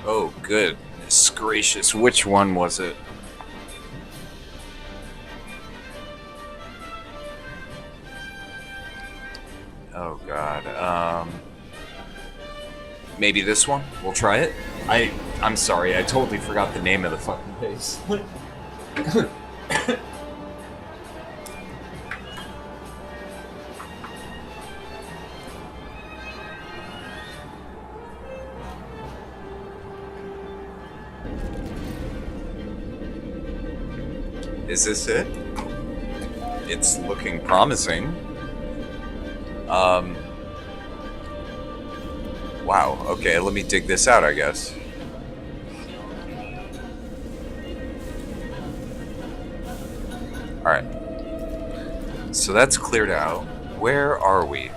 Oh, goodness gracious. Which one was it? Oh, God. Maybe this one? We'll try it? I'm sorry, I totally forgot the name of the fucking base. Is this it? It's looking promising. Wow, okay, let me dig this out, I guess. Alright. So that's cleared out. Where are we?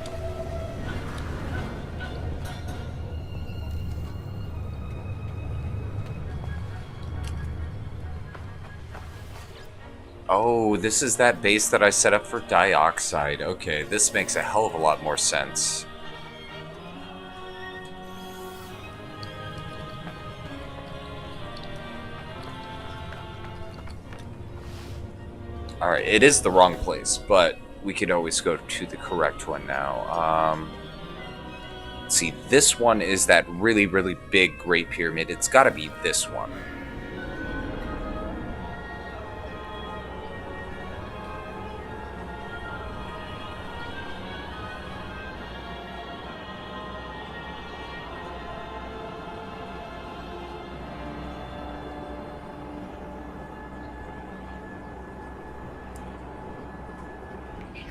Oh, this is that base that I set up for dioxide. Okay, this makes a hell of a lot more sense. Alright, it is the wrong place, but we could always go to the correct one now. Let's see, this one is that really, really big Great Pyramid. It's gotta be this one.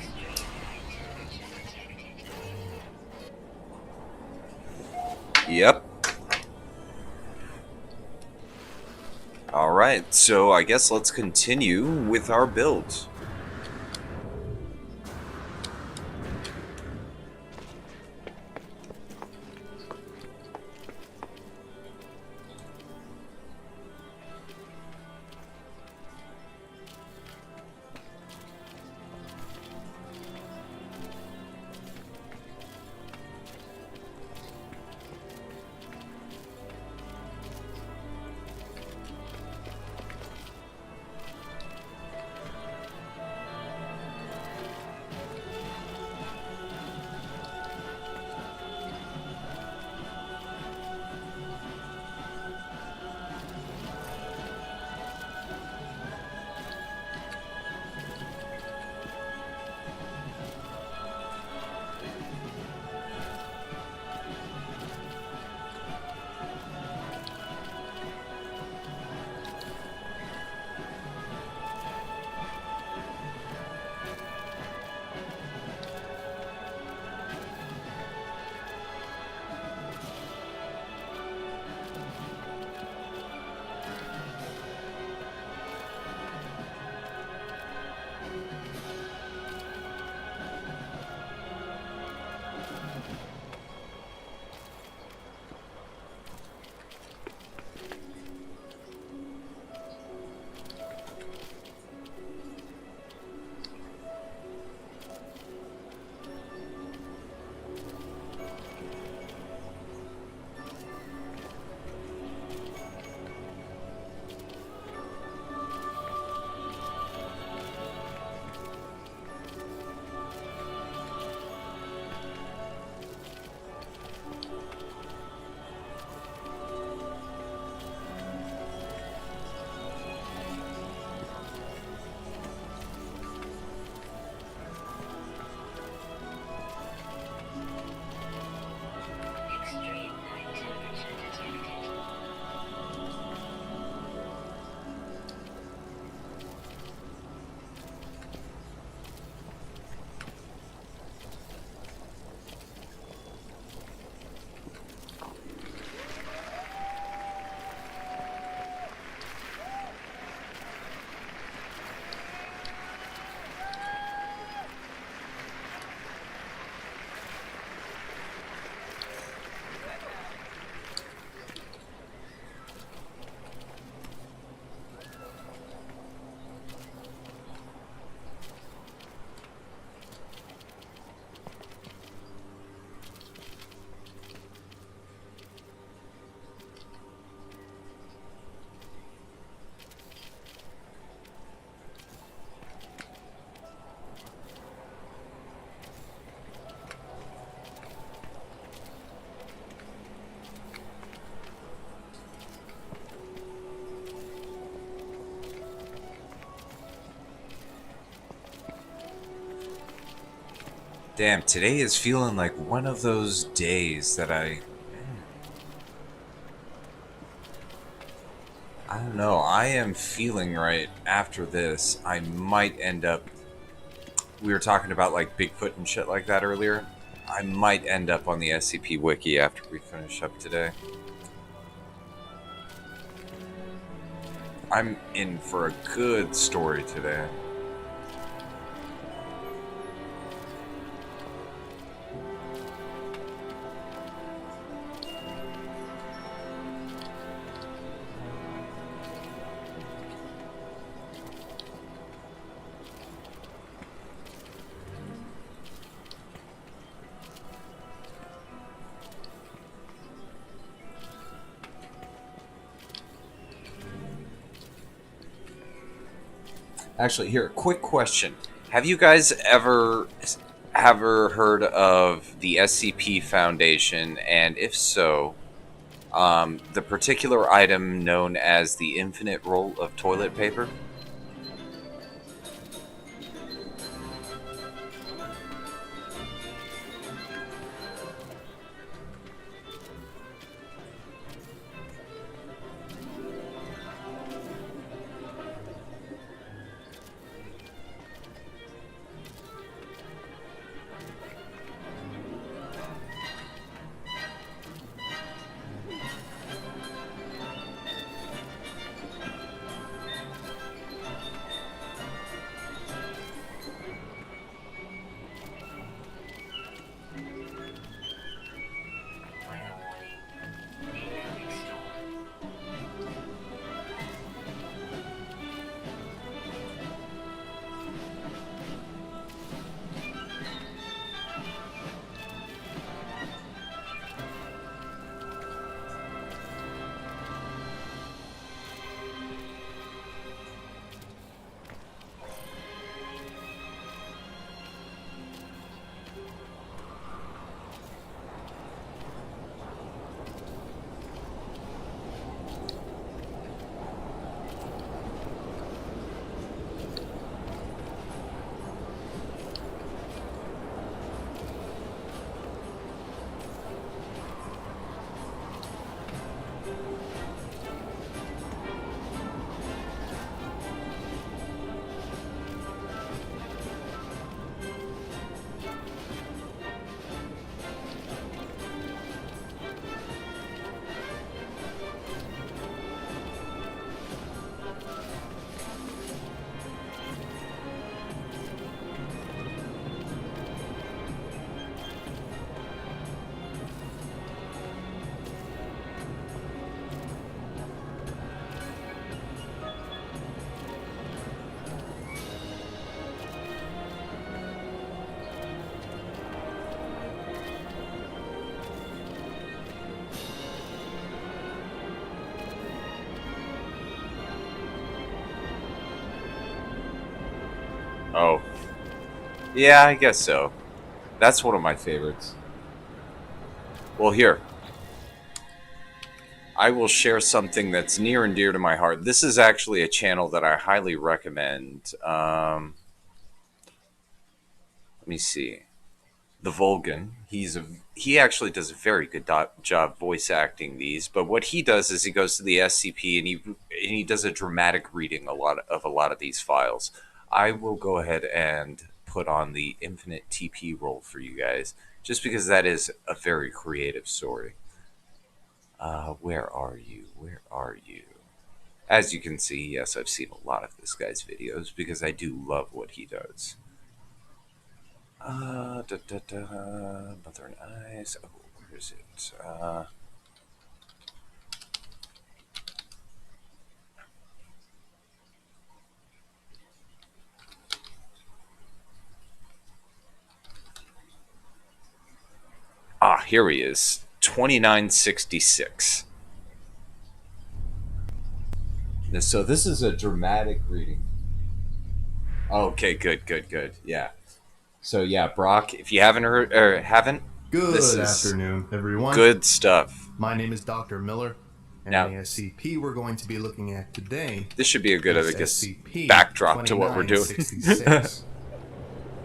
Extreme high temperature. Yep. Alright, so I guess let's continue with our build. Extreme high temperature detected. Damn, today is feeling like one of those days that I don't know, I am feeling right after this. I might end up. We were talking about like Bigfoot and shit like that earlier. I might end up on the SCP Wiki after we finish up today. I'm in for a good story today. Actually, here, quick question. Have you guys ever heard of the SCP Foundation? And if so, the particular item known as the infinite roll of toilet paper? Oh. Yeah, I guess so. That's one of my favorites. Well, here. I will share something that's near and dear to my heart. This is actually a channel that I highly recommend. Let me see. The Vulcan. He actually does a very good job voice acting these. But what he does is he goes to the SCP and he does a dramatic reading a lot of these files. I will go ahead and put on the Infinite TP roll for you guys, just because that is a very creative story. Where are you? Where are you? As you can see, yes, I've seen a lot of this guy's videos because I do love what he does. Mother and Eyes. Oh, where is it? Here he is. 2966. So this is a dramatic reading. Okay, good. Yeah. So yeah, Brock, if you haven't heard or haven't, this Good is afternoon, everyone. good stuff. My name is Dr. Miller, and Now- the SCP we're going to be looking at today This should be a good, is I guess, SCP backdrop to what we're doing. 2966.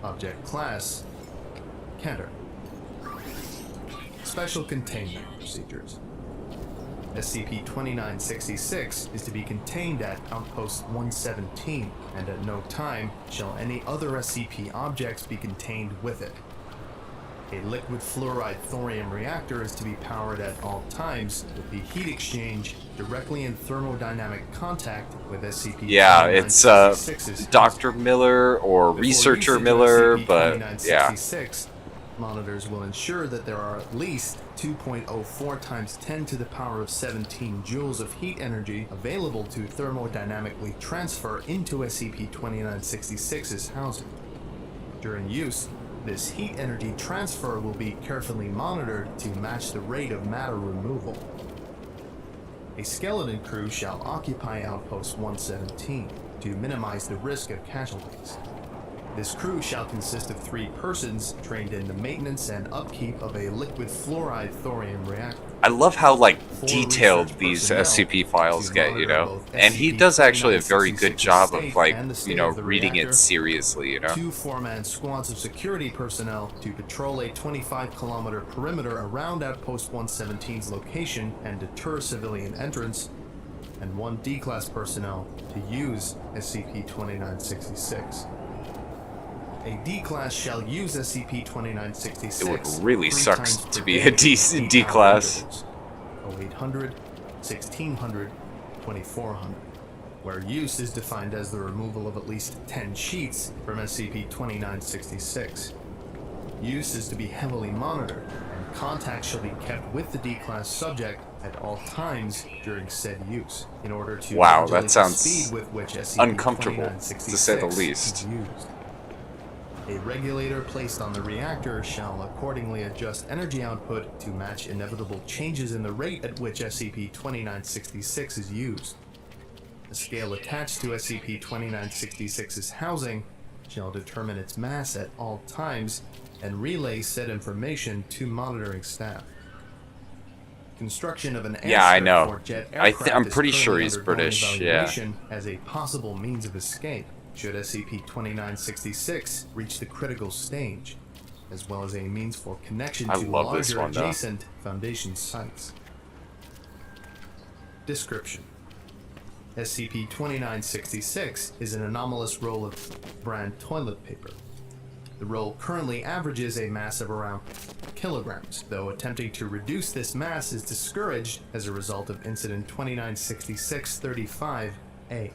Object Class, Cantor. Special Containment Procedures. SCP-2966 is to be contained at Outpost 117, and at no time shall any other SCP objects be contained with it. A liquid fluoride thorium reactor is to be powered at all times with the heat exchange directly in thermodynamic contact with SCP-2966's Yeah, it's Dr. Miller or Before Researcher usage of Miller, but yeah. SCP-2966, monitors will ensure that there are at least 2.04 times 10 to the power of 17 joules of heat energy available to thermodynamically transfer into SCP-2966's housing. During use, this heat energy transfer will be carefully monitored to match the rate of matter removal. A skeleton crew shall occupy Outpost 117 to minimize the risk of casualties. This crew shall consist of 3 persons trained in the maintenance and upkeep of a liquid fluoride thorium reactor. I love how detailed research these personnel SCP files to get, monitor both and he does actually a very good 2966's job of state and the state of the reading it reactor. seriously, 2 4-man squads of security personnel to patrol a 25-kilometer perimeter around Outpost 117's location and deter civilian entrance, and 1 D-class personnel to use SCP-2966. A D-class shall use SCP-2966. It would really 3 suck times to per be day a in D-class. 0800, 1600, 2400, where use is defined as the removal of at least 10 sheets from SCP-2966. Use is to be heavily monitored, and contact shall be kept with the D-class subject at all times during said use, in order to Wow, modulate that sounds the speed with which uncomfortable, SCP-2966 to say the least. is used. A regulator placed on the reactor shall accordingly adjust energy output to match inevitable changes in the rate at which SCP-2966 is used. A scale attached to SCP-2966's housing shall determine its mass at all times and relay said information to monitoring staff. Construction of an Yeah, I airstrip know. for jet I'm aircraft pretty is sure currently he's undergoing British, yeah. evaluation as a possible means of escape should SCP-2966 reach the critical stage, as well as a means for connection I to love this larger one, though. adjacent Foundation sites. Description: SCP-2966 is an anomalous roll of brand toilet paper. The roll currently averages a mass of around kilograms, though attempting to reduce this mass is discouraged as a result of Incident 2966-35-A.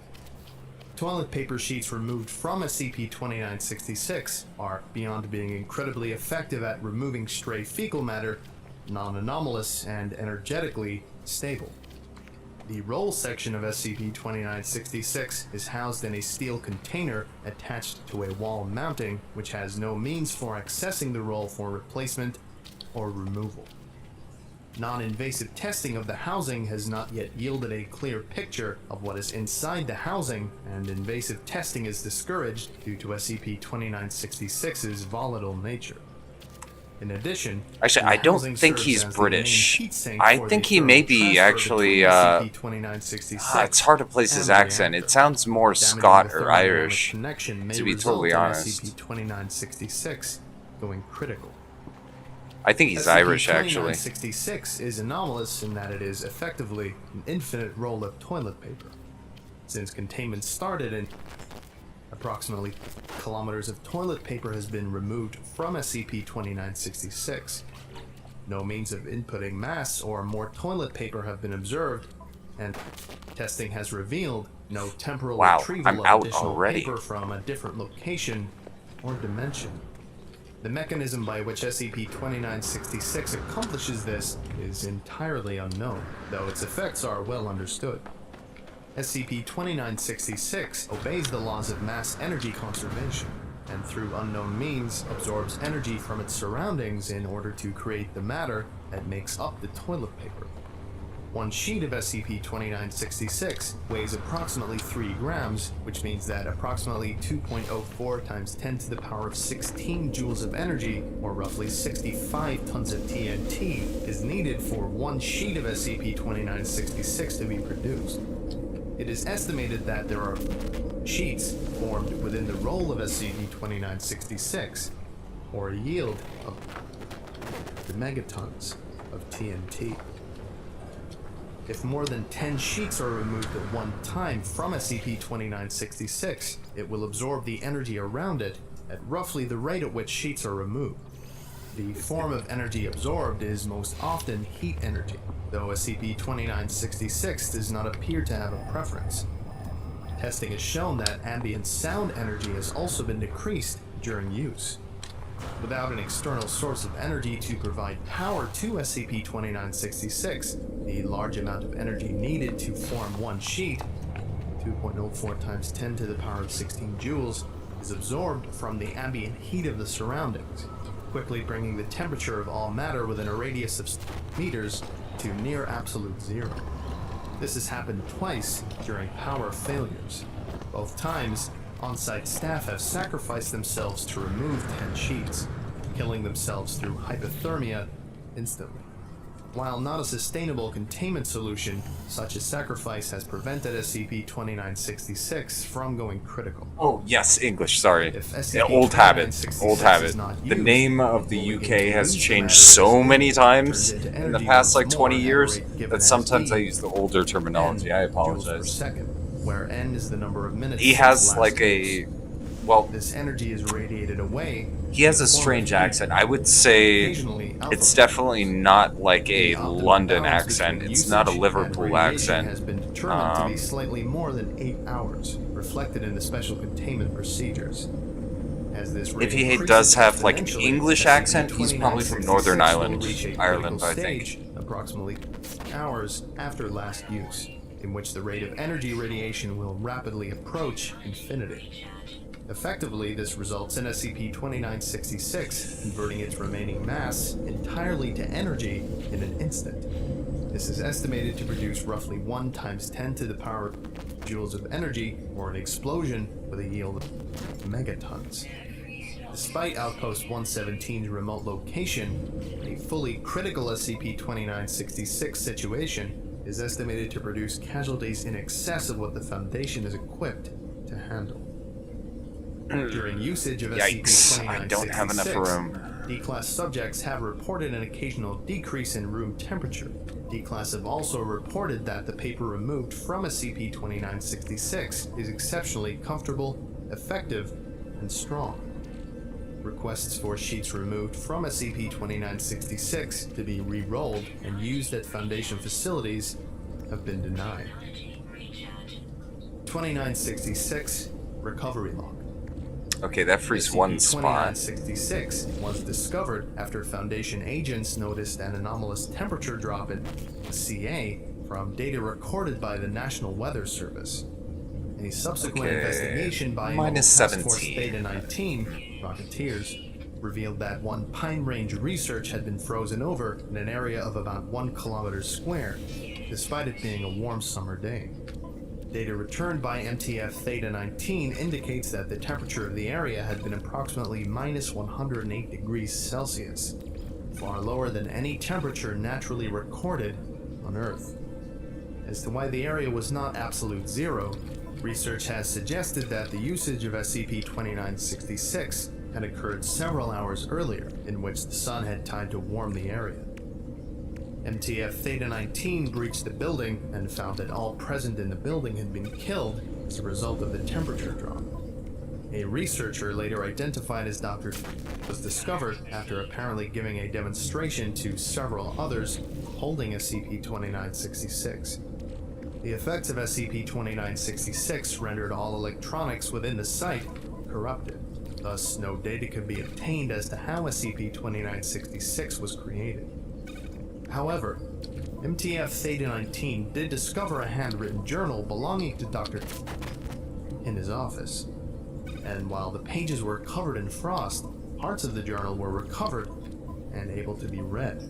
Toilet paper sheets removed from SCP-2966 are, beyond being incredibly effective at removing stray fecal matter, non-anomalous and energetically stable. The roll section of SCP-2966 is housed in a steel container attached to a wall mounting, which has no means for accessing the roll for replacement or removal. Non-invasive testing of the housing has not yet yielded a clear picture of what is inside the housing, and invasive testing is discouraged due to SCP-2966's volatile nature. In addition, Actually, the I don't housing think serves he's as the British. main heat sink I for think the he may thermal be transfer actually, between SCP-2966 it's hard to place his and the accent. It reactor. sounds more Damaging Scot the or thermodynamic Irish, connection may to be result totally in honest. SCP-2966 going critical. I think he's Irish, actually. SCP-2966 is anomalous in that it is effectively an infinite roll of toilet paper. Since containment started in approximately kilometers of toilet paper has been removed from SCP-2966. No means of inputting mass or more toilet paper have been observed, and testing has revealed no temporal Wow, retrieval I'm of out additional already. paper from a different location or dimension. The mechanism by which SCP-2966 accomplishes this is entirely unknown, though its effects are well understood. SCP-2966 obeys the laws of mass energy conservation, and through unknown means absorbs energy from its surroundings in order to create the matter that makes up the toilet paper. One sheet of SCP-2966 weighs approximately 3 grams, which means that approximately 2.04 times 10 to the power of 16 joules of energy, or roughly 65 tons of TNT, is needed for one sheet of SCP-2966 to be produced. It is estimated that there are sheets formed within the roll of SCP-2966, or a yield of the megatons of TNT. If more than 10 sheets are removed at one time from SCP-2966, it will absorb the energy around it at roughly the rate at which sheets are removed. The form of energy absorbed is most often heat energy, though SCP-2966 does not appear to have a preference. Testing has shown that ambient sound energy has also been decreased during use. Without an external source of energy to provide power to SCP-2966, the large amount of energy needed to form one sheet, 2.04 times 10 to the power of 16 joules, is absorbed from the ambient heat of the surroundings, quickly bringing the temperature of all matter within a radius of meters to near absolute zero. This has happened twice during power failures. Both times, on-site staff have sacrificed themselves to remove 10 sheets, killing themselves through hypothermia instantly. While not a sustainable containment solution, such a sacrifice has prevented SCP-2966 from going critical. Oh, yes, English, sorry. If Yeah, old habit. Old SCP-2966 habit. is not The used, name of the what we UK can has use changed the matter so is many times turned into in the energy past once like 20 more at a years rate given that as sometimes I E, use the older terminology. I N joules per apologize. second, where N is the number of minutes He since has last like use. a, well, This energy is radiated away. he has in a the form of strange heat, accent. I would say occasionally it's alpha. definitely not like The a optimal London balance accent. between It's not a usage Liverpool and radiation accent. has been determined to be Um, slightly more than 8 hours, reflected in the special containment procedures. As this rate If he increases does have like an exponentially, English accent, he's probably from Northern SCP-2966 will Ireland, reach a Ireland, critical I think. stage approximately hours after last use, in which the rate of energy radiation will rapidly approach infinity. Effectively, this results in SCP-2966 converting its remaining mass entirely to energy in an instant. This is estimated to produce roughly 1 times 10 to the power of joules of energy, or an explosion with a yield of megatons. Despite Outpost 117's remote location, a fully critical SCP-2966 situation is estimated to produce casualties in excess of what the Foundation is equipped to handle. During usage of Yikes, SCP-2966, I don't have enough room. D-Class subjects have reported an occasional decrease in room temperature. D-Class have also reported that the paper removed from SCP-2966 is exceptionally comfortable, effective, and strong. Requests for sheets removed from SCP-2966 to be re-rolled and used at Foundation facilities have been denied. 2966 Recovery Log. Okay, that frees one spot. SCP-2966 was discovered after Foundation agents noticed an anomalous temperature drop in CA from data recorded by the National Weather Service. A subsequent Okay, investigation by minus Task Force 17. Beta 19 Rocketeers revealed that one Pine Range research had been frozen over in an area of about 1 kilometer square, despite it being a warm summer day. Data returned by MTF Theta 19 indicates that the temperature of the area had been approximately minus 108 degrees Celsius, far lower than any temperature naturally recorded on Earth. As to why the area was not absolute zero, research has suggested that the usage of SCP-2966 had occurred several hours earlier, in which the sun had time to warm the area. MTF Theta 19 breached the building and found that all present in the building had been killed as a result of the temperature drop. A researcher later identified as Dr. was discovered after apparently giving a demonstration to several others holding SCP-2966. The effects of SCP-2966 rendered all electronics within the site corrupted. Thus, no data could be obtained as to how SCP-2966 was created. However, MTF Theta 19 did discover a handwritten journal belonging to Dr. in his office, and while the pages were covered in frost, parts of the journal were recovered and able to be read.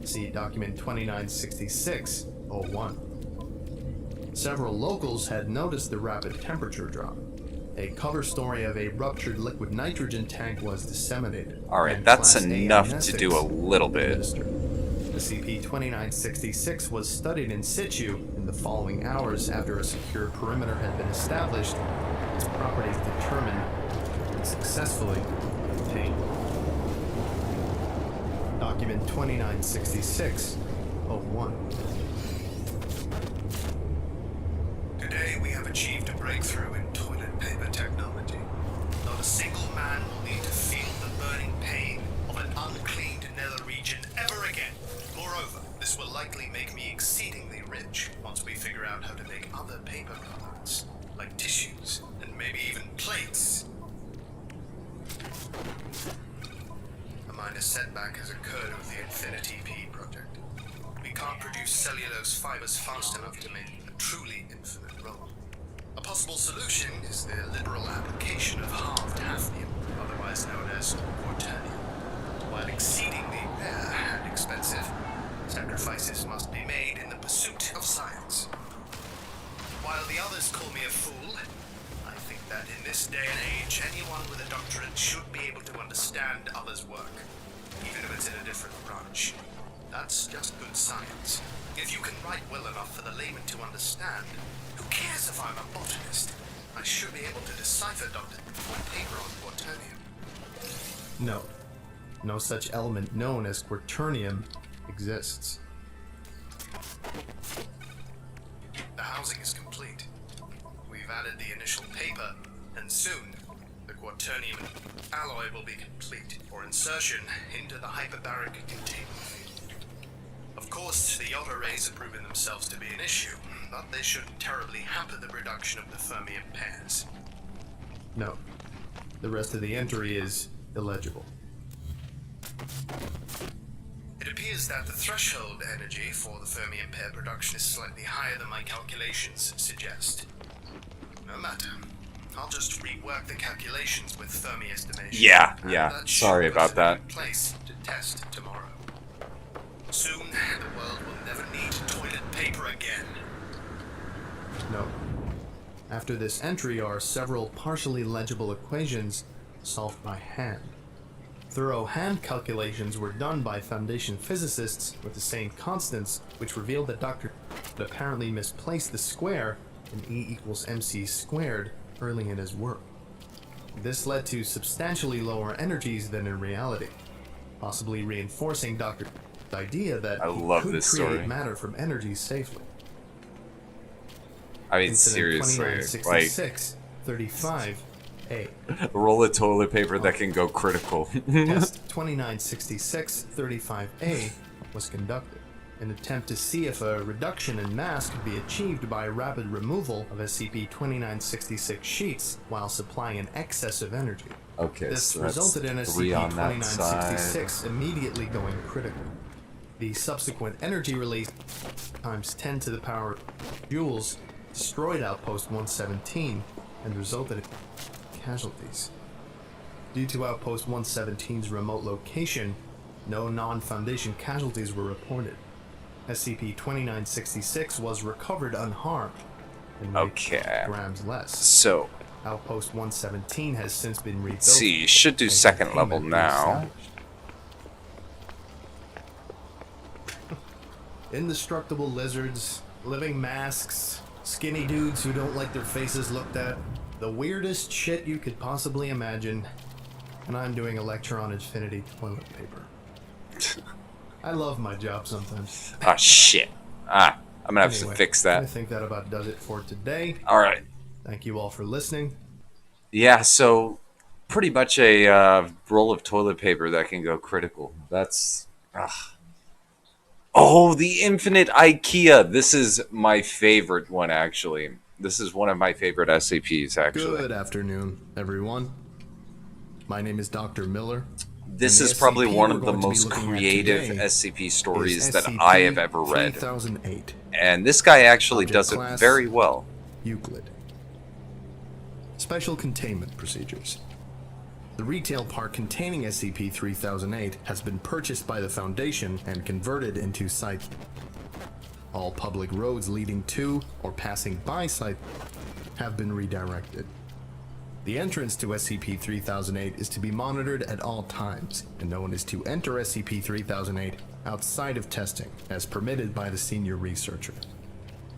See document 2966-01. Several locals had noticed the rapid temperature drop. A cover story of a ruptured liquid nitrogen tank was disseminated. Alright, and that's Class A enough to amnestics do a little bit. administered. SCP-2966 was studied in situ in the following hours after a secure perimeter had been established, its properties determined and successfully obtained. Document 2966-01. Today we have achieved a breakthrough in toilet paper technology. Not a single man will need to feel the burning pain of an uncleaned nether region ever again. Moreover, this will likely make me exceedingly rich once we figure out how to make other paper products, like tissues and maybe even plates. A minor setback has occurred with the Infinity P project. We can't produce cellulose fibers fast enough to make a truly infinite roll. A possible solution is the liberal application of halved hafnium, otherwise known as quaternium. While exceedingly rare and expensive, sacrifices must be made in the pursuit of science. While the others call me a fool, I think that in this day and age, anyone with a doctorate should be able to understand others' work, even if it's in a different branch. That's just good science. If you can write well enough for the layman to understand, who cares if I'm a botanist? I should be able to decipher Dr. paper on quaternium. No. No such element known as quaternium exists. The housing is complete. We've added the initial paper, and soon, the quaternium alloy will be complete for insertion into the hyperbaric containment field. Of course, the Yotta rays have proven themselves to be an issue, but they shouldn't terribly hamper the production of the fermium pairs. No. The rest of the entry is illegible. It appears that the threshold energy for the fermium pair production is slightly higher than my calculations suggest. No matter. I'll just rework the calculations with Fermi estimation. Yeah, and yeah. that should Sorry put about us in a that. good place to test tomorrow. Soon, the world will never need toilet paper again. No. After this entry are several partially legible equations solved by hand. Thorough hand calculations were done by Foundation physicists with the same constants, which revealed that Dr. apparently misplaced the square in E=mc² early in his work. This led to substantially lower energies than in reality, possibly reinforcing Dr. idea that I he love could this create story. matter from energy safely. I mean, Incident seriously, like, 2966-35A. roll of toilet paper that can go critical. Test 2966-35A was conducted, an attempt to see if a reduction in mass could be achieved by rapid removal of SCP-2966 sheets while supplying an excess of energy. Okay, This so that's resulted in 3 on that side. SCP-2966 immediately going critical. The subsequent energy release times 10 to the power joules destroyed Outpost 117 and resulted in casualties. Due to Outpost 117's remote location, no non-Foundation casualties were reported. SCP-2966 was recovered unharmed and weighed Okay. grams less. So, Outpost 117 has since been rebuilt. let's see, you should do and second level containment now. reestablished. Indestructible lizards, living masks, skinny dudes who don't like their faces looked at, the weirdest shit you could possibly imagine, and I'm doing a lecture on infinity toilet paper. I love my job sometimes. Ah, shit. I'm gonna have Anyway, to fix I that. think that about does it for today. Alright. Thank you all for listening. Yeah, so pretty much a roll of toilet paper that can go critical. That's... Oh, the infinite IKEA. This is my favorite one, actually. This is one of my favorite SCPs, actually. Good afternoon, everyone. My name is Dr. Miller. This And is the probably SCP one we're of the going to be most looking at creative today SCP stories is that I have ever read. 3008, And this guy actually Object does it class. very well. Euclid. Special containment procedures. The retail park containing SCP-3008 has been purchased by the Foundation and converted into site. All public roads leading to or passing by site have been redirected. The entrance to SCP-3008 is to be monitored at all times, and no one is to enter SCP-3008 outside of testing, as permitted by the senior researcher.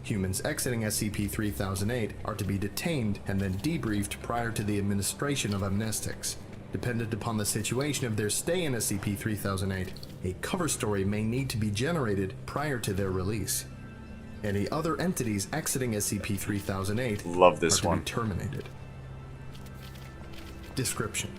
Humans exiting SCP-3008 are to be detained and then debriefed prior to the administration of amnestics. Dependent upon the situation of their stay in SCP-3008, a cover story may need to be generated prior to their release. Any other entities exiting SCP-3008 Love this are to one. be terminated. Description: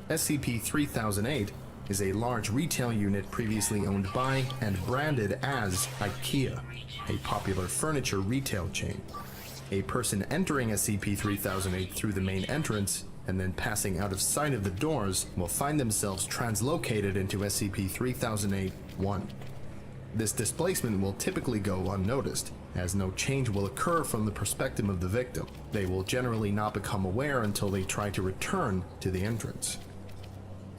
SCP-3008 is a large retail unit previously owned by and branded as IKEA, a popular furniture retail chain. A person entering SCP-3008 through the main entrance and then passing out of sight of the doors will find themselves translocated into SCP-3008-1. This displacement will typically go unnoticed, as no change will occur from the perspective of the victim. They will generally not become aware until they try to return to the entrance.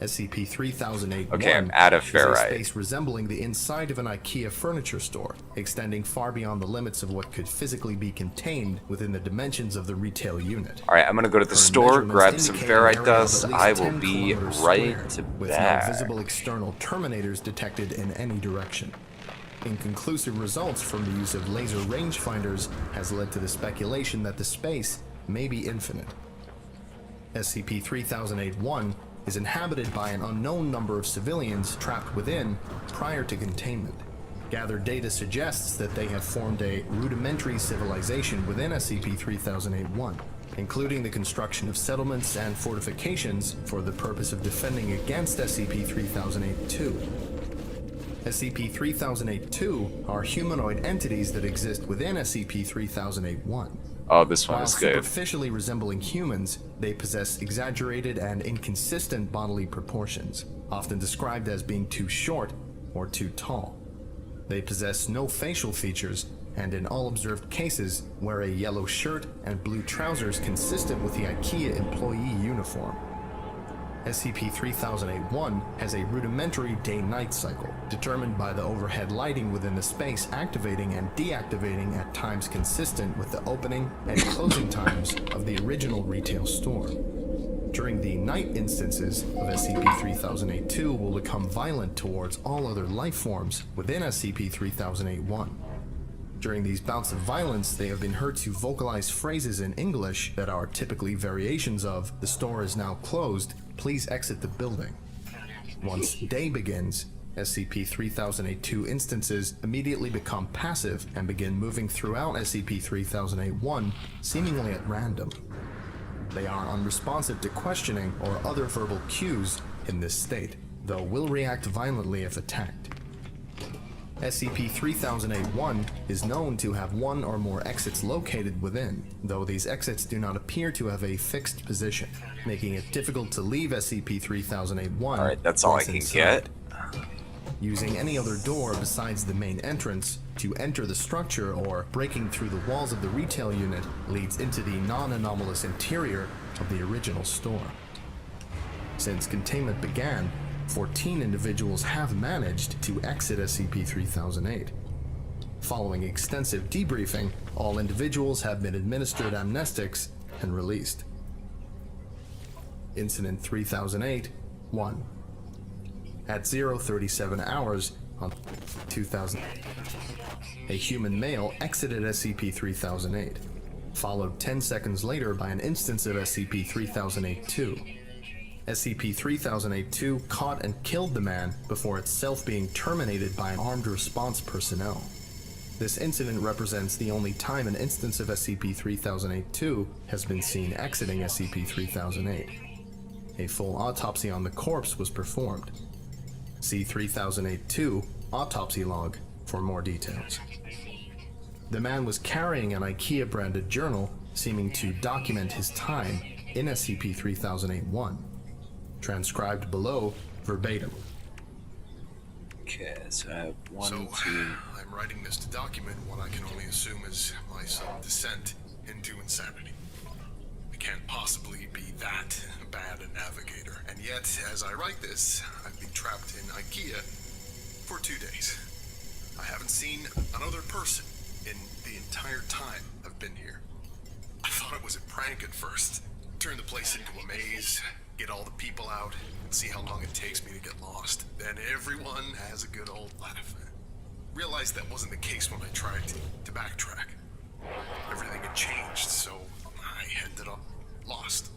SCP-3008-1 Okay, I'm out of is a ferrite. space resembling the inside of an IKEA furniture store, extending far beyond the limits of what could physically be contained within the dimensions of the retail unit. Alright, I'm gonna go to the Current store, measurements grab some indicate an ferrite area of dust. at least I will 10 be kilometers right squared, with back. no visible external terminators detected in any direction. Inconclusive results from the use of laser rangefinders has led to the speculation that the space may be infinite. SCP-3008-1 is inhabited by an unknown number of civilians trapped within prior to containment. Gathered data suggests that they have formed a rudimentary civilization within SCP-3008-1, including the construction of settlements and fortifications for the purpose of defending against SCP-3008-2. SCP-3008-2 are humanoid entities that exist within SCP-3008-1. Oh, this one While is good. superficially resembling humans, they possess exaggerated and inconsistent bodily proportions, often described as being too short or too tall. They possess no facial features, and in all observed cases, wear a yellow shirt and blue trousers consistent with the IKEA employee uniform. SCP-3008-1 has a rudimentary day-night cycle, determined by the overhead lighting within the space activating and deactivating at times consistent with the opening and closing times of the original retail store. During the night instances of SCP-3008-2 will become violent towards all other life forms within SCP-3008-1. During these bouts of violence, they have been heard to vocalize phrases in English that are typically variations of, "The store is now closed, please exit the building." Once day begins, SCP-3008-2 instances immediately become passive and begin moving throughout SCP-3008-1, seemingly at random. They are unresponsive to questioning or other verbal cues in this state, though will react violently if attacked. SCP-3008-1 is known to have one or more exits located within, though these exits do not appear to have a fixed position, making it difficult to leave SCP-3008-1. Alright, that's all I once can inside. get. Using any other door besides the main entrance to enter the structure or breaking through the walls of the retail unit leads into the non-anomalous interior of the original store. Since containment began, 14 individuals have managed to exit SCP-3008. Following extensive debriefing, all individuals have been administered amnestics and released. Incident 3008-1. At 0:37 hours on 2000, a human male exited SCP-3008, followed 10 seconds later by an instance of SCP-3008-2. SCP-3008-2 caught and killed the man before itself being terminated by armed response personnel. This incident represents the only time an instance of SCP-3008-2 has been seen exiting SCP-3008. A full autopsy on the corpse was performed. See 3008-2 autopsy log for more details. The man was carrying an IKEA-branded journal seeming to document his time in SCP-3008-1. Transcribed below verbatim. Okay, so I have one, So, two. I'm writing this to document what I can only assume is my sudden descent into insanity. I can't possibly be that bad a navigator. And yet, as I write this, I've been trapped in IKEA for 2 days. I haven't seen another person in the entire time I've been here. I thought it was a prank at first. Turn the place into a maze, get all the people out, and see how long it takes me to get lost. Then everyone has a good old laugh. Realized that wasn't the case when I tried to backtrack. Everything had changed, so I ended up lost.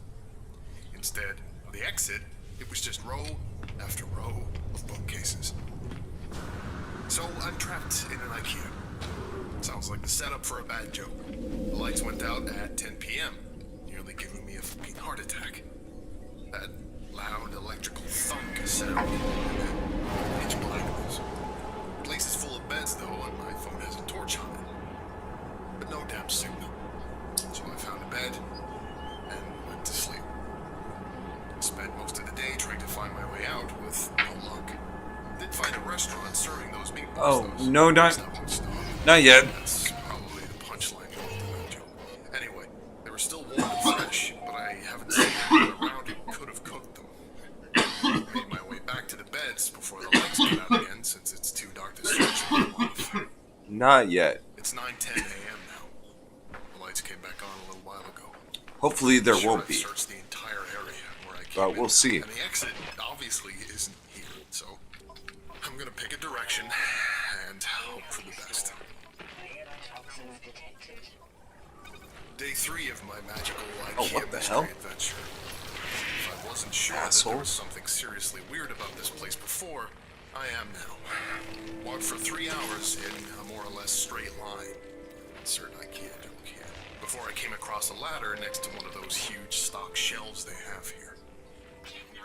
Instead of the exit, it was just row after row of bookcases. So I'm trapped in an IKEA. Sounds like the setup for a bad joke. The lights went out at 10 p.m., nearly giving me a fucking heart attack. That loud electrical thunk sound, and then pitch blackness. The place is full of beds though, and my phone has a torch on it. But no damn signal. So I found a bed and went to sleep. Spent most of the day trying to find my way out with no luck. Did find a restaurant serving those meatballs. Oh, those no, not yet. That's probably the punchline of the joke. Anyway, they were still warm and fresh, but I haven't seen anyone around who could have cooked them. Made my way back to the beds before the lights got out again, since it's too dark to switch them off. Not yet. It's 9:10 a.m. now. The lights came back on a little while ago. Hopefully there Sure, won't I've be. searched the entire area where I came But in, we'll see. And the exit obviously isn't here, so I'm gonna pick a direction and hope for the best. Day 3 of my magical Oh, IKEA what the mystery hell? adventure. If I wasn't sure that there was something seriously weird about this place before, I am now. Walked for 3 hours in a more or less straight line. Insert IKEA joke here. Before I came across a ladder next to one of those huge stock shelves they have here.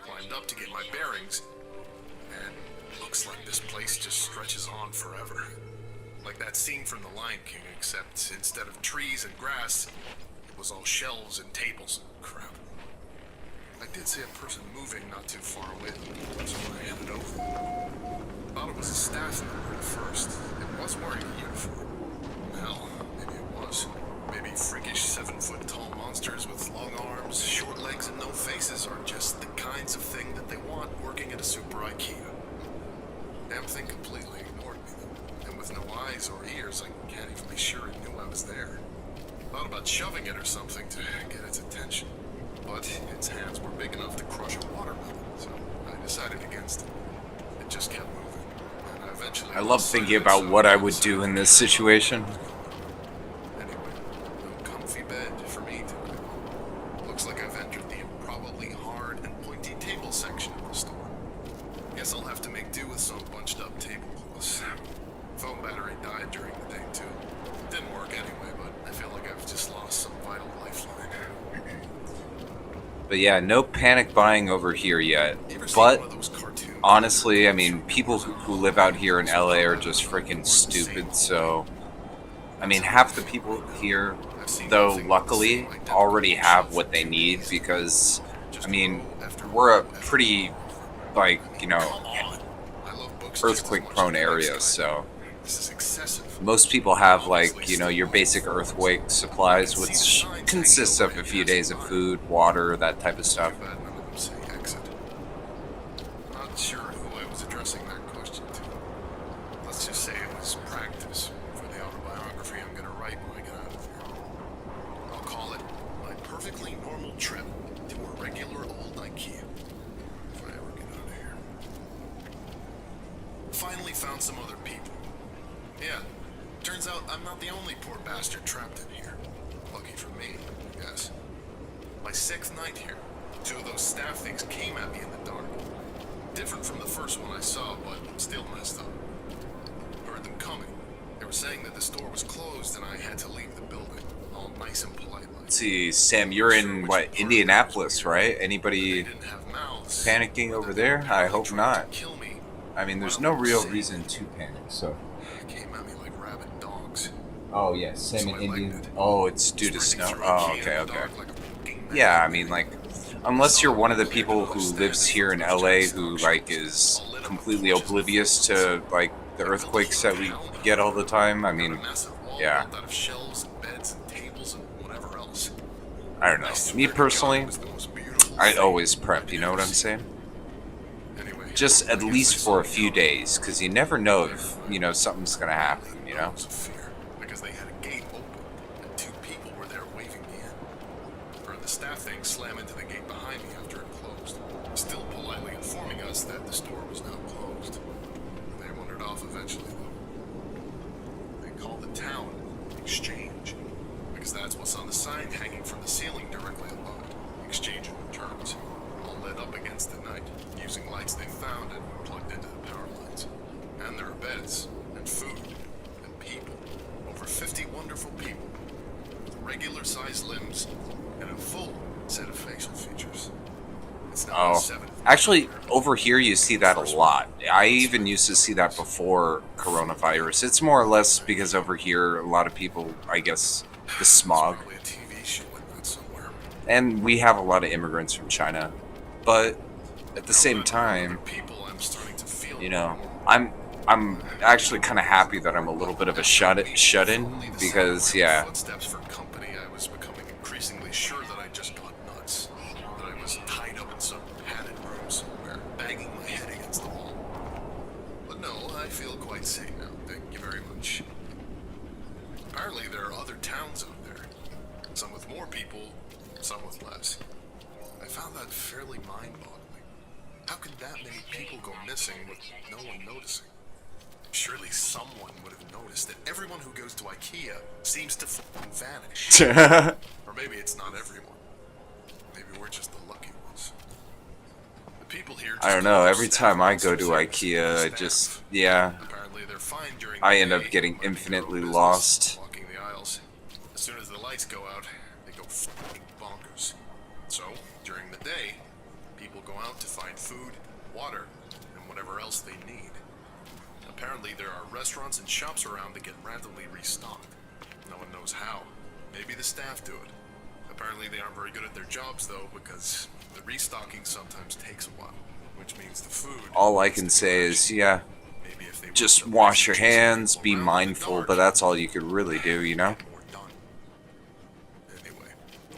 Climbed up to get my bearings, and looks like this place just stretches on forever. Like that scene from The Lion King, except instead of trees and grass, it was all shelves and tables and crap. I did see a person moving not too far away, so I headed over. Thought it was a staff member at first. It was wearing a uniform. Hell, maybe it was. Maybe freakish 7-foot-tall monsters with long arms, short legs, and no faces are just the kinds of thing that they want working at a super IKEA. Damn thing completely ignored me, though. And with no eyes or ears, I can't even be sure it knew I was there. Thought about shoving it or something to get its attention. But its hands were big enough to crush a watermelon, so I decided against it. It just kept moving. And I eventually I love lost sight thinking of it, about so what I I would decided do in to this go. situation. Anyway, no comfy bed for me to. Looks like I've entered the improbably hard and pointy table section of the store. Guess I'll have to make do with some bunched up tablecloths. Phone battery died during the day too. Didn't work anyway, but I feel like I've just lost some vital lifeline. But yeah, no panic buying over here yet. You ever seen But one of those cartoons? honestly, I mean, people who live out here in LA are just freaking stupid, so... I mean, half the people here, though, luckily, already have what they need, because, I mean, we're a pretty, like, you know, Come on. I love books just as earthquake-prone much as area, websites. so... This is excessive. Most people have, like, you know, your basic earthquake supplies, which consists of a few days of food, water, that type of stuff. Too bad none of them say exit. is practice for the autobiography I'm gonna write when I get out of here. I'll call it My Perfectly Normal Trip to a Regular Old IKEA. If I ever get out of here. Finally found some other people. Yeah, turns out I'm not the only poor bastard trapped in here. Lucky for me, I guess. My 6th night here. 2 of those staff things came at me in the dark. Different from the first one I saw, but still messed up. Heard them coming. They were saying that the store was closed and I had to leave the building, all nice and polite like. Let's see, Sam, you're in, what, Indianapolis, right? Anybody They didn't have mouths. panicking over there? I hope not. Kill me. I mean, there's no real reason. Reason to panic. So. Came at me like rabid dogs. Oh yes, Sam So in I Indian. liked it. Oh, it's due to Sprinting snow. through Oh, IKEA in okay, the okay. dark like a fucking Yeah, I madman. mean, like, unless you're one of the people who lives here in LA who, like, is completely oblivious to, like, the earthquakes that we get all the time, I mean, yeah. Out of shelves and beds and tables and whatever else. I don't know. Me personally, I'd always prep, you know what I'm saying? Anyway, Just at least for a few days, because you never know if, you know, something's gonna happen, you know? of fear because they had a gate open and 2 people were there waving me in. Heard the staff thing slam into the gate behind me after it closed, still politely informing us that the store was now closed. They wandered off eventually, though. They called the town Exchange because that's what's on the sign hanging from the ceiling directly above it. Exchange in returns, all lit up against the night, using lights they found and plugged into the power lines. And there are beds, and food, and people. Over 50 wonderful people, with regular-sized limbs, and a full set of facial features. It's now Oh, the 7th. actually, over here you see that a lot. I even used to see that before coronavirus. It's more or less because over here, a lot of people, I guess, the smog. Probably a TV show in that somewhere. And we have a lot of immigrants from China. But at the same time, People, I'm starting to feel you know, I'm actually kind of happy that I'm a little bit of a shut-in because, yeah, Footsteps for company, I was becoming increasingly sure that I just got nuts. That I was tied up in some padded room somewhere, banging my head against the wall. But no, I feel quite safe now. Thank you very much. Apparently, there are other towns out there. Some with more people, some with less. I found that fairly mind-boggling. How could that many people go missing with no one noticing? Surely someone would have noticed that everyone who goes to IKEA seems to fucking vanish. Or maybe it's not everyone. Maybe we're just the lucky ones. The people here I don't know. Every time I go to IKEA, I just, yeah, Apparently they're fine during I the end up day, getting minding their own infinitely business, lost. walking the aisles. As soon as the lights go out, they go fucking bonkers. So, during the day, people go out to find food, water, and whatever else they need. Apparently there are restaurants and shops around that get randomly restocked. No one knows how. Maybe the staff do it. Apparently they aren't very good at their jobs though, because the restocking sometimes takes a while, which means the food... All I can say is, yeah, Maybe if they just worked wash your up chasing hands, people be around in the mindful, dark, but that's all you could really do, you know? more done. Anyway,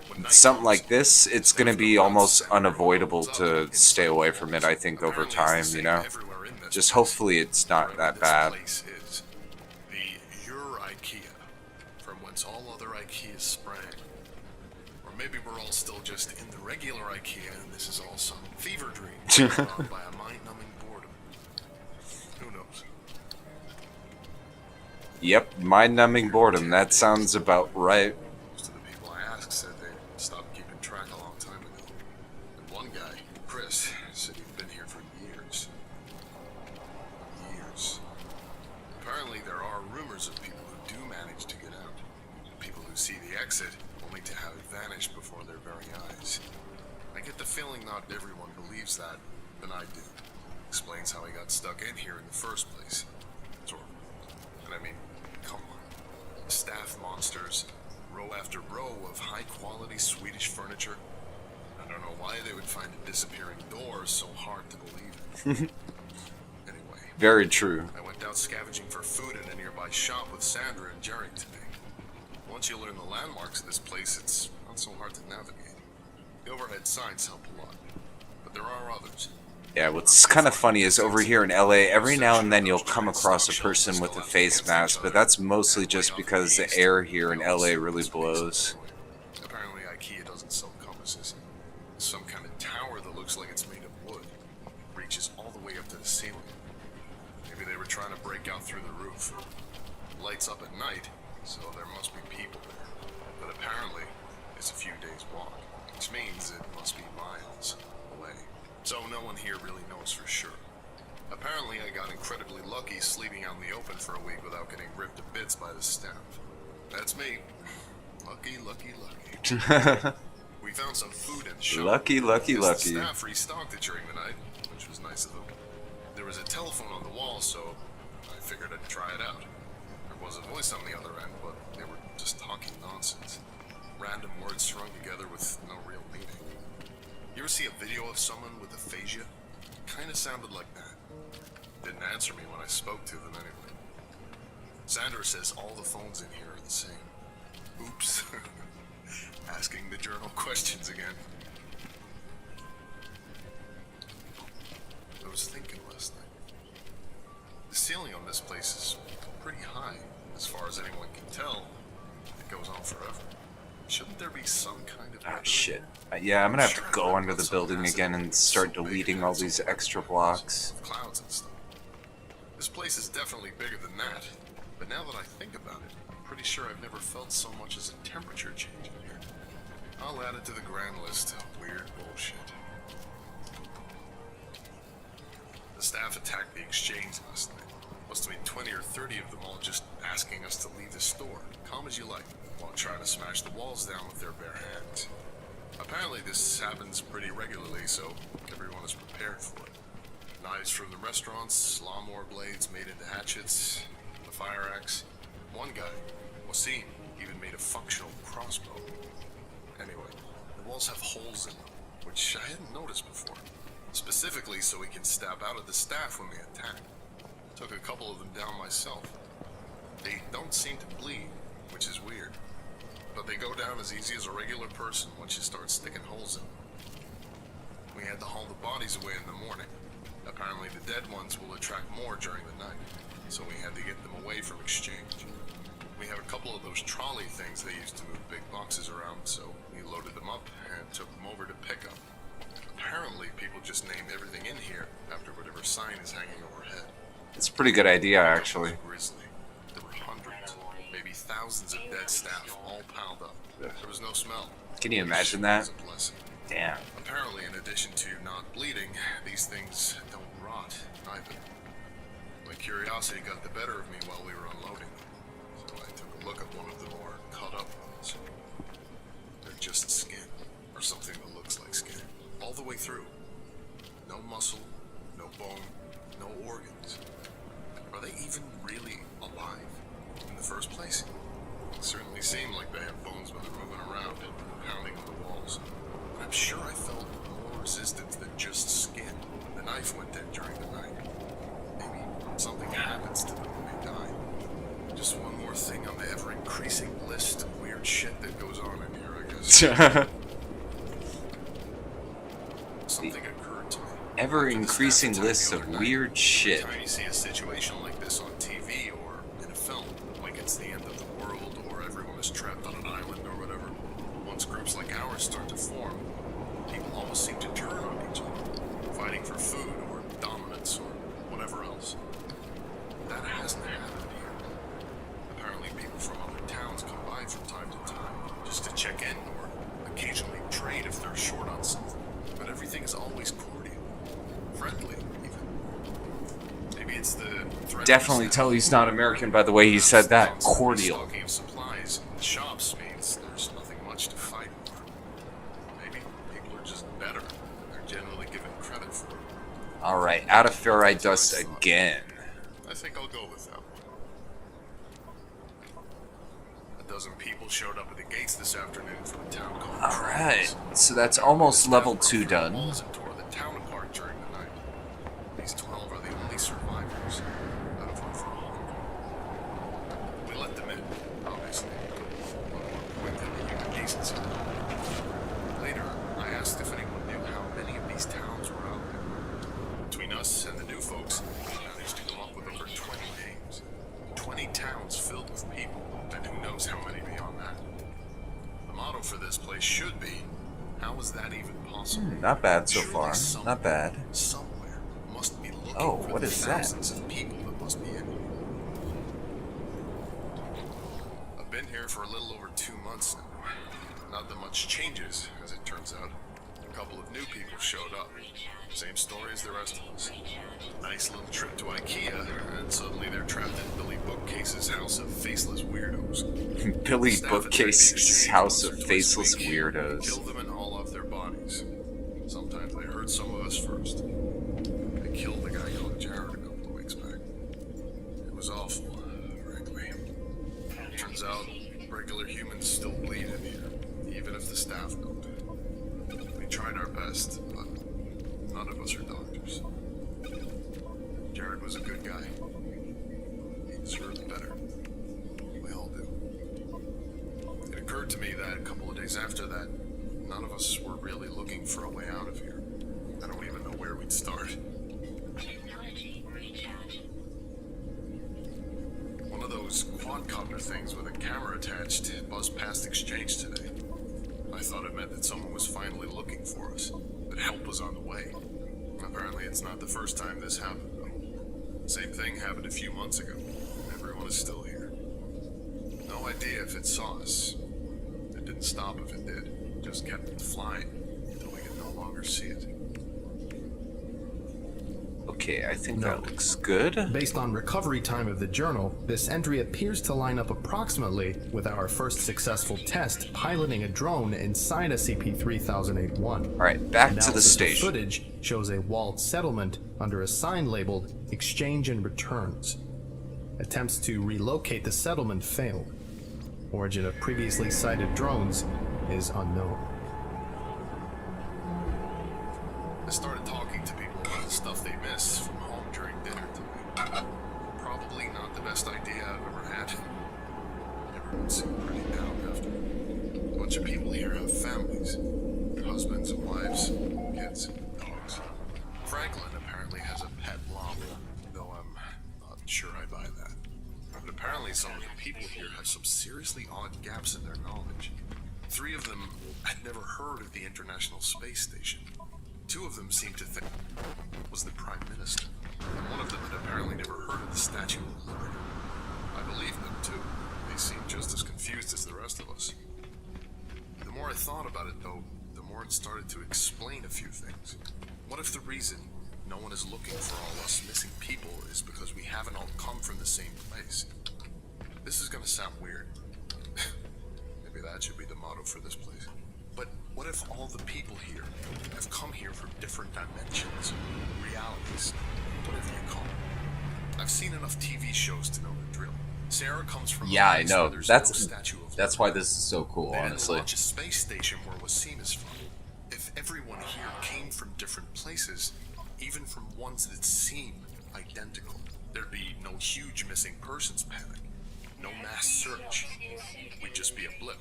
when night Something comes, like this, it's gonna be almost unavoidable to stay away from it, I think, over apparently time, it's the you same know? everywhere in this Just place. hopefully it's not Wherever that this bad. place is, the Your IKEA, from whence all other IKEAs sprang. Or maybe we're all still just in the regular IKEA and this is all some fever dream brought by a mind-numbing boredom. Who knows? Yep, mind-numbing boredom, that sounds about right. Most of the people I asked said they stopped keeping track a long time ago. And one guy, Chris, said he'd been here for years. Years. Apparently there are rumors of people who do manage to get out. People who see the exit only to have it vanish before their very eyes. I get the feeling not everyone believes that, but I do. Explains how I got stuck in here in the first place. Sort of. And I mean, come on. Staff monsters, row after row of high-quality Swedish furniture. I don't know why they would find a disappearing door so hard to believe in. Anyway, Very true. I went out scavenging for food in a nearby shop with Sandra and Jerry today. Once you learn the landmarks of this place, it's not so hard to navigate. The overhead signs help a lot, but there are others. Yeah, what's kind of funny is over here in LA, every now and then you'll come across a person with a face mask, but that's mostly just because the air here in LA really blows. Apparently IKEA doesn't sell compasses. Some kind of tower that looks like it's made of wood. Reaches all the way up to the ceiling. Maybe they were trying to break out through the roof. Lights up at night, so there must be people there. But apparently, it's a few days' walk, which means it must be miles away. So no one here really knows for sure. Apparently, I got incredibly lucky sleeping out in the open for a week without getting ripped to bits by the staff. That's me. Lucky, lucky, lucky. We found some food in the shop. Lucky, lucky, The lucky. staff restocked it during the night, which was nice of them. There was a telephone on the wall, so I figured I'd try it out. There was a voice on the other end, but they were just talking nonsense. Random words strung together with no real meaning. You ever see a video of someone with aphasia? Kinda sounded like that. Didn't answer me when I spoke to them anyway. Sandra says all the phones in here are the same. Oops. Asking the journal questions again. I was thinking last night. The ceiling on this place is pretty high. As far as anyone can tell, it goes on forever. Shouldn't there be some kind of... Ah, shit. Yeah, I'm gonna have to go under the building again and start deleting all these extra blocks. Clouds and stuff. This place is definitely bigger than that. But now that I think about it, I'm pretty sure I've never felt so much as a temperature change in here. I'll add it to the grand list of weird bullshit. The staff attacked the exchange last night. Must have been 20 or 30 of them all just asking us to leave the store, calm as you like, while trying to smash the walls down with their bare hands. Apparently this happens pretty regularly, so everyone is prepared for it. Knives from the restaurants, lawnmower blades made into hatchets, the fire axe. One guy, Wasim, even made a functional crossbow. Anyway, the walls have holes in them, which I hadn't noticed before. Specifically so we can stab out at the staff when they attack. Took a couple of them down myself. They don't seem to bleed, which is weird. But they go down as easy as a regular person once you start sticking holes in them. We had to haul the bodies away in the morning. Apparently the dead ones will attract more during the night, so we had to get them away from exchange. We have a couple of those trolley things they used to move big boxes around, so we loaded them up and took them over to pickup. Apparently people just named everything in here after whatever sign is hanging overhead. It's a pretty good idea, actually. Grisly. There were hundreds, maybe thousands of dead staff all piled up. There was no smell. Can you imagine that? It was a blessing. Damn. Apparently, in addition to not bleeding, these things don't rot either. My curiosity got the better of me while we were unloading, so I took a look at one of the more cut up ones. They're just skin, or something that looks like skin, all the way through. No muscle, no bone, no organs. Are they even really alive in the first place? It certainly seemed like they have bones when they're moving around and pounding on the walls. But I'm sure I felt more resistance than just skin when the knife went in during the night. Maybe something happens to them when they die. Just one more thing on the ever-increasing list of weird shit that goes on in here, I guess. Something occurred to me. Ever-increasing list of weird shit. Every time you see a situation like this on TV or in a film, like it's the end of the world or everyone is trapped on an island or whatever, once groups like ours start to form, people almost seem to turn on each other, fighting for food or dominance or whatever else. That hasn't happened here. Apparently people from other towns come by from time to time just to check in or occasionally trade if they're short on something. But everything is always cordial. Friendly, even. Maybe it's the threat. Definitely tell he's not American by the way he said that. Cordial. Stocking of supplies in the shops means there's nothing much to fight over. Maybe people are just better than they're generally given credit for. Alright, out of ferrite dust again. I think I'll go with that one. A dozen people showed up at the gates this afternoon from a town called Alright, so that's almost level 2 done. Walls and tore the town apart during the night. These 12 are the only survivors out of over 100. We let them in, obviously. One more point than the human decency. Later, I asked if anyone knew how many of these towns were out there. knows how many beyond that. The motto for this place should be, how is that even possible? Not bad so Surely far. someone, Not bad. somewhere must be looking Oh, for what the is that? thousands of people that must be in here. I've been here for a little over 2 months now. Not that much changes, as it turns out. A couple of new people showed up. Same story as the rest of us. Nice little trip to IKEA, and suddenly they're trapped in Billy Bookcase's house of faceless weirdos. Billy Staff at Bookcase's Exchange house once of or twice a faceless week, weirdos. Kill them and haul off their bodies. Sometimes they hurt some of us first. They killed the guy called Jared a couple of weeks back. It was awful, frankly. Turns out, regular humans still bleed in here, even if the staff don't. We tried our best, but none of us are doctors. Jared was a good guy. He deserved better. We all do. It occurred to me that a couple of days after that, none of us were really looking for a way out of here. I don't even know where we'd start. Technology recharge. One of those quadcopter things with a camera attached buzzed past Exchange today. I thought it meant that someone was finally looking for us, that help was on the way. Apparently it's not the first time this happened, though. Same thing happened a few months ago. Everyone is still here. No idea if it saw us. It didn't stop if it did. It just kept flying until we could no longer see it. Okay, I think No. that looks good. Based on recovery time of the journal, this entry appears to line up approximately with our first successful test piloting a drone inside SCP-3081. Alright, back to the Analysis of station. footage shows a walled settlement under a sign labeled Exchange and Returns. Attempts to relocate the settlement failed. Origin of previously sighted drones is unknown. I started talking to people about the stuff they miss from home during dinner tonight. Probably not the best idea I've ever had. Everyone seemed pretty down after. A bunch of people here have families. Husbands and wives, kids, dogs. Franklin apparently has a pet llama, though I'm not sure I buy that. But apparently some of the people here have some seriously odd gaps in their knowledge. 3 of them had never heard of the International Space Station. 2 of them seemed to think it was the Prime Minister. And one of them had apparently never heard of the Statue of Liberty. I believed them too. They seemed just as confused as the rest of us. The more I thought about it though, the more it started to explain a few things. What if the reason no one is looking for all us missing people is because we haven't all come from the same place? This is gonna sound weird. Maybe that should be the motto for this place. But what if all the people here have come here from different dimensions, realities, whatever you call it? I've seen enough TV shows to know the drill. Sarah comes from Yeah, a I place know. where there's That's no Statue of that's why this is so cool, They didn't honestly. launch a space station where Wasim is from. If everyone here came from different places, even from ones that seem identical, there'd be no huge missing persons panic, no mass search. We'd just be a blip,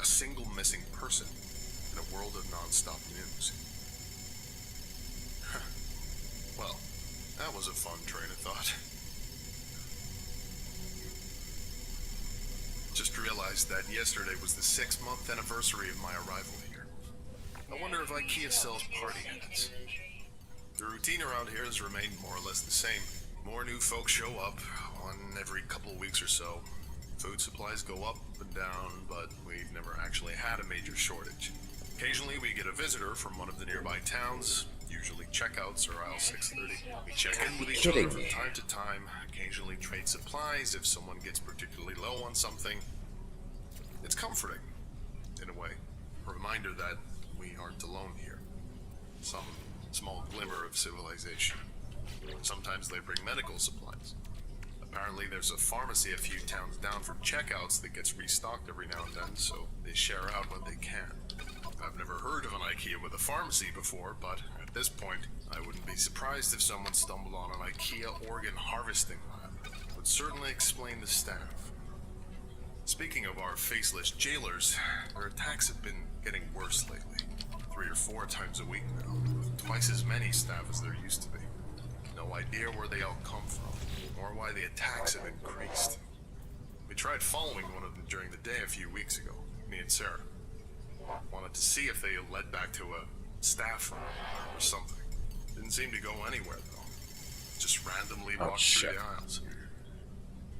a single missing person in a world of non-stop news. Well, that was a fun train of thought. Just realized that yesterday was the 6-month anniversary of my arrival here. I wonder if IKEA sells party hats. The routine around here has remained more or less the same. More new folks show up, one every couple weeks or so. Food supplies go up and down, but we've never actually had a major shortage. Occasionally we get a visitor from one of the nearby towns. Usually checkouts are aisle 630. We check in with each other from time to time, occasionally trade supplies if someone gets particularly low on something. It's comforting, in a way. A reminder that we aren't alone here. Some small glimmer of civilization. Sometimes they bring medical supplies. Apparently there's a pharmacy a few towns down for checkouts that gets restocked every now and then, so they share out what they can. I've never heard of an IKEA with a pharmacy before, but at this point, I wouldn't be surprised if someone stumbled on an IKEA organ harvesting lab. It would certainly explain the staff. Speaking of our faceless jailers, their attacks have been getting worse lately. 3 or 4 times a week now, with twice as many staff as there used to be. No idea where they all come from, or why the attacks have increased. We try tried following one of them during the day a few weeks ago, me and Sarah. Wanted to see if they led back to a staff room or something. Didn't seem to go anywhere though. Just randomly walked through the aisles.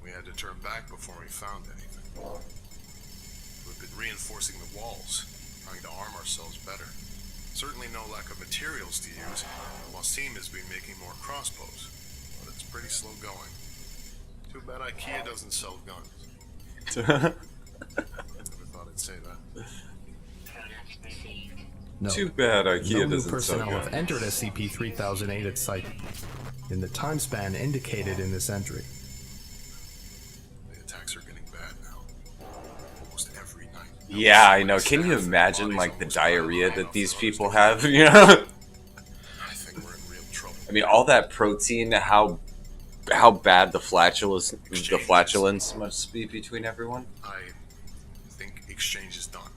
We had to turn back before we found anything. We've been reinforcing the walls, trying to arm ourselves better. Certainly no lack of materials to use. Wasim has been making more crossbows, but it's pretty slow going. Too bad IKEA doesn't sell guns. Never thought I'd say that. No. Too bad IKEA No new doesn't sell personnel have guns. entered SCP-3008 at site in the time span indicated in this entry. The attacks are getting bad now. Almost every night. Yeah, I know. Can you imagine, like, the diarrhea that these people have, you know? I think we're in real trouble. I mean, all that protein, how bad the flatulence must be between everyone. I think exchange is done.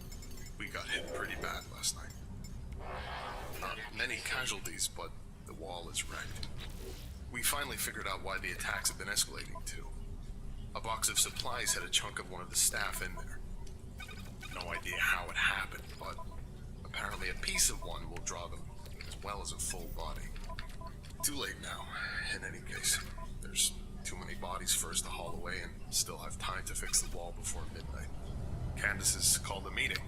We got hit pretty bad last night. Not many casualties, but the wall is wrecked. We finally figured out why the attacks have been escalating too. A box of supplies had a chunk of one of the staff in there. No idea how it happened, but apparently a piece of one will draw them, as well as a full body. Too late now, in any case. There's too many bodies for us to haul away and still have time to fix the wall before midnight. Candace has called a meeting.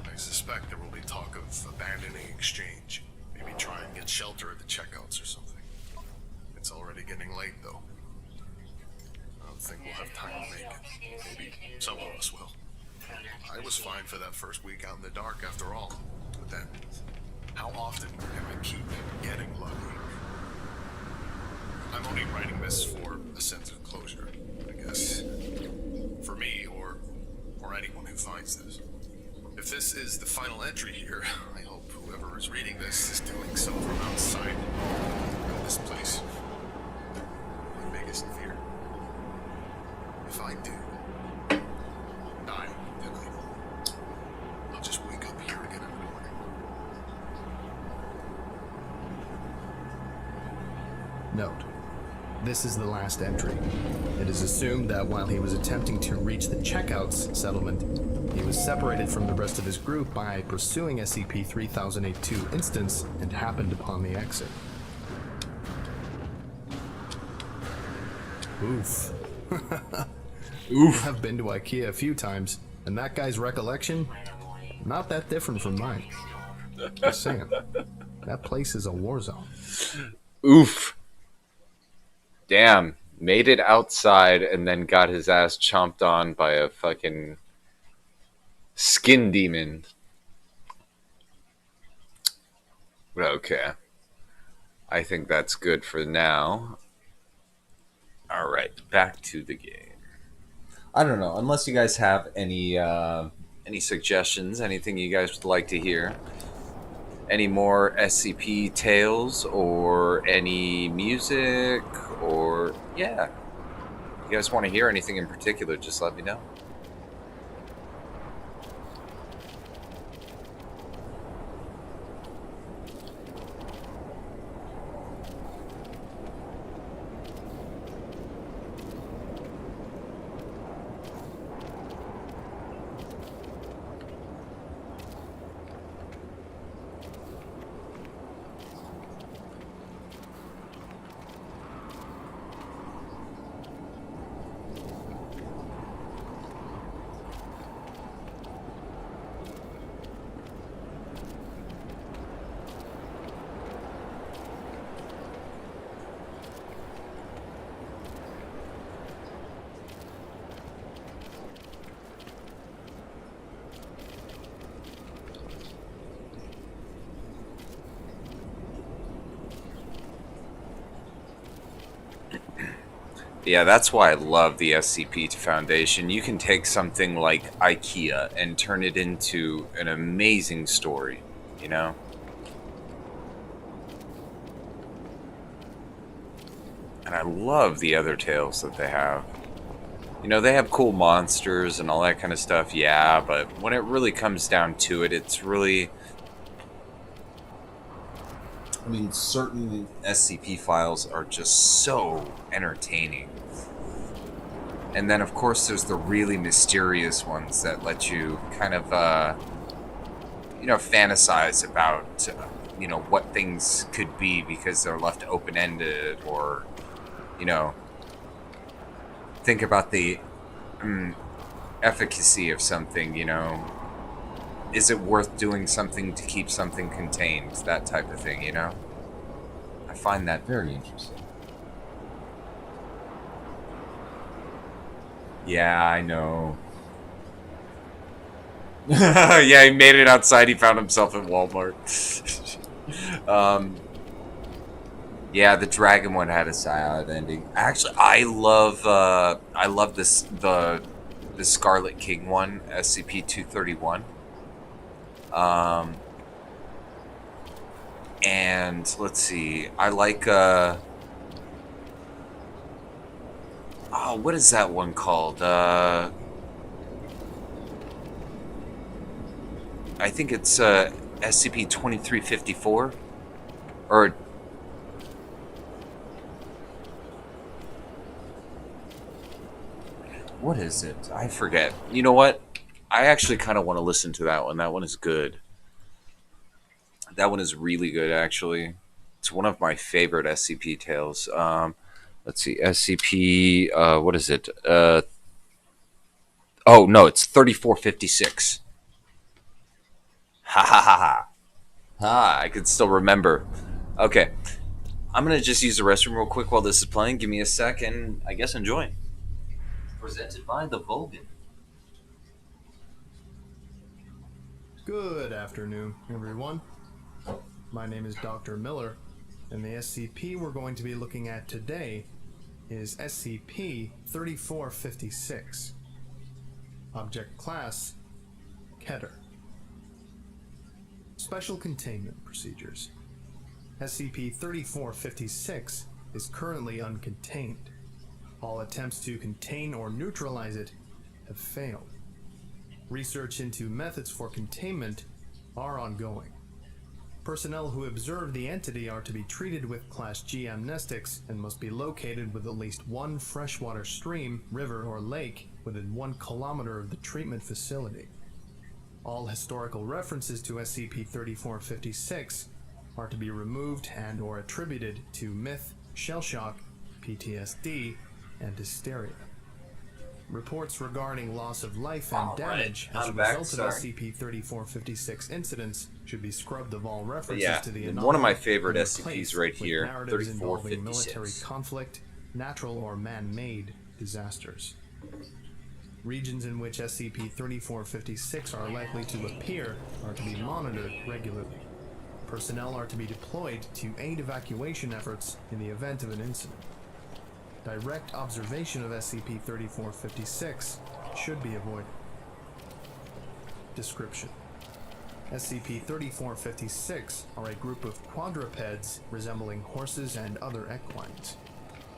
I suspect there will be talk of abandoning exchange. Maybe try and get shelter at the checkouts or something. It's already getting late, though. I don't think we'll have time to make it. Maybe some of us will. I was fine for that first week out in the dark after all. But then, how often can I keep getting lucky? I'm only writing this for a sense of closure, I guess. For me, or for anyone who finds this. If this is the final entry here, I hope whoever is reading this is doing so from outside this place. My biggest fear. If I do die tonight, I'll just wake up here again in the morning. Note: this is the last entry. It is assumed that while he was attempting to reach the checkouts settlement, he was separated from the rest of his group by pursuing SCP-3008-2 instance and happened upon the exit. Oof. Oof. I've been to IKEA a few times, and that guy's recollection, not that different from mine. Just saying. That place is a war zone. Oof. Damn. Made it outside and then got his ass chomped on by a fucking skin demon. Okay. I think that's good for now. Alright, back to the game. I don't know, unless you guys have any Any suggestions? Anything you guys would like to hear? Any more SCP tales or any music or yeah. If you guys want to hear anything in particular, just let me know. Yeah, that's why I love the SCP Foundation. You can take something like IKEA and turn it into an amazing story, you know? And I love the other tales that they have. You know, they have cool monsters and all that kind of stuff, yeah, but when it really comes down to it, it's really... I mean, certain SCP files are just so entertaining. And then, of course, there's the really mysterious ones that let you kind of, fantasize about, what things could be because they're left open-ended, or, think about the efficacy of something, Is it worth doing something to keep something contained? That type of thing, I find that Very interesting. Yeah, I know. Yeah, he made it outside. He found himself at Walmart. Yeah, the dragon one had a silent ending. Actually, I love this the Scarlet King one, SCP-231. And let's see, I like what is that one called? I think it's SCP-2354, or what is it? I forget. You know what? I actually kind of want to listen to that one. That one is good. That one is really good, actually. It's one of my favorite SCP tales. Let's see, SCP. What is it? Oh no, it's 3456. Ha ha ha ha. Ah, I could still remember. Okay, I'm gonna just use the restroom real quick while this is playing. Give me a sec, and I guess enjoy. Presented by the Vulcan. Good afternoon, everyone. My name is Dr. Miller, and the SCP we're going to be looking at today is SCP-3456. Object Class, Keter. Special Containment Procedures. SCP-3456 is currently uncontained. All attempts to contain or neutralize it have failed. Research into methods for containment are ongoing. Personnel who observe the entity are to be treated with Class G amnestics and must be located with at least one freshwater stream, river, or lake within 1 kilometer of the treatment facility. All historical references to SCP-3456 are to be removed and or attributed to myth, shell shock, PTSD, and hysteria. Reports regarding loss of life and damage as a result of SCP-3456 incidents should be scrubbed of all references to the anomaly. One of my favorite and SCPs replaced right with here, narratives involving military 3456. conflict, natural or man-made disasters. Regions in which SCP-3456 are likely to appear are to be monitored regularly. Personnel are to be deployed to aid evacuation efforts in the event of an incident. Direct observation of SCP-3456 should be avoided. Description: SCP-3456 are a group of quadrupeds resembling horses and other equines.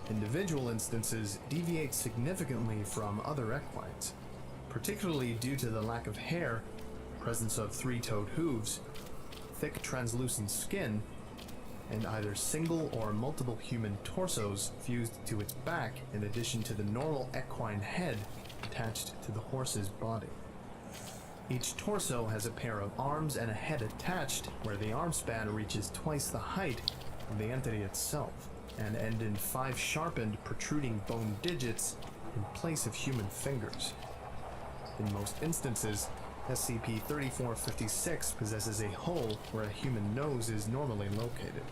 Individual instances deviate significantly from other equines, particularly due to the lack of hair, presence of three-toed hooves, thick translucent skin, and either single or multiple human torsos fused to its back in addition to the normal equine head attached to the horse's body. Each torso has a pair of arms and a head attached, where the arm span reaches twice the height of the entity itself, and end in 5 sharpened, protruding bone digits in place of human fingers. In most instances, SCP-3456 possesses a hole where a human nose is normally located,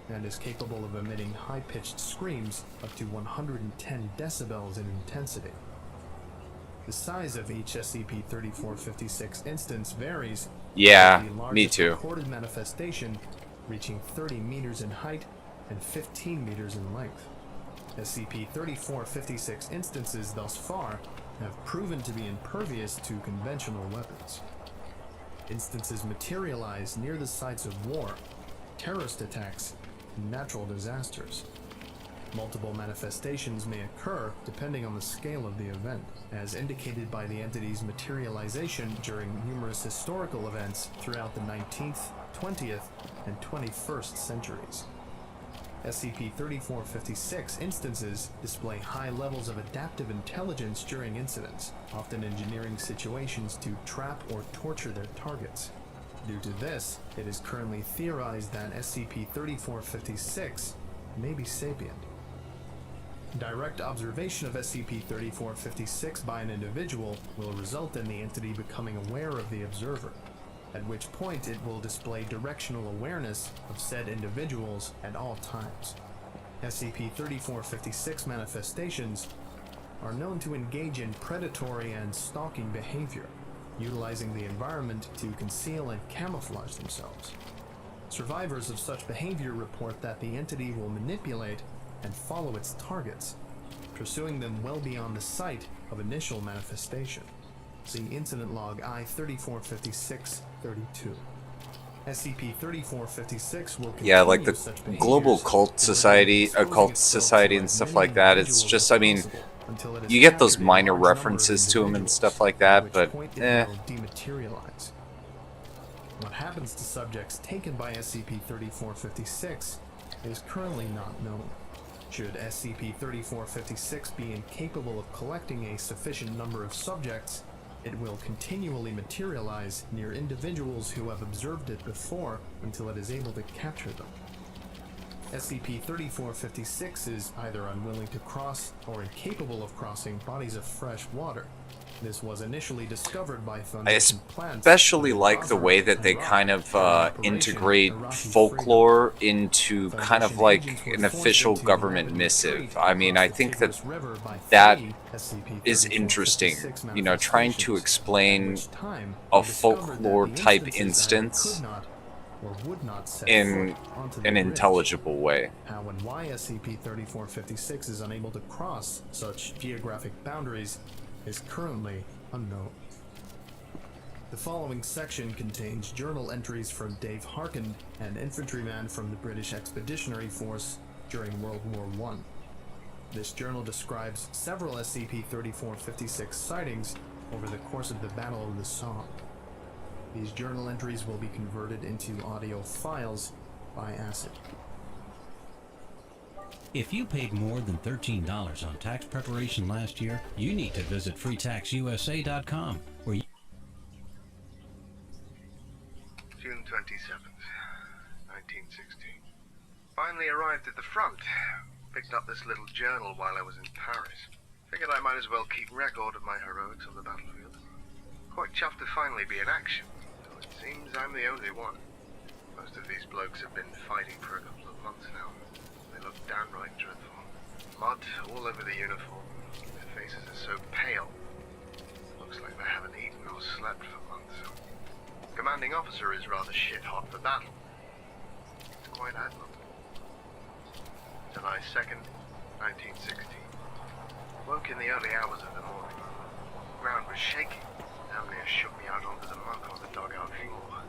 and is capable of emitting high-pitched screams up to 110 decibels in intensity. The size of each SCP-3456 instance varies, Yeah, with the me largest too. recorded manifestation reaching 30 meters in height and 15 meters in length. SCP-3456 instances thus far have proven to be impervious to conventional weapons. Instances materialize near the sites of war, terrorist attacks, and natural disasters. Multiple manifestations may occur depending on the scale of the event, as indicated by the entity's materialization during numerous historical events throughout the 19th, 20th, and 21st centuries. SCP-3456 instances display high levels of adaptive intelligence during incidents, often engineering situations to trap or torture their targets. Due to this, it is currently theorized that SCP-3456 may be sapient. Direct observation of SCP-3456 by an individual will result in the entity becoming aware of the observer, at which point it will display directional awareness of said individuals at all times. SCP-3456 manifestations are known to engage in predatory and stalking behavior, utilizing the environment to conceal and camouflage themselves. Survivors of such behavior report that the entity will manipulate and follow its targets, pursuing them well beyond the site of initial manifestation. See Incident Log I-3456-32. SCP-3456 will continue Yeah, like the such behaviors global cult society, exposing occult itself society to and as stuff many like that. It's individuals just, as I mean, possible until it has you get those captured a minor large number of references to them and individuals, stuff like at that, which but point it will dematerialize. What happens to subjects taken by SCP-3456 is currently not known. Should SCP-3456 be incapable of collecting a sufficient number of subjects, it will continually materialize near individuals who have observed it before until it is able to capture them. SCP-3456 is either unwilling to cross or incapable of crossing bodies of fresh water. This was initially discovered by I Foundation plants. especially like the way that they kind of integrate folklore into kind of like an official government missive. I mean, I think that that is interesting. You know, trying to explain a folklore type instance in an intelligible way. How and why SCP-3456 is unable to cross such geographic boundaries is currently unknown. The following section contains journal entries from Dave Harkin, an infantryman from the British Expeditionary Force during World War I. This journal describes several SCP-3456 sightings over the course of the Battle of the Somme. These journal entries will be converted into audio files by ACID. If you paid more than $13 on tax preparation last year, you need to visit freetaxusa.com, where you June 27th, 1916. Finally arrived at the front. Picked up this little journal while I was in Paris. Figured I might as well keep record of my heroics on the battlefield. Quite chuffed to finally be in action, though it seems I'm the only one. Most of these blokes have been fighting for a couple of months now. They look downright dreadful. Mud all over the uniform. Their faces are so pale. Looks like they haven't eaten or slept for months. Commanding officer is rather shit-hot for battle. It's quite admirable. July 2nd, 1916. Woke in the early hours of the morning. The ground was shaking. Damn near shook me out onto the muck on the dugout floor.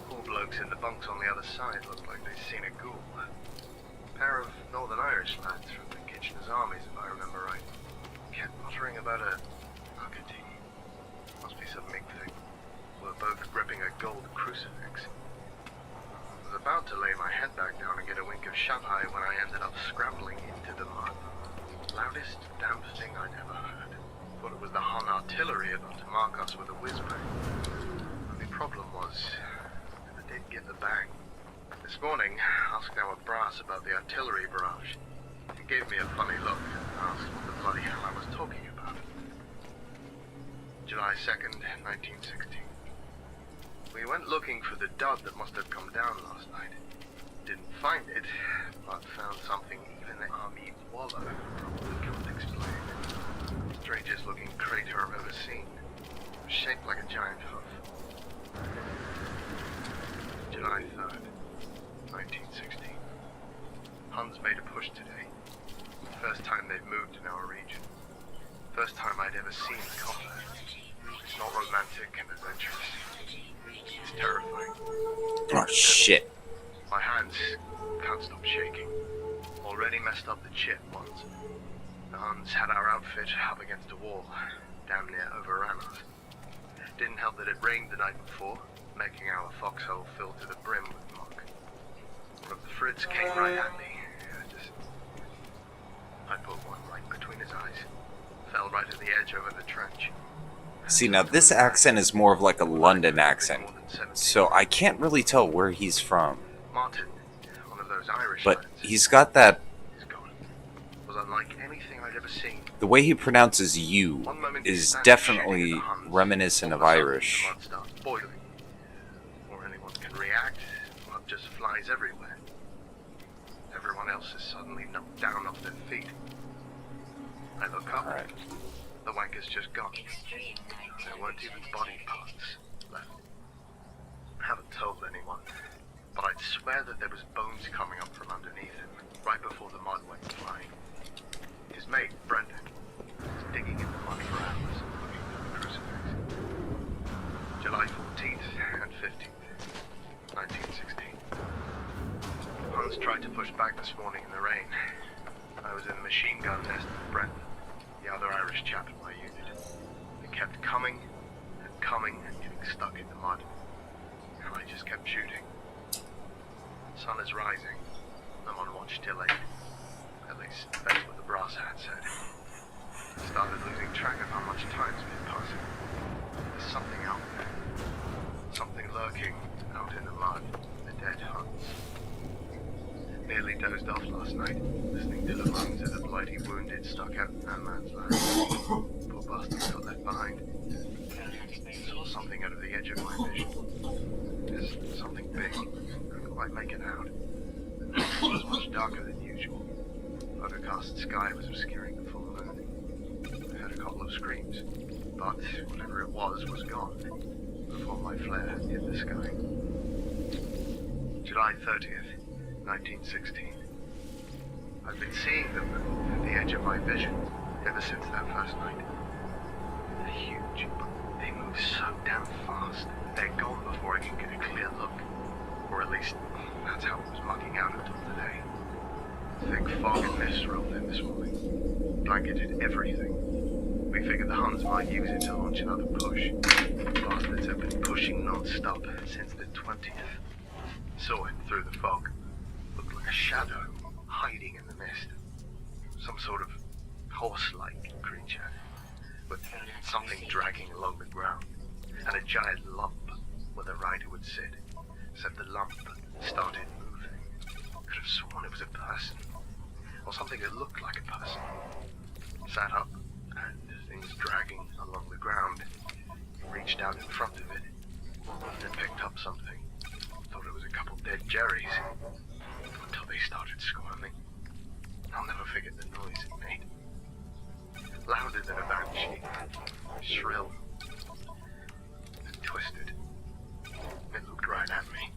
Poor blokes in the bunks on the other side looked like they'd seen a ghoul. Pair of Northern Irish lads from the Kitchener's armies, if I remember right. Kept muttering about a nuggety. Must be some big thing. We're both gripping a gold crucifix. I was about to lay my head back down and get a wink of shut-eye when I ended up scrambling into the mud. Loudest damn thing I'd ever heard. Thought it was the Hun artillery about to mark us with a whiz-bang. Only problem was, I didn't get the bang. This morning, asked our brass about the artillery barrage. He gave me a funny look and asked what the bloody hell I was talking about. July 2nd, 1916. We went looking for the dud that must have come down last night. Didn't find it, but found something even the army wallow probably can't explain. Strangest looking crater I've ever seen. Shaped like a giant hoof. July 3rd, 1916. Huns made a push today. First time they've moved in our region. First time I'd ever seen combat. It's not romantic and adventurous. It's terrifying. Oh shit. My hands can't stop shaking. Already messed up the chip once. The Huns had our outfit up against a wall, damn near overran us. Didn't help that it rained the night before, making our foxhole fill to the brim with muck. But the Fritz came right at me. I put one right between his eyes. Fell right at the edge over the trench. See, now this accent is more of like a London accent, so I can't really tell where he's from. Martin, one of those Irish But lads, he's got that. is gone. Was unlike anything I'd ever seen. The way he pronounces "you" One moment he is stands definitely shooting at the Huns. reminiscent All of a sudden, Irish. The mud starts boiling. Before anyone can react, mud just flies everywhere. Everyone else is suddenly knocked down off their feet. I look up. Alright. The wanker's just gone. Extreme night. There weren't even body parts left. I haven't told anyone, but I'd swear that there was bones coming up from underneath him right before the mud went flying. His mate, Brendan, was digging in the mud for hours looking for the crucifix. July 14th and 15th, 1916. Hans tried to push back this morning in the rain. I was in the machine gun nest with Brendan, the other Irish chap in my unit. They kept coming and coming and getting stuck in the mud. And I just kept shooting. The sun is rising. I'm on watch till 8. At least that's what the brass hat said. I started losing track of how much time's been passing. There's something out there. Something lurking out in the mud. The dead Huns. Nearly dozed off last night, listening to the moans of the bloody wounded stuck out in no man's land. Poor bastards got left behind. Saw something out of the edge of my vision. There's something big. Couldn't quite make it out. It was much darker than usual. Overcast sky was obscuring the full moon. I heard a couple of screams, but whatever it was gone before my flare hit the sky. July 30th. 1916. I've been seeing them at the edge of my vision ever since that first night. They're huge, but they move so damn fast. They're gone before I can get a clear look. Or at least, that's how it was mucking out until today. Thick fog and mist rolled in this morning. Blanketed everything. We figured the Huns might use it to launch another push. Bastards have been pushing non-stop since the 20th. Saw it through the fog. Looked like a shadow hiding in the mist. Some sort of horse-like creature, with something dragging along the ground, and a giant lump where the rider would sit. Except the lump started moving. Could have sworn it was a person, or something that looked like a person. Sat up, and things dragging along the ground. Reached out in front of it, and picked up something. Thought it was a couple dead Jerrys, until they started squirming. I'll never forget the noise it made. Louder than a banshee, shrill, and twisted. It looked right at me.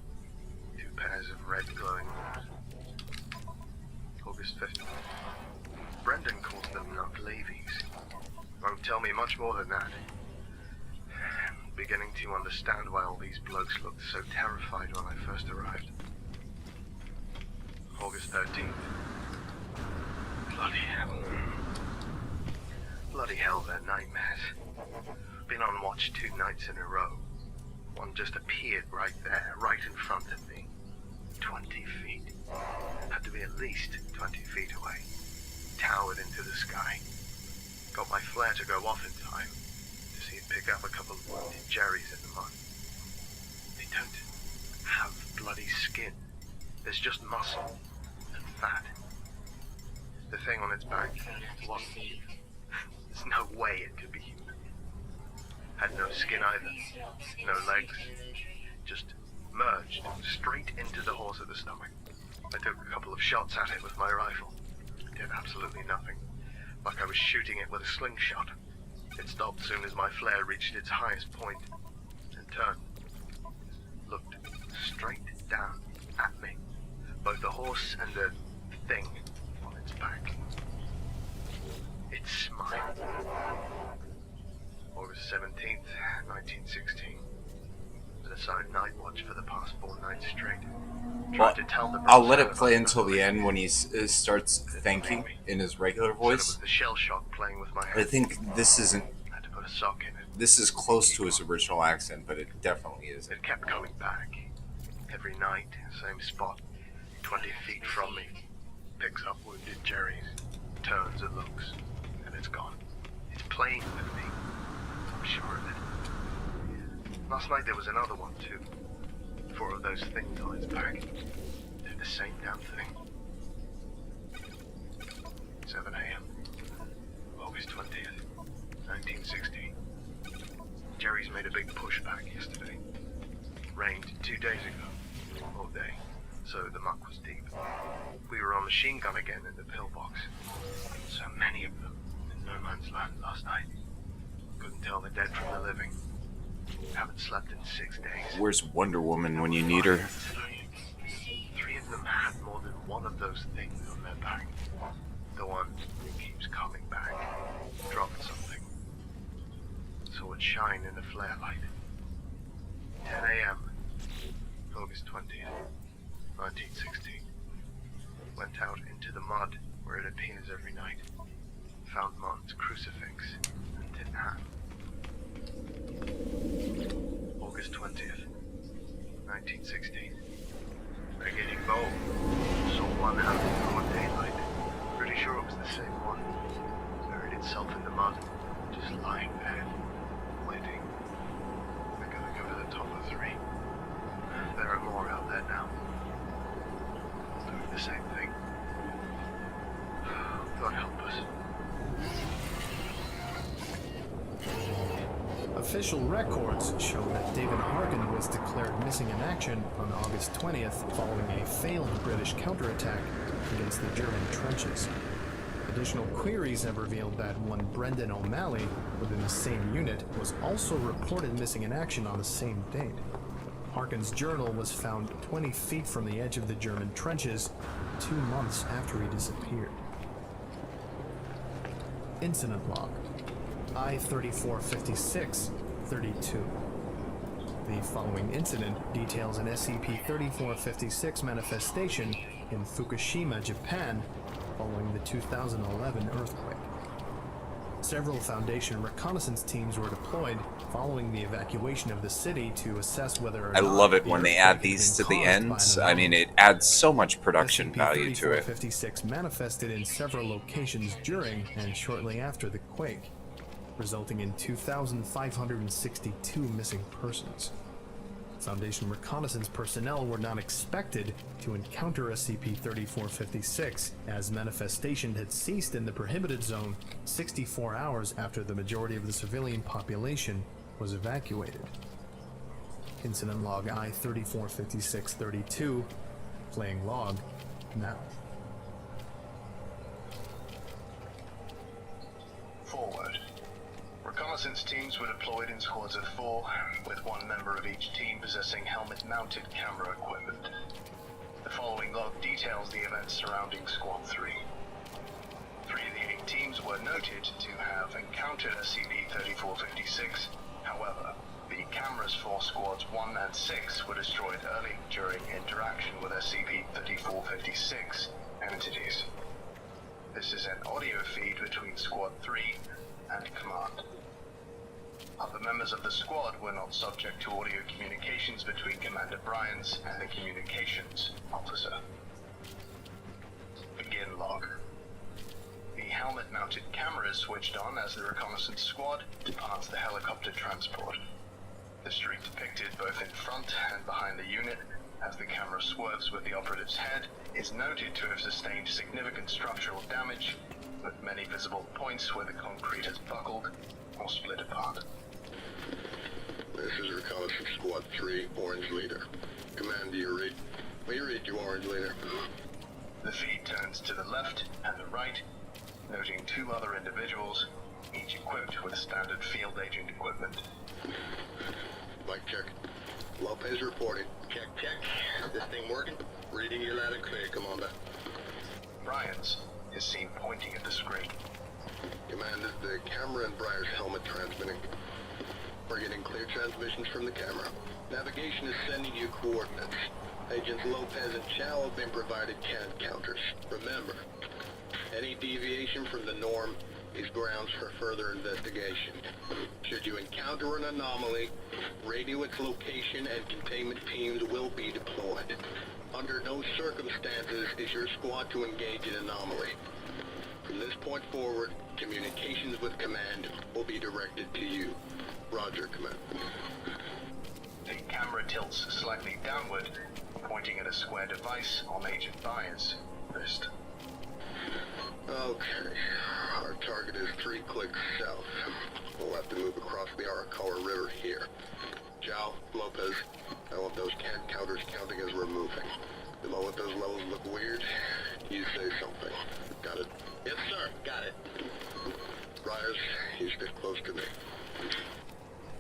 2 pairs of red glowing eyes. August 5th. Brendan calls them Nucklavies. Won't tell me much more than that. Beginning to understand why all these blokes looked so terrified when I first arrived. August 13th. Bloody hell. Bloody hell, they're nightmares. Been on watch 2 nights in a row. One just appeared right there, right in front of me. 20 feet. Had to be at least 20 feet away. Towered into the sky. Got my flare to go off in time to see it pick up a couple of wounded Jerrys in the mud. They don't have bloody skin. There's just muscle and fat. The thing on its back wasn't human. There's no way it could be human. Had no skin either. No legs. Just merged straight into the horse of the stomach. I took a couple of shots at it with my rifle. It did absolutely nothing. Like I was shooting it with a slingshot. It stopped soon as my flare reached its highest point, and turned. Looked straight down at me. Both the horse and the thing on its back. It smiled. August 17th, 1916. Been assigned night watch for the past 4 nights straight. Well, Tried to tell the I'll let it brothers play about until the end when he revelation. starts thanking in his regular Said it voice. was the shell shock playing with my I head. think this isn't. Had to put a sock in it. This is close to his original accent, but it definitely isn't. It kept coming back. Every night, same spot. 20 feet from me. Picks up wounded Jerry's, turns and looks, and it's gone. It's playing with me. I'm sure of it. Last night there was another one too. 4 of those things on its back. Did the same damn thing. 7 a.m. August 20th, 1960. Jerry's made a big pushback yesterday. Rained 2 days ago, all day, so the muck was deep. We were on machine gun again in the pillbox. So many of them in no man's land last night. Couldn't tell the dead from the living. Haven't slept in 6 days. Where's Wonder Woman when you need her? 3 of them had more than one of those things on their back. The one who keeps coming back dropped something. Saw it shine in a flare light. 10 a.m. August 20th, 1916. Went out into the mud where it appears every night. Found Martin's crucifix and tin hat. August 20th, 1916. Getting bold. Saw one out in broad daylight. Pretty sure it was the same one. Buried itself in the mud, just lying there, waiting. I gotta go to the top of 3. There are more out there now. Doing the same thing. God help us. Official records show that David Harkin was declared missing in action on August 20th following a failed British counterattack against the German trenches. Additional queries have revealed that one Brendan O'Malley within the same unit was also reported missing in action on the same date. Harkin's journal was found 20 feet from the edge of the German trenches 2 months after he disappeared. Incident log. I-3456-32. The following incident details an SCP-3456 manifestation in Fukushima, Japan, following the 2011 earthquake. Several Foundation reconnaissance teams were deployed following the evacuation of the city to assess whether or I not love it the when they earthquake add had these been to the caused by an ends. I mean, anomaly. it adds so much production value to it. SCP-3456 manifested in several locations during and shortly after the quake, resulting in 2,562 missing persons. Foundation reconnaissance personnel were not expected to encounter SCP-3456, as manifestation had ceased in the prohibited zone 64 hours after the majority of the civilian population was evacuated. Incident log I-3456-32, playing log now. Forward. Reconnaissance teams were deployed in squads of 4, with 1 member of each team possessing helmet-mounted camera equipment. The following log details the events surrounding Squad 3. 3 of the 8 teams were noted to have encountered SCP-3456. However, the cameras for Squads 1 and 6 were destroyed early during interaction with SCP-3456 entities. This is an audio feed between Squad 3 and Command. Other members of the squad were not subject to audio communications between Commander Bryans and the communications officer. Begin log. The helmet-mounted camera is switched on as the reconnaissance squad departs the helicopter transport. The street depicted both in front and behind the unit, as the camera swerves with the operative's head, is noted to have sustained significant structural damage, with many visible points where the concrete has buckled or split apart. This is Reconnaissance Squad 3, Orange Leader. Command, do you read? We read you, Orange Leader. The feed turns to the left and the right, noting 2 other individuals, each equipped with standard field agent equipment. Mic check. Lopez reporting. Check, check. This thing working? Reading you loud and clear, Commander. Bryans is seen pointing at the screen. Command, is the camera and Briar's helmet transmitting? We're getting clear transmissions from the camera. Navigation is sending you coordinates. Agents Lopez and Chow have been provided CAD counters. Remember, any deviation from the norm is grounds for further investigation. Should you encounter an anomaly, radio its location and containment teams will be deployed. Under no circumstances is your squad to engage in anomaly. From this point forward, communications with command will be directed to you. Roger, command. The camera tilts slightly downward, pointing at a square device on Agent Byers' wrist. Okay, our target is 3 clicks south. We'll have to move across the Arakawa River here. Zhao, Lopez, I want those can counters counting as we're moving. The moment those levels look weird, you say something. Got it? Yes, sir. Got it. Briars, you stick close to me.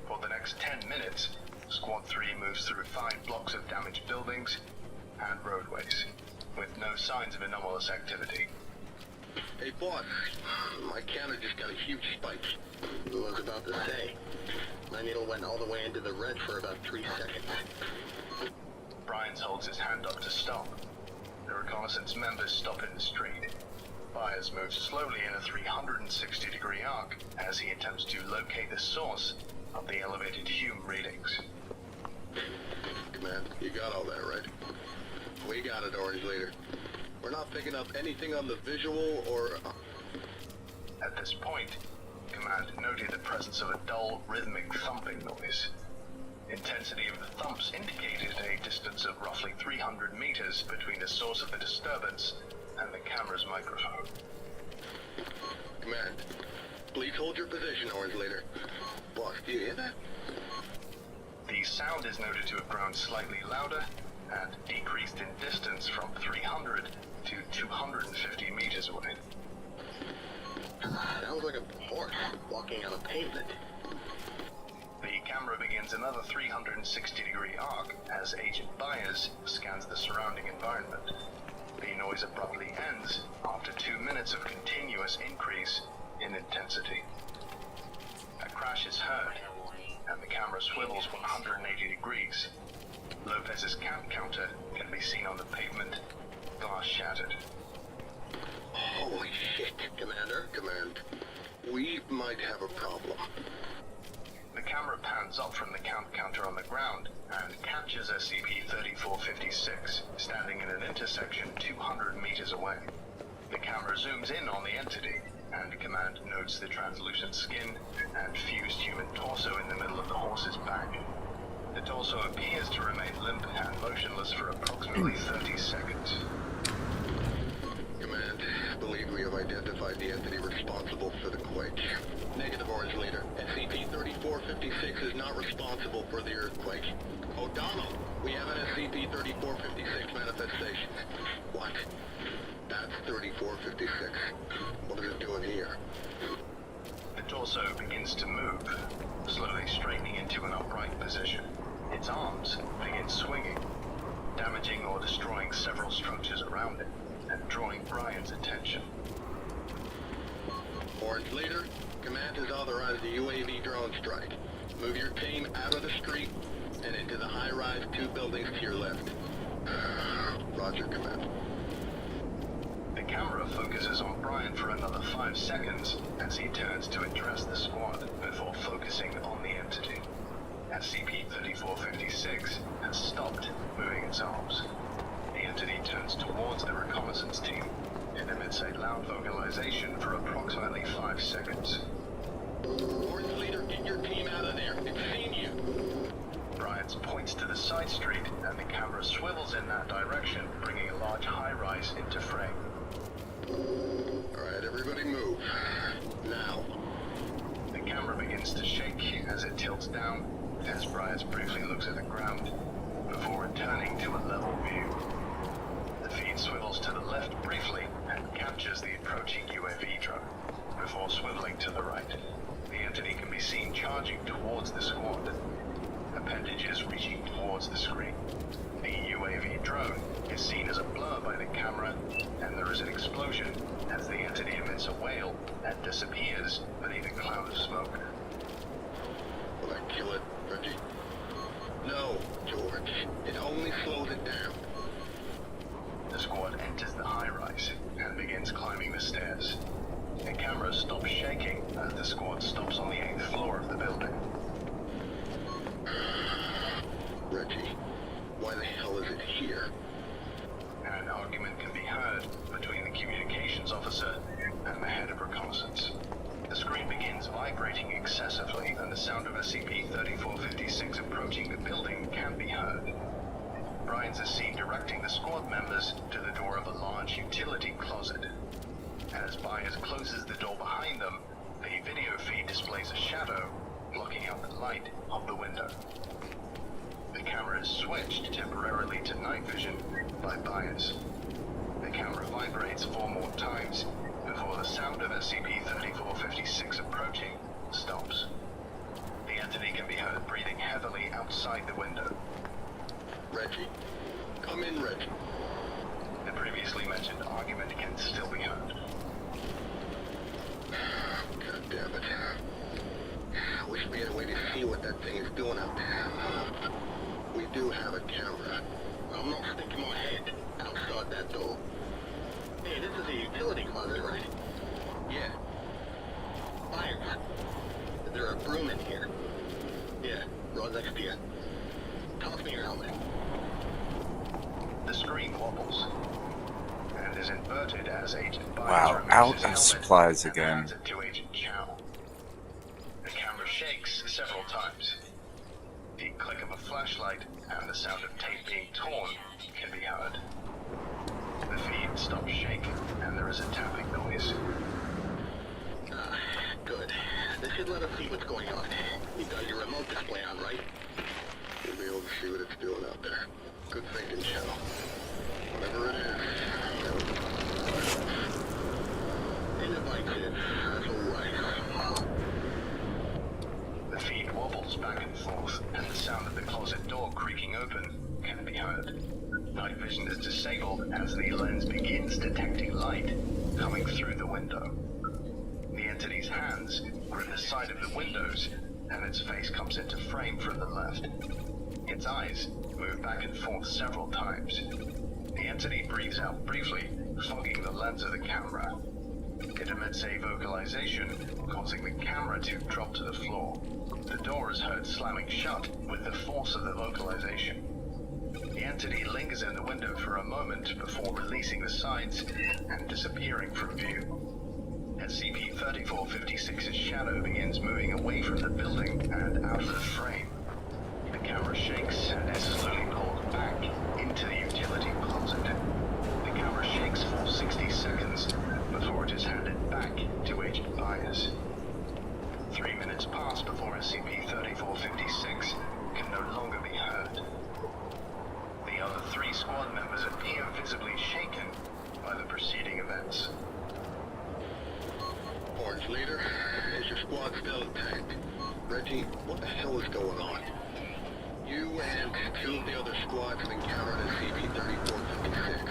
For the next 10 minutes, Squad 3 moves through 5 blocks of damaged buildings and roadways, with no signs of anomalous activity. Hey, boss. My counter just got a huge spike. I was about to say. My needle went all the way into the red for about 3 seconds. Bryans holds his hand up to stop. The reconnaissance members stop in the street. Byers moves slowly in a 360-degree arc as he attempts to locate the source of the elevated Hume readings. Command, you got all that, right? We got it, Orange Leader. We're not picking up anything on the visual or... At this point, Command noted the presence of a dull, rhythmic thumping noise. Intensity of the thumps indicated a distance of roughly 300 meters between the source of the disturbance and the camera's microphone. Command, please hold your position, Orange Leader. Boss, do you hear that? The sound is noted to have grown slightly louder and decreased in distance from 300 to 250 meters away. Sounds like a horse walking on a pavement. The camera begins another 360-degree arc as Agent Byers scans the surrounding environment. The noise abruptly ends after 2 minutes of continuous increase in intensity. A crash is heard, and the camera swivels 180 degrees. Lopez's camp counter can be seen on the pavement, glass shattered. Holy shit, Commander. Command, we might have a problem. The camera pans up from the camp counter on the ground and captures SCP-3456, standing in an intersection 200 meters away. The camera zooms in on the entity, and Command notes the translucent skin and fused human torso in the middle of the horse's back. The torso appears to remain limp and motionless for approximately 30 seconds. Command, believe we have identified the entity responsible for the quake. Negative, Orange Leader. SCP-3456 is not responsible for the earthquake. O'Donnell, we have an SCP-3456 manifestation. What? That's 3456. What is it doing here? The torso begins to move, slowly straightening into an upright position. Its arms begin swinging, damaging or destroying several structures around it, and drawing Brian's attention. Orange Leader, Command has authorized a UAV drone strike. Move your team out of the street and into the high-rise 2 buildings to your left. Roger, Command. The camera focuses on Brian for another 5 seconds as he turns to address the squad before focusing on the entity. SCP-3456 has stopped moving its arms. The entity turns towards the reconnaissance team and emits a loud vocalization for approximately 5 seconds. Orange Leader, get your team out of there. It's seen you. Bryans points to the side street and the camera swivels in that direction, bringing a large high-rise into frame. Alright, everybody move. Now. The camera begins to shake as it tilts down, as Bryans briefly looks at the ground, before returning to a level view. The feed swivels to the left briefly and captures the approaching UAV drone, before swiveling to the right. The entity can be seen charging towards the squad, appendages reaching towards the screen. The UAV drone is seen as a blur by the camera, and there is an explosion as the entity emits a wail and disappears beneath a cloud of smoke. Will that kill it, Reggie? No, George. It only slows it down. The squad enters the high-rise and begins climbing the stairs. The camera stops shaking as the squad stops on the 8th floor of the building. Reggie, why the hell is it here? officer and the head of reconnaissance. The screen begins vibrating excessively, and the sound of SCP-3456 approaching the building can be heard. Bryans is seen directing the squad members to the door of a large utility closet. As Byers closes the door behind them, the video feed displays a shadow blocking out the light of the window. The camera is switched temporarily to night vision by Byers. The camera vibrates 4 more times before the sound of SCP-3456 approaching stops. The entity can be heard breathing heavily outside the window. Reggie. Come in, Reggie. The previously mentioned argument can still be heard. God damn it. I wish we had a way to see what that thing is doing out there. We do have a camera. I'm not sticking my head outside that door. Hey, this is a utility closet, right? Yeah. Fire. Is there a broom in here? Yeah, right next to you. Toss me your helmet. The screen wobbles and is inverted as Agent Byers Wow, removes out his of helmet supplies and again. hands it to Agent Chow. The camera shakes several times. The click of a flashlight and the sound of tape being torn can be heard. The feed stops shaking and there is a tapping noise. Good. This should let us see what's going on. You got your remote display on, right? You'll be able to see what it's doing out there. Good thinking, Chow. Whatever it is, ain't it like it? That's alright. The feed wobbles back and forth and the sound of the closet door creaking open can be heard. Night vision is disabled as the lens begins detecting light coming through the window. The entity's hands grip the side of the windows and its face comes into frame from the left. Its eyes move back and forth several times. The entity breathes out briefly, fogging the lens of the camera. It emits a vocalization, causing the camera to drop to the floor. The door is heard slamming shut with the force of the vocalization. The entity lingers in the window for a moment before releasing the sides and disappearing from view. SCP-3456's shadow begins moving away from the building and out of the frame. The camera shakes and is slowly pulled back into the utility closet. The camera shakes for 60 seconds before it is handed back to Agent Byers. 3 minutes pass before SCP-3456 can no longer be heard. The other 3 squad members appear visibly shaken by the preceding events. Orange Leader, is your squad still intact? Reggie, what the hell is going on? You and 2 of the other squads have encountered SCP-3456.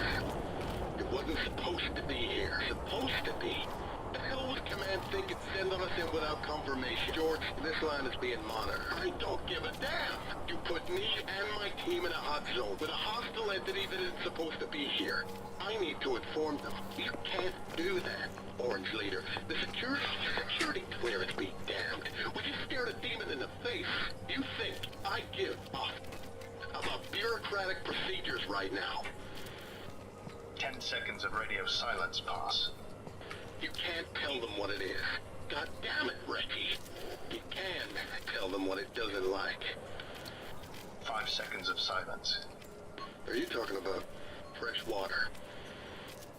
It wasn't supposed to be here. Supposed to be? The hell would Command think it's sending us in without confirmation? George, this line is being monitored. I don't give a damn. You put me and my team in a hot zone with a hostile entity that isn't supposed to be here. I need to inform them. You can't do that, Orange Leader. The security clearance be damned. We just scared a demon in the face. You think I give up about bureaucratic procedures right now? 10 seconds of radio silence pass. You can't tell them what it is. God damn it, Reggie. You can tell them what it doesn't like. 5 seconds of silence. Are you talking about fresh water?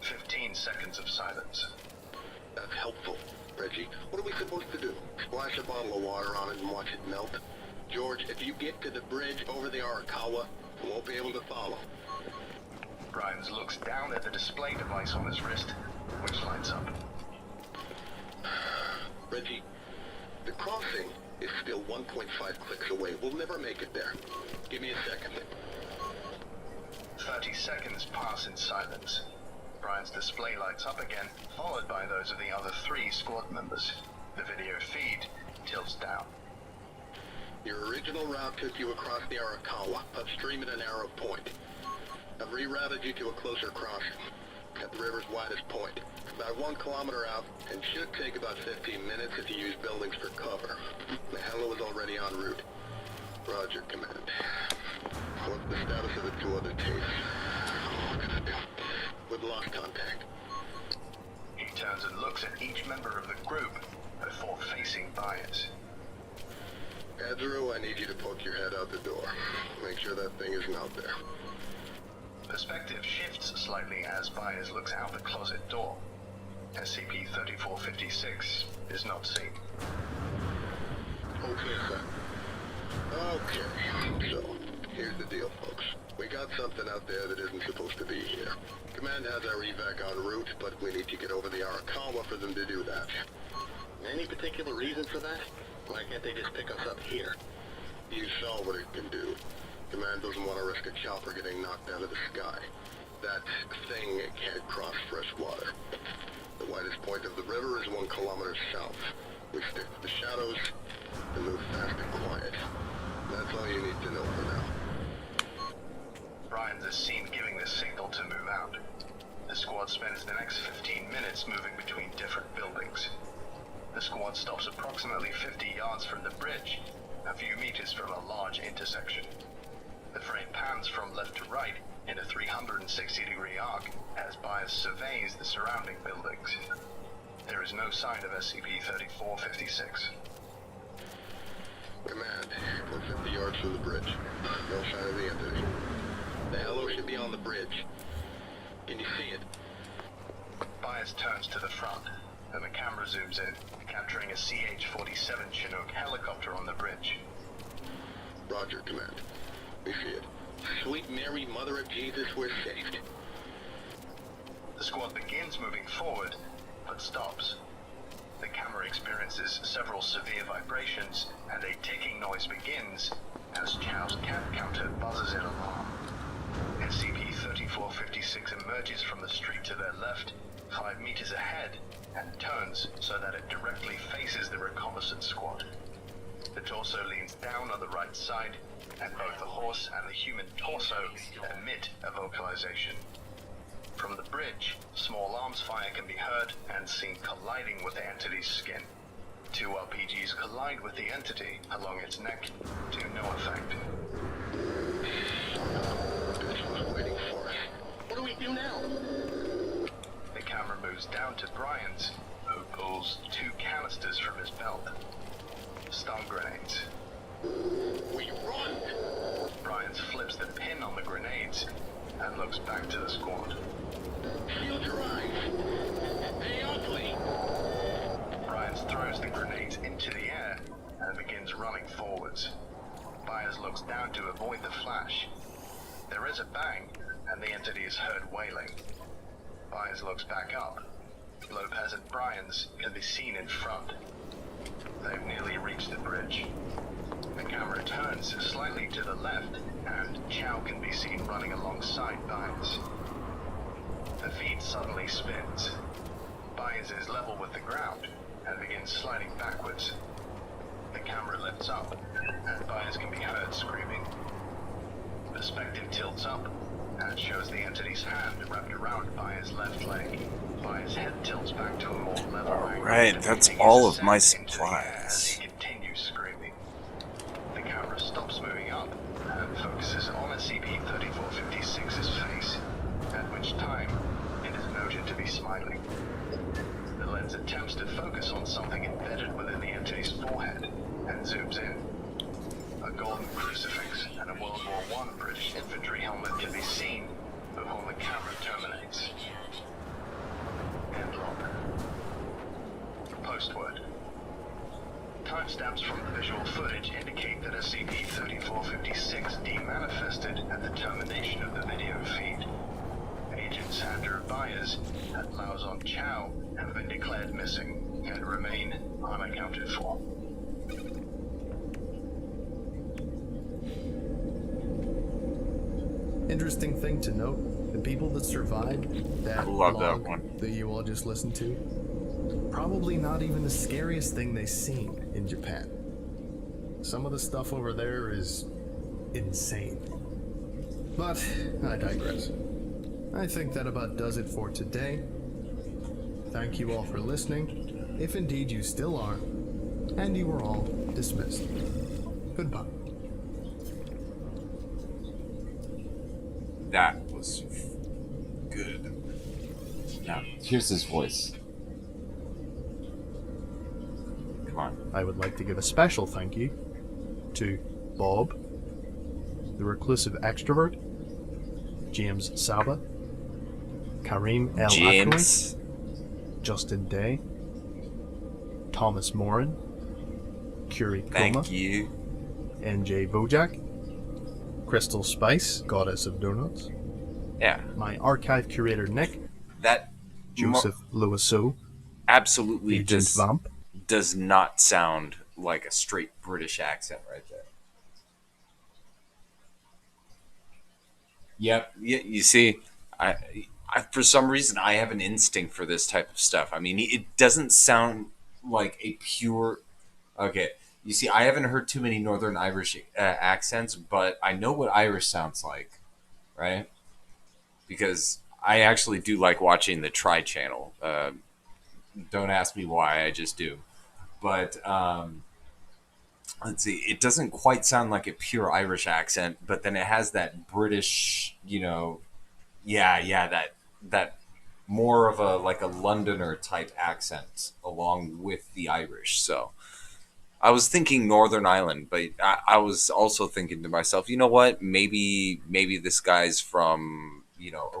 15 seconds of silence. That's helpful, Reggie. What are we supposed to do? Splash a bottle of water on it and watch it melt? George, if you get to the bridge over the Arakawa, you won't be able to follow. Grimes looks down at the display device on his wrist, which lights up. Reggie, the crossing is still 1.5 clicks away. We'll never make it there. Give me a second. 30 seconds pass in silence. Brian's display lights up again, followed by those of the other 3 squad members. The video feed tilts down. Your original route took you across the Arakawa, upstream at a narrow point. I've rerouted you to a closer crossing, at the river's widest point, about 1 kilometer out, and should take about 15 minutes if you use buildings for cover. Mahalo is already en route. Roger, Command. What's the status of the 2 other tapes? We've lost contact. He turns and looks at each member of the group before facing Byers. Andrew, I need you to poke your head out the door. Make sure that thing isn't out there. Perspective shifts slightly as Byers looks out the closet door. SCP-3456 is not seen. Okay, sir. Okay, so, here's the deal, folks. We got something out there that isn't supposed to be here. Command has our evac en route, but we need to get over the Arakawa for them to do that. Any particular reason for that? Why can't they just pick us up here? You saw what it can do. Command doesn't want to risk a chopper getting knocked out of the sky. That thing can't cross fresh water. The widest point of the river is 1 kilometer south. We stick to the shadows and move fast and quiet. That's all you need to know for now. Brian is seen giving the signal to move out. The squad spends the next 15 minutes moving between different buildings. The squad stops approximately 50 yards from the bridge, a few meters from a large intersection. The frame pans from left to right in a 360-degree arc as Byers surveys the surrounding buildings. There is no sign of SCP-3456. Command, we're 50 yards from the bridge. No sign of the entity. The helo should be on the bridge. Can you see it? Byers turns to the front, and the camera zooms in, capturing a CH-47 Chinook helicopter on the bridge. Roger, Command. We see it. Sweet Mary, Mother of Jesus, we're saved. The squad begins moving forward, but stops. The camera experiences several severe vibrations, and a ticking noise begins as Chow's cat counter buzzes in alarm. SCP-3456 emerges from the street to their left, 5 meters ahead, and turns so that it directly faces the reconnaissance squad. The torso leans down on the right side, and both the horse and the human torso emit a vocalization. From the bridge, small arms fire can be heard and seen colliding with the entity's skin. 2 RPGs collide with the entity along its neck to no effect. This was waiting for us. What do we do now? The camera moves down to Brian's, who pulls 2 canisters from his belt. Stun grenades. We run! Brian flips the pin on the grenades and looks back to the squad. Shield your eyes! Hey, ugly! Brian throws the grenades into the air and begins running forwards. Byers looks down to avoid the flash. There is a bang, and the entity is heard wailing. Byers looks back up. Lopez and Bryans can be seen in front. They've nearly reached the bridge. The camera turns slightly to the left, and Chow can be seen running alongside Byers. The feed suddenly spins. Byers is level with the ground and begins sliding backwards. The camera lifts up, and Byers can be heard screaming. Perspective tilts up and shows the entity's hand wrapped around Byers' left leg. Byers' head tilts back to a more level angle. Alright, that's all of my supplies. He continues screaming. The camera stops moving up and focuses on SCP-3456's face, at which time it is noted to be smiling. The lens attempts to focus on something embedded within the entity's forehead and zooms in. A golden crucifix and a World War I British infantry helmet can be seen before the camera terminates. End log. Postword. Timestamps from the visual footage indicate that SCP-3456 demanifested at the termination of the video feed. Agents Andrew Byers and Laozon Chow have been declared missing and remain unaccounted for. Interesting thing to note, the people that survived that love that log one. that you all just listened to, probably not even the scariest thing they've seen in Japan. Some of the stuff over there is insane. But I digress. I think that about does it for today. Thank you all for listening, if indeed you still are, and you are all dismissed. Goodbye. That was good. Now, here's his voice. I would like to give a special thank you to Bob, the reclusive extrovert, James Saba, Kareem El James. Akli, Justin Day, Thomas Morin, Curie Kuma, Thank you. NJ Vojak, Crystal Spice, Goddess of Donuts, Yeah. my archive curator Nick, That Joseph Lewisseau, absolutely Agent Vamp. does not sound like a straight British accent right there. Yep. You see, I for some reason I have an instinct for this type of stuff. I mean, it doesn't sound like a pure. Okay, you see, I haven't heard too many Northern Irish accents, but I know what Irish sounds like, right? Because I actually do like watching the Tri Channel. Don't ask me why, I just do. But let's see, it doesn't quite sound like a pure Irish accent, but then it has that British, that more of a like a Londoner type accent along with the Irish. So I was thinking Northern Ireland, but I was also thinking to myself, you know what? Maybe this guy's from,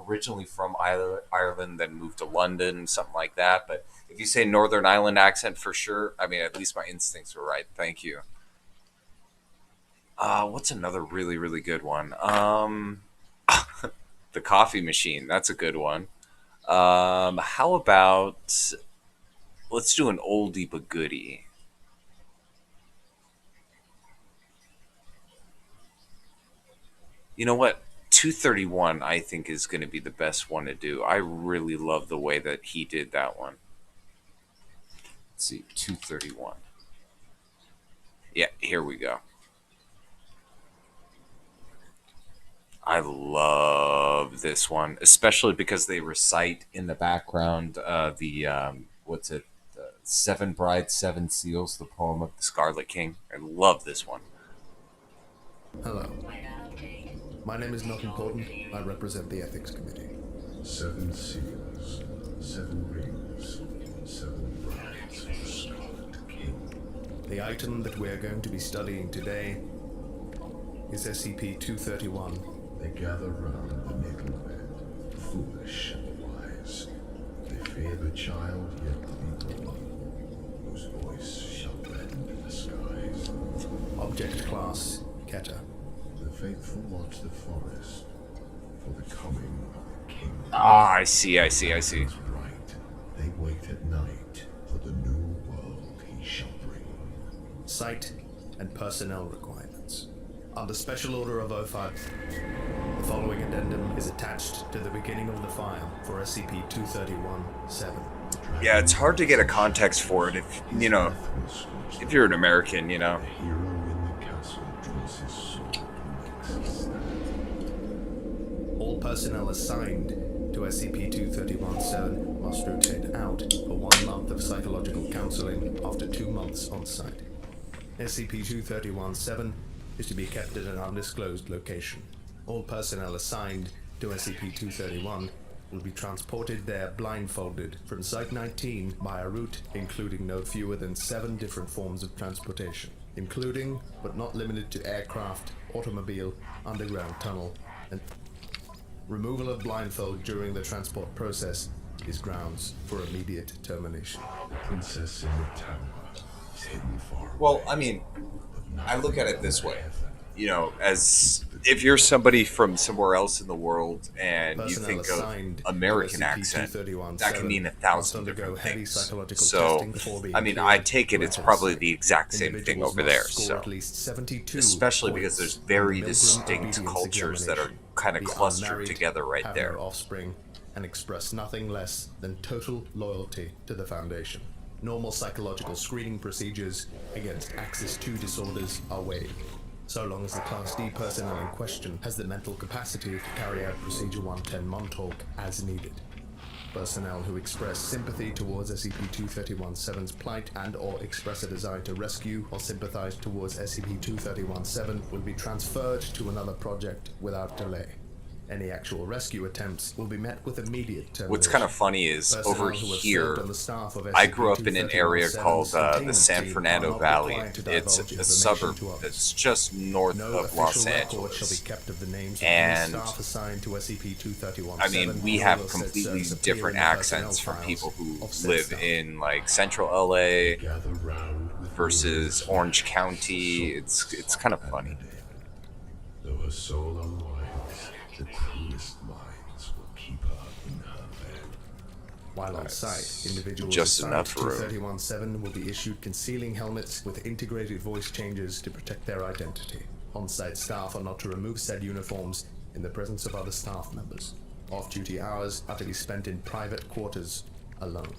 originally from Ireland, then moved to London, something like that. But if you say Northern Ireland accent for sure, I mean, at least my instincts were right. Thank you. What's another really, really good one? The coffee machine. That's a good one. How about let's do an oldie but goodie. You know what? 231, I think, is going to be the best one to do. I really love the way that he did that one. Let's see, 231. Yeah, here we go. I love this one, especially because they recite in the background Seven Brides, Seven Seals, the poem of the Scarlet King. I love this one. Hello. My name is not important. I represent the Ethics Committee. 7 seals, 7 rings, 7 brides of the Scarlet King. The item that we're going to be studying today is SCP-231. They gather round the middle bed, foolish and wise. They fear the child, yet the one whose voice shall rend the skies. Object Class, Keta. The faithful watch the forest for the coming of the king. Ah, I see. That's right. They wait at night for the new world he shall bring. Site and personnel requirements. Under Special Order of 05, the following addendum is attached to the beginning of the file for SCP-231-7. Yeah, it's hard to get a context for it if you're an American, The hero in the castle draws his sword to Nexus. All personnel assigned to SCP-231-7 must rotate out for 1 month of psychological counseling after 2 months on site. SCP-231-7 is to be kept at an undisclosed location. All personnel assigned to SCP-231 will be transported there blindfolded from Site-19 by a route including no fewer than 7 different forms of transportation, including, but not limited to aircraft, automobile, underground tunnel, and removal of blindfold during the transport process is grounds for immediate termination. The princess in the tower is hidden far away. Well, I mean, I look at it this way. As if you're somebody from somewhere else in the world and you think of American accent, that can mean 1,000 different things. So, I mean, I take it it's probably the exact same thing over there. So, especially because there's very distinct cultures that are kind of clustered together right there. Offspring and express nothing less than total loyalty to the Foundation. Normal psychological screening procedures against Axis 2 disorders are waived, so long as the Class D personnel in question has the mental capacity to carry out Procedure 110 Montauk as needed. Personnel who express sympathy towards SCP-231-7's plight and or express a desire to rescue or sympathize towards SCP-231-7 will be transferred to another project without delay. Any actual rescue attempts will be met with immediate termination. What's kind of funny is Personnel over who have here, served on the staff of I grew up in an area 231-7's called the containment San team Fernando are not Valley. required to It's divulge a information suburb to others. that's just north No of official Los record shall be Angeles. kept of the names of And, any staff assigned to SCP-231-7. I mean, we All have of said completely service appear different in the personnel accents from files people who of said live staff. in like Central LA Gather round with versus words. Orange County. It's kind of funny. Though her soul unwinds, the cruelest minds will keep her in her bed. While on site, individuals just assigned enough to room. 231-7 will be issued concealing helmets with integrated voice changes to protect their identity. On-site staff are not to remove said uniforms in the presence of other staff members. Off-duty hours are to be spent in private quarters alone.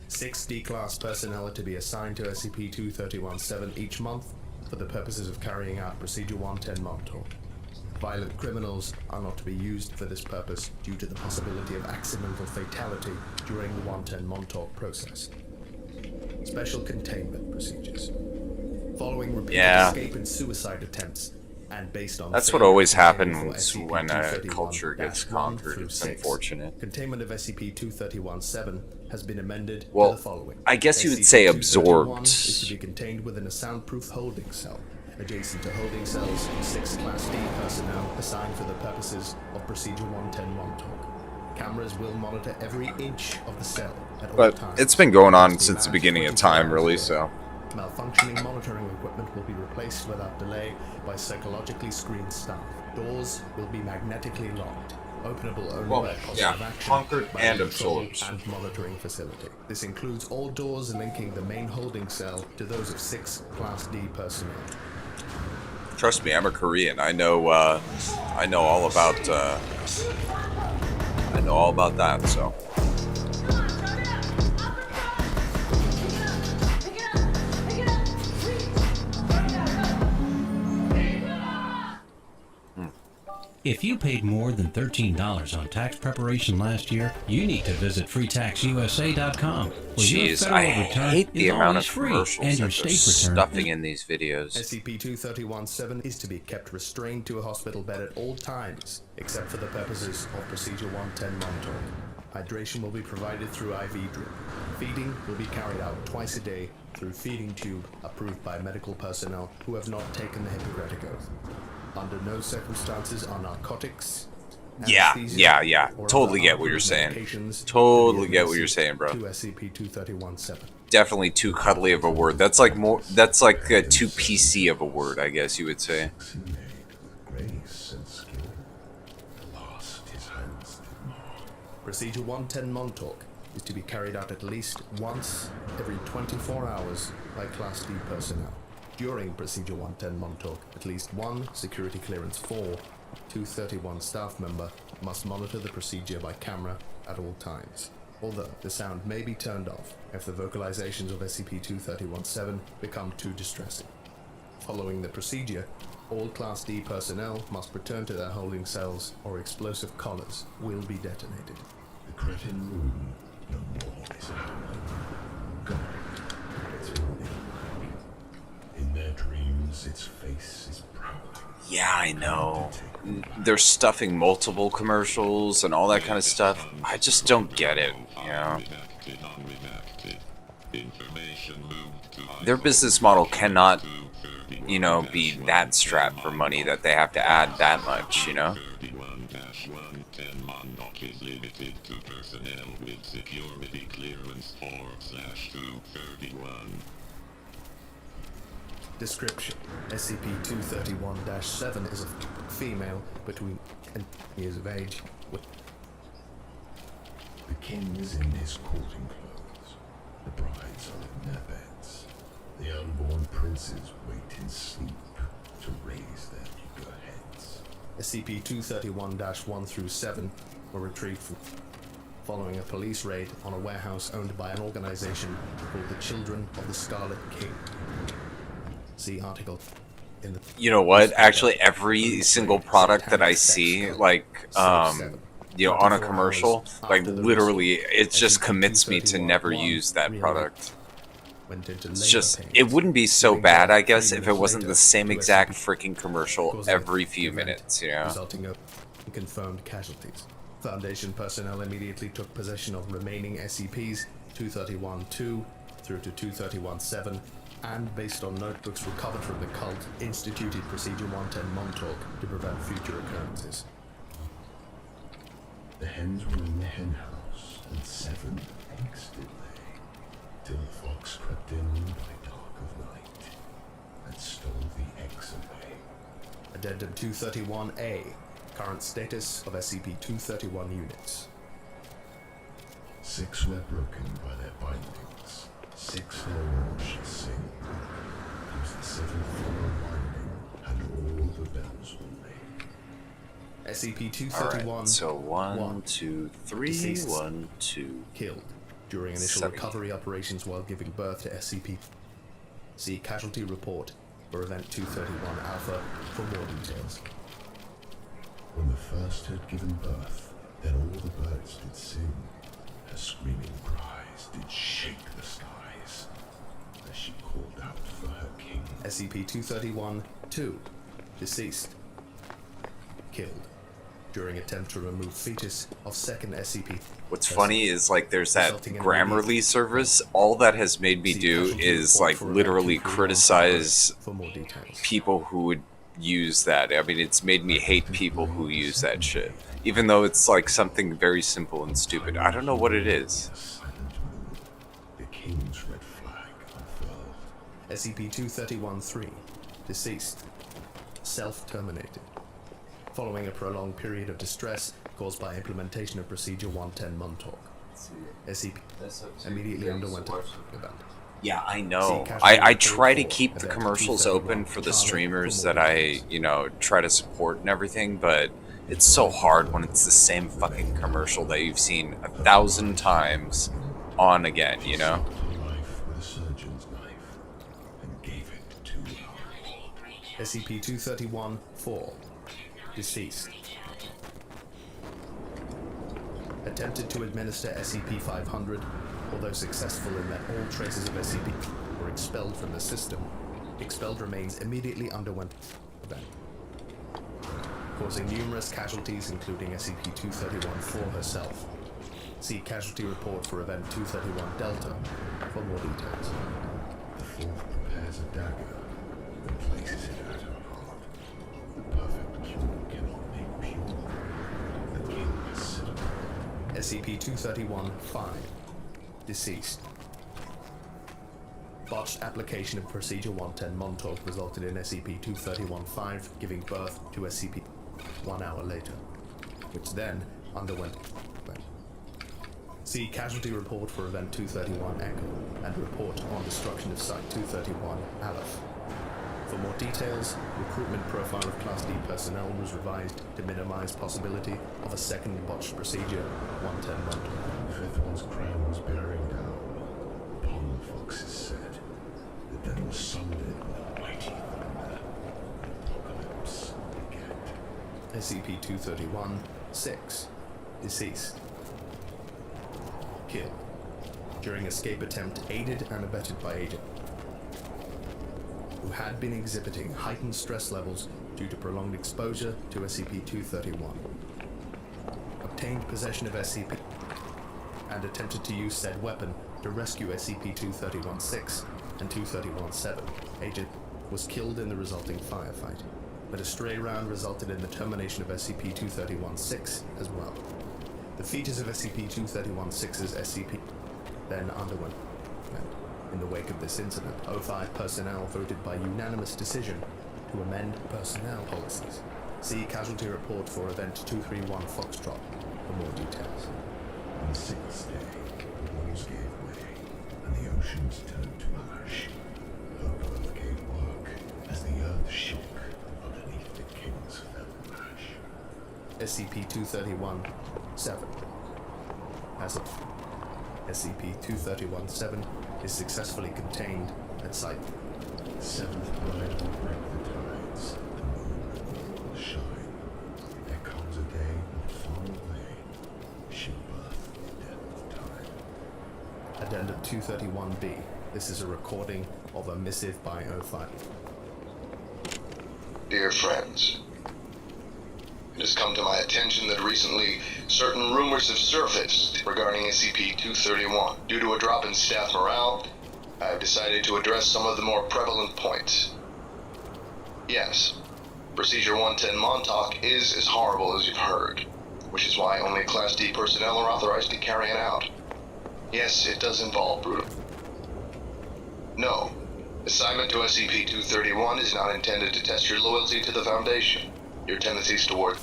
6 D-Class personnel are to be assigned to SCP-231-7 each month for the purposes of carrying out Procedure 110 Montauk. Violent criminals are not to be used for this purpose due to the possibility of accidental fatality during the 110 Montauk process. Special containment procedures. Following repeated escape and suicide attempts, and based on That's what failure always to contain happens for when a SCP-231-1 culture gets conquered. It's through 6, unfortunate. Containment of SCP-231-7 has been amended Well, to the following. I guess you would say SCP-231 absorbed. is to be contained within a soundproof holding cell. Adjacent to holding cells, 6 Class D personnel assigned for the purposes of Procedure 110 Montauk. Cameras will monitor every inch of the cell at all But times. it's been going on Must be since the managed beginning of 24 time, hours really, a day. so. Malfunctioning monitoring equipment will be replaced without delay by psychologically screened staff. Doors will be magnetically locked, openable only Well, by positive yeah, action conquered by and the control absorbed. and monitoring facility. This includes all doors linking the main holding cell to those of 6 Class D personnel. Trust me, I'm a Korean. I know all about that. So. If you paid more than $13 on tax preparation last year, you need to visit freetaxusa.com. where your Jeez, federal I return hate the is amount always of free, commercials and your that they're state return stuffing is in these videos. SCP-231-7 is to be kept restrained to a hospital bed at all times, except for the purposes of Procedure 110 Montauk. Hydration will be provided through IV drip. Feeding will be carried out twice a day through feeding tube approved by medical personnel who have not taken the Hippocratic Oath. Under no circumstances are narcotics, Yeah. or Totally other get what you're unapproved saying. medications Totally to be get what you're administered saying, bro. To SCP-231-7. Definitely too cuddly of a word. That's like too PC of a word, I guess you would say. Grace and skill. Lost his hands did more. Procedure 110 Montauk is to be carried out at least once every 24 hours by Class D personnel. During Procedure 110 Montauk, at least one Security Clearance 4 231 staff member must monitor the procedure by camera at all times, although the sound may be turned off if the vocalizations of SCP-231-7 become too distressing. Following the procedure, all Class D personnel must return to their holding cells or explosive collars will be detonated. The cretin moon no more is howling. God, it's running. In their dreams, its face is prowling. Yeah, I know. They're stuffing multiple commercials and all that kind of stuff. I just don't get it, you know? Their business model cannot, be that strapped for money that they have to add that much, you know? Is limited to personnel with security clearance 4/231. Description: SCP-231-7 is a female between 10 years of age with The king is in his courting clothes. The brides are in their beds. The unborn princes wait in sleep to raise their eager heads. SCP-231-1-7 were retrieved following a police raid on a warehouse owned by an organization called the Children of the Scarlet King. See article in the... You know what? Actually, every single product that I see, like, on a commercial, like, literally, it just commits me to never use that product. went into It's labor just, pains, it wouldn't be so giving bad, birth I guess, 3 if it minutes wasn't later the same to exact SCP, freaking commercial causing every few event, minutes, you know? resulting in confirmed casualties. Foundation personnel immediately took possession of remaining SCPs 231-2 through to 231-7, and based on notebooks recovered from the cult, instituted Procedure 110 Montauk to prevent future occurrences. The hens were in the hen house, and 7 eggs did lay, till the fox crept in by dark of night, and stole the eggs away. Addendum 231-A. Current status of SCP-231 units. 6 were broken by their bindings. 6 no more shall sing. Whose the 7th floor winding, and all the bells will ring. SCP-231. Alright, so 1, one. 2, 3, Deceased. 1, 2. Killed during initial 7. recovery operations while giving birth to SCP. See casualty report for Event 231 Alpha for more details. When the first had given birth, then all the birds did sing. Her screaming cries did shake the skies, as she called out for her king. SCP-231-2. Deceased. Killed during attempt to remove fetus of second SCP. What's funny is, like, there's that Resulting in Grammarly service. All that has made me do is, like, literally criticize for more details. people who would use that. I mean, it's made me hate people who use that shit. Even though it's, like, something very simple and stupid. I don't know what it is. The king's red flag unfurled. SCP-231-3. Deceased. Self-terminated. Following a prolonged period of distress caused by implementation of Procedure 110 Montauk. SCP immediately underwent an event. Yeah, I know. I try to keep the commercials open for the streamers that I, you know, try to support and everything, but it's so hard when it's the same fucking commercial that you've seen 1,000 times on again, you know? Life with a surgeon's knife, and gave it to her. SCP-231-4. Deceased. Attempted to administer SCP-500, although successful in that all traces of SCP were expelled from the system. Expelled remains immediately underwent event, causing numerous casualties, including SCP-231-4 herself. See casualty report for Event 231 Delta for more details. The 4th prepares a dagger and places it at her heart. The perfect cure cannot make pure. The king has set up. SCP-231-5. Deceased. Botched application of Procedure 110 Montauk resulted in SCP-231-5 giving birth to SCP 1 hour later, which then underwent event. See casualty report for Event 231 Echo and report on destruction of Site 231 Aleph. For more details, recruitment profile of Class D personnel was revised to minimize possibility of a second botched Procedure 110 Montauk. The 5th one's crown was bearing down. Upon the foxes said that then was summoned with a mighty thunder. Apocalypse began. SCP-231-6. Deceased. Killed during escape attempt aided and abetted by agent who had been exhibiting heightened stress levels due to prolonged exposure to SCP-231. Obtained possession of SCP and attempted to use said weapon to rescue SCP-231-6 and 231-7. Agent was killed in the resulting firefight, but a stray round resulted in the termination of SCP-231-6 as well. The features of SCP-231-6's SCP then underwent event. In the wake of this incident, O5 personnel voted by unanimous decision to amend personnel policies. See casualty report for Event 231 Foxtrot for more details. On the 6th day, the walls gave way, and the oceans turned to ash. Hope Earth gave work as the earth shook underneath the king's fell ash. SCP-231-7. As of SCP-231-7 is successfully contained at Site. The 7th bride will break the tides, the moon will shine. There comes a day not far away, she'll birth the death of time. Addendum 231-B. This is a recording of a missive by O5. Dear friends, it has come to my attention that recently certain rumors have surfaced regarding SCP-231. Due to a drop in staff morale, I have decided to address some of the more prevalent points. Yes, Procedure 110 Montauk is as horrible as you've heard, which is why only Class D personnel are authorized to carry it out. Yes, it does involve brutal. No, assignment to SCP-231 is not intended to test your loyalty to the Foundation, your tendencies toward,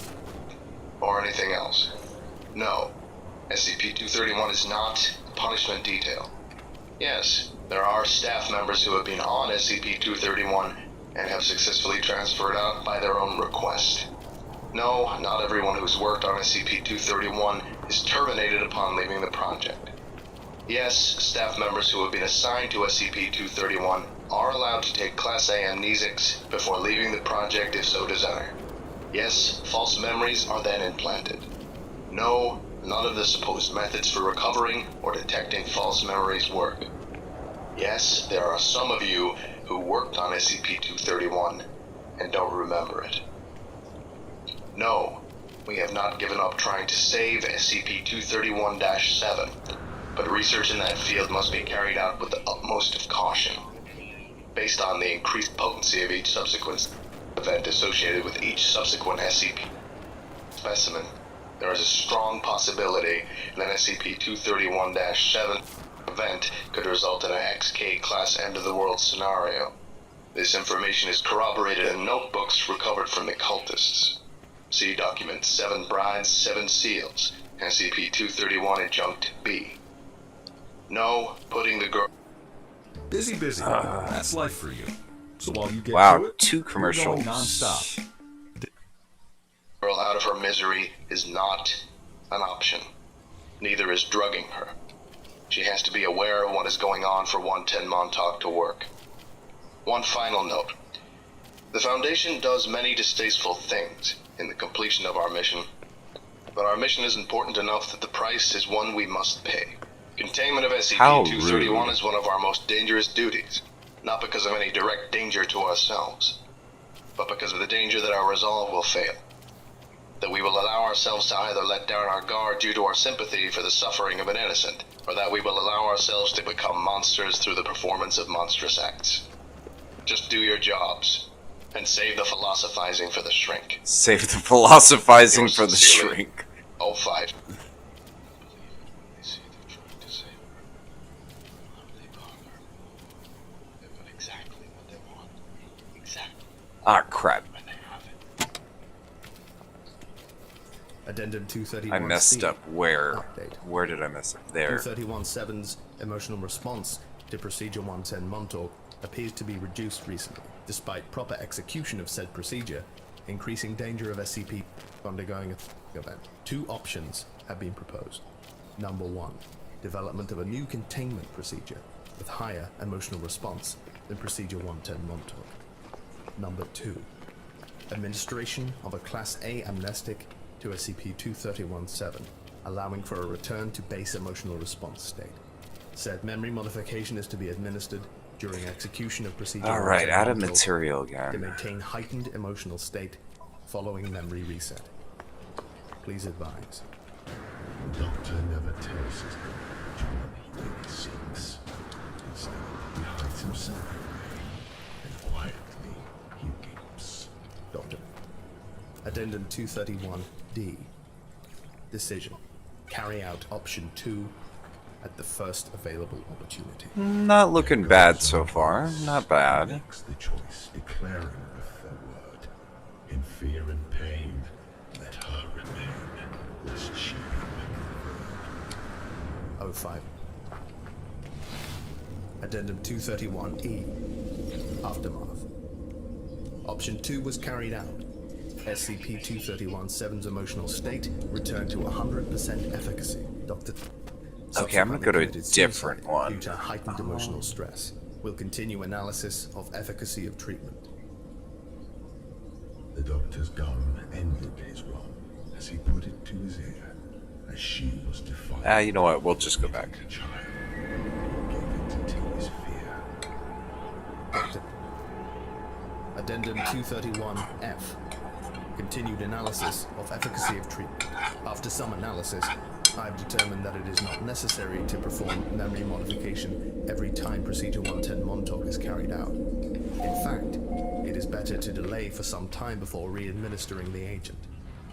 or anything else. No, SCP-231 is not a punishment detail. Yes, there are staff members who have been on SCP-231 and have successfully transferred out by their own request. No, not everyone who's worked on SCP-231 is terminated upon leaving the project. Yes, staff members who have been assigned to SCP-231 are allowed to take Class A amnesics before leaving the project if so desired. Yes, false memories are then implanted. No, none of the supposed methods for recovering or detecting false memories work. Yes, there are some of you who worked on SCP-231 and don't remember it. No, we have not given up trying to save SCP-231-7, but research in that field must be carried out with the utmost of caution. Based on the increased potency of each subsequent event associated with each subsequent SCP specimen, there is a strong possibility that an SCP-231-7 event could result in an XK class end-of-the-world scenario. This information is corroborated in notebooks recovered from the cultists. See document 7 Brides, 7 Seals, SCP-231 Adjunct B. No, putting the girl... Busy. That's life for you. So while you get Wow, to it, 2 you're commercials. going non-stop. girl out of her misery is not an option. Neither is drugging her. She has to be aware of what is going on for 110 Montauk to work. One final note. The Foundation does many distasteful things in the completion of our mission, but our mission is important enough that the price is one we must pay. Containment of SCP-231 is one of our most dangerous duties, not because of any direct danger to ourselves, but because of the danger that our resolve will fail. That we will allow ourselves to either let down our guard due to our sympathy for the suffering of an innocent, or that we will allow ourselves to become monsters through the performance of monstrous acts. Just do your jobs, and save the philosophizing for the shrink. Save the philosophizing Yours for the sincerely, shrink. 05. Ah, crap. Addendum 231C. I messed up. Where? Update. Where did I mess up? There. 231-7's emotional response to Procedure 110 Montauk appears to be reduced recently, despite proper execution of said procedure, increasing danger of SCP undergoing a event. 2 options have been proposed. Number 1, development of a new containment procedure with higher emotional response than Procedure 110 Montauk. Number 2, administration of a Class A amnestic to SCP-231-7, allowing for a return to base emotional response state. Said memory modification is to be administered during execution of procedure. Alright, add a Montauk material to again. maintain heightened emotional state following memory reset. Please advise. The doctor never tells his courage when he really sinks. Instead, he hides himself away, and quietly he gapes. Doctor. Addendum 231D. Decision. Carry out option 2 at the first available opportunity. Not looking bad so far. Not bad. Makes the choice, declaring with their word. In fear and pain, let her remain, lest she be 05. Addendum 231E. Aftermath. Option 2 was carried out. SCP-231-7's emotional state returned to 100% efficacy. Dr. Okay, I'm gonna go to a committed different suicide one. Due to heightened emotional stress. We'll continue analysis of efficacy of treatment. The doctor's gum ended his wrong as he put it to his ear, as she was defiant. You know what? We'll just go back. The child gave it to Tilly's fear. Addendum 231F. Continued analysis of efficacy of treatment. After some analysis, I've determined that it is not necessary to perform memory modification every time Procedure 110 Montauk is carried out. In fact, it is better to delay for some time before re-administering the agent.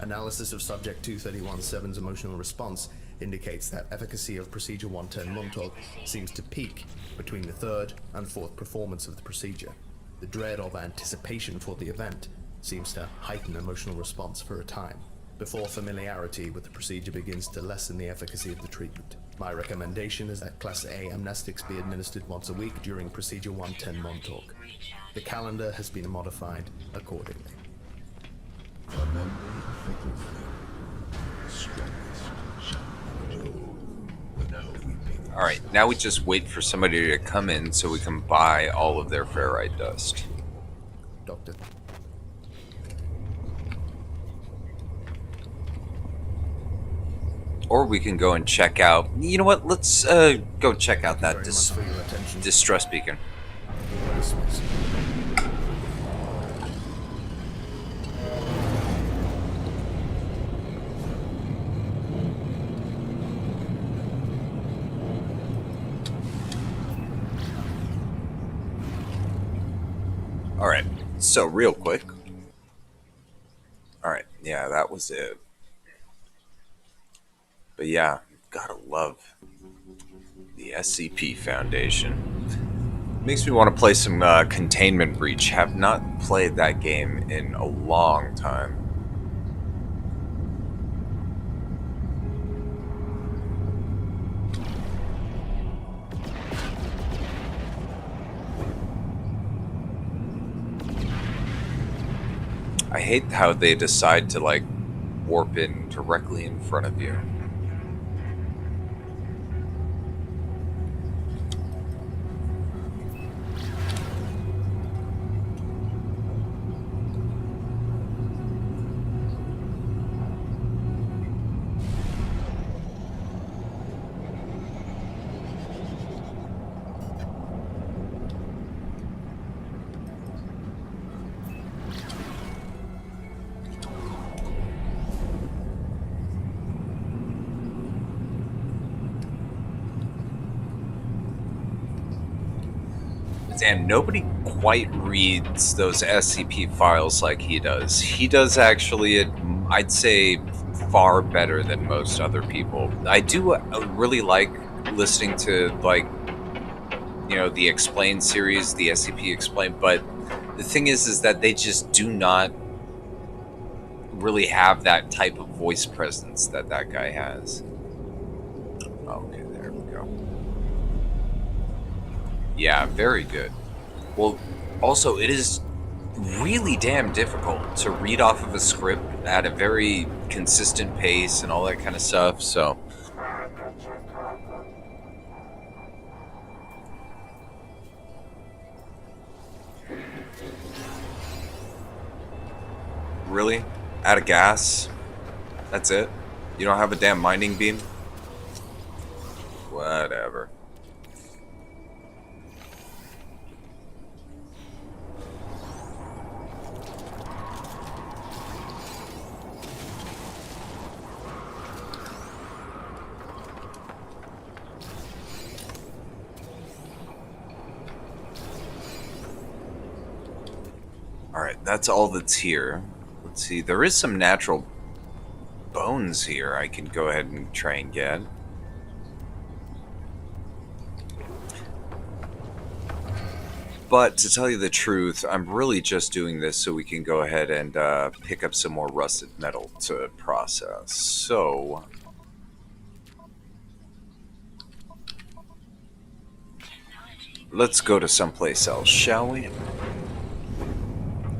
Analysis of Subject 231-7's emotional response indicates that efficacy of Procedure 110 Montauk seems to peak between the third and fourth performance of the procedure. The dread of anticipation for the event seems to heighten emotional response for a time, before familiarity with the procedure begins to lessen the efficacy of the treatment. My recommendation is that Class A amnestics be administered once a week during Procedure 110 Montauk. The calendar has been modified accordingly. Remember the fatal thing. The strongest shall endure. When no weeping. Alright, now we just wait for somebody to come in so we can buy all of their ferrite dust. Doctor. Or we can go and check out... You know what? Let's go check out that distress beacon. Alright, so real quick. Alright, yeah, that was it. But yeah, gotta love the SCP Foundation. Makes me want to play some Containment Breach. Have not played that game in a long time. I hate how they decide to like warp in directly in front of you. And nobody quite reads those SCP files like he does. He does actually, I'd say, far better than most other people. I do really like listening to, like, you know, the Explained series, the SCP Explained, but the thing is that they just do not really have that type of voice presence that that guy has. Okay, there we go. Yeah, very good. Well, also, it is really damn difficult to read off of a script at a very consistent pace and all that kind of stuff, so... Really? Out of gas? That's it? You don't have a damn mining beam? Whatever. Alright, that's all that's here. Let's see, there is some natural bones here I can go ahead and try and get. But to tell you the truth, I'm really just doing this so we can go ahead and pick up some more rusted metal to process. So... let's go to someplace else, shall we?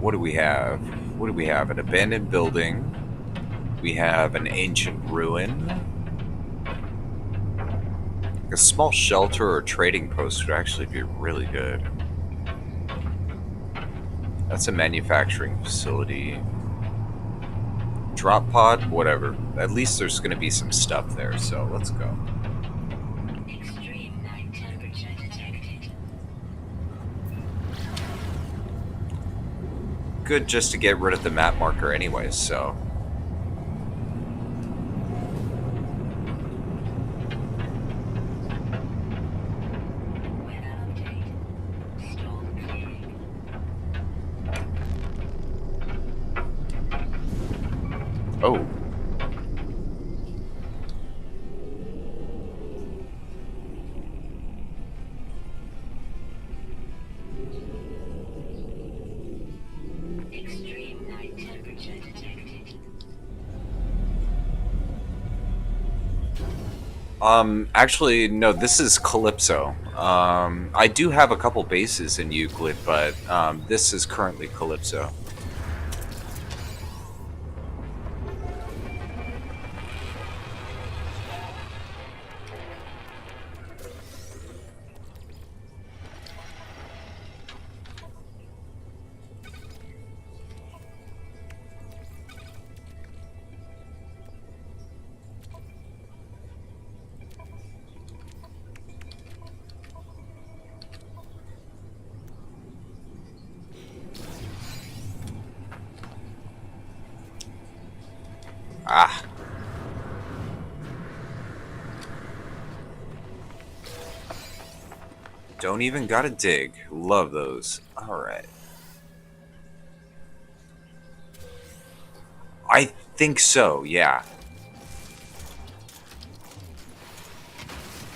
What do we have? What do we have? An abandoned building. We have an ancient ruin. A small shelter or trading post would actually be really good. That's a manufacturing facility. Drop pod? Whatever. At least there's going to be some stuff there, so let's go. Extreme night temperature detected. good just to get rid of the map marker anyways, so... Oh. Extreme night temperature detected. Actually, no, this is Calypso. I do have a couple bases in Euclid, but this is currently Calypso. Ah. Don't even gotta dig. Love those. Alright. I think so, yeah.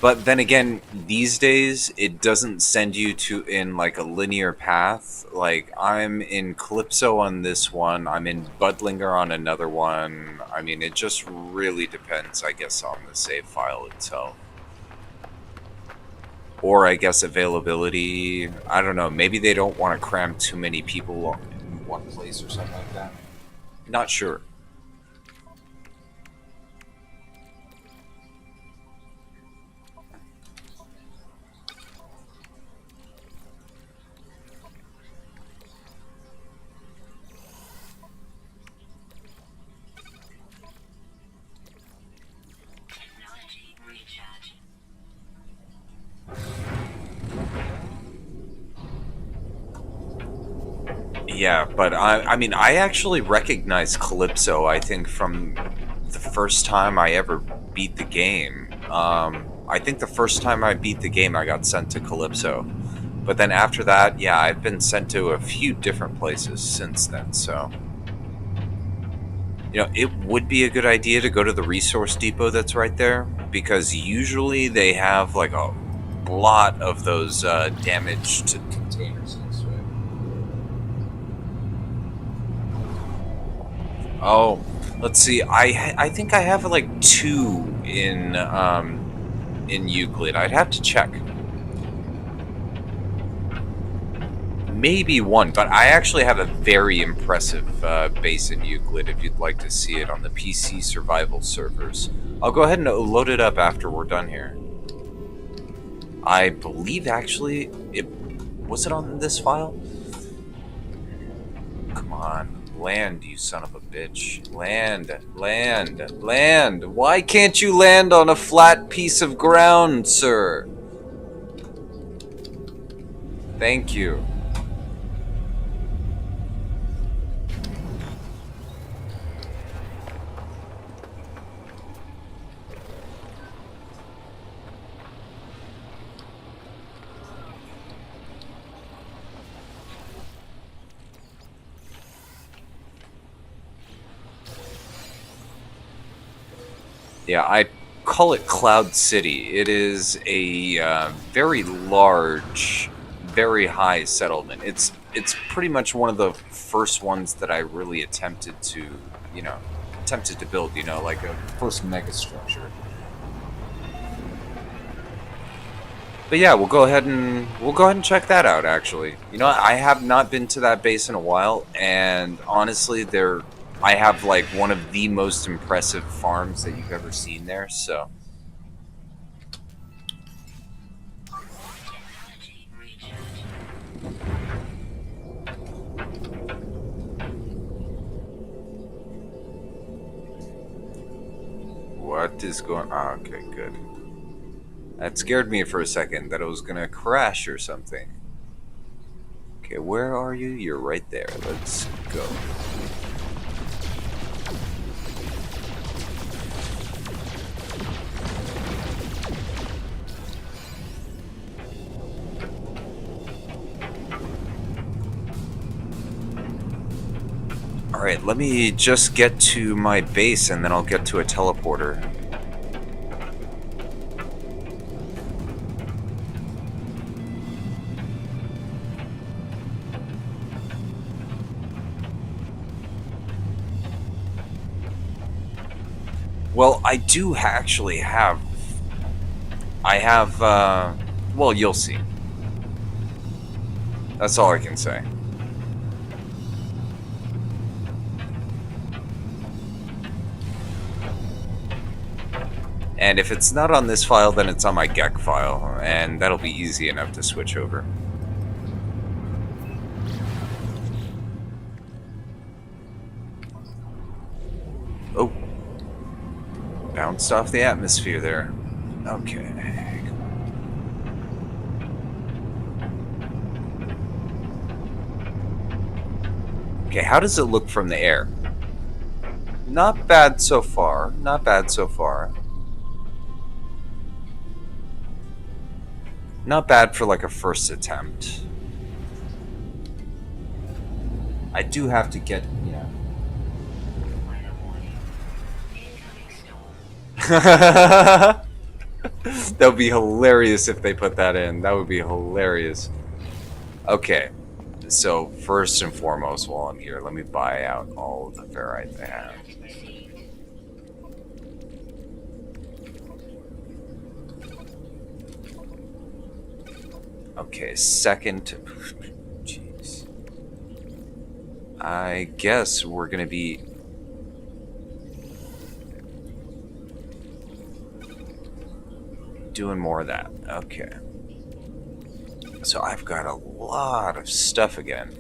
But then again, these days, it doesn't send you to in like a linear path. Like, I'm in Calypso on this one, I'm in Budlinger on another one. I mean, it just really depends, I guess, on the save file itself. Or, I guess, availability. I don't know, maybe they don't want to cram too many people in one place or something like that. Not sure. Technology recharge. Yeah, but I mean, I actually recognize Calypso, I think, from the first time I ever beat the game. I think the first time I beat the game, I got sent to Calypso. But then after that, yeah, I've been sent to a few different places since then, so... You know, it would be a good idea to go to the resource depot that's right there, because usually they have, like, a lot of those damaged containers. Oh, let's see. I think I have like 2 in Euclid. I'd have to check. Maybe 1, but I actually have a very impressive base in Euclid. If you'd like to see it on the PC survival servers, I'll go ahead and load it up after we're done here. I believe actually it was it on this file. Come on. Land, you son of a bitch. Land, land, land. Why can't you land on a flat piece of ground, sir? Thank you. Yeah, I call it Cloud City. It is a very large, very high settlement. It's pretty much one of the first ones that I really attempted to, attempted to build. Like a first mega structure. But yeah, we'll go ahead and check that out. Actually, I have not been to that base in a while, and honestly, I have like one of the most impressive farms that you've ever seen there, so. What is going on? Okay, good. That scared me for a second that it was gonna crash or something. Okay, where are you? You're right there. Let's go. Alright, let me just get to my base and then I'll get to a teleporter. Well, I do actually have... I have, well, you'll see. That's all I can say. And if it's not on this file, then it's on my GEC file, and that'll be easy enough to switch over. Oh. Bounced off the atmosphere there. Okay. Okay, how does it look from the air? Not bad so far. Not bad so far. Not bad for like a first attempt. I do have to get, yeah. That would be hilarious if they put that in. That would be hilarious. Okay, so first and foremost, while I'm here, let me buy out all of the ferrite I have. Okay, second. Jeez. I guess we're gonna be. Doing more of that. Okay. So I've got a lot of stuff again.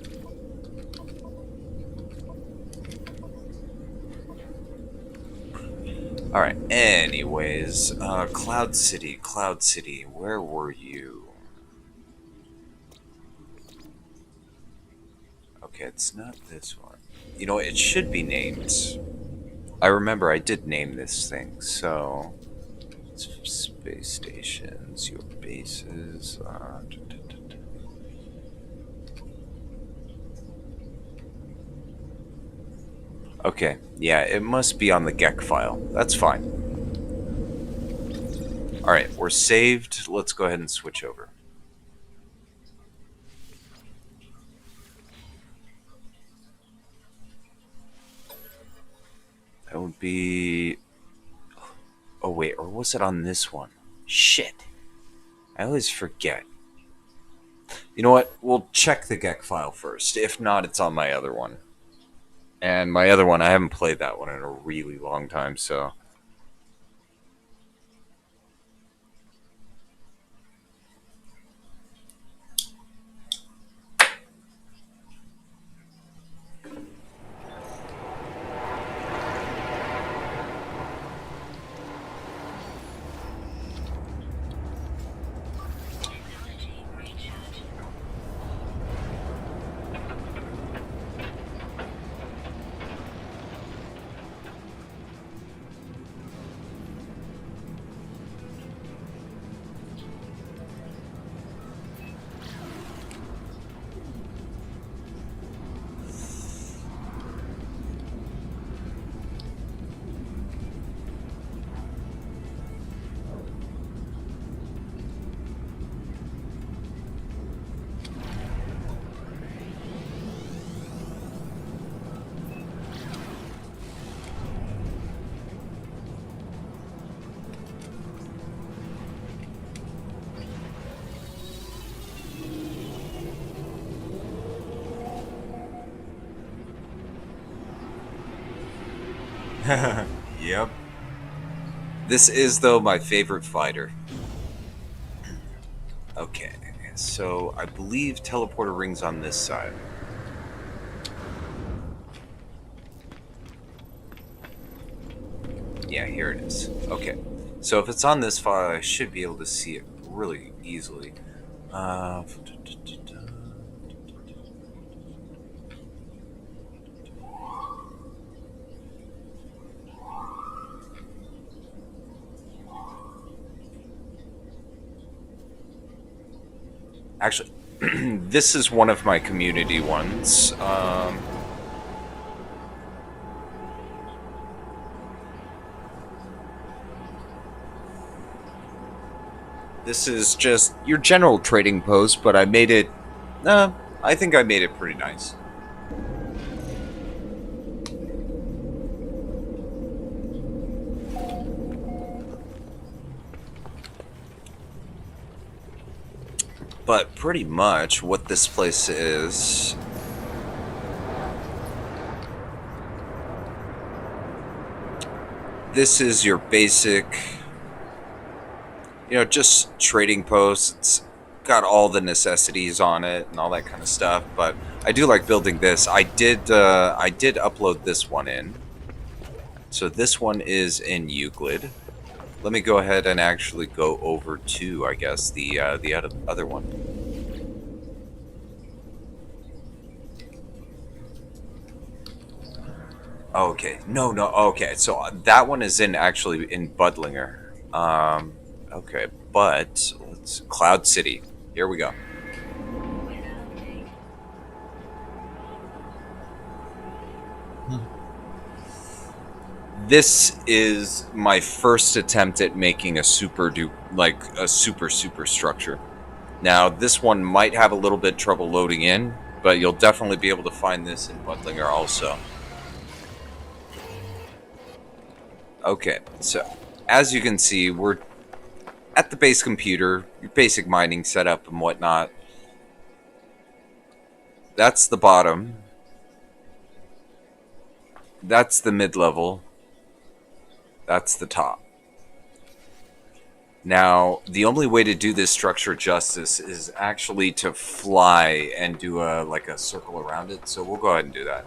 Alright, anyways, Cloud City, where were you? Okay, it's not this one. You know, it should be named. I remember I did name this thing, so... Space stations, your bases... Okay, yeah, it must be on the GEC file. That's fine. Alright, we're saved. Let's go ahead and switch over. That would be... Oh wait, or was it on this one? Shit. I always forget. You know what? We'll check the GEC file first. If not, it's on my other one. And my other one, I haven't played that one in a really long time, so... Yep. This is, though, my favorite fighter. Okay, so I believe teleporter rings on this side. Yeah, here it is. Okay, so if it's on this file, I should be able to see it really easily. Actually, this is one of my community ones. This is just your general trading post, but I made it... I think I made it pretty nice. But pretty much what this place is... This is your basic... You know, just trading posts. It's got all the necessities on it and all that kind of stuff. But I do like building this. I did upload this one in. So this one is in Euclid. Let me go ahead and actually go over to, I guess, the other one. Okay. No. Okay. So that one is actually in Budlinger. Okay, but let's Cloud City. Here we go. This is my first attempt at making a super structure. Now, this one might have a little bit trouble loading in, but you'll definitely be able to find this in Budlinger also. Okay, so as you can see, we're at the base computer, your basic mining setup and whatnot. That's the bottom. That's the mid-level. That's the top. Now, the only way to do this structure justice is actually to fly and do a circle around it. So we'll go ahead and do that.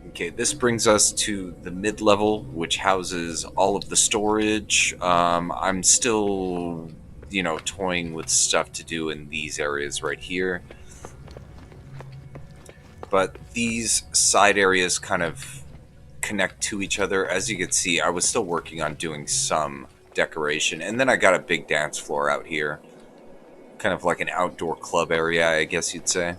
Okay, this brings us to the mid-level, which houses all of the storage. I'm still, toying with stuff to do in these areas right here. But these side areas kind of connect to each other. As you can see, I was still working on doing some decoration. And then I got a big dance floor out here. Kind of like an outdoor club area, I guess you'd say.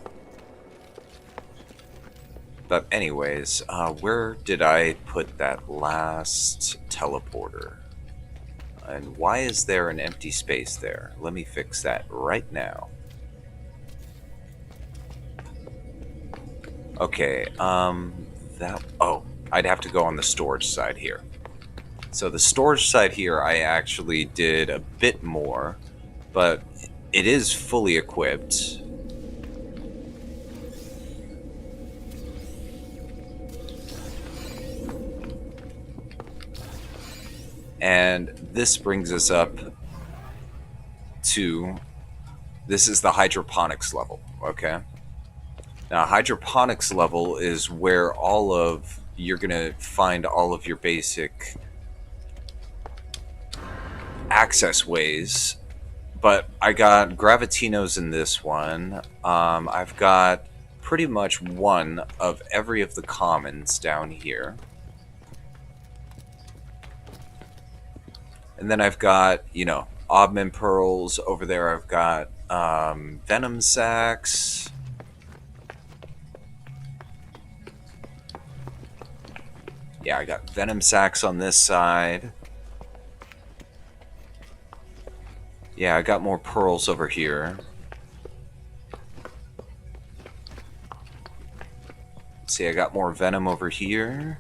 But anyways, where did I put that last teleporter? And why is there an empty space there? Let me fix that right now. Okay, I'd have to go on the storage side here. So the storage side here, I actually did a bit more, but it is fully equipped. And this brings us up to, this is the hydroponics level, okay? Now, hydroponics level is where you're going to find all of your basic access ways. But I got Gravitinos in this one. I've got pretty much one of every of the commons down here. And then I've got, Obman Pearls. Over there I've got Venom Sacs. Yeah, I got Venom Sacs on this side. Yeah, I got more pearls over here. See, I got more Venom over here.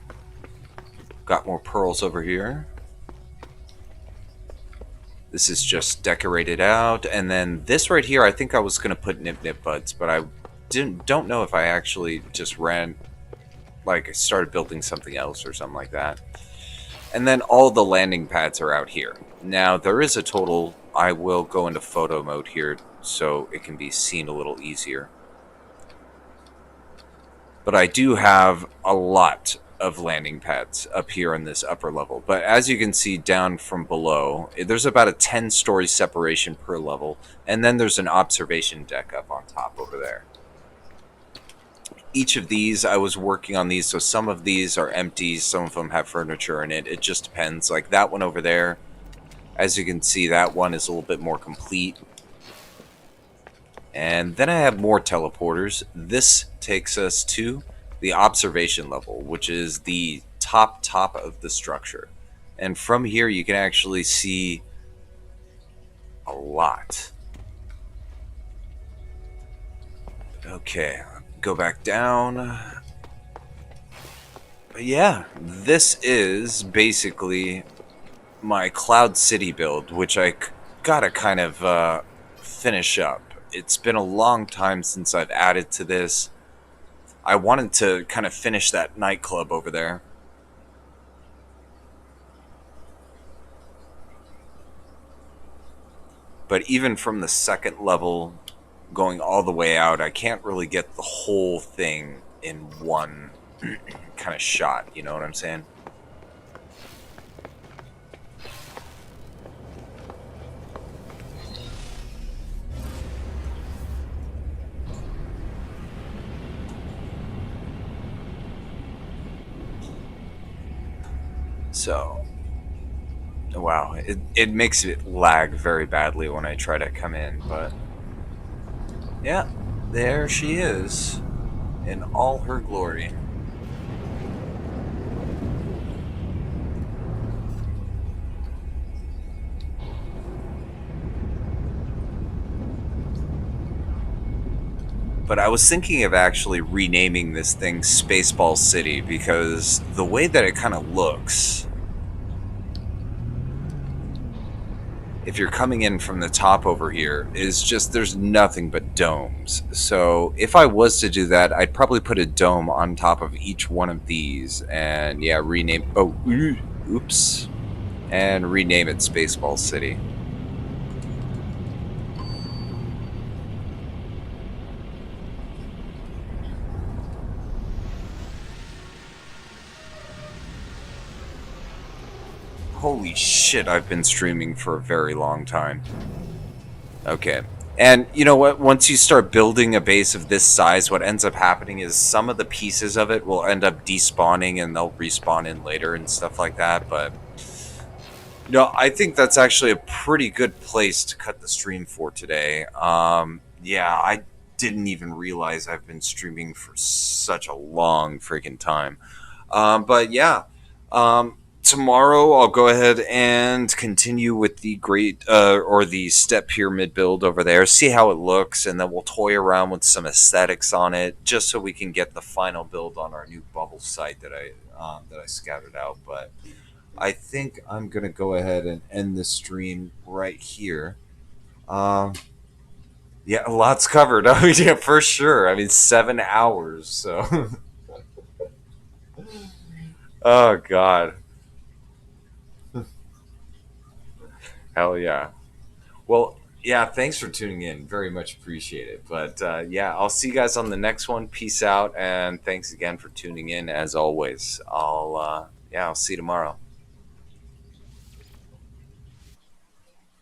Got more pearls over here. This is just decorated out. And then this right here, I think I was going to put Nip Nip Buds, but I don't know if I actually just started building something else or something like that. And then all the landing pads are out here. Now, there is a total... I will go into photo mode here so it can be seen a little easier. But I do have a lot of landing pads up here in this upper level. But as you can see down from below, there's about a 10-story separation per level. And then there's an observation deck up on top over there. Each of these, I was working on these, so some of these are empty, some of them have furniture in it. It just depends. Like that one over there, As you can see, that one is a little bit more complete. And then I have more teleporters. This takes us to the observation level, which is the top of the structure. And from here, you can actually see a lot. Okay, go back down. But yeah, this is basically my Cloud City build, which I gotta kind of finish up. It's been a long time since I've added to this. I wanted to kind of finish that nightclub over there. But even from the second level, going all the way out, I can't really get the whole thing in one kind of shot, you know what I'm saying? So, wow, it makes it lag very badly when I try to come in, but yeah, there she is in all her glory. But I was thinking of actually renaming this thing Spaceball City because the way that it kind of looks, if you're coming in from the top over here, is just there's nothing but domes. So if I was to do that, I'd probably put a dome on top of each one of these and yeah, rename, oh, oops, and rename it Spaceball City. Holy shit, I've been streaming for a very long time. Okay. And you know what? Once you start building a base of this size, what ends up happening is some of the pieces of it will end up despawning and they'll respawn in later and stuff like that. But no, I think that's actually a pretty good place to cut the stream for today. Yeah, I didn't even realize I've been streaming for such a long freaking time. But yeah, tomorrow I'll go ahead and continue with the or the step pyramid build over there, see how it looks, and then we'll toy around with some aesthetics on it, just so we can get the final build on our new bubble site that I scouted out. But I think I'm gonna go ahead and end the stream right here. Yeah, a lot's covered. Oh yeah, for sure. I mean, 7 hours. So, oh god. Hell yeah. Well, yeah, thanks for tuning in. Very much appreciate it. But yeah, I'll see you guys on the next one. Peace out, and thanks again for tuning in. As always, I'll see you tomorrow.